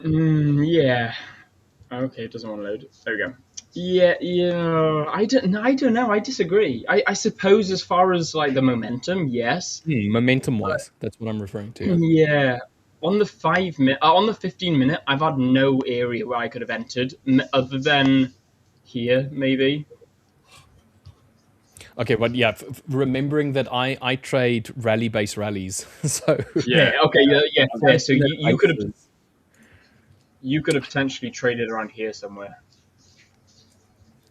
S2: Yeah. Okay, it doesn't want to load. There we go. Yeah. I don't know. I disagree. I suppose as far as like the momentum, yes.
S1: Momentum wise, that's what I'm referring to. Yeah.
S2: Yeah. On the 5 minute, on the 15 minute, I've had no area where I could have entered other than here, maybe.
S1: Okay, but yeah, remembering that I trade rally based rallies, so
S2: Yeah.
S5: Yeah.
S2: Okay. Yeah.
S1: I'm
S2: Fair. So
S1: looking at bases.
S2: you could have potentially traded around here somewhere.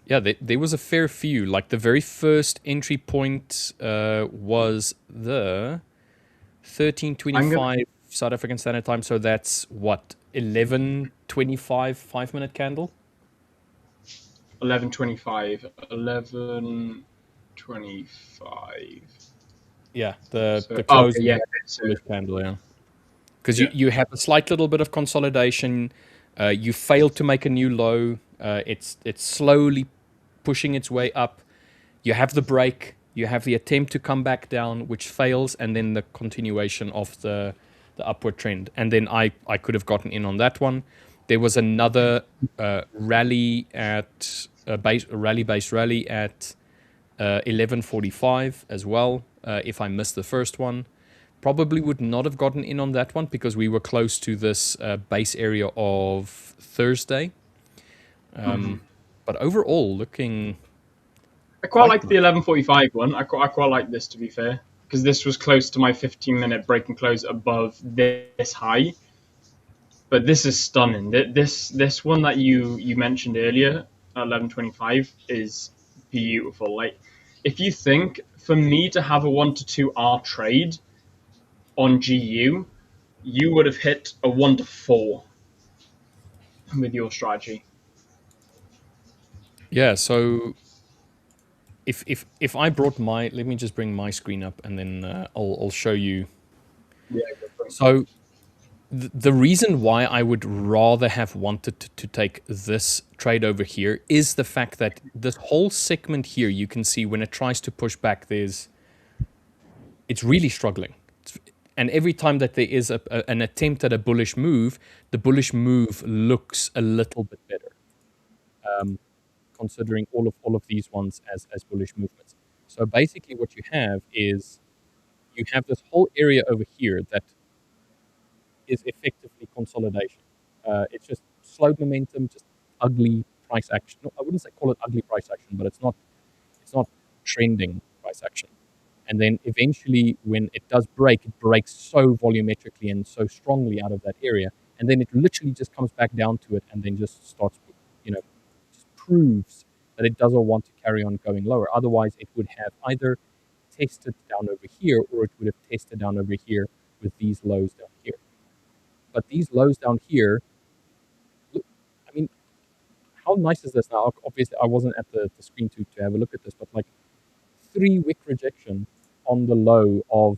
S1: Yeah, there was a fair few. Like the very first entry point was the
S2: I'm gonna
S1: 13:25 South African Standard Time. So that's what 11:25 5-minute candle.
S2: 11:25. 11:25.
S1: Yeah, the
S2: So okay.
S1: closing
S2: Yeah. So
S1: bullish candle. Yeah, because
S5: Yeah.
S1: you have a slight little bit of consolidation. You failed to make a new low. It's slowly pushing its way up. You have the break. You have the attempt to come back down, which fails, and then the continuation of the upward trend. And then I could have gotten in on that one. There was another rally at rally based rally at 11:45 as well. If I missed the first one, probably would not have gotten in on that one because we were close to this base area of Thursday. But overall, looking
S2: I quite
S1: quite
S2: like
S1: nice.
S2: the 11:45 one. I quite like this, to be fair, because this was close to my 15-minute break and close above this high. But this is stunning. This one that you mentioned earlier, 11:25, is beautiful. Like, if you think for me to have a 1 to 2 hour trade on GU, you would have hit a 1 to 4 with your strategy.
S1: Yeah, so if I brought my, let me just bring my screen up and then I'll show you.
S2: Yeah.
S1: So the reason why I would rather have wanted to take this trade over here is the fact that this whole segment here, you can see when it tries to push back, it's really struggling. And every time that there is an attempt at a bullish move, the bullish move looks a little bit better. Considering all of these ones as bullish movements. So basically what you have is you have this whole area over here that
S3: is effectively consolidation. It's just slowed momentum, just ugly price action. No, I wouldn't say call it ugly price action, but it's not trending price action. And then eventually, when it does break, it breaks so volumetrically and so strongly out of that area, and then it literally just comes back down to it, and then just starts, just proves that it doesn't want to carry on going lower. Otherwise, it would have either tested down over here, or it would have tested down over here with these lows down here. But these lows down here, look, I mean, how nice is this now? Obviously, I wasn't at the screen to have a look at this, but like 3-wick rejection on the low of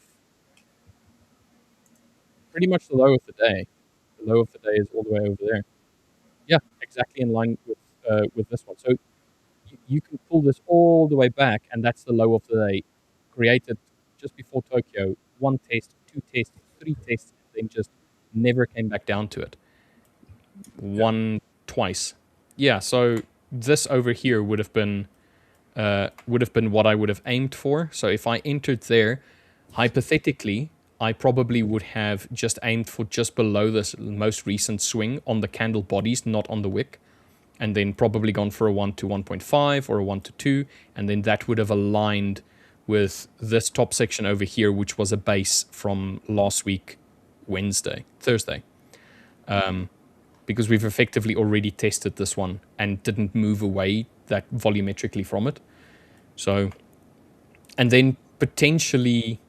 S3: pretty much the low of the day. The low of the day is all the way over there. Yeah, exactly in line with this one. So you can pull this all the way back, and that's the low of the day, created just before Tokyo. 1 test, 2 tests, 3 tests, and then just never came back down to it.
S1: One twice. Yeah, so this over here would have been what I would have aimed for. So if I entered there, hypothetically, I probably would have just aimed for just below this most recent swing on the candle bodies, not on the wick, and then probably gone for a 1 to 1.5 or a 1 to 2, and then that would have aligned with this top section over here, which was a base from last week, Thursday. Because we've effectively already tested this one and didn't move away that volumetrically from it. So, and then potentially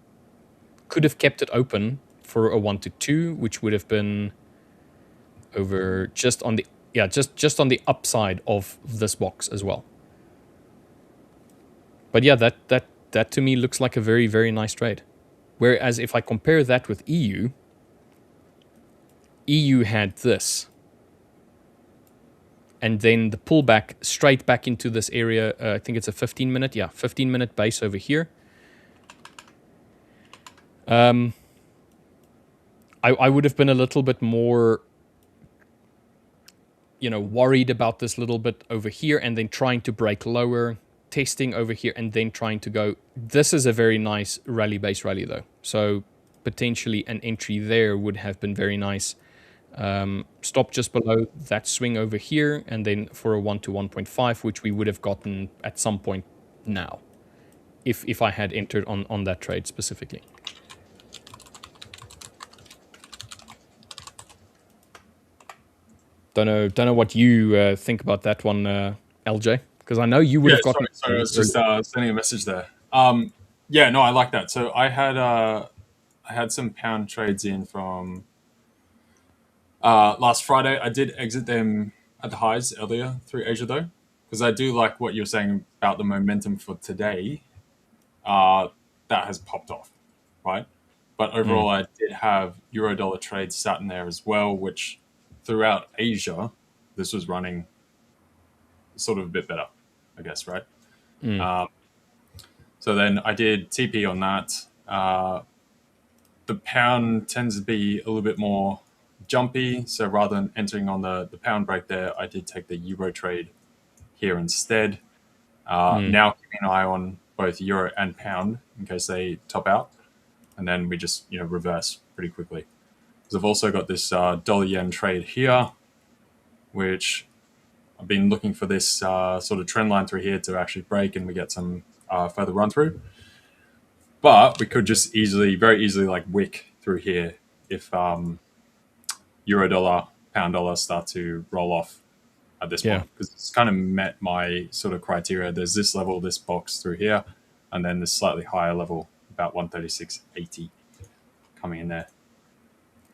S1: could have kept it open for a 1 to 2, which would have been over just on the just on the upside of this box as well. But yeah, that to me looks like a very, very nice trade. Whereas if I compare that with EU had this, and then the pullback straight back into this area. I think it's a 15-minute base over here. I would have been a little bit more, worried about this little bit over here, and then trying to break lower, testing over here, and then trying to go. This is a very nice base rally though. So potentially an entry there would have been very nice. Stop just below that swing over here, and then for a 1 to 1.5, which we would have gotten at some point now, if I had entered on that trade specifically. Don't know what you think about that one, LJ, because I know you would have gotten.
S5: Sorry, I was just sending a message there. Yeah, no, I like that. So I had some pound trades in from last Friday. I did exit them at the highs earlier through Asia though, because I do like what you're saying about the momentum for today. That has popped off, right? But overall, I did have euro dollar trades sat in there as well, which throughout Asia, this was running sort of a bit better, I guess, right? So then I did TP on that. The pound tends to be a little bit more jumpy. So rather than entering on the pound break there, I did take the euro trade here instead. Now keeping an eye on both euro and pound in case they top out. And then we just, reverse pretty quickly. Because I've also got this dollar yen trade here, which I've been looking for this sort of trend line through here to actually break and we get some further run through. But we could just very easily like wick through here if euro dollar, pound dollar start to roll off at this point, because it's kind of met my sort of criteria. There's this level, this box through here, and then this slightly higher level, about 136.80 coming in there.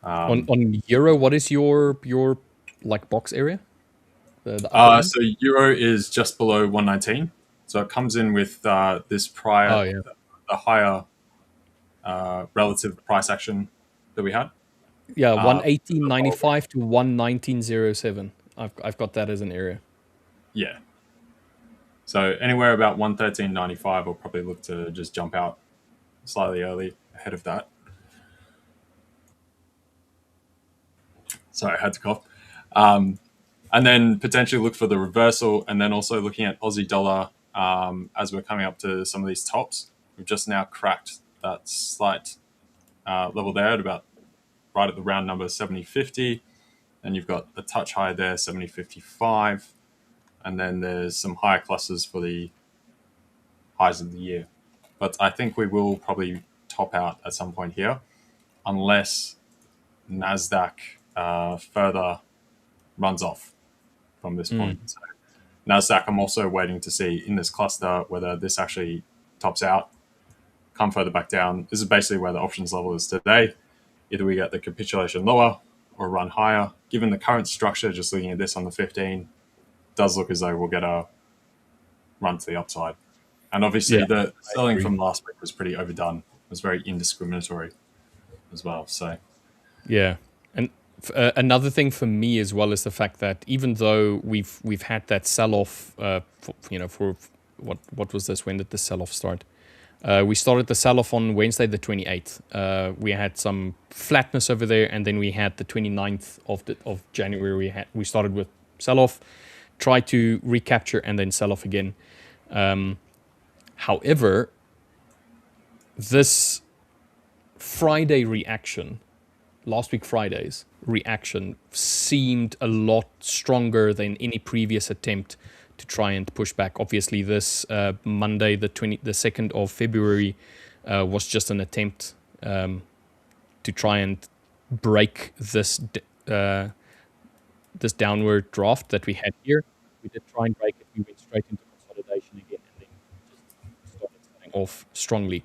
S1: On euro, what is your like box area?
S5: So euro is just below 119, so it comes in with this prior, the higher relative price action that we had.
S1: Yeah, 118.95 to 119.07. I've got that as an area.
S5: Yeah. So anywhere about 113.95, I'll probably look to just jump out slightly early ahead of that. Sorry, I had to cough. And then potentially look for the reversal, and then also looking at Aussie dollar as we're coming up to some of these tops. We've just now cracked that slight level there at about right at the round number 70.50. And you've got a touch high there, 70.55. And then there's some higher clusters for the highs of the year. But I think we will probably top out at some point here, unless NASDAQ further runs off from this point. So NASDAQ, I'm also waiting to see in this cluster whether this actually tops out, come further back down. This is basically where the options level is today. Either we get the capitulation lower or run higher. Given the current structure, just looking at this on the 15, does look as though we'll get a run to the upside. And obviously the selling from last week was pretty overdone. It was very indiscriminatory as well. So
S1: yeah. And another thing for me as well is the fact that even though we've had that sell-off, for what was this? When did the sell-off start? We started the sell-off on Wednesday the 28th. We had some flatness over there, and then we had the 29th of January. We started with sell-off, tried to recapture, and then sell off again. However, this Friday reaction, last week Friday's reaction, seemed a lot stronger than any previous attempt to try and push back. Obviously, this Monday, the 2nd of February, was just an attempt to try and break this this downward draft that we had here. We did try and break it. We went straight into consolidation again, and then just started selling off strongly.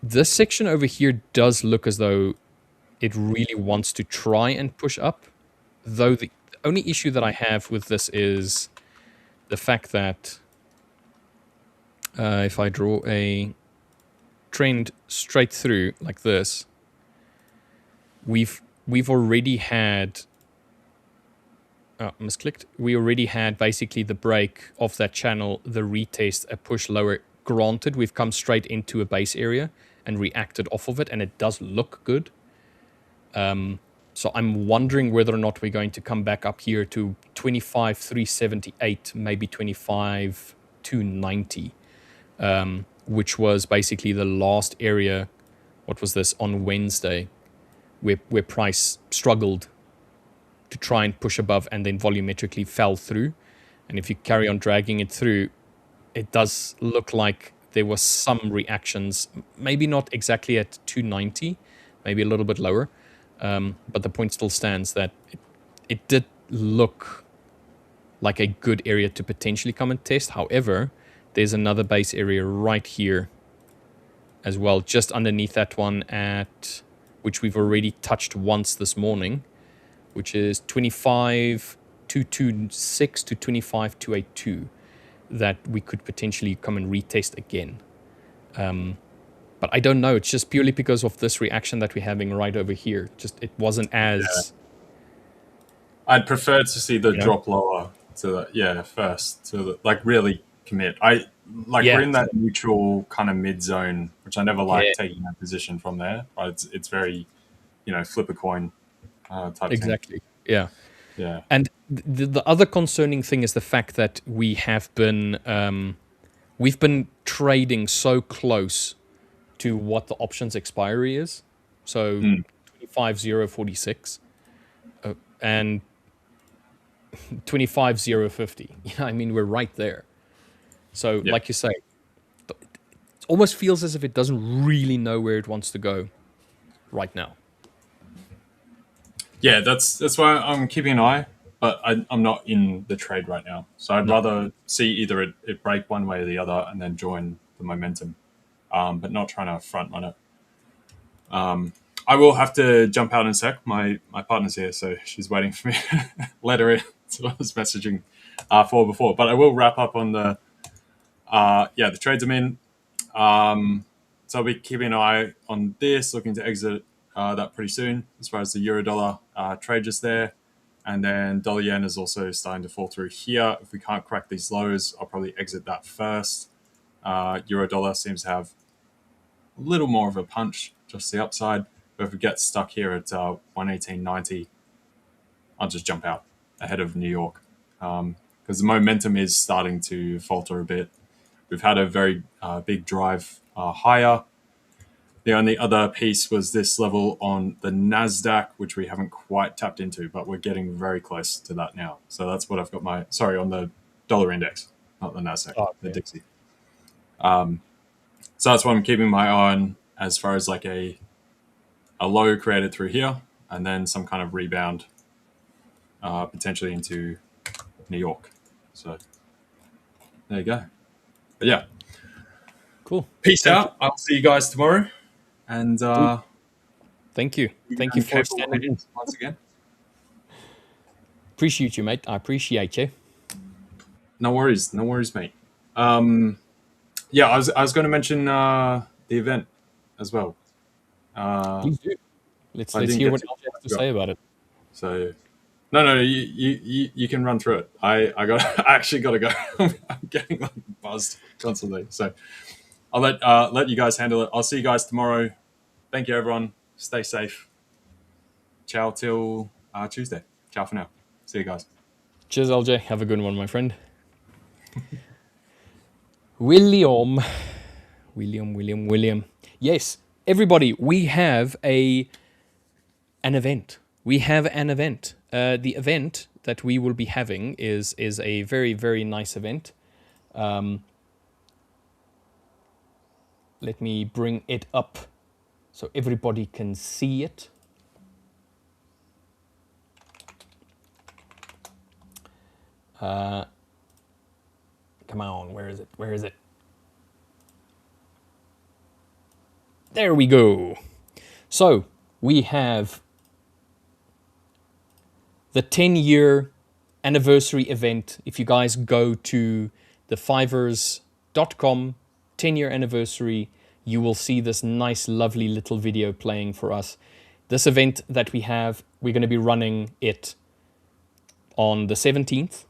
S1: This section over here does look as though it really wants to try and push up, though the only issue that I have with this is the fact that if I draw a trend straight through like this, we've already had misclicked. We already had basically the break of that channel, the retest, a push lower. Granted, we've come straight into a base area and reacted off of it, and it does look good. So I'm wondering whether or not we're going to come back up here to 25,378, maybe 25,290, which was basically the last area. What was this on Wednesday, where price struggled to try and push above and then volumetrically fell through. And if you carry on dragging it through, it does look like there was some reactions, maybe not exactly at 290, maybe a little bit lower. But the point still stands that it did look like a good area to potentially come and test. However, there's another base area right here as well, just underneath that one, at which we've already touched once this morning, which is 25,226 to 25,282, that we could potentially come and retest again. But I don't know. It's just purely because of this reaction that we're having right over here. Just it wasn't as...
S5: I'd prefer to see the drop lower to first to really commit. We're in that neutral kind of mid zone, which I never like taking that position from there. But it's very, flip a coin type
S1: exactly.
S5: thing.
S1: Yeah. And the other concerning thing is the fact that we have been we've been trading so close to what the options expiry is. So 25,046 and 25,050. I mean, we're right there. So like you say, it almost feels as if it doesn't really know where it wants to go right now.
S5: Yeah, that's why I'm keeping an eye, but I'm not in the trade right now. So I'd rather see either it break one way or the other and then join the momentum, but not trying to front run it. I will have to jump out in a sec. My partner's here, so she's waiting for me to let her in. So I was messaging for before, but I will wrap up on the trades I'm in. So I'll be keeping an eye on this, looking to exit that pretty soon as far as the euro-dollar trade just there. And then dollar-yen is also starting to fall through here. If we can't crack these lows, I'll probably exit that first. Euro-dollar seems to have a little more of a punch, just the upside. But if we get stuck here at 118.90, I'll just jump out ahead of New York. Because the momentum is starting to falter a bit. We've had a very big drive higher. The only other piece was this level on the NASDAQ, which we haven't quite tapped into, but we're getting very close to that now. So that's what I've got on the dollar index, not the NASDAQ, the Dixie. So that's what I'm keeping my eye on as far as like a low created through here, and then some kind of rebound potentially into New York. So there you go. But yeah.
S1: Cool.
S5: Peace out. I'll see you guys tomorrow. And
S1: thank you. Thank you for standing in
S5: once again.
S1: Appreciate you, mate. I appreciate you.
S5: No worries, mate. Yeah, I was going to mention the event as well.
S1: Please do. Let's hear what LJ has to say about it.
S5: So, no, you can run through it. I actually got to go. I'm getting like buzzed constantly. So I'll let you guys handle it. I'll see you guys tomorrow. Thank you, everyone. Stay safe. Ciao till Tuesday. Ciao for now. See you guys.
S1: Cheers, LJ. Have a good one, my friend. William. Yes, everybody, we have an event. We have an event. The event that we will be having is a very, very nice event. Let me bring it up so everybody can see it. Come on, where is it? Where is it? There we go. So we have the 10-year anniversary event. If you guys go to the fivers.com 10-year anniversary, you will see this nice, lovely little video playing for us. This event that we have, we're going to be running it on the 17th.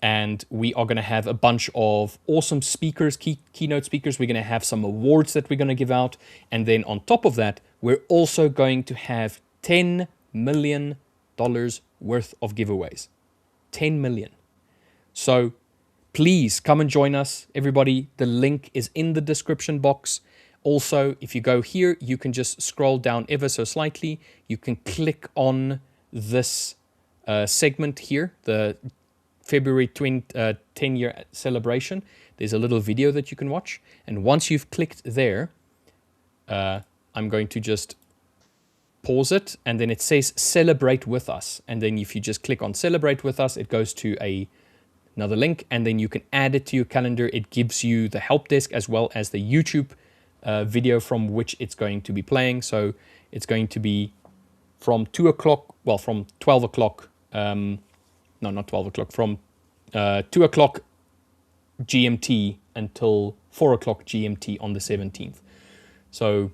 S1: And we are going to have a bunch of awesome speakers, keynote speakers. We're going to have some awards that we're going to give out. And then on top of that, we're also going to have $10 million worth of giveaways. 10 million. So please come and join us, everybody. The link is in the description box. Also, if you go here, you can just scroll down ever so slightly. You can click on this segment here, the February 10-year celebration. There's a little video that you can watch. And once you've clicked there, I'm going to just pause it. And then it says celebrate with us. And then if you just click on celebrate with us, it goes to another link. And then you can add it to your calendar. It gives you the help desk as well as the YouTube video from which it's going to be playing. So it's going to be from 2 o'clock, well, from 12 o'clock, no, not 12 o'clock, from 2 o'clock GMT until 4 o'clock GMT on the 17th. So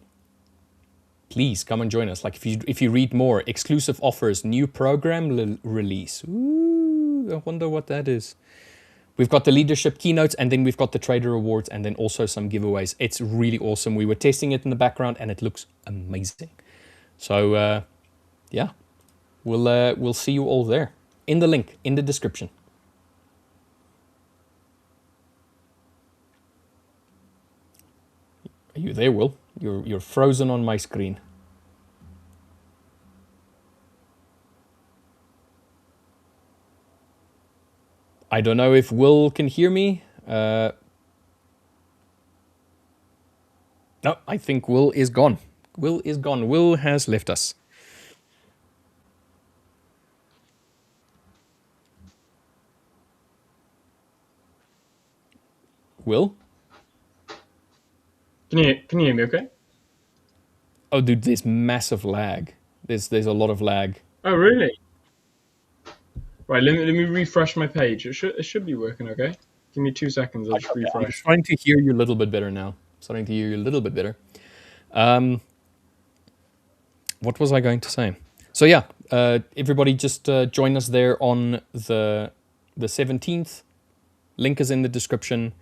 S1: please come and join us. Like if you read more, exclusive offers, new program release. Ooh, I wonder what that is. We've got the leadership keynotes, and then we've got the trader awards, and then also some giveaways. It's really awesome. We were testing it in the background, and it looks amazing. So yeah, we'll see you all there. In the link, in the description. Are you there, Will? You're frozen on my screen. I don't know if Will can hear me. No, I think Will is gone. Will is gone. Will has left us. Will?
S2: Can you hear me okay?
S1: Oh, dude, there's massive lag. There's a lot of lag.
S2: Oh, really? Right, let me refresh my page. It should be working okay. Give me 2 seconds. I'll just refresh.
S1: I'm trying to hear you a little bit better now. Starting to hear you a little bit better. What was I going to say? So yeah, everybody just join us there on the 17th. Link is in the description.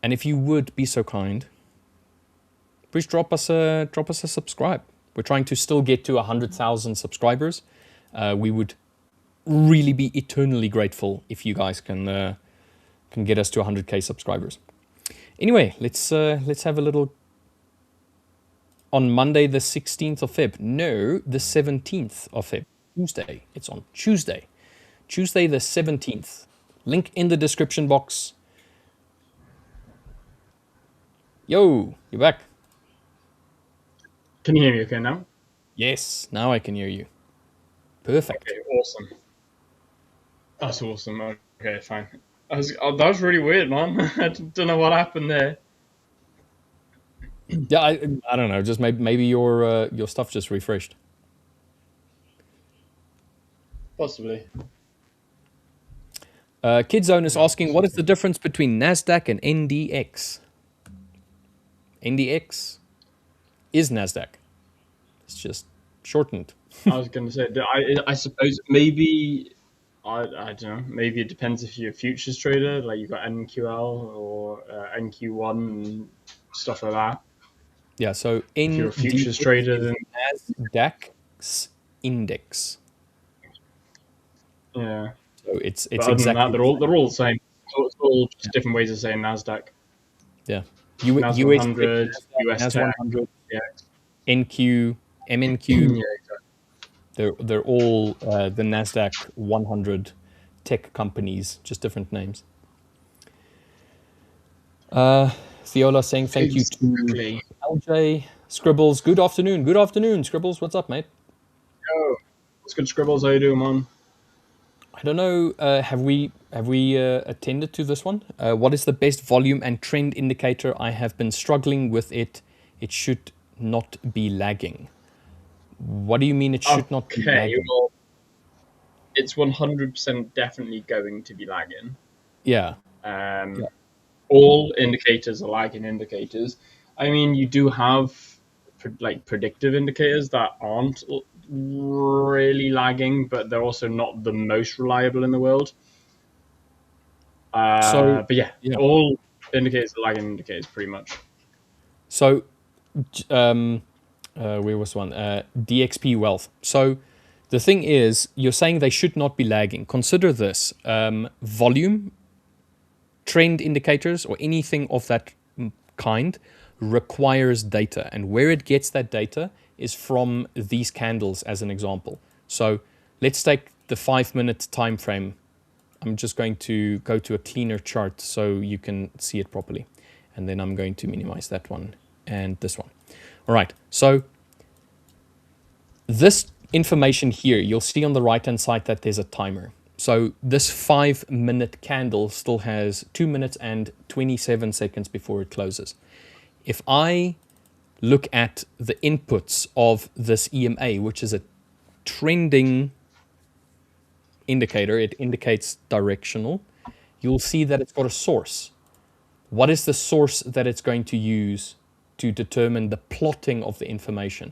S1: And if you would be so kind, please drop us a subscribe. We're trying to still get to 100,000 subscribers. We would really be eternally grateful if you guys can get us to 100k subscribers. Anyway, let's have a little on Monday the 16th of Feb. No, the 17th of Feb. Tuesday. It's on Tuesday. Tuesday the 17th. Link in the description box. Yo, you're back.
S2: Can you hear me okay now?
S1: Yes, now I can hear you. Perfect.
S2: Okay, awesome. That's awesome. Okay, fine. That was really weird, man. I don't know what happened there.
S1: Yeah, I don't know. Just maybe your stuff just refreshed.
S2: Possibly.
S1: Kidzone is asking, what is the difference between NASDAQ and NDX? NDX is NASDAQ. It's just shortened.
S2: I was going to say, I suppose maybe, I don't know, maybe it depends if you're a futures trader, like you've got NQL or NQ1 and stuff like that.
S1: Yeah, so
S2: If you're a futures trader, then
S1: NASDAQ's index.
S2: yeah.
S1: So it's
S2: But other than
S1: exactly
S2: that, they're all the same. So it's all just different ways of saying NASDAQ.
S1: yeah.
S2: NAS
S1: US
S2: 100, US
S1: NAS
S2: Tech.
S1: 100,
S2: Yeah.
S1: NQ, MNQ.
S2: Yeah, exactly.
S1: They're all the NASDAQ 100 tech companies, just different names. Theola saying thank you to LJ. Scribbles, good afternoon. Good afternoon, Scribbles. What's up, mate?
S2: Yo, what's good, Scribbles? How you doing, man?
S1: I don't know. Have we attended to this one? What is the best volume and trend indicator? I have been struggling with it. It should not be lagging. What do you mean it should not be lagging?
S2: Well, it's 100% definitely going to be lagging.
S1: Yeah.
S2: All indicators are lagging indicators. I mean, you do have like predictive indicators that aren't really lagging, but they're also not the most reliable in the world. But yeah, all indicators are lagging indicators pretty much.
S1: So, where was one? DXP Wealth. So, the thing is, you're saying they should not be lagging. Consider this: volume, trend indicators, or anything of that kind requires data, and where it gets that data is from these candles, as an example. So, let's take the 5-minute time frame. I'm just going to go to a cleaner chart so you can see it properly. And then I'm going to minimize that one and this one. All right, so this information here, you'll see on the right-hand side that there's a timer. So this 5-minute candle still has 2 minutes and 27 seconds before it closes. If I look at the inputs of this EMA, which is a trending indicator, it indicates directional, you'll see that it's got a source. What is the source that it's going to use to determine the plotting of the information?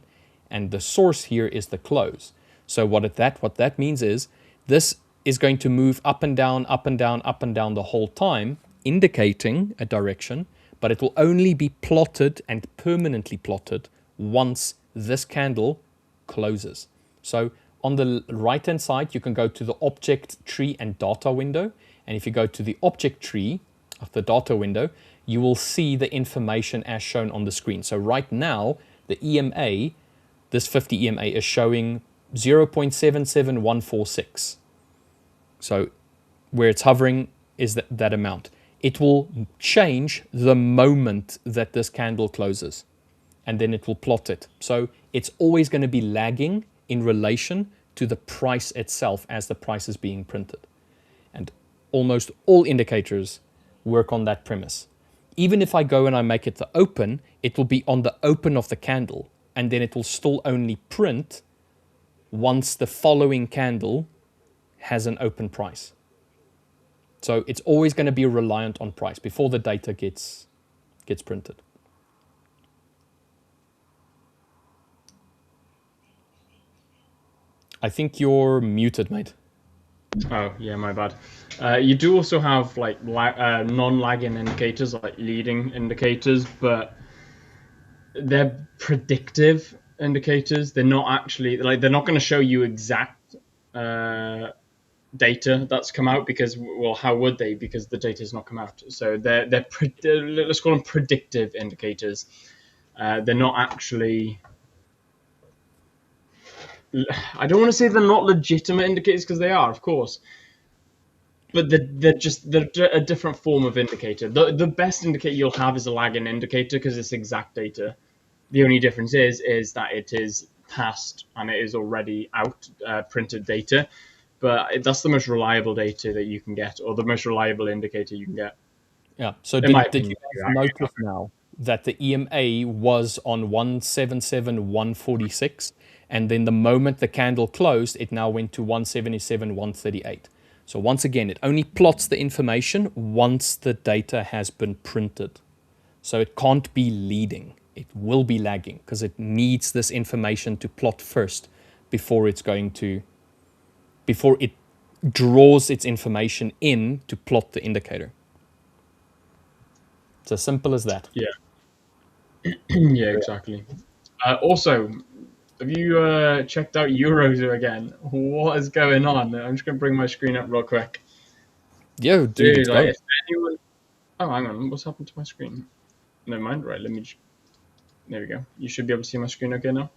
S1: And the source here is the close. So what that means is this is going to move up and down, up and down, up and down the whole time, indicating a direction, but it will only be plotted and permanently plotted once this candle closes. So on the right-hand side, you can go to the object tree and data window. And if you go to the object tree of the data window, you will see the information as shown on the screen. So right now, the EMA, this 50 EMA is showing 0.77146. So where it's hovering is that amount. It will change the moment that this candle closes, and then it will plot it. So it's always going to be lagging in relation to the price itself as the price is being printed. And almost all indicators work on that premise. Even if I go and I make it the open, it will be on the open of the candle, and then it will still only print once the following candle has an open price. So it's always going to be reliant on price before the data gets printed. I think you're muted, mate.
S2: Oh, yeah, my bad. You do also have like non-lagging indicators, like leading indicators, but they're predictive indicators. They're not actually they're not going to show you exact data that's come out because, well, how would they? Because the data has not come out. So they're let's call them predictive indicators. They're not actually. I don't want to say they're not legitimate indicators because they are, of course. But they're a different form of indicator. The best indicator you'll have is a lagging indicator because it's exact data. The only difference is that it is past and it is already out printed data. But that's the most reliable data that you can get, or the most reliable indicator you can get.
S1: Yeah. So
S2: In my
S1: did you
S2: opinion,
S1: guys notice now that the EMA was on 177.146, and then the moment the candle closed, it now went to 177.138. So once again, it only plots the information once the data has been printed. So it can't be leading. It will be lagging because it needs this information to plot first before it draws its information in to plot the indicator. It's as simple as that.
S2: Yeah. Yeah, exactly. Also, have you checked out Eurozo again? What is going on? I'm just gonna bring my screen up real quick.
S1: Yo, dude, it's
S2: Like,
S1: go.
S2: if anyone... Oh, hang on. What's happened to my screen? Never mind. Right, let me. There we go. You should be able to see my screen okay now.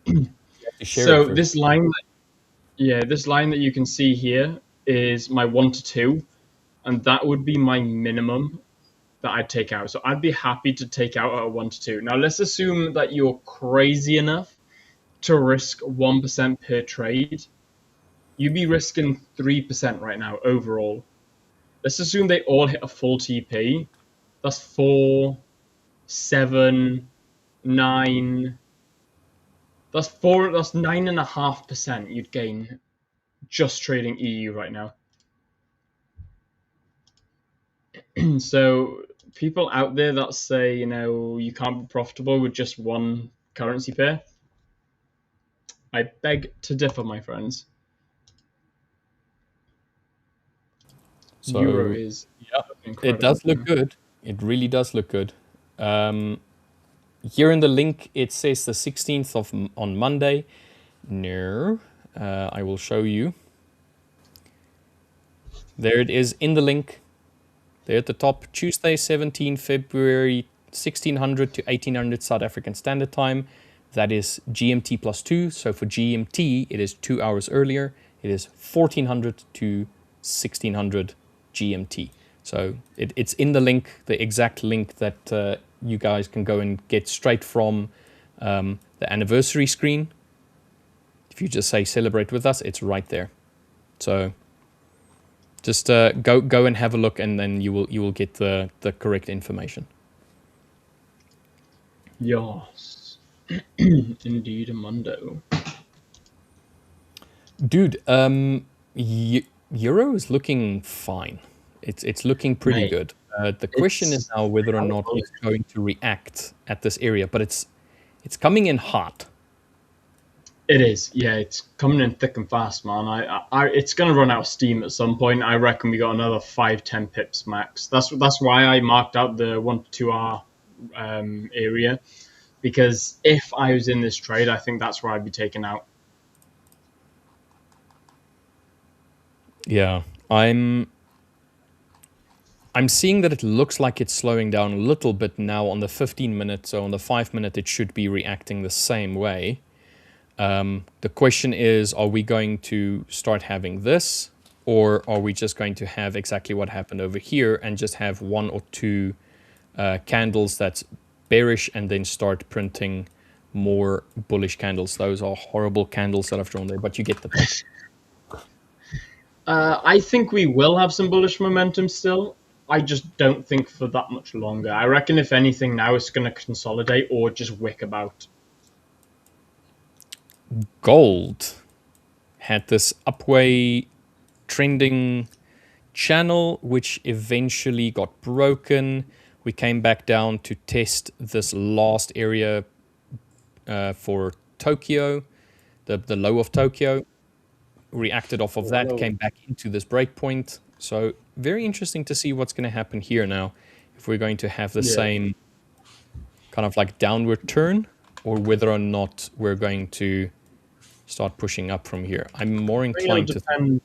S1: You have to share it
S2: So
S1: first.
S2: this line, this line that you can see here is my 1 to 2, and that would be my minimum that I'd take out. So I'd be happy to take out at a 1 to 2. Now let's assume that you're crazy enough to risk 1% per trade. You'd be risking 3% right now overall. Let's assume they all hit a full TP. That's 4, 7, 9. That's 9.5% you'd gain just trading EU right now. So people out there that say, you can't be profitable with just one currency pair, I beg to differ, my friends.
S1: So
S2: Euro is incredible.
S1: it does look good. It really does look good. Here in the link, it says the 16th on Monday. No, I will show you. There it is in the link. There at the top, Tuesday, 17 February, 1600 to 1800 South African Standard Time. That is GMT plus 2. So for GMT, it is 2 hours earlier. It is 1400 to 1600 GMT. So it's in the link, the exact link that you guys can go and get straight from the anniversary screen. If you just say celebrate with us, it's right there. So just go and have a look, and then you will get the correct information.
S2: Yes. Indeed, Amundo.
S1: Dude, Euro is looking fine. It's looking pretty
S2: Mate,
S1: good. The question is now whether or not it's going to react at this area, but it's coming in hot.
S2: It is, yeah. It's coming in thick and fast, man. It's gonna run out of steam at some point. I reckon we got another 5-10 pips max. That's why I marked out the 1 to 2 hour area, because if I was in this trade, I think that's where I'd be taken out.
S1: Yeah, I'm seeing that it looks like it's slowing down a little bit now on the 15 minute. So on the 5 minute, it should be reacting the same way. The question is, are we going to start having this, or are we just going to have exactly what happened over here and just have 1 or 2 candles that's bearish and then start printing more bullish candles? Those are horrible candles that I've drawn there, but you get the point.
S2: I think we will have some bullish momentum still. I just don't think for that much longer. I reckon if anything now it's going to consolidate or just wick about.
S1: Gold had this upway trending channel, which eventually got broken. We came back down to test this last area for Tokyo, the low of Tokyo. Reacted off of that, came back into this breakpoint. So very interesting to see what's going to happen here now. If we're going to have the same kind of like downward turn, or whether or not we're going to start pushing up from here. I'm more inclined to think.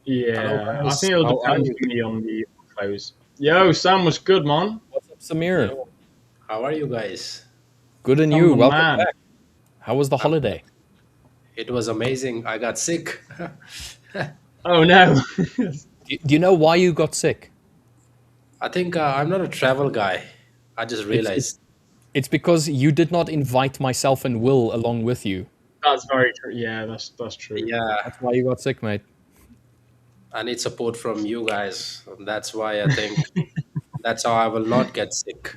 S2: Yeah, I think it'll depend on the close. Yo, Sam was good, man.
S1: What's up, Samir?
S6: How are you guys?
S1: Good and
S2: I'm
S1: you.
S2: the
S1: Welcome
S2: man.
S1: back. How was the holiday?
S6: It was amazing. I got sick.
S2: Oh no.
S1: Do you know why you got sick?
S6: I think I'm not a travel guy. I just
S1: It's
S6: realized.
S1: it's because you did not invite myself and Will along with you.
S2: That's very true. Yeah, that's true.
S6: Yeah,
S1: That's why you got sick, mate.
S6: I need support from you guys. That's why I think that's how I will not get sick.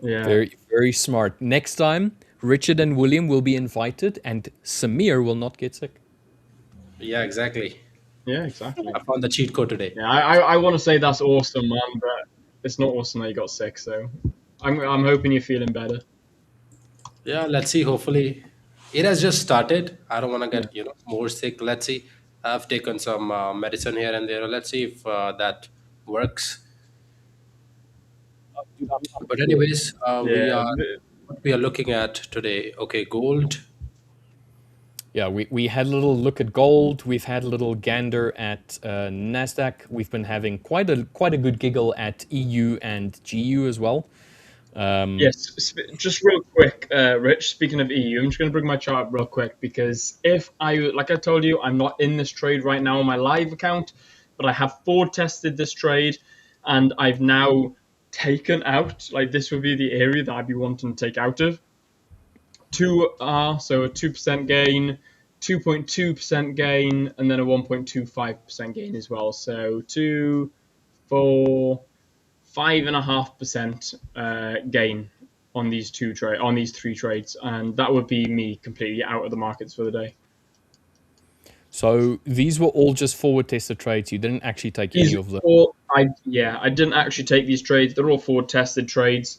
S2: Yeah.
S1: Very, very smart. Next time, Richard and William will be invited, and Samir will not get sick.
S6: Yeah, exactly.
S2: Yeah, exactly.
S6: I found the cheat code today.
S2: Yeah, I want to say that's awesome, man, but it's not awesome that you got sick. So I'm hoping you're feeling better.
S6: Yeah, let's see. Hopefully, it has just started. I don't want to
S2: Yeah.
S6: get more sick. Let's see. I've taken some medicine here and there. Let's see if that works.
S3: Dude, I'm
S6: But
S3: sure.
S6: anyways, we
S2: Yeah.
S6: are what we are looking at today. Okay, gold.
S1: Yeah, we had a little look at gold. We've had a little gander at NASDAQ. We've been having quite a good giggle at EU and GU as well.
S2: Yes, just real quick, Rich. Speaking of EU, I'm just going to bring my chart up real quick because if like I told you, I'm not in this trade right now on my live account, but I have forward tested this trade, and I've now taken out. Like this would be the area that I'd be wanting to take out of. 2R, so a 2% gain, 2.2% gain, and then a 1.25% gain as well. So 2, 4, 5.5% gain on these three trades, and that would be me completely out of the markets for the day.
S1: So these were all just forward tested trades. You didn't actually take any of them.
S2: I didn't actually take these trades. They're all forward tested trades.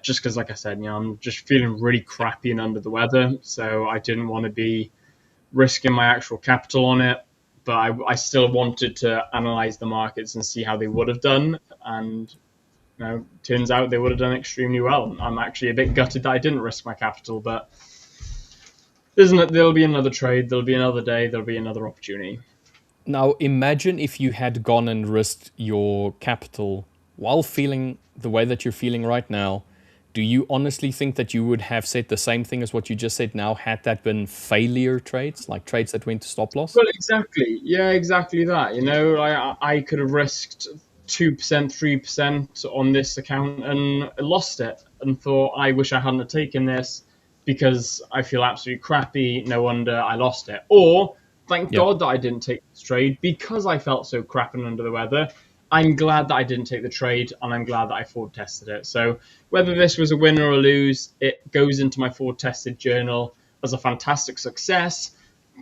S2: Just because, like I said, I'm just feeling really crappy and under the weather, so I didn't want to be risking my actual capital on it. But I still wanted to analyze the markets and see how they would have done, and turns out they would have done extremely well. I'm actually a bit gutted that I didn't risk my capital, but there'll be another trade, there'll be another day, there'll be another opportunity.
S1: Now imagine if you had gone and risked your capital while feeling the way that you're feeling right now. Do you honestly think that you would have said the same thing as what you just said now had that been failure trades, like trades that went to stop loss?
S2: Well, exactly. Yeah, exactly that. I could have risked 2%, 3% on this account and lost it and thought, I wish I hadn't have taken this because I feel absolutely crappy. No wonder I lost it. Or thank God that I didn't take this trade because I felt so crap and under the weather. I'm glad that I didn't take the trade and I'm glad that I forward tested it. So whether this was a win or a lose, it goes into my forward tested journal as a fantastic success.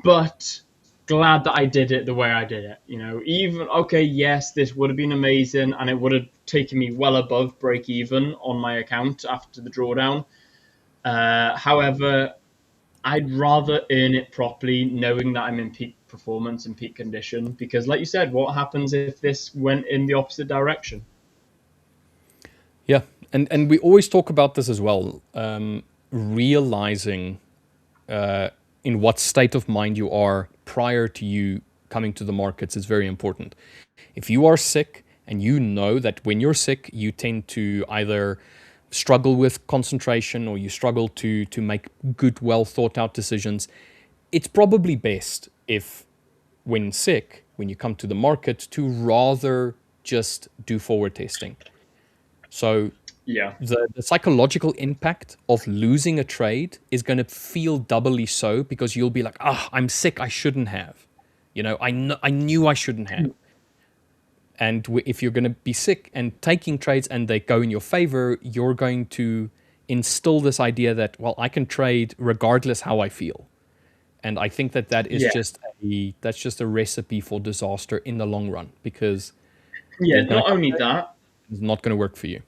S2: But glad that I did it the way I did it. Yes, this would have been amazing and it would have taken me well above break even on my account after the drawdown. However, I'd rather earn it properly, knowing that I'm in peak performance and peak condition. Because, like you said, what happens if this went in the opposite direction?
S1: Yeah, and we always talk about this as well. Realizing in what state of mind you are prior to you coming to the markets is very important. If you are sick and you know that when you're sick, you tend to either struggle with concentration or you struggle to make good, well thought out decisions, it's probably best if when sick, when you come to the market, to rather just do forward testing. So
S2: Yeah.
S1: the psychological impact of losing a trade is going to feel doubly so because you'll be like, I'm sick, I shouldn't have. I knew I shouldn't have. And if you're going to be sick and taking trades and they go in your favor, you're going to instill this idea that, well, I can trade regardless how I feel. And I think that is just a recipe for disaster in the long run because
S2: Not only that,
S1: it's not going to work for you.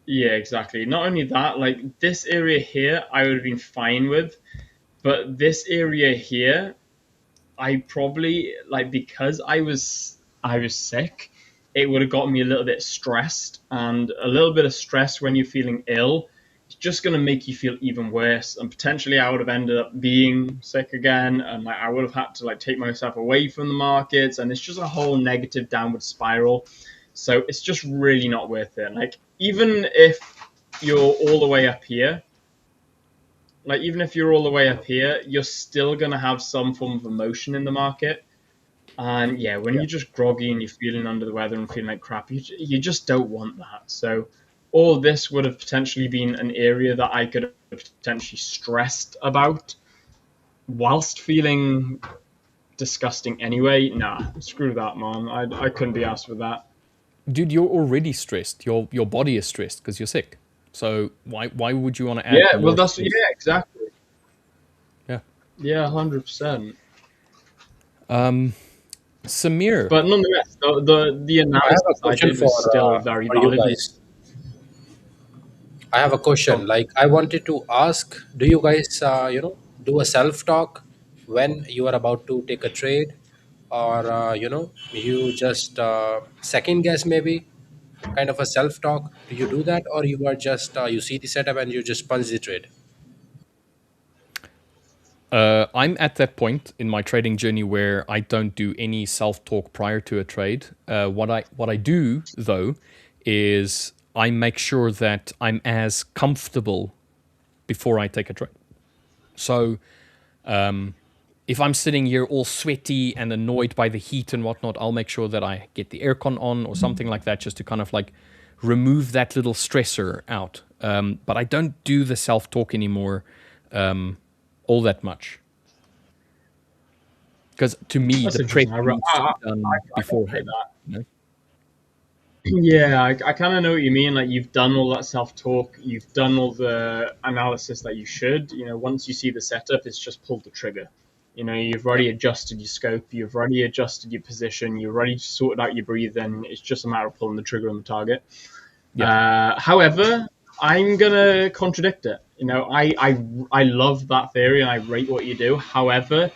S2: yeah, exactly. Not only that, like this area here, I would have been fine with, but this area here, I probably because I was sick, it would have gotten me a little bit stressed, and a little bit of stress when you're feeling ill, it's just going to make you feel even worse, and potentially I would have ended up being sick again, and I would have had to take myself away from the markets, and it's just a whole negative downward spiral. So it's just really not worth it. even if you're all the way up here, you're still gonna have some form of emotion in the market. And yeah, when you're just groggy and you're feeling under the weather and feeling like crap, you just don't want that. So all this would have potentially been an area that I could have potentially stressed about whilst feeling disgusting anyway. Nah, screw that, man. I couldn't be asked with that.
S1: Dude, you're already stressed. Your body is stressed because you're sick. So why would you want to add
S2: Yeah, well,
S1: more
S2: that's yeah,
S1: stress?
S2: exactly.
S1: Yeah.
S2: Yeah, 100%.
S1: Samir,
S2: But nonetheless, the
S6: I have a
S2: analysis I
S6: question
S2: did was still very
S6: for you
S2: valid.
S6: guys. I have a question.
S2: Gone.
S6: Like, I wanted to ask, do you guys, do a self talk when you are about to take a trade, or you just second guess maybe, kind of a self talk? Do you do that, or you are just you see the setup and you just punch the trade?
S1: I'm at that point in my trading journey where I don't do any self-talk prior to a trade. What I do though is I make sure that I'm as comfortable before I take a trade. So if I'm sitting here all sweaty and annoyed by the heat and whatnot, I'll make sure that I get the aircon on or something like that, just to kind of like remove that little stressor out. But I don't do the self-talk anymore all that much. Because to me,
S2: That's
S1: the prep
S2: interesting.
S1: needs to be done
S2: I can take
S1: beforehand.
S2: that.
S1: You know?
S2: Yeah, I kind of know what you mean. Like you've done all that self-talk, you've done all the analysis that you should. Once you see the setup, it's just pull the trigger. You've already adjusted your scope, you've already adjusted your position, you've already sorted out your breathing. It's just a matter of pulling the trigger on the target.
S1: Yeah.
S2: However, I'm gonna contradict it. I love that theory and I rate what you do. However,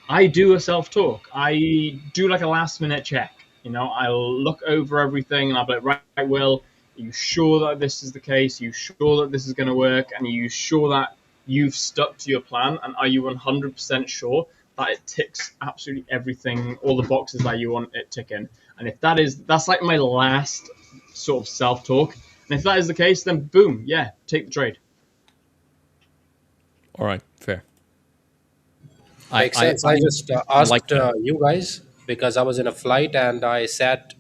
S2: I do a self talk. I do like a last minute check. I'll look over everything and I'll be like, right, Will, are you sure that this is the case? Are you sure that this is going to work? And are you sure that you've stuck to your plan? And are you 100% sure that it ticks absolutely everything, all the boxes that you want it ticking? And if that's like my last sort of self talk. And if that is the case, then boom, yeah, take the trade.
S1: All right. Fair. I
S6: Makes
S1: I
S6: sense. I
S1: I,
S6: just
S1: I like
S6: asked
S1: that.
S6: you guys because I was in a flight and I sat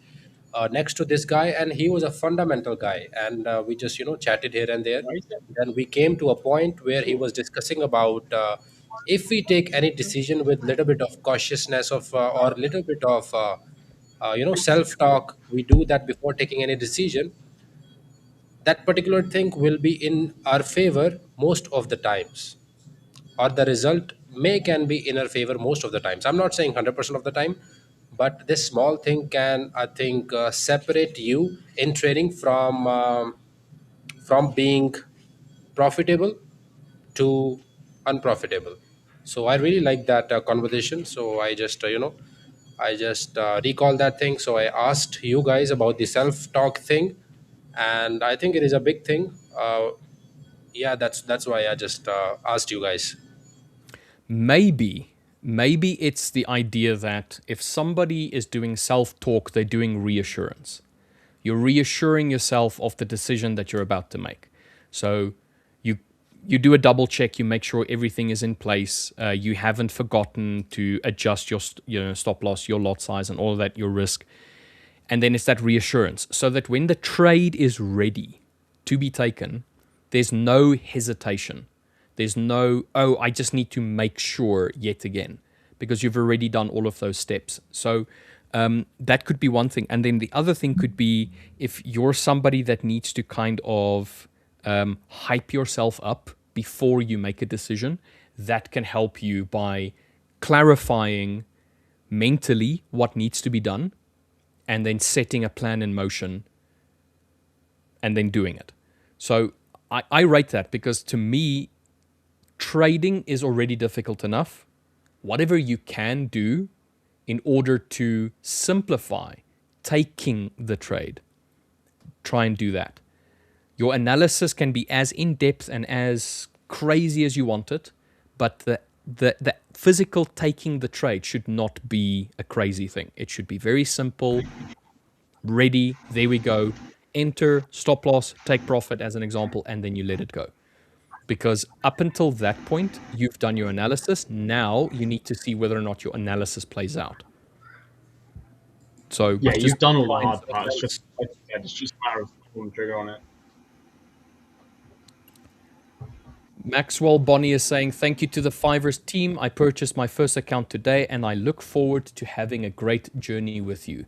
S6: next to this guy, and he was a fundamental guy, and we just chatted here and there.
S2: Right?
S6: Then we came to a point where he was discussing about if we take any decision with little bit of cautiousness of or little bit of self talk, we do that before taking any decision. That particular thing will be in our favor most of the times, or the result may can be in our favor most of the times. I'm not saying 100% of the time, but this small thing can, I think, separate you in trading from being profitable to unprofitable. So I really like that conversation. So I just recall that thing. So I asked you guys about the self talk thing, and I think it is a big thing. Yeah, that's why I just asked you guys.
S1: Maybe it's the idea that if somebody is doing self-talk, they're doing reassurance. You're reassuring yourself of the decision that you're about to make. So you you do a double check. You make sure everything is in place. You haven't forgotten to adjust your stop loss, your lot size, and all of that, your risk. And then it's that reassurance, so that when the trade is ready to be taken, there's no hesitation. There's no, oh, I just need to make sure yet again, because you've already done all of those steps. So that could be one thing. And then the other thing could be if you're somebody that needs to kind of hype yourself up before you make a decision, that can help you by clarifying mentally what needs to be done and then setting a plan in motion and then doing it. So I rate that, because to me, trading is already difficult enough. Whatever you can do in order to simplify taking the trade, try and do that. Your analysis can be as in-depth and as crazy as you want it, but the physical taking the trade should not be a crazy thing. It should be very simple, ready, there we go. enter, stop loss, take profit as an example, and then you let it go. Because up until that point, you've done your analysis. Now you need to see whether or not your analysis plays out. So
S2: Yeah,
S1: just
S2: you've done all the
S1: try and
S2: hard part. It's just
S1: visualize.
S2: like you said, it's just a matter of pulling the trigger on it.
S1: Maxwell Bonnie is saying, thank you to the Fivers team. I purchased my first account today and I look forward to having a great journey with you.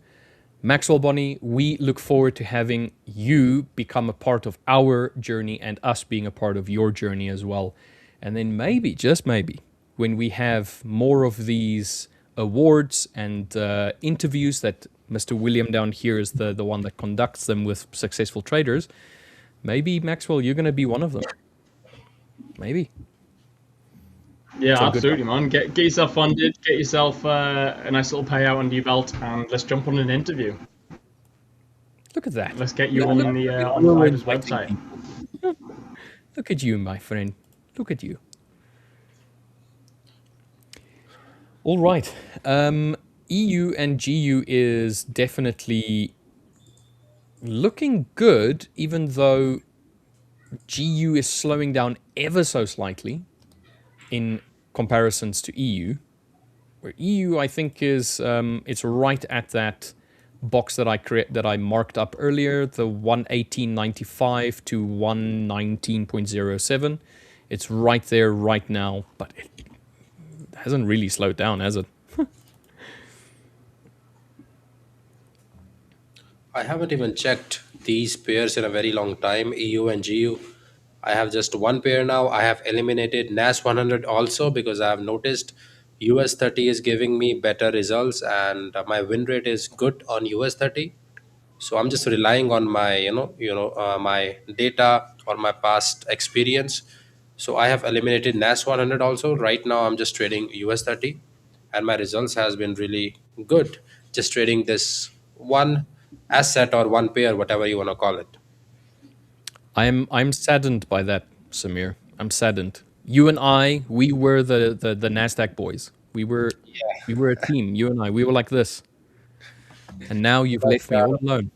S1: Maxwell Bonnie, we look forward to having you become a part of our journey and us being a part of your journey as well. And then maybe, just maybe, when we have more of these awards and interviews that Mr. William down here is the one that conducts them with successful traders, maybe, Maxwell, you're going to be one of them. Maybe.
S2: Yeah,
S1: So good luck.
S2: absolutely, man. Get yourself funded, get yourself a nice little payout under your belt, and let's jump on an interview.
S1: Look at that.
S2: Let's get you
S1: Look,
S2: on the
S1: at
S2: on
S1: you're
S2: Fiverr's
S1: inviting
S2: website.
S1: people. Look at you, my friend. Look at you. All right. EU and GU is definitely looking good, even though GU is slowing down ever so slightly in comparisons to EU. Where EU, I think, is it's right at that box that I marked up earlier, the 118.95 to 119.07. It's right there right now, but it hasn't really slowed down, has it?
S6: I haven't even checked these pairs in a very long time, EU and GU. I have just one pair now. I have eliminated NAS 100 also because I have noticed US 30 is giving me better results, and my win rate is good on US 30. So I'm just relying on my my data or my past experience. So I have eliminated NAS 100 also. Right now I'm just trading US 30, and my results has been really good, just trading this one asset or one pair, whatever you want to call it.
S1: I'm saddened by that, Samir. I'm saddened. You and I, we were the NASDAQ boys. We were a team. You and I, we were like this. And now you've
S6: But
S1: left me all alone.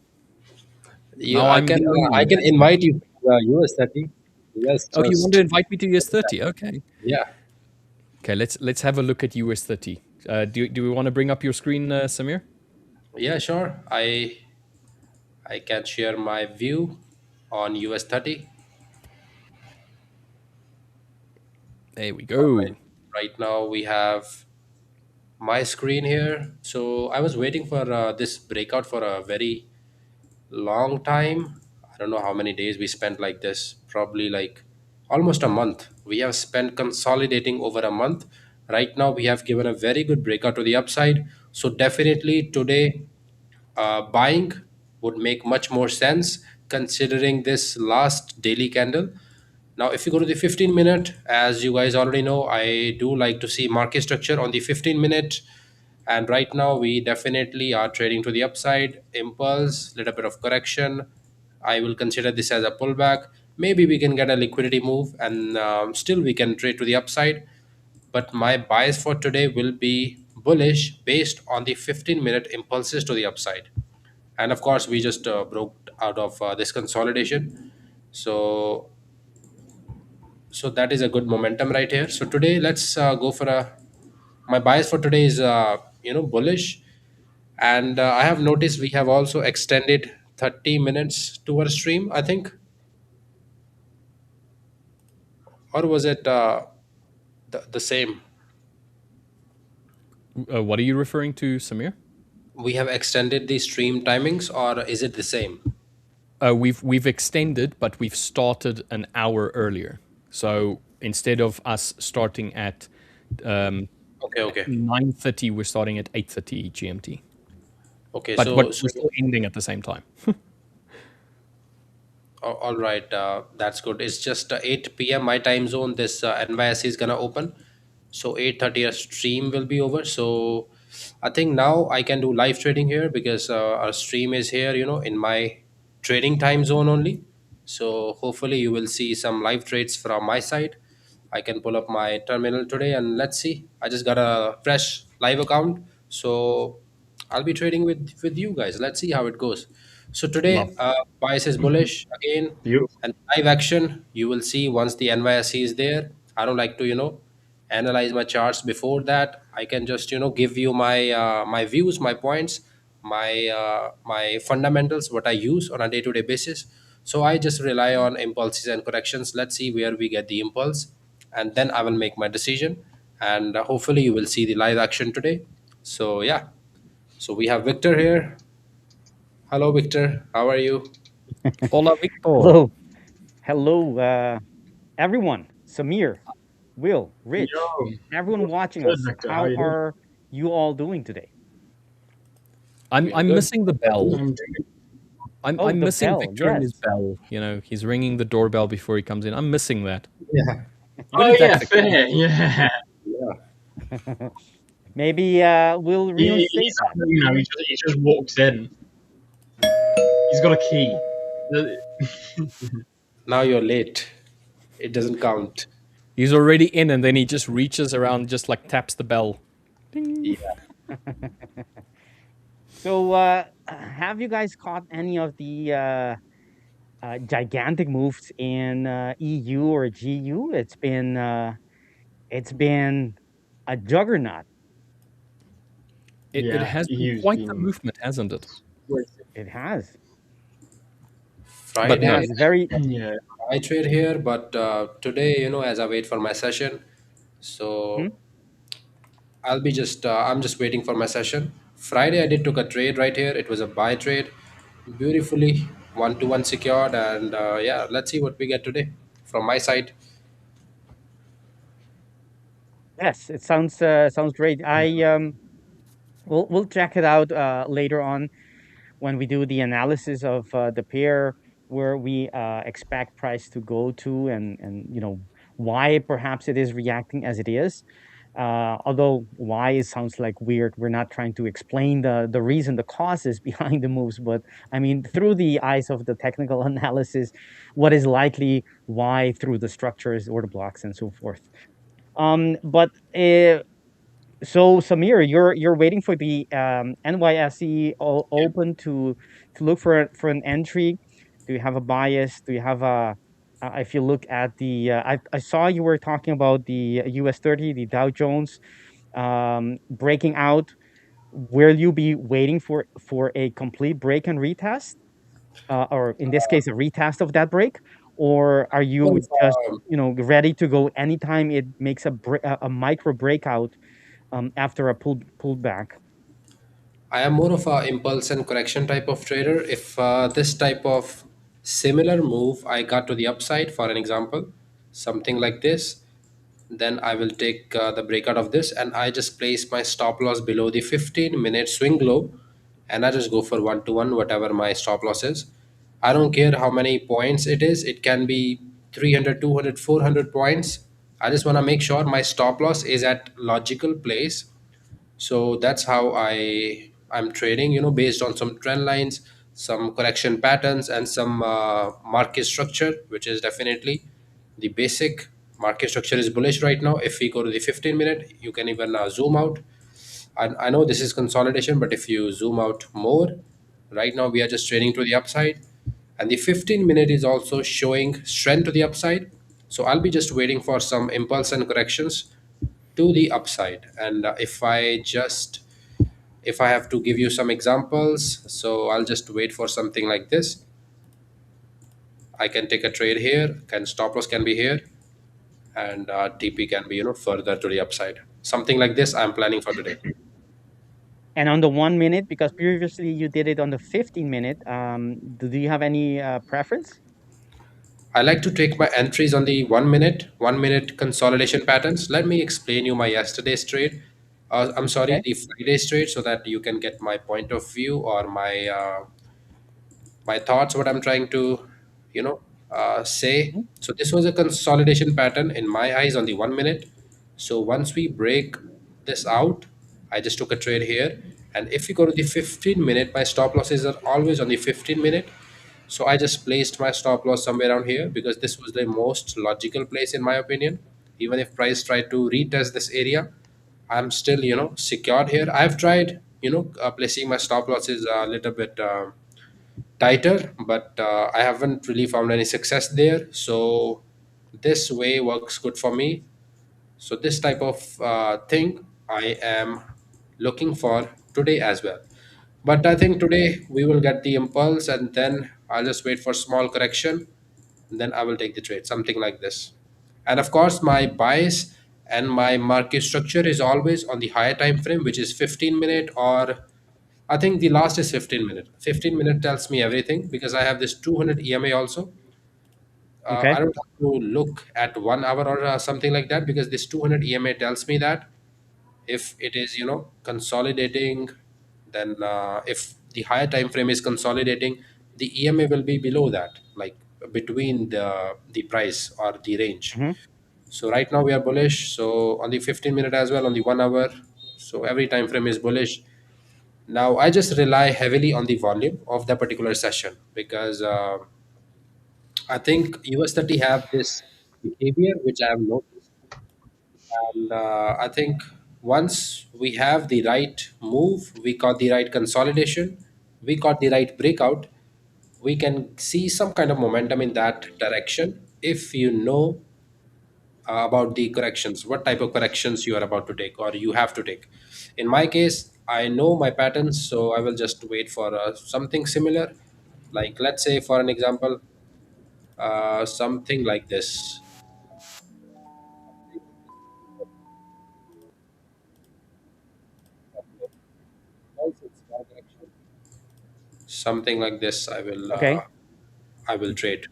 S6: you,
S1: Now I'm the
S6: I
S1: only
S6: can
S1: NASDAQ.
S6: invite you to US 30. Yes,
S1: Oh, you want to
S6: just
S1: invite me to US 30? Okay.
S6: yeah,
S1: Okay, let's have a look at US 30. Do we want to bring up your screen, Samir?
S6: yeah, sure. I can share my view on US 30.
S1: There we
S6: All right.
S1: go.
S6: Right now we have my screen here. So I was waiting for this breakout for a very long time. I don't know how many days we spent like this. Probably like almost a month. We have spent consolidating over a month. Right now we have given a very good breakout to the upside. So definitely today buying would make much more sense considering this last daily candle. Now, if you go to the 15-minute, as you guys already know, I do like to see market structure on the 15-minute. And right now, we definitely are trading to the upside, impulse, little bit of correction. I will consider this as a pullback. Maybe we can get a liquidity move and still we can trade to the upside. But my bias for today will be bullish based on the 15-minute impulses to the upside. And of course, we just broke out of this consolidation. So that is a good momentum right here. So today let's go for a my bias for today is bullish, and I have noticed we have also extended 30 minutes to our stream, I think. Or was it the same?
S1: What are you referring to, Samir?
S6: We have extended the stream timings, or is it the same?
S1: We've extended, but we've started an hour earlier. So instead of us starting at
S6: Okay, okay,
S1: 9:30, we're starting at 8:30 GMT.
S6: okay.
S1: But
S6: So
S1: we're still ending at the same time.
S6: all right, that's good. It's just 8 p.m. my time zone. This NYSE is gonna open, so 8:30 a stream will be over. So I think now I can do live trading here because our stream is here, in my trading time zone only. So hopefully you will see some live trades from my side. I can pull up my terminal today and let's see. I just got a fresh live account, so I'll be trading with you guys. Let's see how it goes. So
S1: Love.
S6: today, bias is bullish again,
S2: Beautiful.
S6: and live action you will see once the NYSE is there. I don't like to analyze my charts before that. I can just give you my views, my points, my fundamentals, what I use on a day to day basis. So I just rely on impulses and corrections. Let's see where we get the impulse, and then I will make my decision. And hopefully you will see the live action today. So yeah, so we have Victor here. Hello, Victor. How are you?
S1: Hola, Victor.
S3: Hello, hello, everyone. Samir, Will, Rich,
S2: Yo,
S3: everyone watching
S2: good,
S3: us.
S2: Victor. How are
S3: How
S2: you doing?
S3: are you all doing today?
S1: I'm
S6: We are
S1: I'm
S6: good.
S1: missing the bell.
S2: I'm doing
S3: Oh,
S1: I'm
S3: the
S1: missing
S3: bell.
S1: Victor and his
S3: Yes.
S1: bell. He's ringing the doorbell before he comes in. I'm missing that.
S6: Yeah.
S1: When
S2: Oh
S1: is that,
S2: yeah,
S1: Victor?
S2: fair. Yeah.
S6: Yeah.
S3: Maybe we'll reinstate
S2: He's
S3: that.
S2: he just walks in. He's got a key.
S6: Now you're late. It doesn't count.
S1: He's already in, and then he just reaches around, just like taps the bell. Ding.
S6: Yeah.
S3: So, have you guys caught any of the gigantic moves in EU or GU? It's been a juggernaut.
S1: It
S2: Yeah,
S1: has been
S2: he's
S1: quite the
S2: been.
S1: movement, hasn't it?
S3: It has.
S1: But
S3: It
S6: Friday,
S1: no,
S3: has very.
S2: Yeah.
S6: I trade here, but today, as I wait for my session,
S3: Mhm.
S6: so I'm just waiting for my session. Friday, I did took a trade right here. It was a buy trade, beautifully one to one secured, and yeah, let's see what we get today from my side.
S3: Yes, it sounds great. We'll check it out later on when we do the analysis of the pair where we expect price to go to, and why perhaps it is reacting as it is. Although why it sounds like weird, we're not trying to explain the reason, the causes behind the moves, but I mean through the eyes of the technical analysis, what is likely why through the structures, order blocks, and so forth. But so Samir, you're waiting for the NYSE open to look for an entry. Do you have a bias? Do you have a if you look at the I saw you were talking about the US 30, the Dow Jones breaking out. Will you be waiting for a complete break and retest, or in this case, a retest of that break, or are
S6: Well,
S3: you just ready to go anytime it makes a micro breakout after a pullback?
S6: I am more of a impulse and correction type of trader. If this type of similar move I got to the upside, for an example, something like this, then I will take the breakout of this, and I just place my stop loss below the 15-minute swing low, and I just go for one to one whatever my stop loss is. I don't care how many points it is. It can be 300, 200, 400 points. I just want to make sure my stop loss is at logical place. So that's how I'm trading, based on some trend lines, some correction patterns, and some market structure, which is definitely the basic market structure is bullish right now. If we go to the 15-minute, you can even zoom out. I know this is consolidation, but if you zoom out more, right now we are just trading to the upside, and the 15-minute is also showing strength to the upside. So I'll be just waiting for some impulse and corrections to the upside. And if I have to give you some examples, so I'll just wait for something like this. I can take a trade here, can stop loss can be here, and TP can be further to the upside. Something like this I'm planning for today.
S3: And on the 1 minute, because previously you did it on the 15 minute, do you have any preference?
S6: I like to take my entries on the 1 minute consolidation patterns. Let me explain you my yesterday's trade. I'm sorry,
S3: Okay.
S6: the Friday's trade, so that you can get my point of view or my thoughts, what I'm trying to say.
S3: Mhm.
S6: So this was a consolidation pattern in my eyes on the 1 minute. So once we break this out, I just took a trade here, and if you go to the 15-minute, my stop losses are always on the 15-minute. So I just placed my stop loss somewhere around here because this was the most logical place in my opinion. Even if price tried to retest this area, I'm still secured here. I've tried placing my stop losses a little bit tighter, but I haven't really found any success there. So this way works good for me. So this type of thing I am looking for today as well. But I think today we will get the impulse, and then I'll just wait for small correction, and then I will take the trade, something like this. And of course, my bias and my market structure is always on the higher time frame, which is 15-minute, or I think the last is 15-minute. 15-minute tells me everything because I have this 200 EMA also.
S3: Okay.
S6: I don't have to look at 1 hour or something like that, because this 200 EMA tells me that if it is consolidating, then if the higher time frame is consolidating, the EMA will be below that, like between the price or the range.
S3: Hmm.
S6: So right now we are bullish. So on the 15-minute as well, on the 1 hour. So every time frame is bullish. Now I just rely heavily on the volume of that particular session, because I think US 30 have this behavior which I have noticed. And I think once we have the right move, we got the right consolidation, we got the right breakout, we can see some kind of momentum in that direction if you know about the corrections, what type of corrections you are about to take or you have to take. In my case, I know my patterns, so I will just wait for something similar. Like, let's say, for an example, something like this. Something like this,
S3: Okay.
S6: I will trade.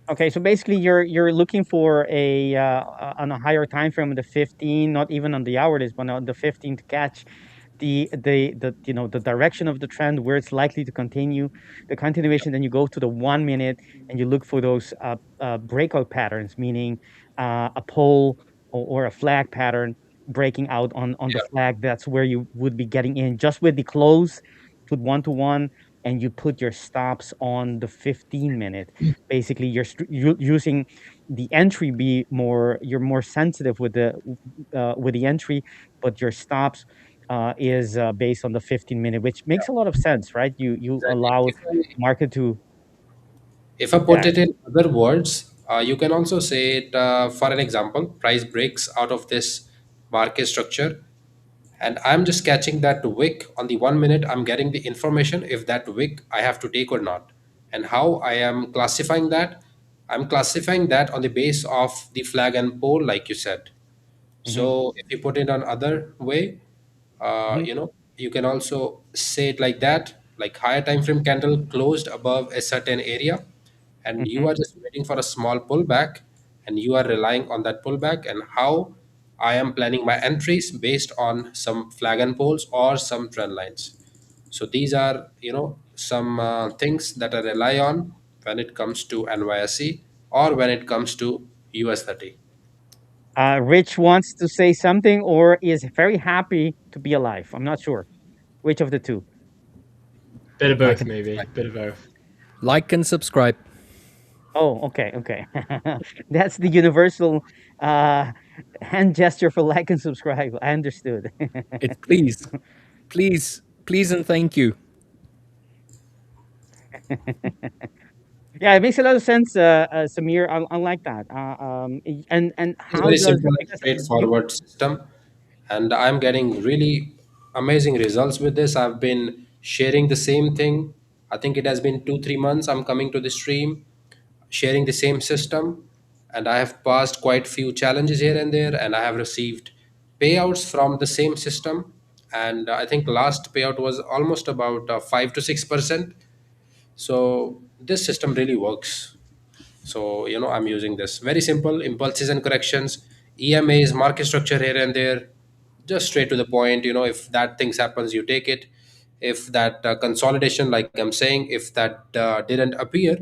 S3: Okay, so basically you're looking for a on a higher time frame, the 15, not even on the hourlies, but on the 15 to catch the the direction of the trend, where it's likely to continue, the continuation. Then you go to the 1 minute and you look for those breakout patterns, meaning a pole or a flag pattern breaking out on the
S6: Yeah,
S3: flag. That's where you would be getting in just with the close, put 1 to 1, and you put your stops on the 15 minute. Basically you're using the entry, be more, you're more sensitive with the entry, but your stops is based on the 15 minute, which makes a lot of sense, right? You
S6: exactly.
S3: allow market to,
S6: If I put
S3: yeah.
S6: it in other words, you can also say it, for an example, price breaks out of this market structure, and I'm just catching that wick on the 1 minute. I'm getting the information if that wick I have to take or not. And how I am classifying that? I'm classifying that on the base of the flag and pole, like you said.
S3: Hmm.
S6: So if you put it on other way,
S3: Hmm.
S6: you can also say it like that, like higher time frame candle closed above a certain area, and you
S3: Hmm.
S6: are just waiting for a small pullback, and you are relying on that pullback, and how I am planning my entries based on some flag and poles or some trend lines. So these are some things that I rely on when it comes to NYSE or when it comes to US 30.
S3: Rich wants to say something or is very happy to be alive. I'm not sure which of the two.
S2: Bit of
S1: Like
S2: both,
S1: and
S2: maybe.
S1: subscribe.
S2: Bit of both.
S1: Like and subscribe.
S3: Oh, okay, okay. That's the universal uh hand gesture for like and subscribe. I understood.
S1: It's please, please, please, and thank you.
S3: Yeah, it makes a lot of sense, Samir. I like that. And
S6: It's
S3: how
S6: very
S3: does,
S6: simple and
S3: because you,
S6: straightforward system, and I'm getting really amazing results with this. I've been sharing the same thing. I think it has been 2 3 months. I'm coming to the stream, sharing the same system, and I have passed quite few challenges here and there, and I have received payouts from the same system. And I think last payout was almost about 5 to 6%. So this system really works. So I'm using this very simple impulses and corrections, EMAs, market structure here and there, just straight to the point. If that things happens, you take it. If that consolidation, like I'm saying, if that didn't appear,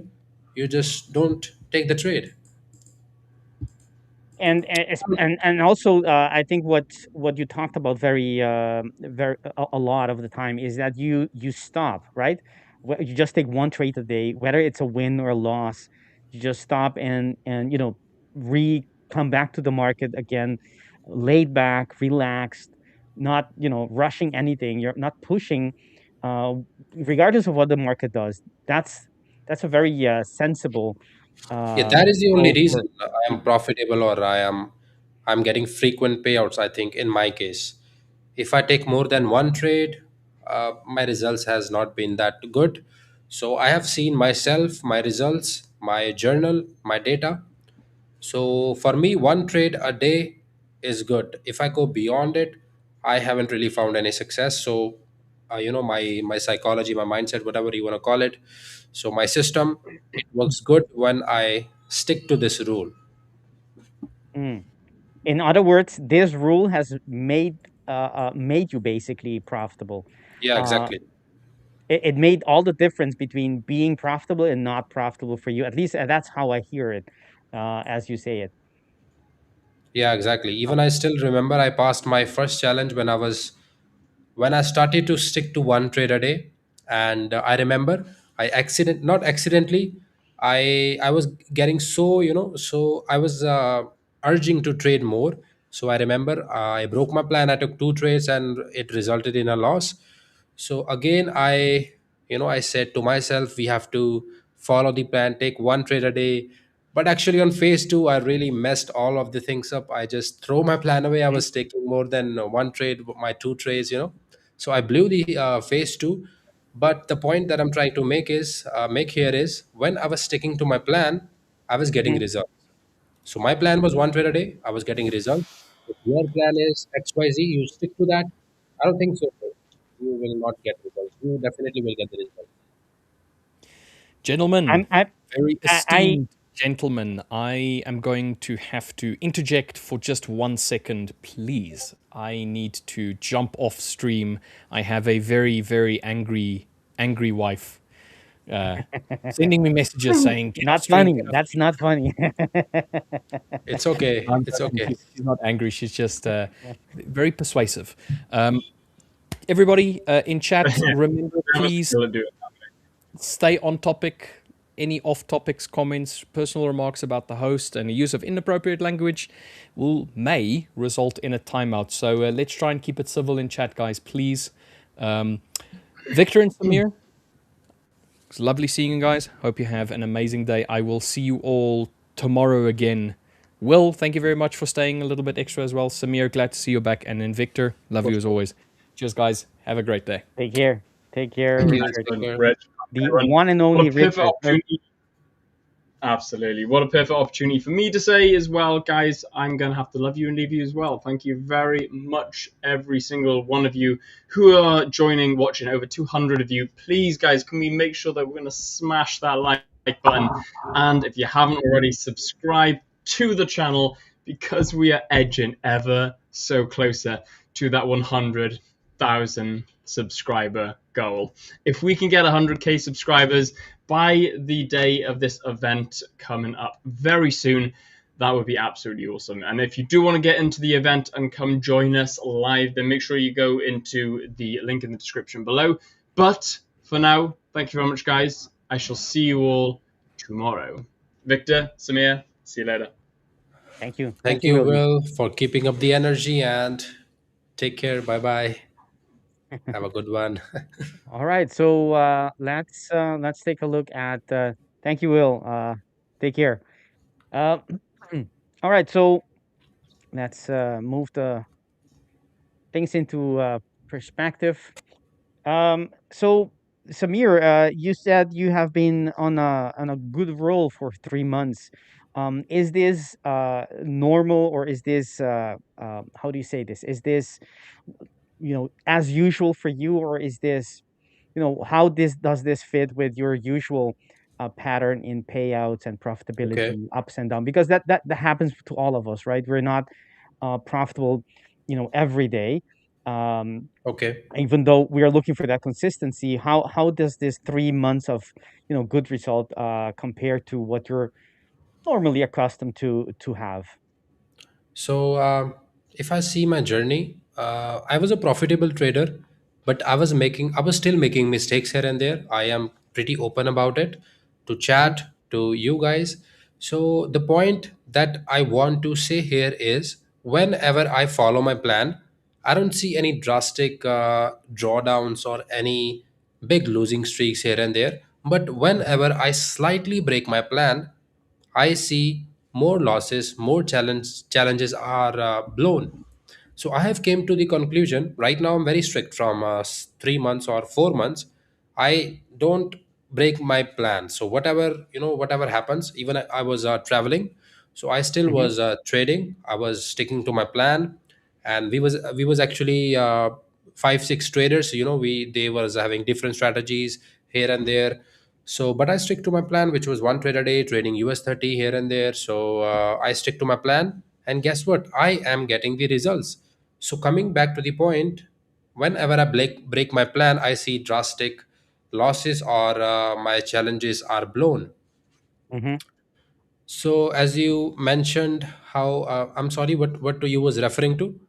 S6: you just don't take the trade.
S3: and also, I think what you talked about very a lot of the time is that you stop, right? You just take one trade a day, whether it's a win or a loss. You just stop and re come back to the market again, laid back, relaxed, not rushing anything. You're not pushing
S7: uh, regardless of what the market does. That's that's a very sensible
S6: Yeah, that is the only
S7: goal
S6: reason
S7: for.
S6: I am profitable, or I'm getting frequent payouts. I think in my case, if I take more than one trade, my results has not been that good. So I have seen myself, my results, my journal, my data. So for me, one trade a day is good. If I go beyond it, I haven't really found any success. So, my psychology, my mindset, whatever you want to call it. So my system, it works good when I stick to this rule.
S7: Mm. In other words, this rule has made you basically profitable.
S6: Yeah,
S7: Uh,
S6: exactly.
S7: it made all the difference between being profitable and not profitable for you. At least that's how I hear it, as you say it.
S6: Yeah, exactly. Even I still remember I passed my first challenge when I started to stick to one trade a day. And I remember not accidentally, I was getting so, so I was urging to trade more. So I remember I broke my plan. I took two trades and it resulted in a loss. So again, I said to myself, we have to follow the plan, take one trade a day. But actually, on phase two, I really messed all of the things up. I just throw my plan away. I
S7: Mhm.
S6: was taking more than one trade, my two trades. So I blew the phase two. But the point that I'm trying to make here is when I was sticking to my plan, I was getting
S7: Mhm.
S6: results. So my plan was one trade a day. I was getting results. If your plan is XYZ, you stick to that. I don't think so. You will not get results. You definitely will get the result.
S1: Gentlemen,
S7: I'm
S1: very
S7: I
S1: esteemed gentlemen, I am going to have to interject for just 1 second, please. I need to jump off stream. I have a very, very angry wife sending me messages saying, "Get off
S7: not
S1: stream,
S7: funny.
S1: get off
S7: That's
S1: stream."
S7: not funny.
S6: It's okay.
S1: I'm
S6: It's
S1: joking.
S6: okay.
S1: She's not angry. She's just very persuasive. Everybody in chat,
S2: Yeah,
S1: remember,
S2: very much
S1: please
S2: skill at doing
S1: stay on topic. Any off topics, comments, personal remarks about the host, and the use of inappropriate language may result in a timeout. So let's try and keep it civil in chat, guys, please. Um, Victor and Samir, it's lovely seeing you guys. Hope you have an amazing day. I will see you all tomorrow again. Will, thank you very much for staying a little bit extra as well. Samir, glad to see you back. And then Victor, love
S6: For
S1: you as
S6: sure.
S1: always. Cheers, guys. Have a great day.
S7: Take care. Take care,
S6: Thank
S2: that.
S6: you.
S7: Richard.
S6: Take
S2: Excellent,
S6: care.
S2: Rich.
S7: The
S2: And
S7: one and
S2: what
S7: only
S2: a perfect
S7: Richard.
S2: opportunity. Absolutely. What a perfect opportunity for me to say as well, guys. I'm going to have to love you and leave you as well. Thank you very much, every single one of you who are joining, watching, over 200 of you. Please, guys, can we make sure that we're going to smash that like button? And if you haven't already, subscribe to the channel because we are edging ever so closer to that 100,000 subscriber goal. If we can get 100K subscribers, by the day of this event coming up very soon, that would be absolutely awesome. And if you do want to get into the event and come join us live, then make sure you go into the link in the description below. But for now, thank you very much, guys. I shall see you all tomorrow. Victor, Samir, see you later.
S7: Thank you.
S6: Thank
S7: Thank you,
S6: you,
S7: Will.
S6: Will, for keeping up the energy and take care. Bye bye. Have a good one.
S7: All right. So let's take a look at. Thank you, Will. Take care. Uh, all right. So let's move the things into perspective. So Samir, you said you have been on a good roll for 3 months. Is this normal, or is this how do you say this? Is this as usual for you, or is this how this does this fit with your usual pattern in payouts and
S6: Okay.
S7: profitability ups and down? Because that happens to all of us, right? We're not profitable every day. um
S6: Okay.
S7: even though we are looking for that consistency. How does this 3 months of good result compare to what you're normally accustomed to have?
S6: So, if I see my journey, I was a profitable trader, but I was still making mistakes here and there. I am pretty open about it to
S7: Mhm.
S6: chat to you guys. So, the point that I want to say here is whenever I follow my plan, I don't see any drastic drawdowns or any big losing streaks here and there. But whenever I slightly break my plan, I see more losses, more challenges are blown. So I have came to the conclusion. Right now, I'm very strict. From 3 months or 4 months, I don't break my plan. So whatever whatever happens, even I was traveling, so I still
S7: Hmm.
S6: was trading. I was sticking to my plan, and we was actually 5 6 traders. We they was having different strategies here and there. So but I stick to my plan, which was one trade a day, trading US 30 here and there. So I stick to my plan, and guess what, I am getting the results. So coming back to the point, whenever I break my plan, I see drastic losses, or my challenges are blown.
S7: Hmm.
S6: So as you mentioned, how I'm sorry, what you was referring to?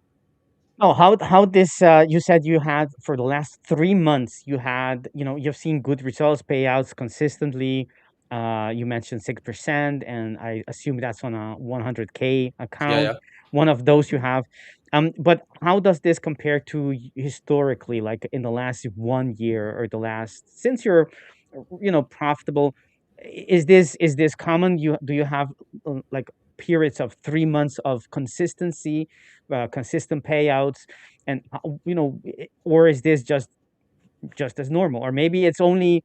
S7: Oh, how this you said you had for the last 3 months you had, you've seen good results, payouts consistently. You mentioned 6%, and I assume that's on a 100K
S6: Yeah,
S7: account.
S6: yeah.
S7: One of those you have. But how does this compare to historically, like in the last 1 year or the last since you're, profitable? Is this common? Do you have like periods of 3 months of consistency, consistent payouts, and or is this just as normal, or maybe it's only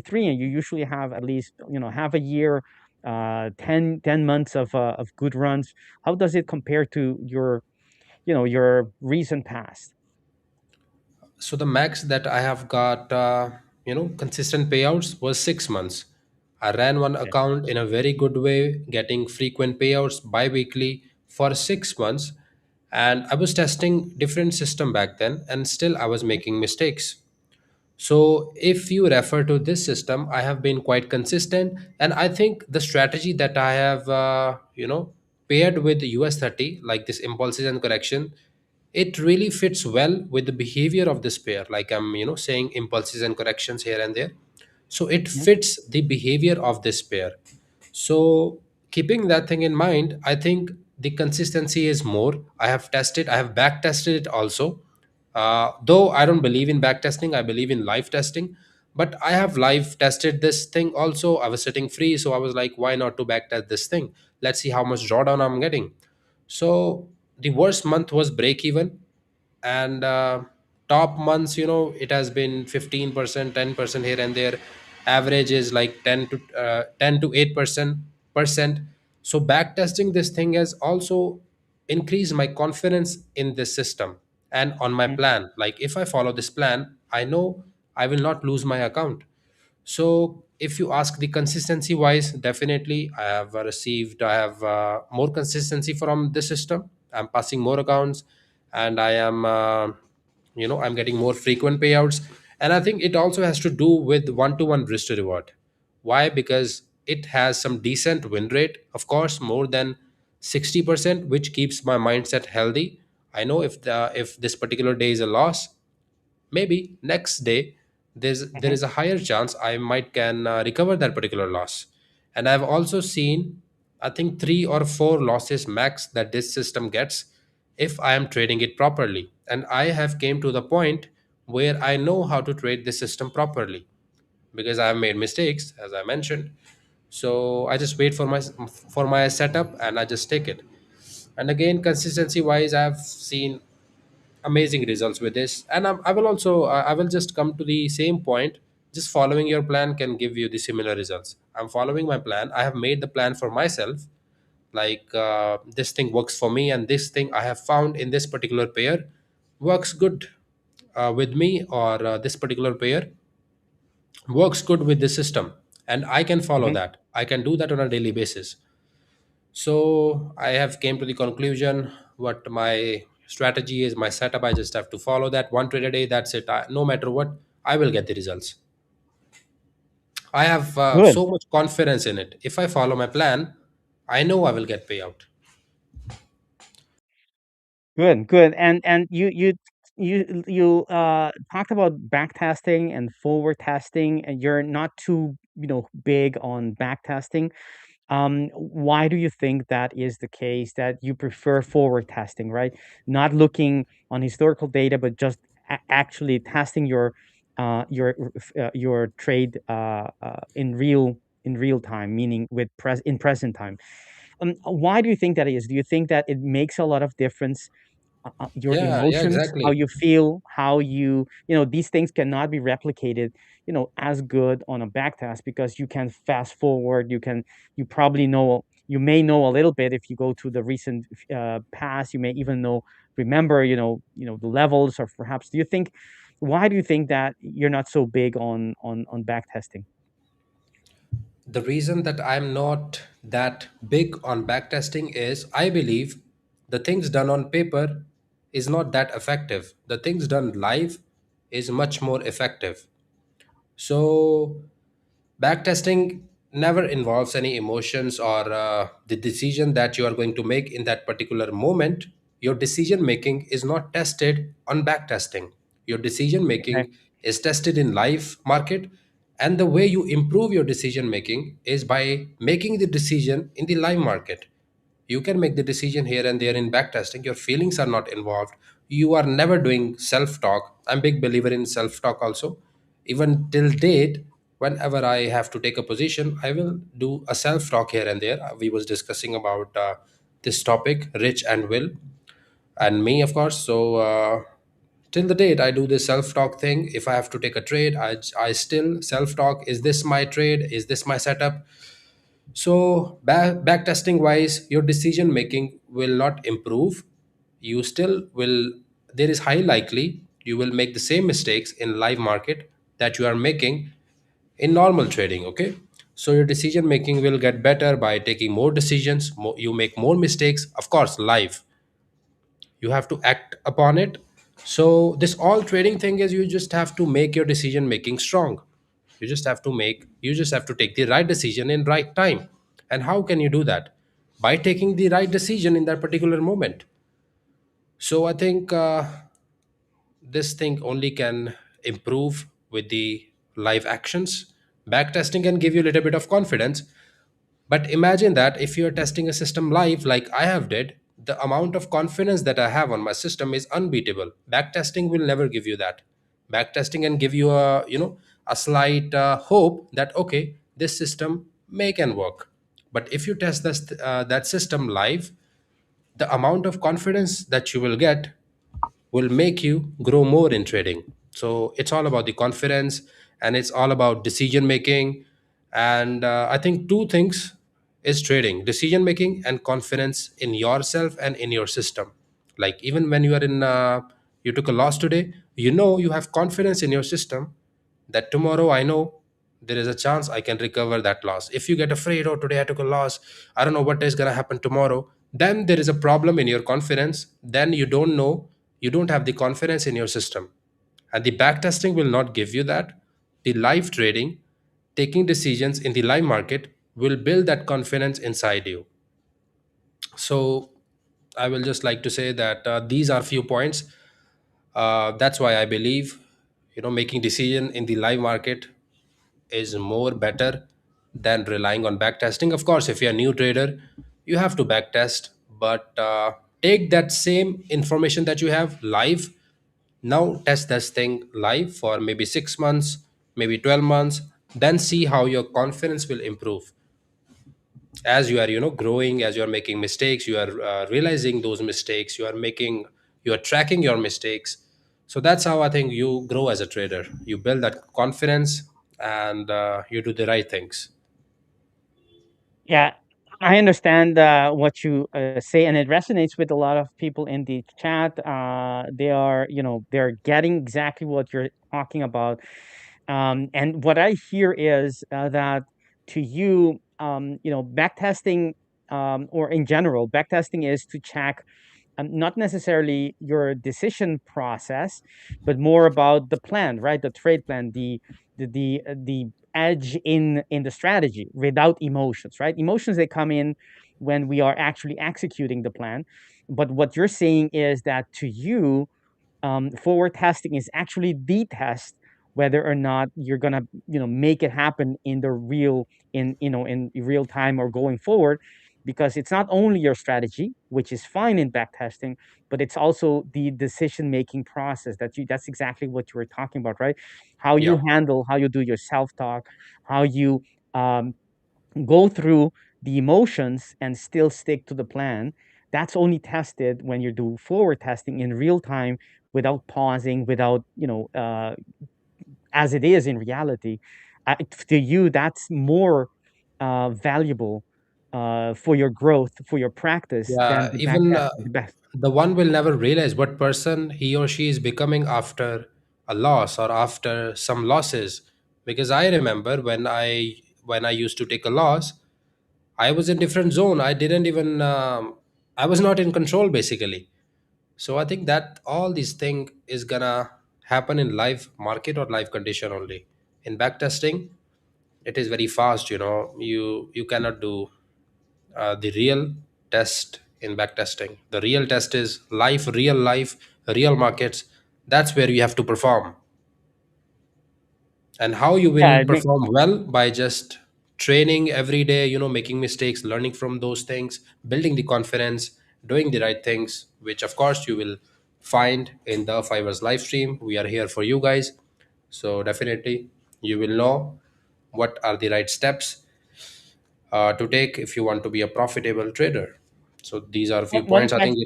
S7: three, and you usually have at least half a year, 10 months of good runs. How does it compare to your recent past?
S6: So the max that I have got, consistent payouts was 6 months. I ran one
S7: Okay.
S6: account in a very good way, getting frequent payouts bi-weekly for 6 months. And I was testing different system back then, and still I was making mistakes. So if you refer to this system, I have been quite consistent, and I think the strategy that I have, paired with US 30, like this impulses and correction, it really fits well with the behavior of this pair. Like I'm, saying impulses and corrections here and there. So it
S7: Mhm.
S6: fits the behavior of this pair. So keeping that thing in mind, I think the consistency is more. I have back tested it also. Though I don't believe in back testing, I believe in live testing. But I have live tested this thing also. I was sitting free, so I was like, why not to back test this thing? Let's see how much drawdown I'm getting. So the worst month was break even, and top months, it has been 15%, 10% here and there. Average is like 10 to 8%. So back testing this thing has also increased my confidence in this system and on my
S7: Mhm.
S6: plan. Like if I follow this plan, I know I will not lose my account. So if you ask the consistency wise, definitely I have more consistency from this system. I'm passing more accounts, and I am, I'm getting more frequent payouts. And I think it also has to do with one-to-one risk to reward. Why? Because it has some decent win rate, of course, more than 60%, which keeps my mindset healthy. I know if this particular day is a loss, maybe next day there
S7: Mhm.
S6: is a higher chance I might can recover that particular loss. And I've also seen, I think, 3 or 4 losses max that this system gets if I am trading it properly. And I have came to the point where I know how to trade this system properly, because I have made mistakes, as I mentioned. So I just wait for my setup, and I just take it. And again, consistency wise, I've seen amazing results with this. And I will also I will just come to the same point. Just following your plan can give you the similar results. I'm following my plan. I have made the plan for myself. Like this thing works for me, and this thing I have found in this particular pair works good with me, or this particular pair works good with the system, and I can follow
S7: Mhm.
S6: that. I can do that on a daily basis. So I have came to the conclusion what my strategy is, my setup. I just have to follow that one trade a day. That's it. No matter what, I will get the results. I have
S7: Good.
S6: so much confidence in it. If I follow my plan, I know I will get payout.
S7: Good, good. And you talked about back testing and forward testing, and you're not too, big on back testing. Why do you think that is the case, that you prefer forward testing, right? Not looking on historical data, but just actually testing your your trade in real time, meaning in present time. Why do you think that is? Do you think that it makes a lot of difference, your
S6: Yeah, yeah,
S7: emotions, how
S6: exactly.
S7: you feel, how these things cannot be replicated, as good on a backtest, because you can fast forward, you may know a little bit if you go to the recent past, you may even remember, the levels, or perhaps why do you think that you're not so big on backtesting?
S6: The reason that I'm not that big on backtesting is I believe the things done on paper is not that effective. The things done live is much more effective. So backtesting never involves any emotions or the decision that you are going to make in that particular moment. Your decision making is not tested on backtesting. Your decision
S7: Okay.
S6: making is tested in live market, and the way you improve your decision making is by making the decision in the live market. You can make the decision here and there in backtesting. Your feelings are not involved. You are never doing self talk. I'm big believer in self talk also. Even till date, whenever I have to take a position, I will do a self talk here and there. We was discussing about this topic, rich and will, and me, of course. So till the date, I do this self talk thing. If I have to take a trade, I still self talk. Is this my trade? Is this my setup? So back testing wise, your decision making will not improve. You still will. There is high likely you will make the same mistakes in live market that you are making in normal trading. Okay, so your decision making will get better by taking more decisions. You make more mistakes. Of course, live you have to act upon it. So this all trading thing is you just have to make your decision making strong. You just have to take the right decision in right time. And how can you do that? By taking the right decision in that particular moment. So I think this thing only can improve with the live actions. Backtesting can give you a little bit of confidence, but imagine that if you're testing a system live, like I have did, the amount of confidence that I have on my system is unbeatable. Backtesting will never give you that. Backtesting can give you a slight hope that okay, this system may can work. But if you test that system live, the amount of confidence that you will get will make you grow more in trading. So it's all about the confidence, and it's all about decision making. And I think two things is trading: decision making and confidence in yourself and in your system. Like even when you are in, you took a loss today, you have confidence in your system that tomorrow I know there is a chance I can recover that loss. If you get afraid, oh, today I took a loss, I don't know what is going to happen tomorrow, then there is a problem in your confidence. Then you don't know, you don't have the confidence in your system. And the back testing will not give you that. The live trading, taking decisions in the live market, will build that confidence inside you. So I will just like to say that these are few points. That's why I believe making decision in the live market is more better than relying on backtesting. Of course, if you're a new trader, you have to backtest, but take that same information that you have live. Now test this thing live for maybe 6 months, maybe 12 months, then see how your confidence will improve as you are growing, as you are making mistakes, you are realizing those mistakes, you are tracking your mistakes. So that's how I think you grow as a trader. You build that confidence, and you do the right things.
S7: Yeah, I understand what you say, and it resonates with a lot of people in the chat. They are, they're getting exactly what you're talking about. And what I hear is that to you, backtesting, or in general, backtesting is to check not necessarily your decision process, but more about the plan, right? The trade plan, the edge in the strategy without emotions, right? Emotions, they come in when we are actually executing the plan. But what you're saying is that to you, forward testing is actually the test whether or not you're gonna make it happen in the real in real time or going forward, because it's not only your strategy, which is fine in backtesting, but it's also the decision making process that's exactly what you were talking about, right? How you
S6: Yeah.
S7: handle, how you do your self talk, how you um, go through the emotions and still stick to the plan. That's only tested when you do forward testing in real time, without pausing, without, as it is in reality. To you, that's more valuable for your growth, for your practice, than
S6: Yeah,
S7: the back
S6: even
S7: testing. The best.
S6: the one will never realize what person he or she is becoming after a loss or after some losses. Because I remember when I used to take a loss, I was in different zone. I didn't even I was not in control basically. So I think that all these thing is gonna happen in live market or live condition only. In backtesting, it is very fast. You cannot do the real test in backtesting. The real test is life, real markets. That's where you have to perform. And how you
S7: Yeah,
S6: will perform well by just training every day, making mistakes, learning from those things, building the confidence, doing the right things, which of course you will find in the Fivers live stream. We are here for you guys. So definitely you will know what are the right steps to take if you want to be a profitable trader. So these are a few
S7: one
S6: points. I
S7: question.
S6: think,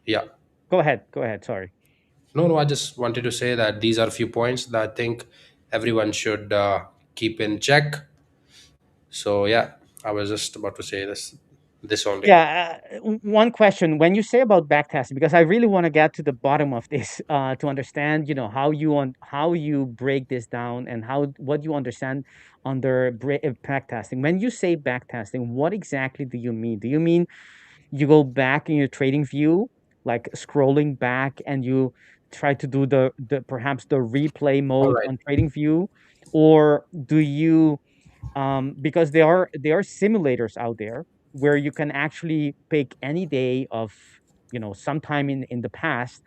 S6: yeah.
S7: Go ahead. Go ahead. Sorry.
S6: No, no, I just wanted to say that these are a few points that I think everyone should keep in check. So yeah, I was just about to say this only.
S7: Yeah, one question. When you say about backtesting, because I really want to get to the bottom of this, to understand, how you break this down, and what you understand under backtesting. When you say backtesting, what exactly do you mean? Do you mean you go back in your trading view, like scrolling back, and you try to do the perhaps the replay
S6: All
S7: mode
S6: right.
S7: on trading view, or do you, because there are simulators out there where you can actually pick any day of, sometime in the past,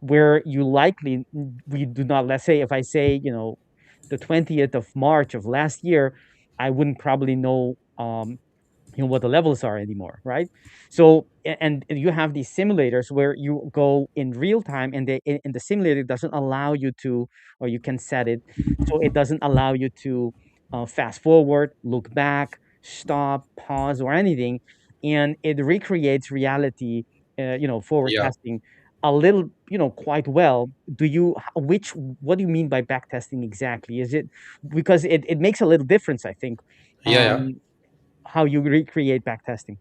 S7: where you likely, we do not, let's say if I say, the 20th of March of last year, I wouldn't probably know, what the levels are anymore, right? So and you have these simulators where you go in real time, and the simulator doesn't allow you to, or you can set it so it doesn't allow you to fast forward, look back, stop, pause, or anything, and it recreates reality, forward
S6: Yeah.
S7: testing a little, quite well. Do you which What do you mean by back testing exactly? Is it, because it makes a little difference, I think,
S6: Yeah, yeah.
S7: um how you recreate backtesting.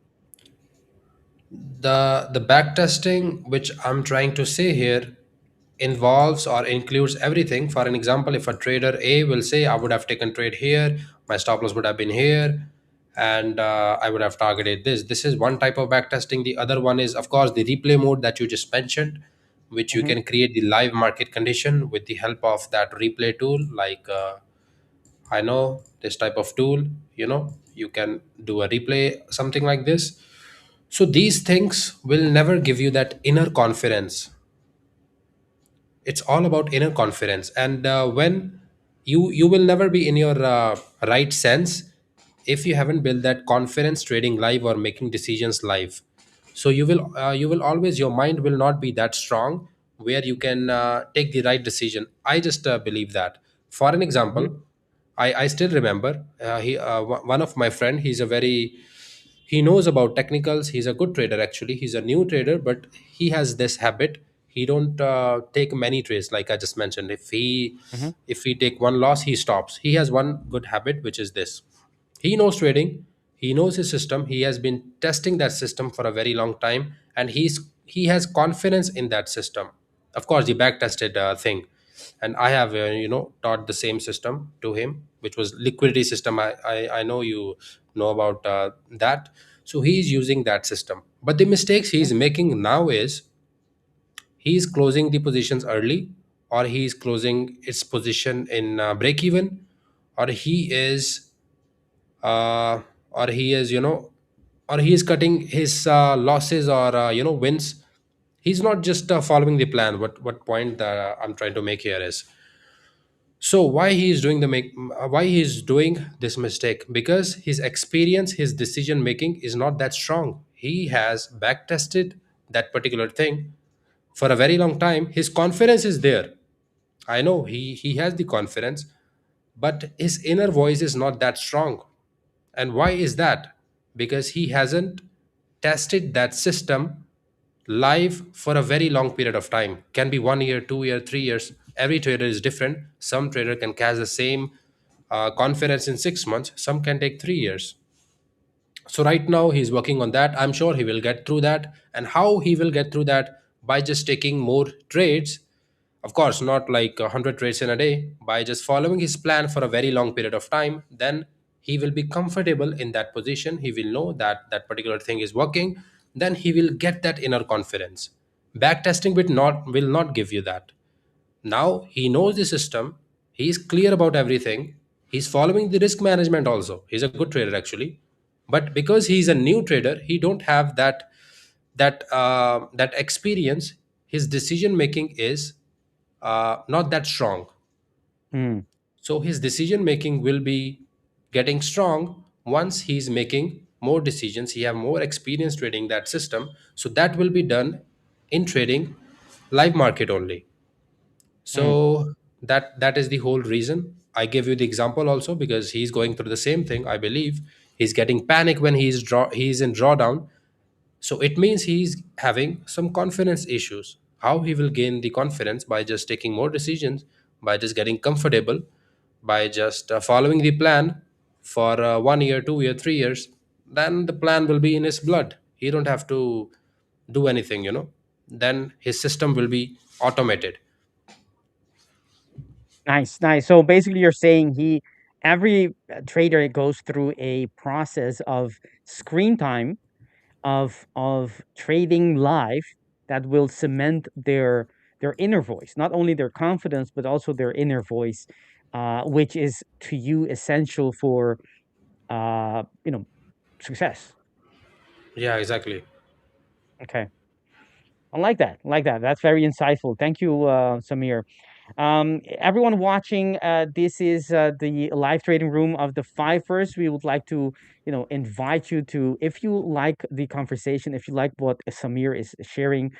S6: The back testing which I'm trying to say here involves or includes everything. For an example, if a trader A will say, I would have taken trade here, my stop loss would have been here, and I would have targeted this is one type of back testing. The other one is of course the replay mode that you just mentioned, which you
S7: Mhm,
S6: can create the live market condition with the help of that replay tool. Like I know this type of tool, you can do a replay, something like this. So these things will never give you that inner confidence. It's all about inner confidence. And when you will never be in your right sense if you haven't built that confidence trading live or making decisions live. So you will always, your mind will not be that strong where you can take the right decision. I just believe that. For an
S7: mhm,
S6: example, I still remember one of my friend. He knows about technicals. He's a good trader actually. He's a new trader, but he has this habit. He don't take many trades, like I just mentioned.
S7: mhm,
S6: If he take one loss, he stops. He has one good habit, which is this: he knows trading, he knows his system, he has been testing that system for a very long time, and he has confidence in that system. Of course, the back tested thing. And I have taught the same system to him, which was liquidity system. I know you know about that. So he's using that system, but the mistakes
S7: mhm,
S6: he's making now is he's closing the positions early, or he's closing its position in break even, or he is uh, or he is or he is cutting his losses or wins. He's not just following the plan. What point I'm trying to make here is, So why he is doing the why he is doing this mistake? Because his experience, his decision making is not that strong. He has back tested that particular thing for a very long time. His confidence is there. I know he has the confidence, but his inner voice is not that strong. And why is that? Because he hasn't tested that system live for a very long period of time. Can be 1 year, 2 year, 3 years. Every trader is different. Some trader can catch the same confidence in 6 months. Some can take 3 years. So right now he's working on that. I'm sure he will get through that. And how he will get through that? By just taking more trades. Of course, not like 100 trades in a day. By just following his plan for a very long period of time, then he will be comfortable in that position. He will know that that particular thing is working. Then he will get that inner confidence. Backtesting will not give you that. Now he knows the system. He is clear about everything. He's following the risk management also. He's a good trader actually. But because he's a new trader, he don't have that experience. His decision making is not that strong.
S7: Hmm.
S6: So his decision making will be getting strong once he's making more decisions. He have more experience trading that system. So that will be done in trading live market only.
S7: Hmm.
S6: So that is the whole reason. I gave you the example also because he's going through the same thing. I believe he's getting panic when he's in drawdown. So it means he's having some confidence issues. How he will gain the confidence? By just taking more decisions, by just getting comfortable, by just following the plan for 1 year, 2 year, 3 years. Then the plan will be in his blood. He don't have to do anything. Then his system will be automated.
S7: Nice, nice. So basically, you're saying every trader goes through a process of screen time of trading live that will cement their inner voice, not only their confidence but also their inner voice, which is to you essential for you know success.
S6: Yeah, exactly.
S7: Okay, I like that. Like that. That's very insightful. Thank you, Samir. Everyone watching, this is the live trading room of the five first. We would like to, invite you to, if you like the conversation, if you like what Samir is sharing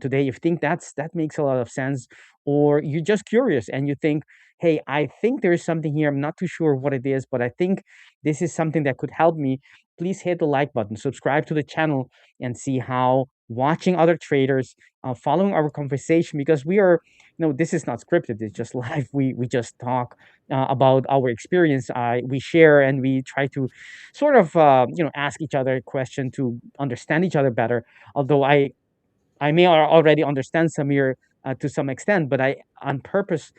S7: today, if you think that makes a lot of sense, or you're just curious and you think, hey, I think there is something here. I'm not too sure what it is, but I think this is something that could help me. Please hit the like button, subscribe to the channel, and see how watching other traders, following our conversation, because we are no, this is not scripted. It's just live. We just talk about our experience. We share and we try to sort of ask each other a question to understand each other better. Although I may already understand Samir to some extent, but I on purpose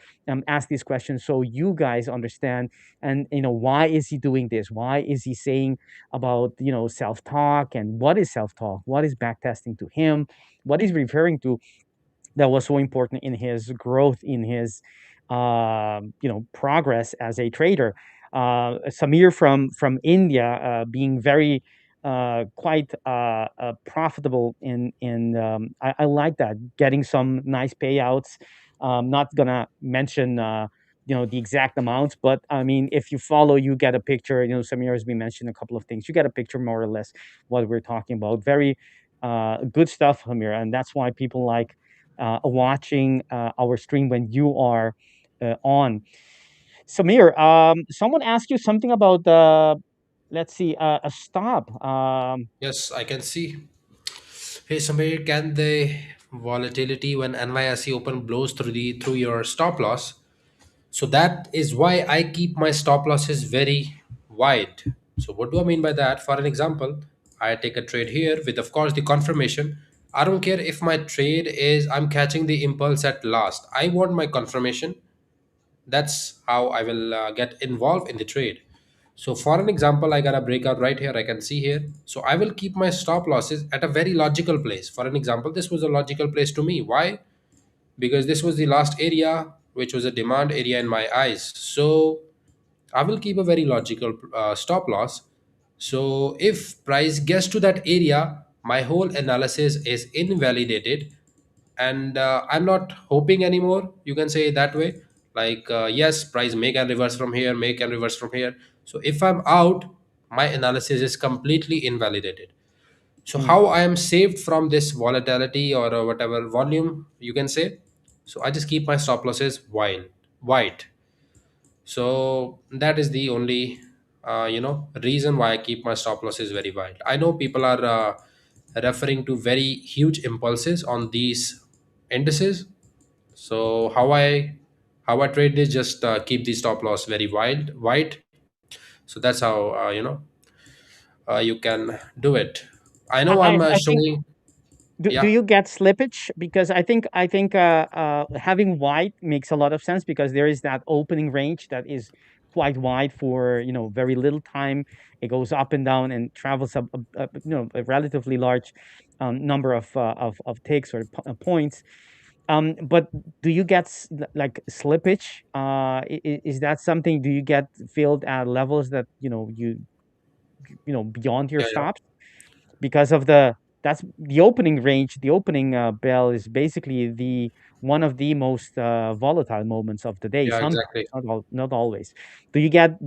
S7: ask these questions so you guys understand. And why is he doing this? Why is he saying about self talk, and what is self talk? What is backtesting to him? What is referring to that was so important in his growth, in his progress as a trader. Samir from India, being very quite profitable in I like that, getting some nice payouts. Not gonna mention the exact amounts, but I mean, if you follow, you get a picture. Samir has been mentioning a couple of things. You get a picture more or less what we're talking about. Very good stuff, Samir, and that's why people like watching our stream when you are on. Samir, someone asked you something about let's see, a stop.
S6: Yes, I can see. Hey Samir, can the volatility when NYSE open blows through your stop loss? So that is why I keep my stop losses very wide. So what do I mean by that? For an example, I take a trade here with of course the confirmation. I don't care if my trade is I'm catching the impulse at last. I want my confirmation. That's how I will get involved in the trade. So for an example, I got a breakout right here. I can see here. So I will keep my stop losses at a very logical place. For an example, this was a logical place to me. Why? Because this was the last area which was a demand area in my eyes. So I will keep a very logical stop loss. So if price gets to that area, my whole analysis is invalidated, and I'm not hoping anymore. You can say it that way. Like yes, price may can reverse from here, may can reverse from here. So if I'm out, my analysis is completely invalidated. So
S7: Mm.
S6: how I am saved from this volatility or whatever volume you can say? So I just keep my stop losses white. So that is the only reason why I keep my stop losses very wide. I know people are referring to very huge impulses on these indices. So how I trade is just keep the stop loss very wide. So that's how you can do it. I know I'm
S7: I think
S6: showing.
S7: do
S6: Yeah,
S7: you get slippage? Because I think having white makes a lot of sense because there is that opening range that is quite wide for very little time. It goes up and down and travels up a relatively large number of ticks or points. But do you get like slippage? Is that something? Do you get filled at levels that beyond your
S6: yeah, yeah,
S7: stops? Because of the that's the opening range. The opening bell is basically the one of the most volatile moments of the day.
S6: yeah,
S7: Sometimes,
S6: exactly.
S7: not always. Do you get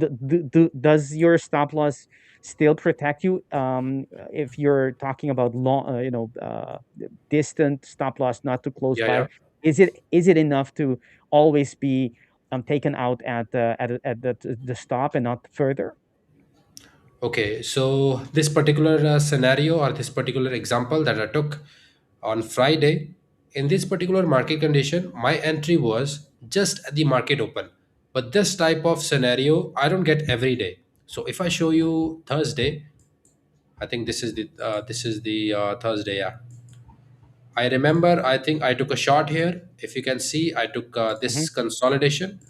S7: does your stop loss still protect you if you're talking about long distant stop loss, not too close
S6: Yeah, yeah.
S7: by? Is it enough to always be taken out at the stop and not further?
S6: Okay, so this particular scenario or this particular example that I took on Friday, in this particular market condition, my entry was just at the market open. But this type of scenario, I don't get every day. So if I show you Thursday, I think this is the Thursday. Yeah, I remember. I think I took a shot here. If you can see, I took
S7: Hmm.
S6: this consolidation.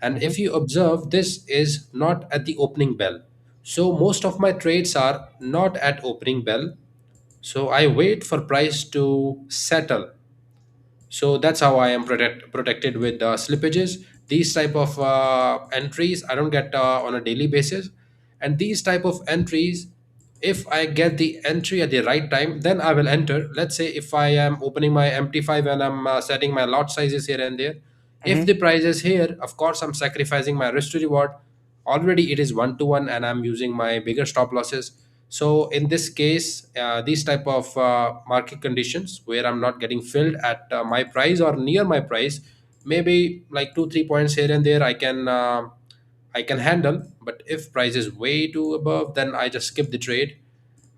S6: And
S7: Hmm.
S6: if you observe, this is not at the opening bell. So most of my trades are not at opening bell. So I wait for price to settle. So that's how I am protected with slippages. These type of entries I don't get on a daily basis, and these type of entries, if I get the entry at the right time, then I will enter. Let's say if I am opening my MT5 and I'm setting my lot sizes here and there, if
S7: Hmm.
S6: the price is here, of course I'm sacrificing my risk to reward. Already it is 1 to 1 and I'm using my bigger stop losses. So in this case, these type of market conditions where I'm not getting filled at my price or near my price, maybe like 2 3 points here and there I can handle. But if price is way too above, then I just skip the trade.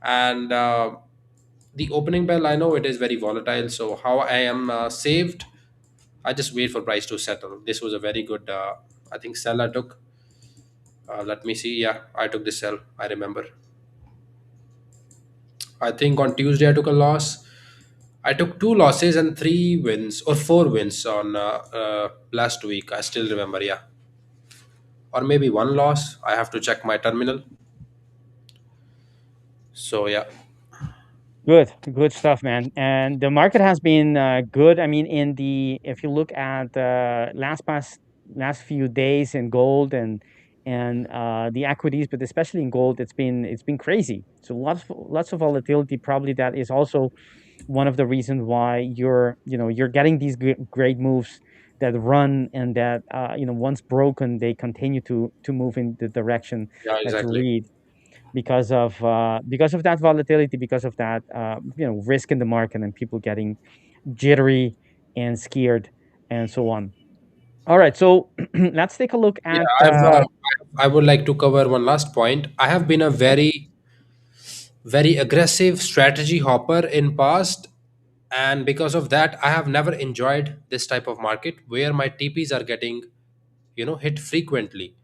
S6: And the opening bell, I know it is very volatile. So how I am saved, I just wait for price to settle. This was a very good, I think, sell I took. Let me see. Yeah, I took this sell. I remember. I think on Tuesday I took a loss. I took 2 losses and 3 wins or 4 wins on last week. I still remember. Yeah, or maybe 1 loss. I have to check my terminal. So yeah,
S7: Good stuff, man. And the market has been good. I mean, if you look at last few days in gold and the equities, but especially in gold, it's been crazy. So lots of volatility. Probably that is also one of the reasons why you're getting these great moves that run and that once broken they continue to move in the direction
S6: yeah,
S7: that you
S6: exactly.
S7: lead because of that volatility, because of that risk in the market and people getting jittery and scared and so on. All right, so let's take a look
S6: Yeah,
S7: at
S6: I would like to cover one last point. I have been a very aggressive strategy hopper in past, and because of that I have never enjoyed this type of market where my TPs are getting hit frequently.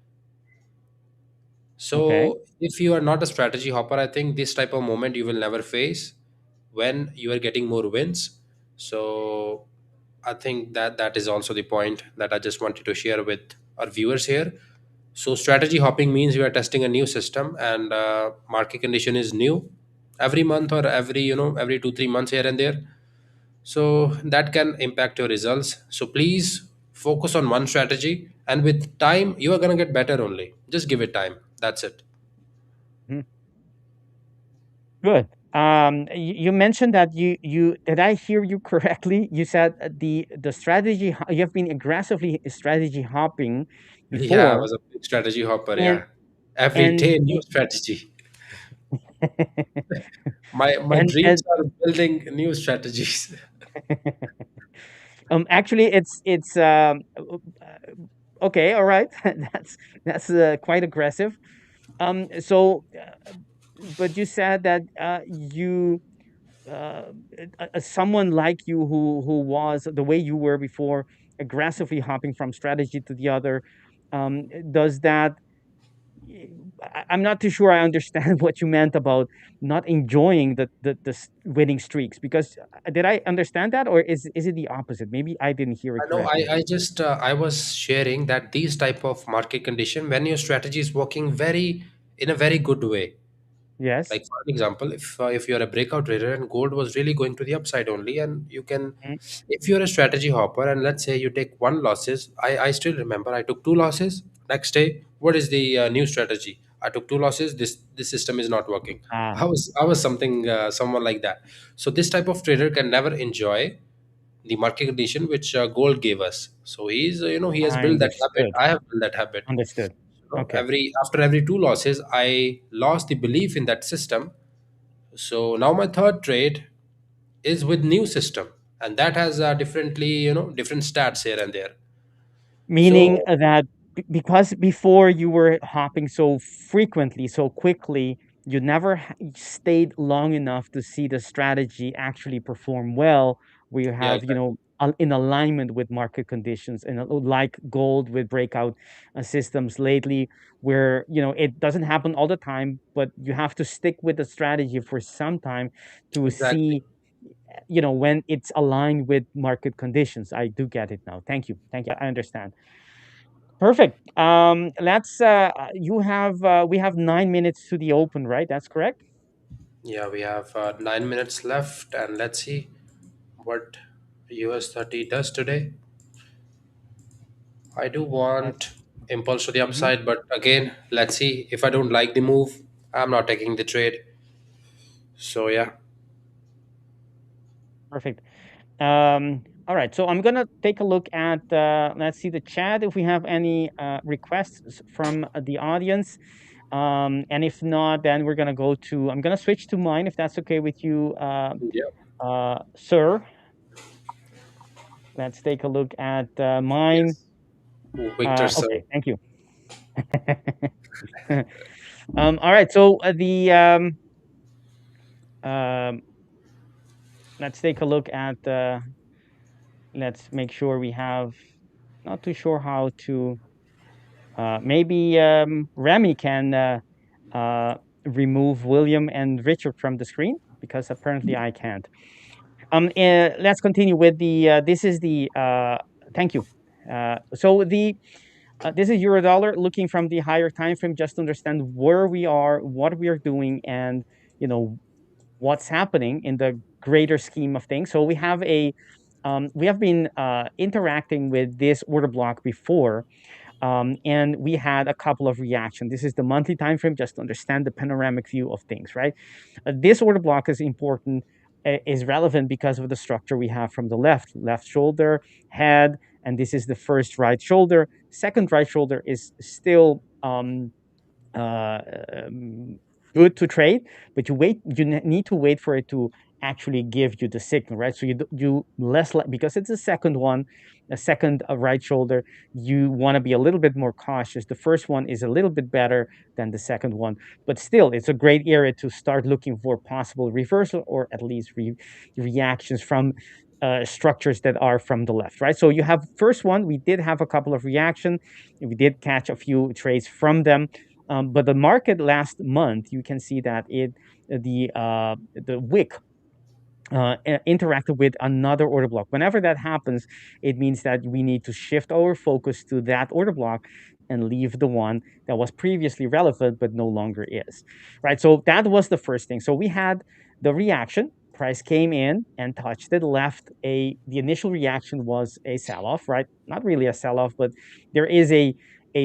S7: okay.
S6: So if you are not a strategy hopper, I think this type of moment you will never face when you are getting more wins. So I think that is also the point that I just wanted to share with our viewers here. So strategy hopping means you are testing a new system and market condition is new every month or every 2 3 months here and there. So that can impact your results. So please focus on one strategy, and with time you are gonna get better only. Just give it time. That's it.
S7: Mhm. Good. You mentioned that you did I hear you correctly? You said the strategy you have been aggressively strategy hopping
S6: Yeah, I
S7: before,
S6: was a big strategy hopper.
S7: and
S6: Yeah, every
S7: and
S6: day new strategy. My
S7: and
S6: dreams are building new strategies.
S7: actually okay, all right. That's quite aggressive. So but you said that you uh, someone like you who was the way you were before, aggressively hopping from strategy to the other, does that I'm not too sure I understand what you meant about not enjoying winning streaks, because did I understand that, or is it the opposite? Maybe I didn't hear it
S6: I know.
S7: correctly.
S6: I just I was sharing that these type of market condition when your strategy is working very in a very good way.
S7: Yes.
S6: Like for an example, if you're a breakout trader and gold was really going to the upside only, and you can,
S7: Mm.
S6: if you're a strategy hopper and let's say you take one losses, I still remember I took two losses. Next day, what is the new strategy? I took two losses. This system is not working.
S7: Ah,
S6: I was something someone like that. So this type of trader can never enjoy the market condition which gold gave us. So he's he has built that habit.
S7: understood.
S6: I have built that habit.
S7: Understood. Okay.
S6: Every after every two losses, I lost the belief in that system. So now my third trade is with new system, and that has differently different stats here and there.
S7: Meaning
S6: So
S7: that because before you were hopping so frequently, so quickly, you never stayed long enough to see the strategy actually perform well, where you
S6: yeah,
S7: have,
S6: exactly.
S7: in alignment with market conditions, and like gold with breakout systems lately, where, it doesn't happen all the time, but you have to stick with the strategy for some time to
S6: Exactly.
S7: see, when it's aligned with market conditions. I do get it now. Thank you. Thank you. I understand. Perfect. Let's you have we have 9 minutes to the open, right? That's correct.
S6: Yeah, we have 9 minutes left, and let's see what US 30 does today. I do
S7: That's
S6: want impulse to the
S7: mhm,
S6: upside, but again, let's see. If I don't like the move, I'm not taking the trade. So yeah,
S7: perfect. All right. So I'm gonna take a look at let's see the chat if we have any requests from the audience. And if not, then we're gonna go to I'm gonna switch to mine if that's okay with you,
S6: yeah,
S7: sir. Let's take a look at mine.
S6: yes. Victor, sir.
S7: Okay, thank you. All right. So the um, let's take a look at. Let's make sure we have. Not too sure how to. Maybe Remy can uh, remove William and Richard from the screen, because apparently I can't. Let's continue with the. This is the. Thank you. So the this is euro dollar, looking from the higher time frame, just to understand where we are, what we are doing, and you know what's happening in the greater scheme of things. So we have been interacting with this order block before, and we had a couple of reactions. This is the monthly time frame, just to understand the panoramic view of things, right? This order block is important, is relevant because of the structure we have from the left shoulder, head, and this is the first right shoulder. Second right shoulder is still uh, um, good to trade, but you need to wait for it to actually give you the signal, right? So you less because it's a second one, a second right shoulder. You want to be a little bit more cautious. The first one is a little bit better than the second one, but still, it's a great area to start looking for possible reversal, or at least reactions from structures that are from the left, right? So you have first one. We did have a couple of reaction. We did catch a few trades from them, but the market last month, you can see that the wick interacted with another order block. Whenever that happens, it means that we need to shift our focus to that order block and leave the one that was previously relevant but no longer is. Right. So that was the first thing. So we had the reaction. Price came in and touched it, left the initial reaction was a sell-off, right? Not really a sell-off, but there is a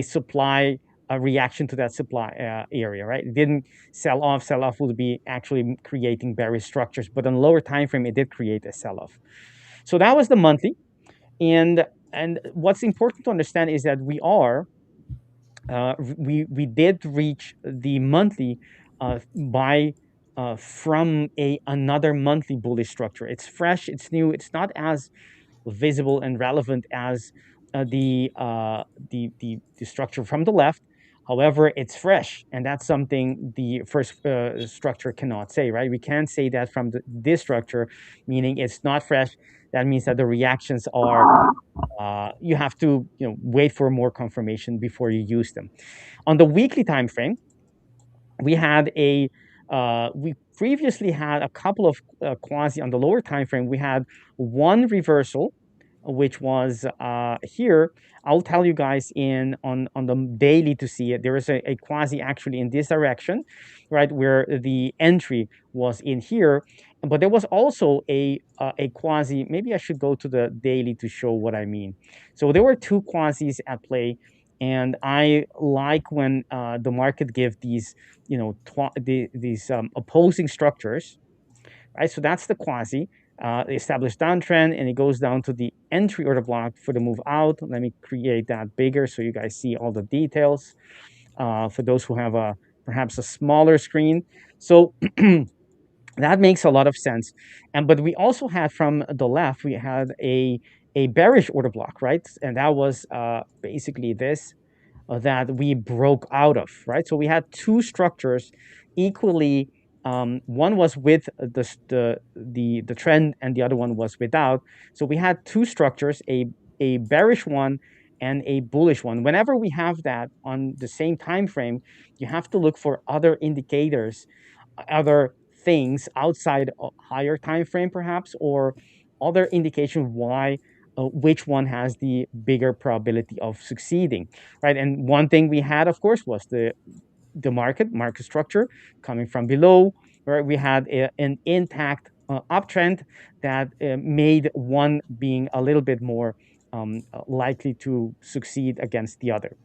S7: supply a reaction to that supply area, right? It didn't sell off. Sell off would be actually creating bearish structures, but on a lower time frame, it did create a sell off. So that was the monthly, and what's important to understand is that we did reach the monthly by from another monthly bullish structure. It's fresh, it's new, it's not as visible and relevant as the structure from the left. However, it's fresh, and that's something the first structure cannot say, right? We can't say that from this structure, meaning it's not fresh. That means that the reactions are you have to wait for more confirmation before you use them. On the weekly time frame, we had we previously had a couple of quasi on the lower time frame. We had one reversal, which was here. I'll tell you guys on the daily to see it. There is a quasi actually in this direction, right, where the entry was in here, but there was also a quasi. Maybe I should go to the daily to show what I mean. So there were two quasis at play, and I like when the market give these these opposing structures, right? So that's the quasi established downtrend, and it goes down to the entry order block for the move out. Let me create that bigger so you guys see all the details for those who have perhaps a smaller screen. So that makes a lot of sense. But we also had from the left, we had a bearish order block, right? And that was basically this that we broke out of, right? So we had two structures equally. One was with the trend, and the other one was without. So we had two structures, a bearish one and a bullish one. Whenever we have that on the same time frame, you have to look for other indicators, other things outside a higher time frame, perhaps, or other indication why which one has the bigger probability of succeeding, right? And one thing we had, of course, was the market structure coming from below, right? We had an intact uptrend that made one being a little bit more likely to succeed against the other.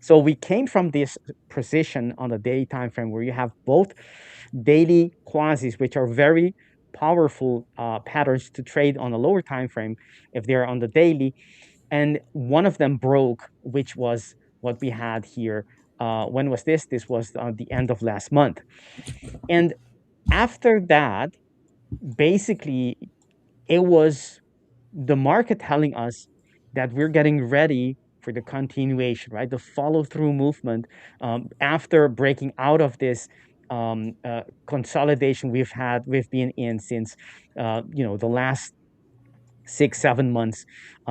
S7: So we came from this position on the daily time frame where you have both daily quasis, which are very powerful patterns to trade on a lower time frame if they're on the daily, and one of them broke, which was what we had here. When was this? This was the end of last month. And after that, basically, it was the market telling us that we're getting ready for the continuation, right? The follow through movement after breaking out of this consolidation we've been in since the last 6-7 months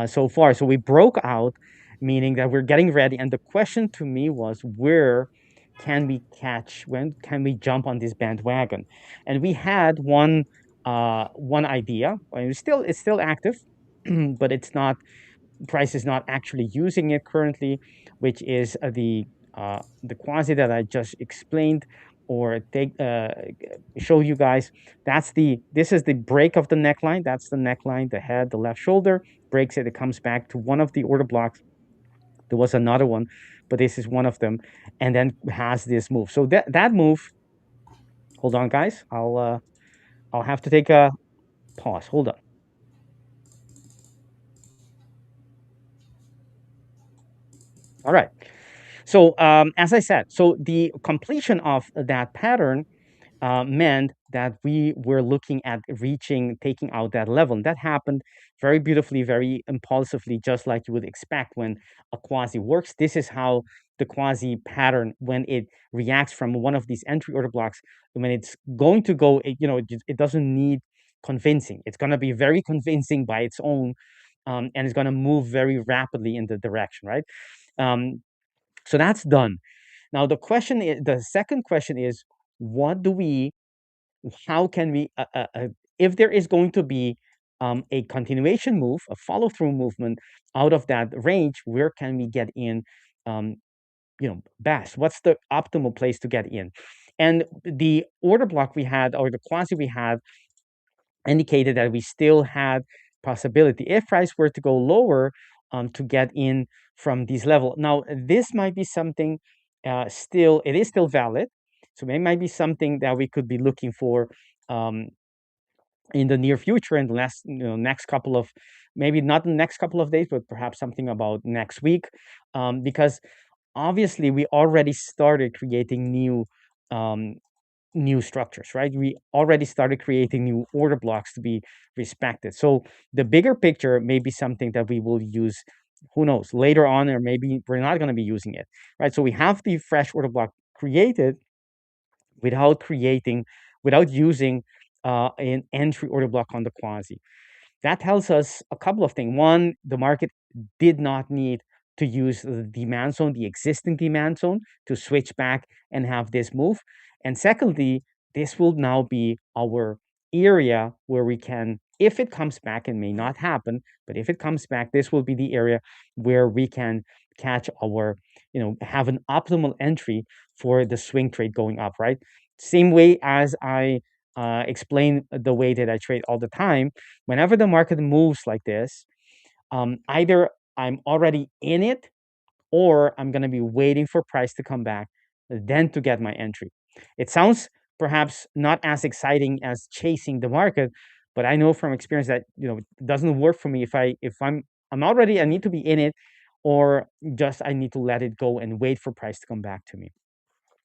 S7: so far. So we broke out, meaning that we're getting ready. And the question to me was, where can we catch? When can we jump on this bandwagon? And we had one idea. It's still active, but it's not. Price is not actually using it currently, which is the quasi that I just explained or show you guys. This is the break of the neckline. That's the neckline, the head, the left shoulder breaks it. It comes back to one of the order blocks. There was another one, but this is one of them, and then has this move. So that move. Hold on, guys. I'll have to take a pause. Hold on. All right. So as I said, so the completion of that pattern meant that we were looking at taking out that level. And that happened very beautifully, very impulsively, just like you would expect when a quasi works. This is how the quasi pattern, when it reacts from one of these entry order blocks, when it's going to go, it doesn't need convincing. It's going to be very convincing by its own, and it's going to move very rapidly in the direction, right? So that's done. Now the second question is, how can we, if there is going to be a continuation move, a follow through movement out of that range, where can we get in? Best. What's the optimal place to get in? And the order block we had, or the quasi we had, indicated that we still had possibility. If price were to go lower to get in from this level. Now, this might be something it is still valid. So it might be something that we could be looking for in the near future, in the next couple of, maybe not the next couple of days, but perhaps something about next week, because obviously we already started creating new structures, right? We already started creating new order blocks to be respected. So the bigger picture may be something that we will use, who knows, later on, or maybe we're not going to be using it, right? So we have the fresh order block created without using an entry order block on the quasi. That tells us a couple of things. One, the market did not need to use the demand zone, the existing demand zone, to switch back and have this move. And secondly, this will now be our area where we can, if it comes back, and may not happen, but if it comes back, this will be the area where we can catch our, have an optimal entry for the swing trade going up, right? Same way as I explain the way that I trade all the time. Whenever the market moves like this, either I'm already in it, or I'm going to be waiting for price to come back, then to get my entry. It sounds perhaps not as exciting as chasing the market, but I know from experience that it doesn't work for me if I'm already, I need to be in it, or just I need to let it go and wait for price to come back to me.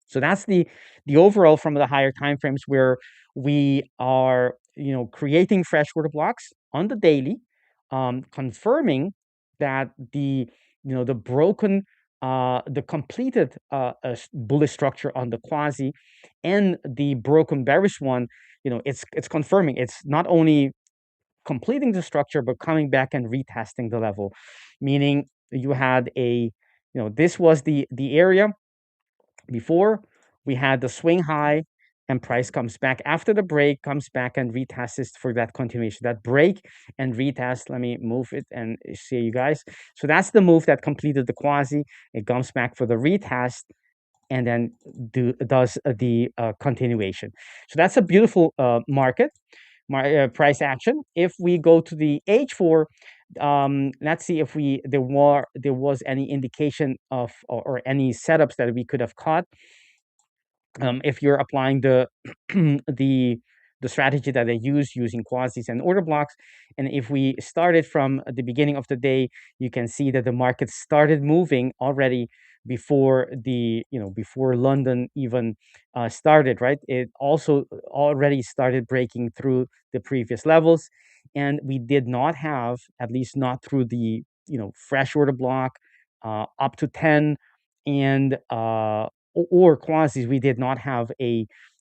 S7: So that's the overall from the higher time frames, where we are creating fresh order blocks on the daily, confirming that the broken the completed bullish structure on the quasi and the broken bearish one, it's confirming, it's not only completing the structure but coming back and retesting the level, meaning you had this was the area before. We had the swing high, and price comes back after the break, comes back and retests for that continuation, that break and retest. Let me move it and see you guys. So that's the move that completed the quasi. It comes back for the retest, and then does the continuation. So that's a beautiful market price action. If we go to the H4, let's see if there was any indication of, or any setups that we could have caught. If you're applying the the strategy that they use, using quasis and order blocks, and if we started from the beginning of the day, you can see that the market started moving already before before London even started, right? It also already started breaking through the previous levels, and we did not have, at least not through the fresh order block up to 10, and or quasis, we did not have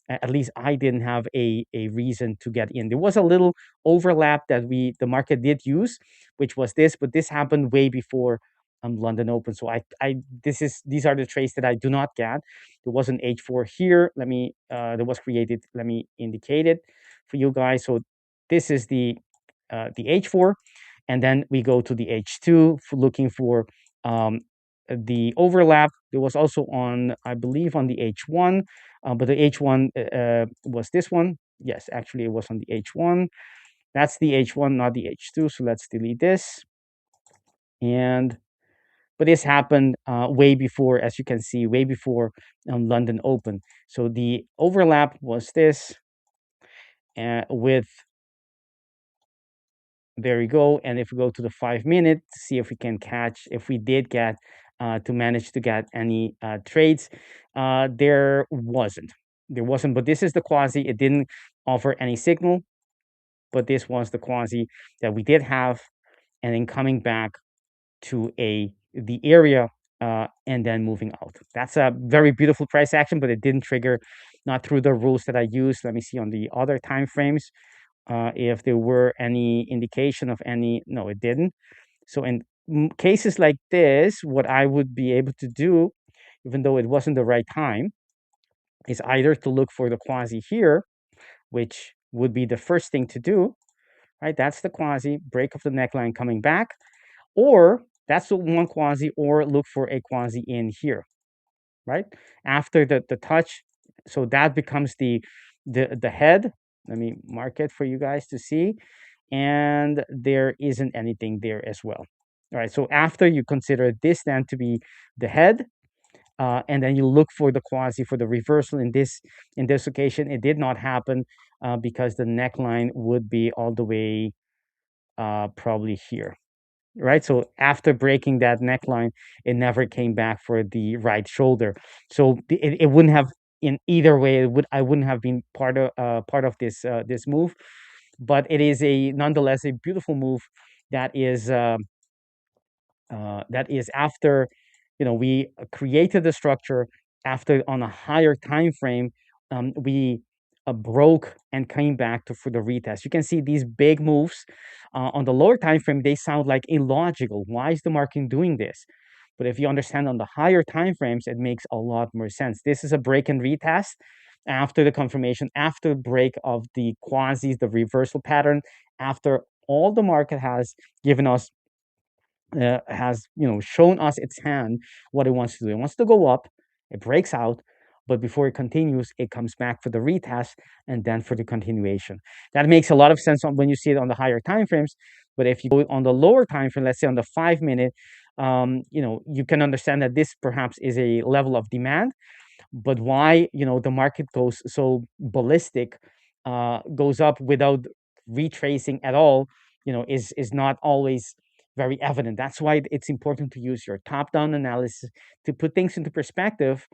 S7: at least I didn't have a reason to get in. There was a little overlap that the market did use, which was this, but this happened way before London Open. So these are the trades that I do not get. There was an H4 here. That was created. Let me indicate it for you guys. So this is the H4, and then we go to the H2 for looking for the overlap. There was also I believe on the H1, but the H1 was this one. Yes, actually it was on the H1. That's the H1, not the H2. So let's delete this. But this happened way before, as you can see, way before London Open. So the overlap was this, with, there we go. And if we go to the 5-minute, see if we can catch, if we did get to manage to get any trades. There wasn't, but this is the quasi. It didn't offer any signal, but this was the quasi that we did have, and then coming back to the area, and then moving out. That's a very beautiful price action, but it didn't trigger, not through the rules that I used. Let me see on the other time frames if there were any indication of any. No, it didn't. So in cases like this, what I would be able to do, even though it wasn't the right time, is either to look for the quasi here, which would be the first thing to do, right? That's the quasi, break of the neckline coming back, or that's the one quasi, or look for a quasi in here, right? After the touch. So that becomes the head. Let me mark it for you guys to see. And there isn't anything there as well. All right. So after you consider this then to be the head, and then you look for the quasi for the reversal in this occasion, it did not happen because the neckline would be all the way probably here, right? So after breaking that neckline, it never came back for the right shoulder. So it wouldn't have, in either way, I wouldn't have been part of this move. But it is nonetheless a beautiful move that is after, we created the structure after on a higher time frame. We broke and came back for the retest. You can see these big moves on the lower time frame. They sound like illogical. Why is the market doing this? But if you understand on the higher time frames, it makes a lot more sense. This is a break and retest after the confirmation, after break of the quasis, the reversal pattern, after all the market has given us, has shown us its hand, what it wants to do. It wants to go up, it breaks out, but before it continues, it comes back for the retest and then for the continuation. That makes a lot of sense when you see it on the higher time frames. But if you go on the lower time frame, let's say on the 5-minute, you can understand that this perhaps is a level of demand. But why the market goes so ballistic, goes up without retracing at all, is not always very evident. That's why it's important to use your top-down analysis to put things into perspective,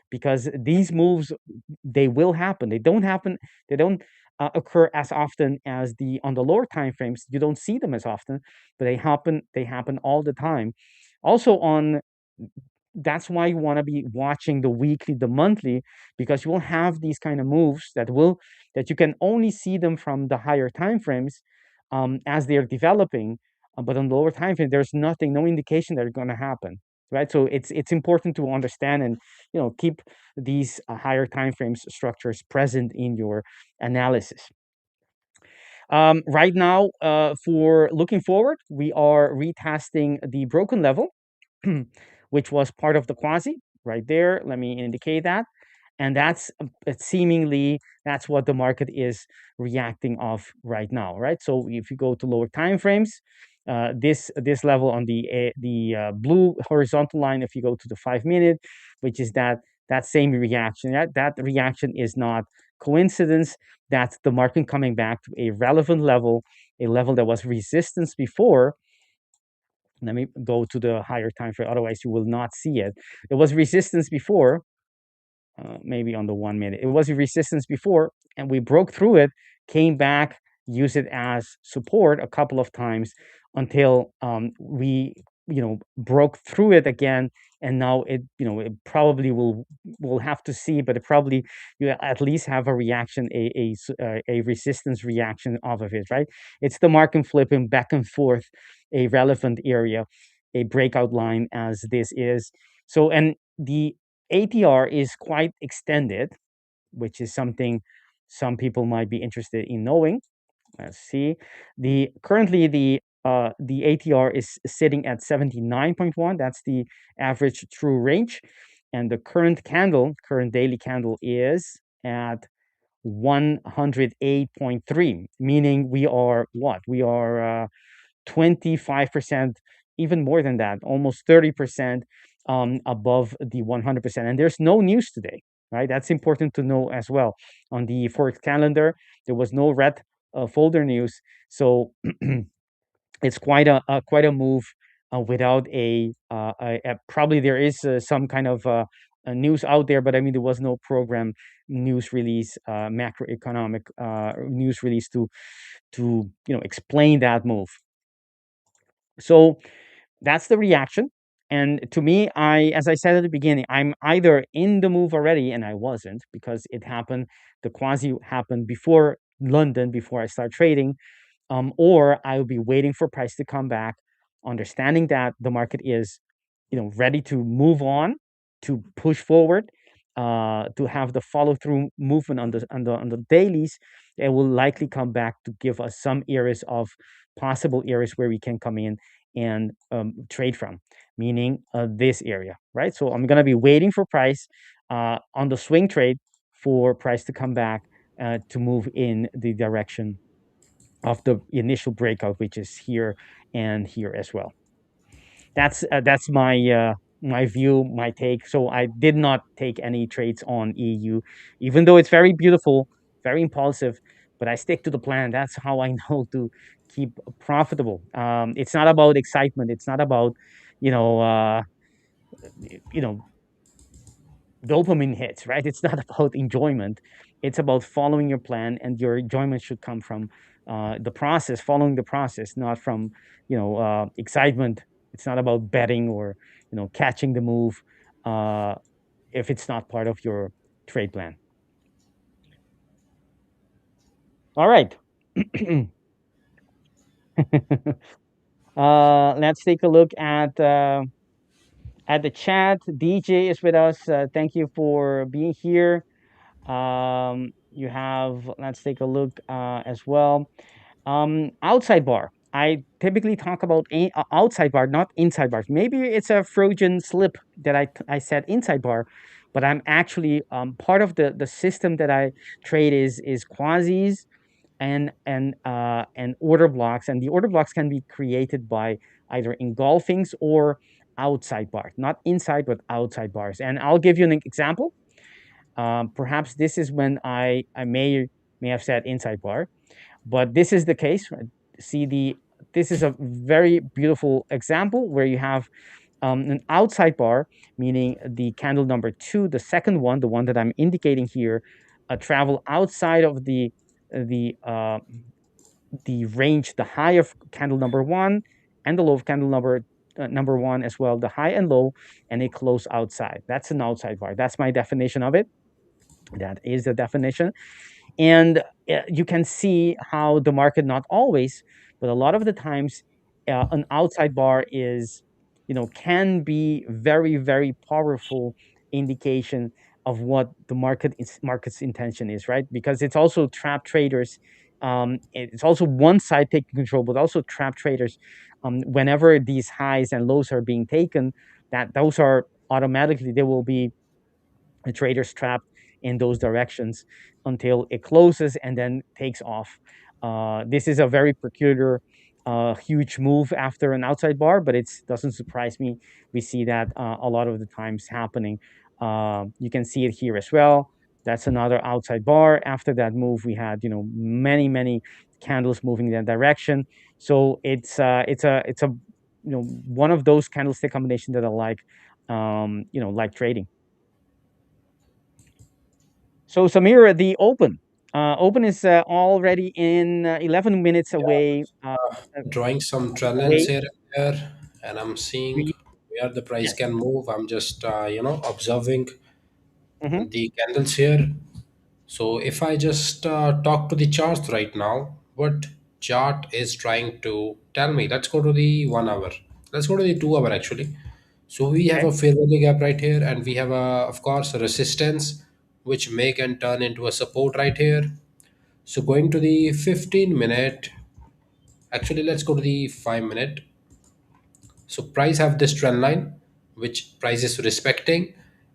S7: because these moves, they will happen. They don't occur as often as on the lower time frames. You don't see them as often, but they happen all the time. Also, that's why you want to be watching the weekly, the monthly, because you will have these kind of moves that you can only see them from the higher time frames as they're developing. But on the lower time frame, there's no indication that are going to happen, right? So it's important to understand and keep these higher time frames structures present in your analysis. Right now, for looking forward, we are retesting the broken level, which was part of the quasi right there. Let me indicate that. And that's seemingly that's what the market is reacting of right now, right? So if you go to lower time frames, this level on the blue horizontal line, if you go to the 5-minute, which is that same reaction, that reaction is not coincidence. That's the market coming back to a relevant level, a level that was resistance before. Let me go to the higher time frame, otherwise you will not see it. It was resistance before, maybe on the 1-minute. It was a resistance before, and we broke through it, came back, used it as support a couple of times until we broke through it again. And now it probably will have to see, but it probably you at least have a reaction, a resistance reaction off of it, right? It's the market flipping back and forth a relevant area, a breakout line as this is. So, and the ATR is quite extended, which is something some people might be interested in knowing. Let's see. Currently the ATR is sitting at 79.1. That's the average true range, and the current daily candle is at 108.3, meaning we are what? We are 25%, even more than that, almost 30% above the 100%. And there's no news today, right? That's important to know as well. On the Forex calendar, there was no red folder news. So it's quite a move without probably there is some kind of news out there, but I mean, there was no program news release, macroeconomic news release to explain that move. So that's the reaction. And to me, as I said at the beginning, I'm either in the move already, and I wasn't, because it happened, the quasi happened before London, before I start trading, or I will be waiting for price to come back, understanding that the market is, ready to move on, to push forward, to have the follow through movement on the dailies. It will likely come back to give us some areas of possible areas where we can come in and trade from, meaning this area, right? So I'm gonna be waiting for price on the swing trade for price to come back to move in the direction of the initial breakout, which is here and here as well. That's my view, my take. So I did not take any trades on EU, even though it's very beautiful, very impulsive, but I stick to the plan. That's how I know to keep profitable. It's not about excitement. It's not about, you know, you know, dopamine hits, right? It's not about enjoyment. It's about following your plan, and your enjoyment should come from the process, following the process, not from excitement. It's not about betting or catching the move uh, if it's not part of your trade plan. All right. Let's take a look at the chat. DJ is with us. Thank you for being here. You have, let's take a look as well. Outside bar. I typically talk about outside bar, not inside bar. Maybe it's a Freudian slip that I said inside bar, but I'm actually part of the system that I trade is quasis and order blocks, and the order blocks can be created by either engulfings or outside bars, not inside but outside bars. And I'll give you an example. Perhaps this is when I may have said inside bar, but this is the case. See this is a very beautiful example where you have an outside bar, meaning the candle number 2, the second one, the one that I'm indicating here, travel outside of the range, the high of candle number 1 and the low of candle number 1 as well, the high and low, and it close outside. That's an outside bar. That's my definition of it. That is the definition. And you can see how the market, not always, but a lot of the times, an outside bar is, can be very, very powerful indication of what the market's intention is, right? Because it's also trap traders. It's also one side taking control, but also trap traders. Whenever these highs and lows are being taken, that those are automatically, there will be the traders trapped in those directions until it closes and then takes off. This is a very peculiar, huge move after an outside bar, but it doesn't surprise me. We see that a lot of the times happening. You can see it here as well. That's another outside bar. After that move, we had many candles moving in that direction. So it's a one of those candlestick combinations that I like trading. So Samira, the open is already in 11 minutes away.
S6: Drawing some trend lines
S7: Away.
S6: here and there, and I'm seeing
S7: We,
S6: where the price
S7: yes.
S6: can move. I'm just observing
S7: Hmm.
S6: the candles here. So if I just talk to the charts right now, what chart is trying to tell me? Let's go to the 1 hour. Let's go to the 2 hour actually. So we have
S7: Okay.
S6: a fair value gap right here, and we have of course, a resistance which may can turn into a support right here. So going to the 15 minute, actually let's go to the 5 minute. So price have this trend line, which price is respecting.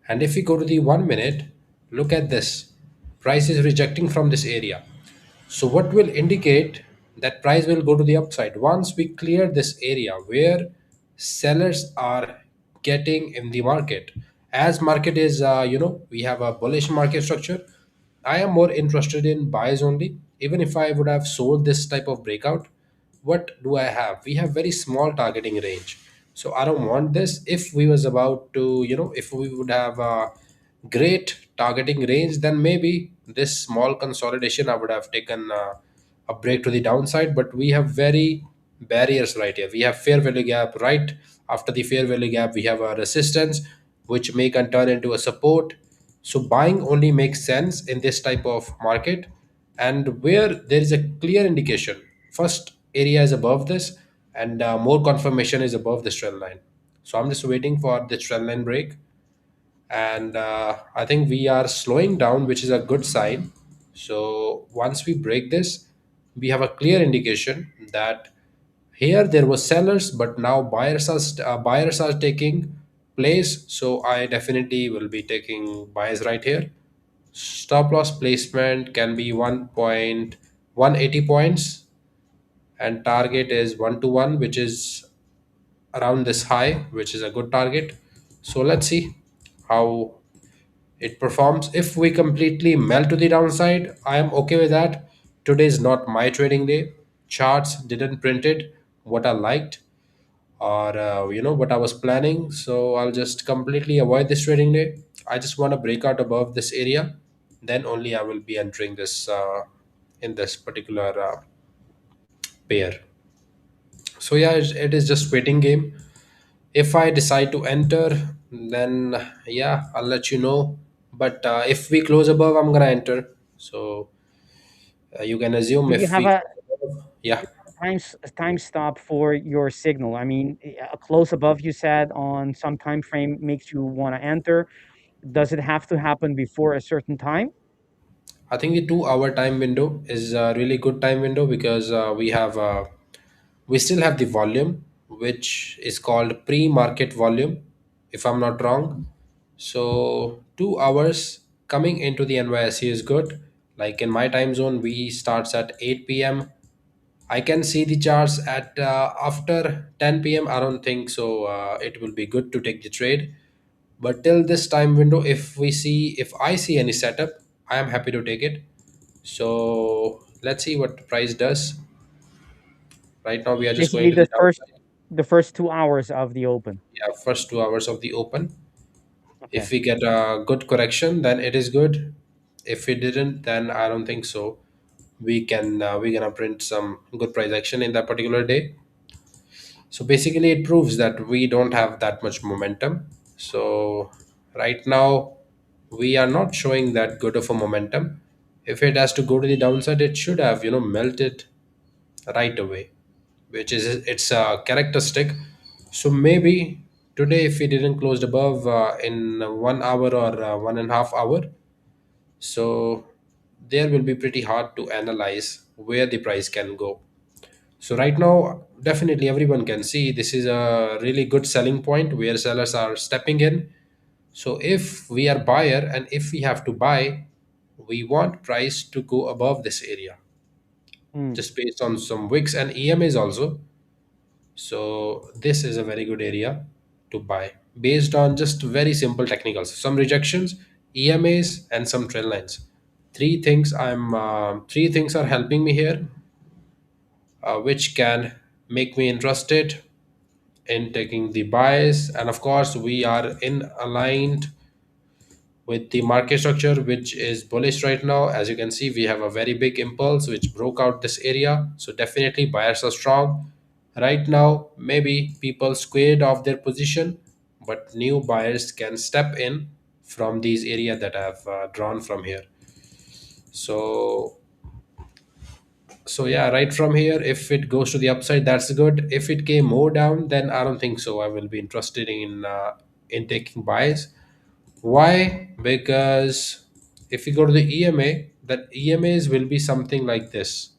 S6: And if we go to the 1 minute, look at this. Price is rejecting from this area. So what will indicate that price will go to the upside once we clear this area where sellers are getting in the market. As market is, we have a bullish market structure. I am more interested in buys only. Even if I would have sold this type of breakout, what do I have? We have very small targeting range. So I don't want this. If we was about to, if we would have a great targeting range, then maybe this small consolidation I would have taken a break to the downside. But we have very barriers right here. We have fair value gap right after the fair value gap. We have a resistance which may can turn into a support. So buying only makes sense in this type of market, and where there is a clear indication. First area is above this, and more confirmation is above this trend line. So I'm just waiting for the trend line break, and I think we are slowing down, which is a good sign. So once we break this, we have a clear indication that here there was sellers, but now buyers are taking place. So I definitely will be taking buys right here. Stop loss placement can be 1.180 points, and target is 1 to 1, which is around this high, which is a good target. So let's see how it performs. If we completely melt to the downside, I am okay with that. Today is not my trading day. Charts didn't print it what I liked, or what I was planning. So I'll just completely avoid this trading day. I just want to break out above this area. Then only I will be entering this in this particular pair. So yeah, it is just waiting game. If I decide to enter, then yeah, I'll let you know. But if we close above, I'm gonna enter. So you can assume
S7: Do you
S6: if
S7: have
S6: we,
S7: a
S6: yeah,
S7: time stop for your signal? I mean, a close above you said on some time frame makes you want to enter. Does it have to happen before a certain time?
S6: I think the 2 hour time window is a really good time window because we still have the volume, which is called pre-market volume, if I'm not wrong. So 2 hours coming into the NYSE is good. Like in my time zone, we starts at 8 p.m. I can see the charts at after 10 p.m. I don't think so. It will be good to take the trade. But till this time window, if I see any setup, I am happy to take it. So let's see what the price does. Right now, we are just going
S7: Basically,
S6: to the downside.
S7: the first 2 hours of the open.
S6: Yeah, first 2 hours of the open.
S7: Okay.
S6: If we get a good correction, then it is good. If we didn't, then I don't think so. We're gonna print some good price action in that particular day. So basically, it proves that we don't have that much momentum. So right now, we are not showing that good of a momentum. If it has to go to the downside, it should have melted right away, which is it's a characteristic. So maybe today, if we didn't close above in 1 hour or 1.5 hour, so there will be pretty hard to analyze where the price can go. So right now, definitely everyone can see this is a really good selling point where sellers are stepping in. So if we are buyer and if we have to buy, we want price to go above this area,
S7: Hmm.
S6: just based on some wicks and EMAs also. So this is a very good area to buy based on just very simple technicals, some rejections, EMAs, and some trend lines. Three things are helping me here, which can make me interested in taking the buys. And of course, we are in aligned with the market structure, which is bullish right now. As you can see, we have a very big impulse which broke out this area. So definitely buyers are strong right now. Maybe people squared off their position, but new buyers can step in from these area that I've drawn from here. So yeah, right from here, if it goes to the upside, that's good. If it came more down, then I don't think so I will be interested in taking buys. Why? Because if you go to the EMA, that EMAs will be something like this.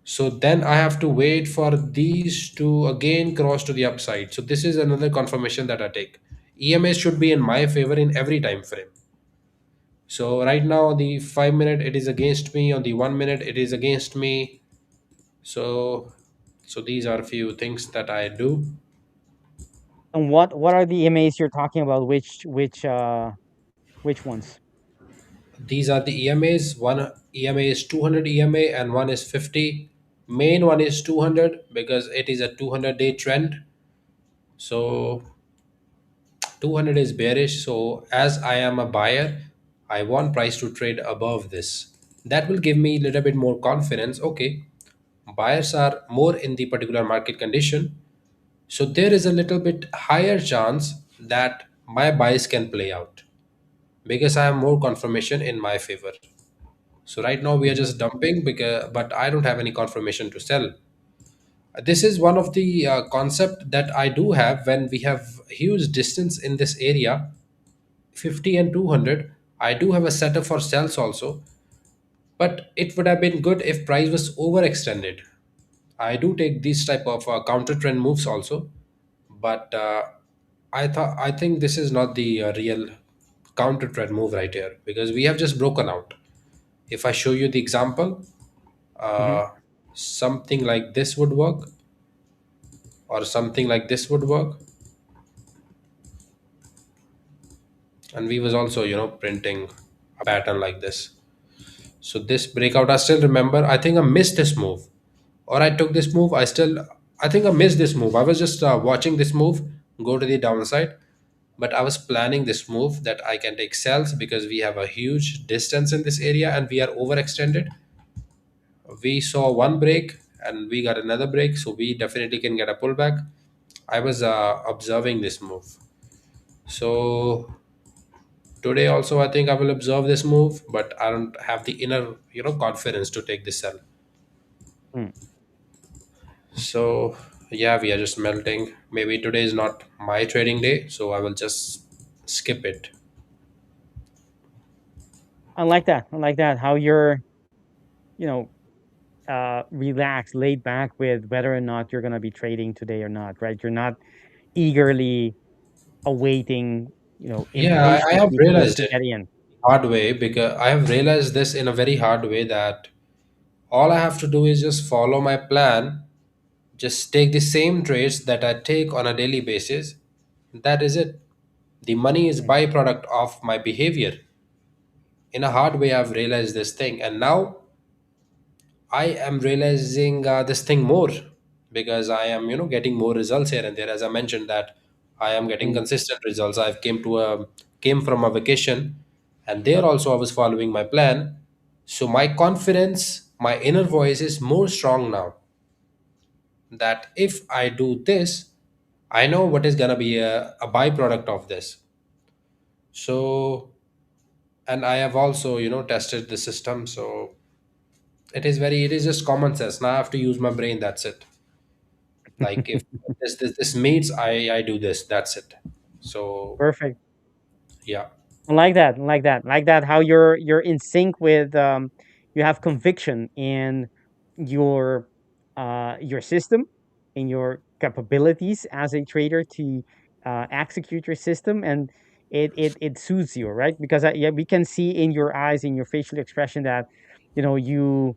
S6: So then I have to wait for these to again cross to the upside. So this is another confirmation that I take. EMAs should be in my favor in every time frame. So right now the 5 minute it is against me, on the 1 minute it is against me. So these are a few things that I do.
S7: And what are the EMAs you're talking about? Which ones?
S6: These are the EMAs. One EMA is 200 EMA and one is 50. Main one is 200 because it is a 200-day trend. So 200 is bearish. So as I am a buyer, I want price to trade above this. That will give me a little bit more confidence. Okay, buyers are more in the particular market condition. So there is a little bit higher chance that my buys can play out because I have more confirmation in my favor. So right now we are
S7: Hmm.
S6: just dumping because, but I don't have any confirmation to sell. This is one of the concept that I do have when we have huge distance in this area, 50 and 200. I do have a setup for sales also, but it would have been good if price was overextended. I do take these type of counter trend moves also, but I think this is not the real counter trend move right here because we have just broken out. If I show you the example,
S7: Hmm.
S6: uh, something like this would work. or something like this would work. And we was also, printing a pattern like this. So this breakout, I still remember, I think I missed this move, or I took this move. I think I missed this move. I was just watching this move go to the downside, but I was planning this move that I can take sells because we have a huge distance in this area and we are overextended. We saw one break and we got another break, so we definitely can get a pullback. I was observing this move. So today also I think I will observe this move, but I don't have the inner, confidence to take this sell.
S7: Mm.
S6: So yeah, we are just melting. Maybe today is not my trading day, so I will just skip it.
S7: I like that. I like that. How you're, you know, relaxed, laid back with whether or not you're gonna be trading today or not, right? You're not eagerly awaiting,
S6: Yeah, I have
S7: impatiently
S6: realized
S7: to
S6: it
S7: get in.
S6: hard way, because I have realized this in a very hard way that all I have to do is just follow my plan, just take the same trades that I take on a daily basis. That is it. The money is
S7: Mm,
S6: byproduct of my behavior. In a hard way, I've realized this thing, and now I am realizing this thing more because I am, getting more results here and there. As I mentioned that I am getting
S7: mm.
S6: consistent results. I've came from a vacation, and there also I was following my plan. So my confidence, my inner voice is more strong now. That if I do this, I know what is gonna be a byproduct of this. So, and I have also, tested the system. So it is just common sense. Now I have to use my brain. That's it. Like if this meets, I do this. That's it. So
S7: Perfect.
S6: yeah,
S7: I like that. I like that. I like that. How you're in sync with you have conviction in your system, in your capabilities as a trader to execute your system, and it suits you, right? Because yeah, we can see in your eyes, in your facial expression that you know you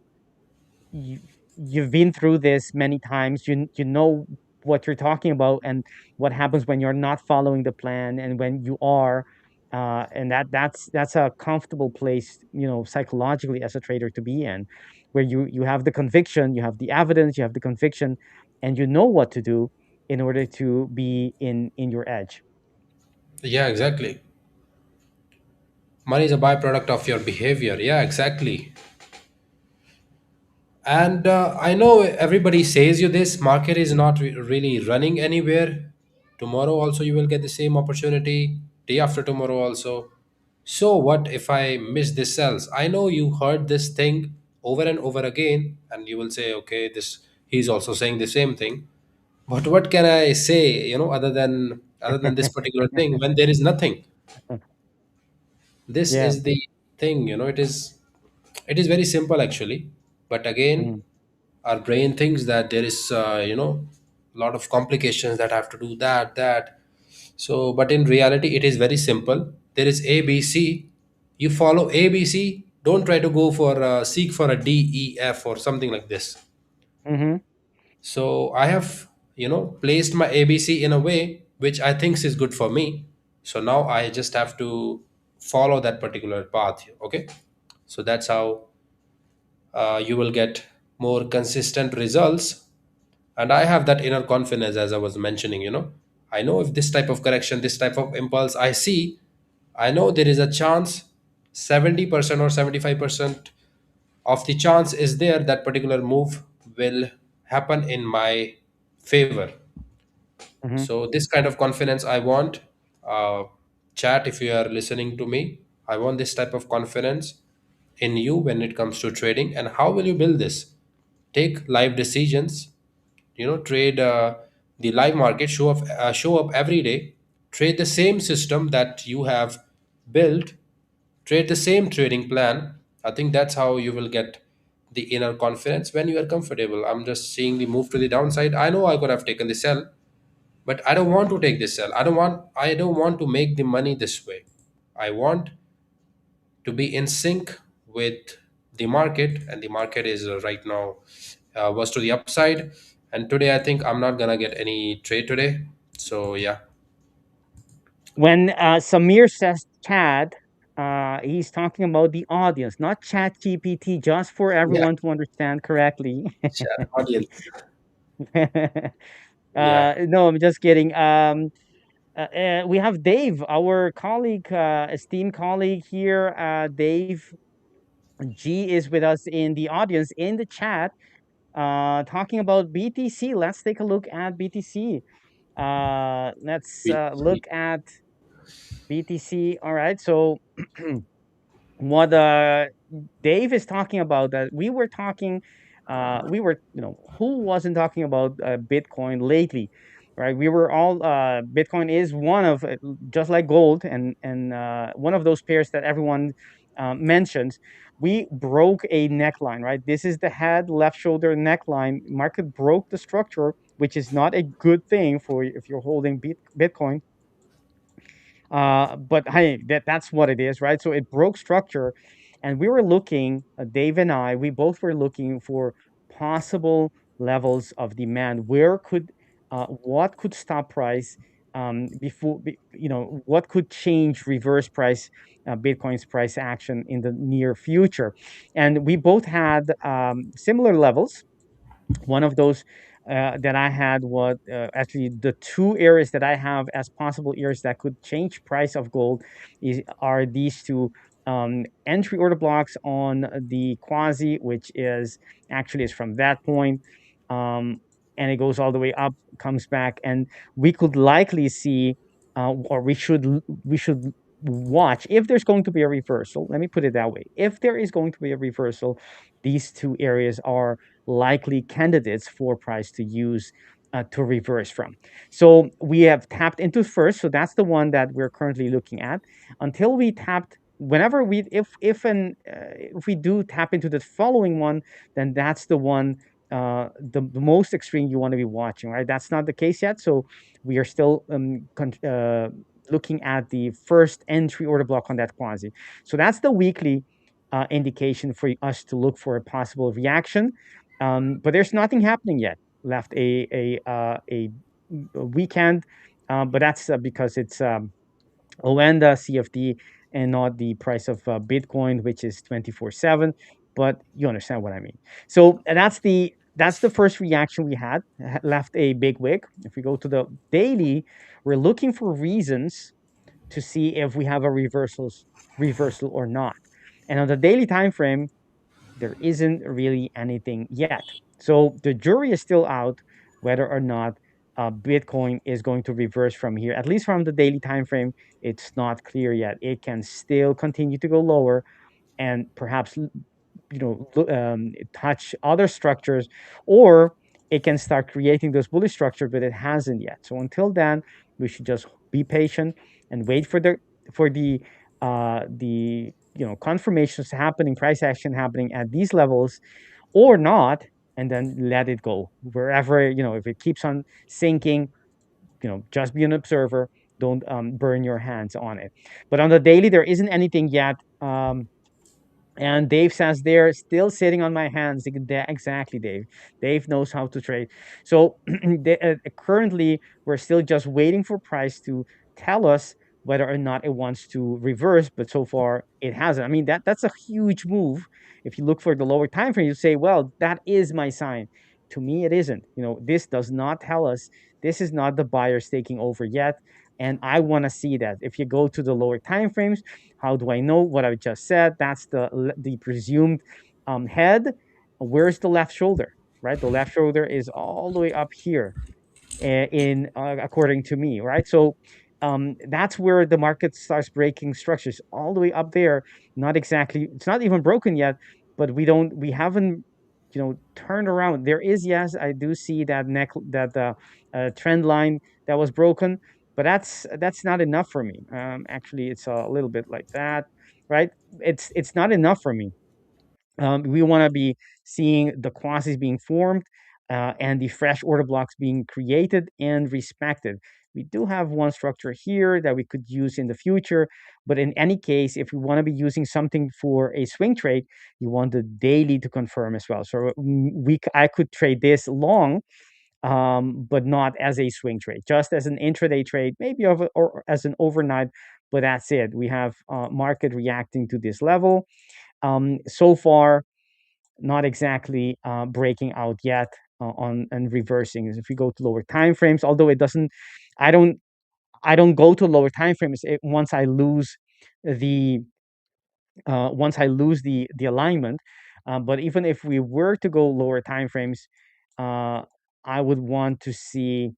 S7: you've been through this many times. You know what you're talking about and what happens when you're not following the plan and when you are, and that's a comfortable place, psychologically as a trader to be in, where you have the conviction, you have the evidence, you have the conviction, and you know what to do in order to be in your edge.
S6: yeah, exactly. Money is a byproduct of your behavior. Yeah, exactly. And I know everybody says you this market is not really running anywhere. Tomorrow also you will get the same opportunity. Day after tomorrow also. So what if I miss this sells? I know you heard this thing over and over again, and you will say, okay, this he's also saying the same thing. But what can I say, other than this particular thing when there is nothing? This
S7: Yeah.
S6: is the thing, it is very simple actually. But again,
S7: Mhm.
S6: our brain thinks that there is a lot of complications that have to do that. So but in reality it is very simple. There is ABC. You follow ABC. Don't try to go for seek for a DEF or something like this.
S7: Mhm.
S6: So I have placed my ABC in a way which I think is good for me. So now I just have to follow that particular path. Okay, so that's how you will get more consistent results. And I have that inner confidence, as I was mentioning. I know if this type of correction, this type of impulse I see, I know there is a chance, 70% or 75% of the chance is there that particular move will happen in my favor.
S7: Mhm.
S6: So this kind of confidence I want. uh, Chat, if you are listening to me, I want this type of confidence in you when it comes to trading. And how will you build this? Take live decisions. Trade the live market, show up every day. Trade the same system that you have built. Trade the same trading plan. I think that's how you will get the inner confidence when you are comfortable. I'm just seeing the move to the downside. I know I could have taken the sell, but I don't want to take this sell. I don't want to make the money this way. I want to be in sync with the market, and the market is right now was to the upside. And today I think I'm not gonna get any trade today. So yeah.
S7: When Samir says Chad, he's talking about the audience, not Chat GPT, just for
S6: Yeah.
S7: everyone to understand correctly.
S6: Chat audience. Yeah.
S7: No, I'm just kidding. We have Dave, our colleague, esteemed colleague here. Dave G is with us in the audience in the chat, talking about BTC. Let's take a look at BTC. Let's look at BTC. All right. So what Dave is talking about, that we were talking, who wasn't talking about Bitcoin lately, right? We were all Bitcoin is one of just like gold, and one of those pairs that everyone mentions. We broke a neckline, right? This is the head, left shoulder neckline. Market broke the structure, which is not a good thing for if you're holding Bitcoin. But hey, that's what it is, right? So it broke structure, and we were looking, Dave and I, we both were looking for possible levels of demand. What could stop price what could change reverse price, Bitcoin's price action in the near future, and we both had similar levels. One of those that I had was actually the two areas that I have as possible areas that could change price of gold are these two entry order blocks on the quasi, which is from that point, um, and it goes all the way up, comes back, and we could likely see, or we should watch if there's going to be a reversal. Let me put it that way: if there is going to be a reversal, these two areas are likely candidates for price to use to reverse from. So we have tapped into first, so that's the one that we're currently looking at. Until we tapped, whenever we if we do tap into the following one, then that's the one, the most extreme you want to be watching, right? That's not the case yet, so we are still looking at the first entry order block on that quasi. So that's the weekly indication for us to look for a possible reaction. But there's nothing happening yet. Left a weekend, but that's because it's OENDA CFD and not the price of Bitcoin, which is 24/7. But you understand what I mean. So that's the first reaction we had. Left a big wick. If we go to the daily, we're looking for reasons to see if we have a reversal or not. And on the daily time frame, there isn't really anything yet. So the jury is still out whether or not Bitcoin is going to reverse from here. At least from the daily time frame, it's not clear yet. It can still continue to go lower and perhaps touch other structures, or it can start creating those bullish structures, but it hasn't yet. So until then, we should just be patient and wait for the confirmations happening, price action happening at these levels or not, and then let it go wherever, if it keeps on sinking, just be an observer. Don't burn your hands on it. But on the daily, there isn't anything yet. And Dave says they're still sitting on my hands. Exactly, Dave. Dave knows how to trade. So currently, we're still just waiting for price to tell us whether or not it wants to reverse. But so far, it hasn't. I mean, that's a huge move. If you look for the lower time frame, you say, well, that is my sign. To me, it isn't. This does not tell us. This is not the buyers taking over yet. And I want to see that. If you go to the lower time frames, how do I know what I just said? That's the presumed head. Where's the left shoulder? Right, the left shoulder is all the way up here, in according to me, right? So that's where the market starts breaking structures, all the way up there. Not exactly, it's not even broken yet, but we haven't turned around. There is, yes, I do see that trend line that was broken, but that's not enough for me. Actually, it's a little bit like that, right? It's not enough for me. We want to be seeing the quasis being formed, and the fresh order blocks being created and respected. We do have one structure here that we could use in the future, but in any case, if we want to be using something for a swing trade, you want the daily to confirm as well. So I could trade this long but not as a swing trade, just as an intraday trade, maybe or as an overnight. But that's it. We have market reacting to this level. So far, not exactly breaking out yet on and reversing. If we go to lower time frames, although it doesn't, I don't I don't go to lower time frames once I lose the the alignment. But even if we were to go lower time frames, uh, I would want to see.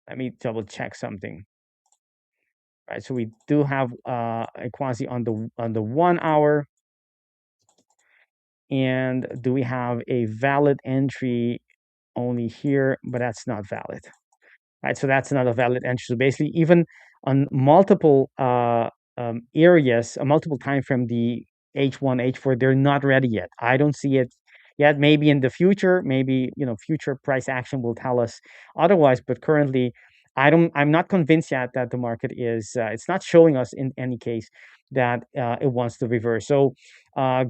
S7: Let me double check something. Right, so we do have a quasi on the 1 hour, and do we have a valid entry only here? But that's not valid. Right, so that's not a valid entry. So basically, even on multiple areas, a multiple time frame, the H1, H4, they're not ready yet. I don't see it yet. Maybe in the future, maybe future price action will tell us otherwise. But currently, I'm not convinced yet that the market is. It's not showing us in any case that it wants to reverse. So,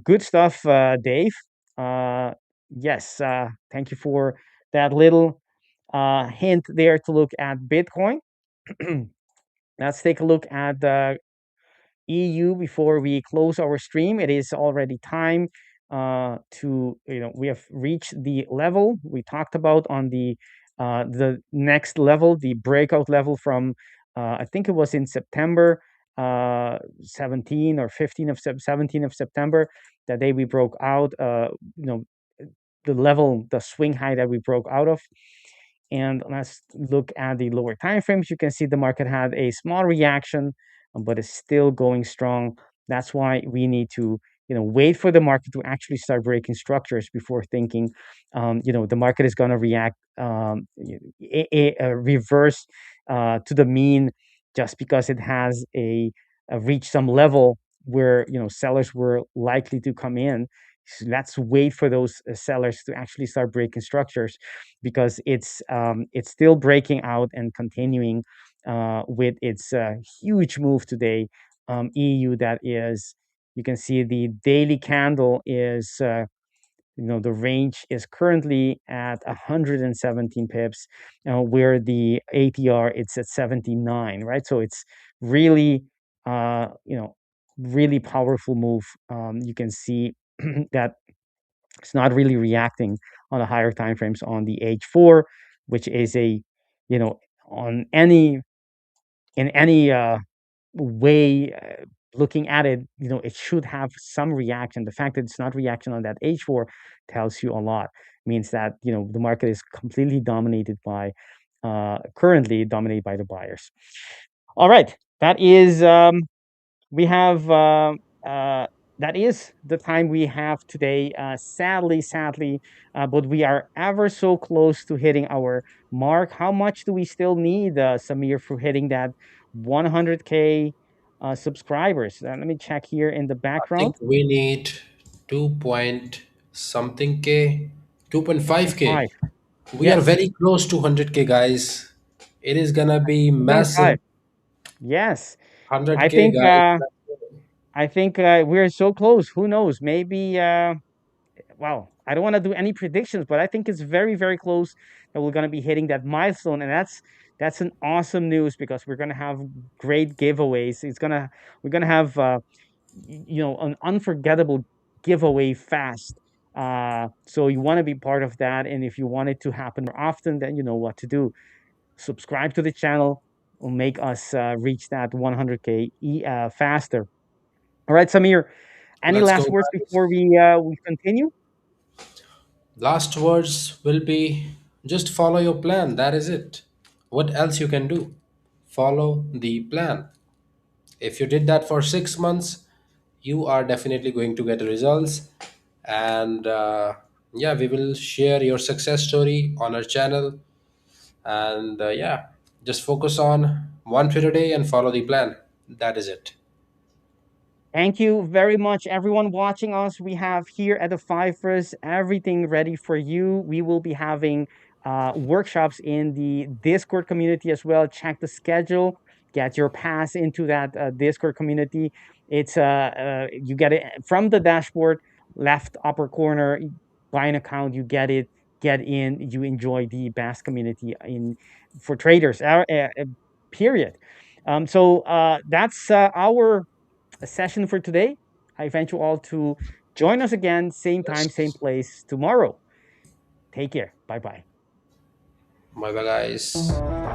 S7: good stuff, Dave. Yes, thank you for that little hint there to look at Bitcoin. Let's take a look at the EU before we close our stream. It is already time to, we have reached the level we talked about on the next level, the breakout level from, I think it was in September 17 or 15 of 17 of September, that day we broke out, the level, the swing high that we broke out of. And let's look at the lower time frames. You can see the market had a small reaction, but it's still going strong. That's why we need to, wait for the market to actually start breaking structures before thinking, the market is going to react, a reverse to the mean just because it has reached some level where sellers were likely to come in. So let's wait for those sellers to actually start breaking structures, because it's still breaking out and continuing with its huge move today. EU, that is, you can see the daily candle is the range is currently at 117 pips, where the ATR it's at 79, right? So it's really really powerful move. You can see that it's not really reacting on the higher time frames on the H4, which is a, on in any way, looking at it, it should have some reaction. The fact that it's not reaction on that H4 tells you a lot. Means that the market is completely dominated by, currently dominated by the buyers. All right, that is we have that is the time we have today. Sadly, but we are ever so close to hitting our mark. How much do we still need, Samir, for hitting that 100K subscribers? Let me check here in the
S6: I
S7: background.
S6: think we need 2 point something K, 2.5K.
S7: 2.5.
S6: We are
S7: Yes,
S6: very close to 100K, guys. It is gonna be massive.
S7: 2.5. Yes, I
S6: 100K,
S7: think
S6: guys.
S7: we're so close. Who knows? Maybe well, I don't want to do any predictions, but I think it's very, very close that we're going to be hitting that milestone, and that's an awesome news, because we're going to have great giveaways. We're gonna have an unforgettable giveaway fast. So you want to be part of that, and if you want it to happen more often, then you know what to do. Subscribe to the channel. Will make us reach that 100K faster. All right, Samir. Any
S6: Let's go,
S7: last words
S6: guys.
S7: before we continue?
S6: Last words will be just follow your plan. That is it. What else you can do? Follow the plan. If you did that for 6 months, you are definitely going to get results. And yeah, we will share your success story on our channel. And yeah, just focus on one trade a day and follow the plan. That is it.
S7: Thank you very much, everyone watching us. We have here at the Fivers everything ready for you. We will be having workshops in the Discord community as well. Check the schedule, get your pass into that Discord community. It's you get it from the dashboard, left upper corner. Buy an account, you get it. get in, you enjoy the bass community in for traders. Period. That's our session for today. I invite you all to join us again, same time, same place tomorrow. Take care. Bye bye.
S6: Bye bye, guys.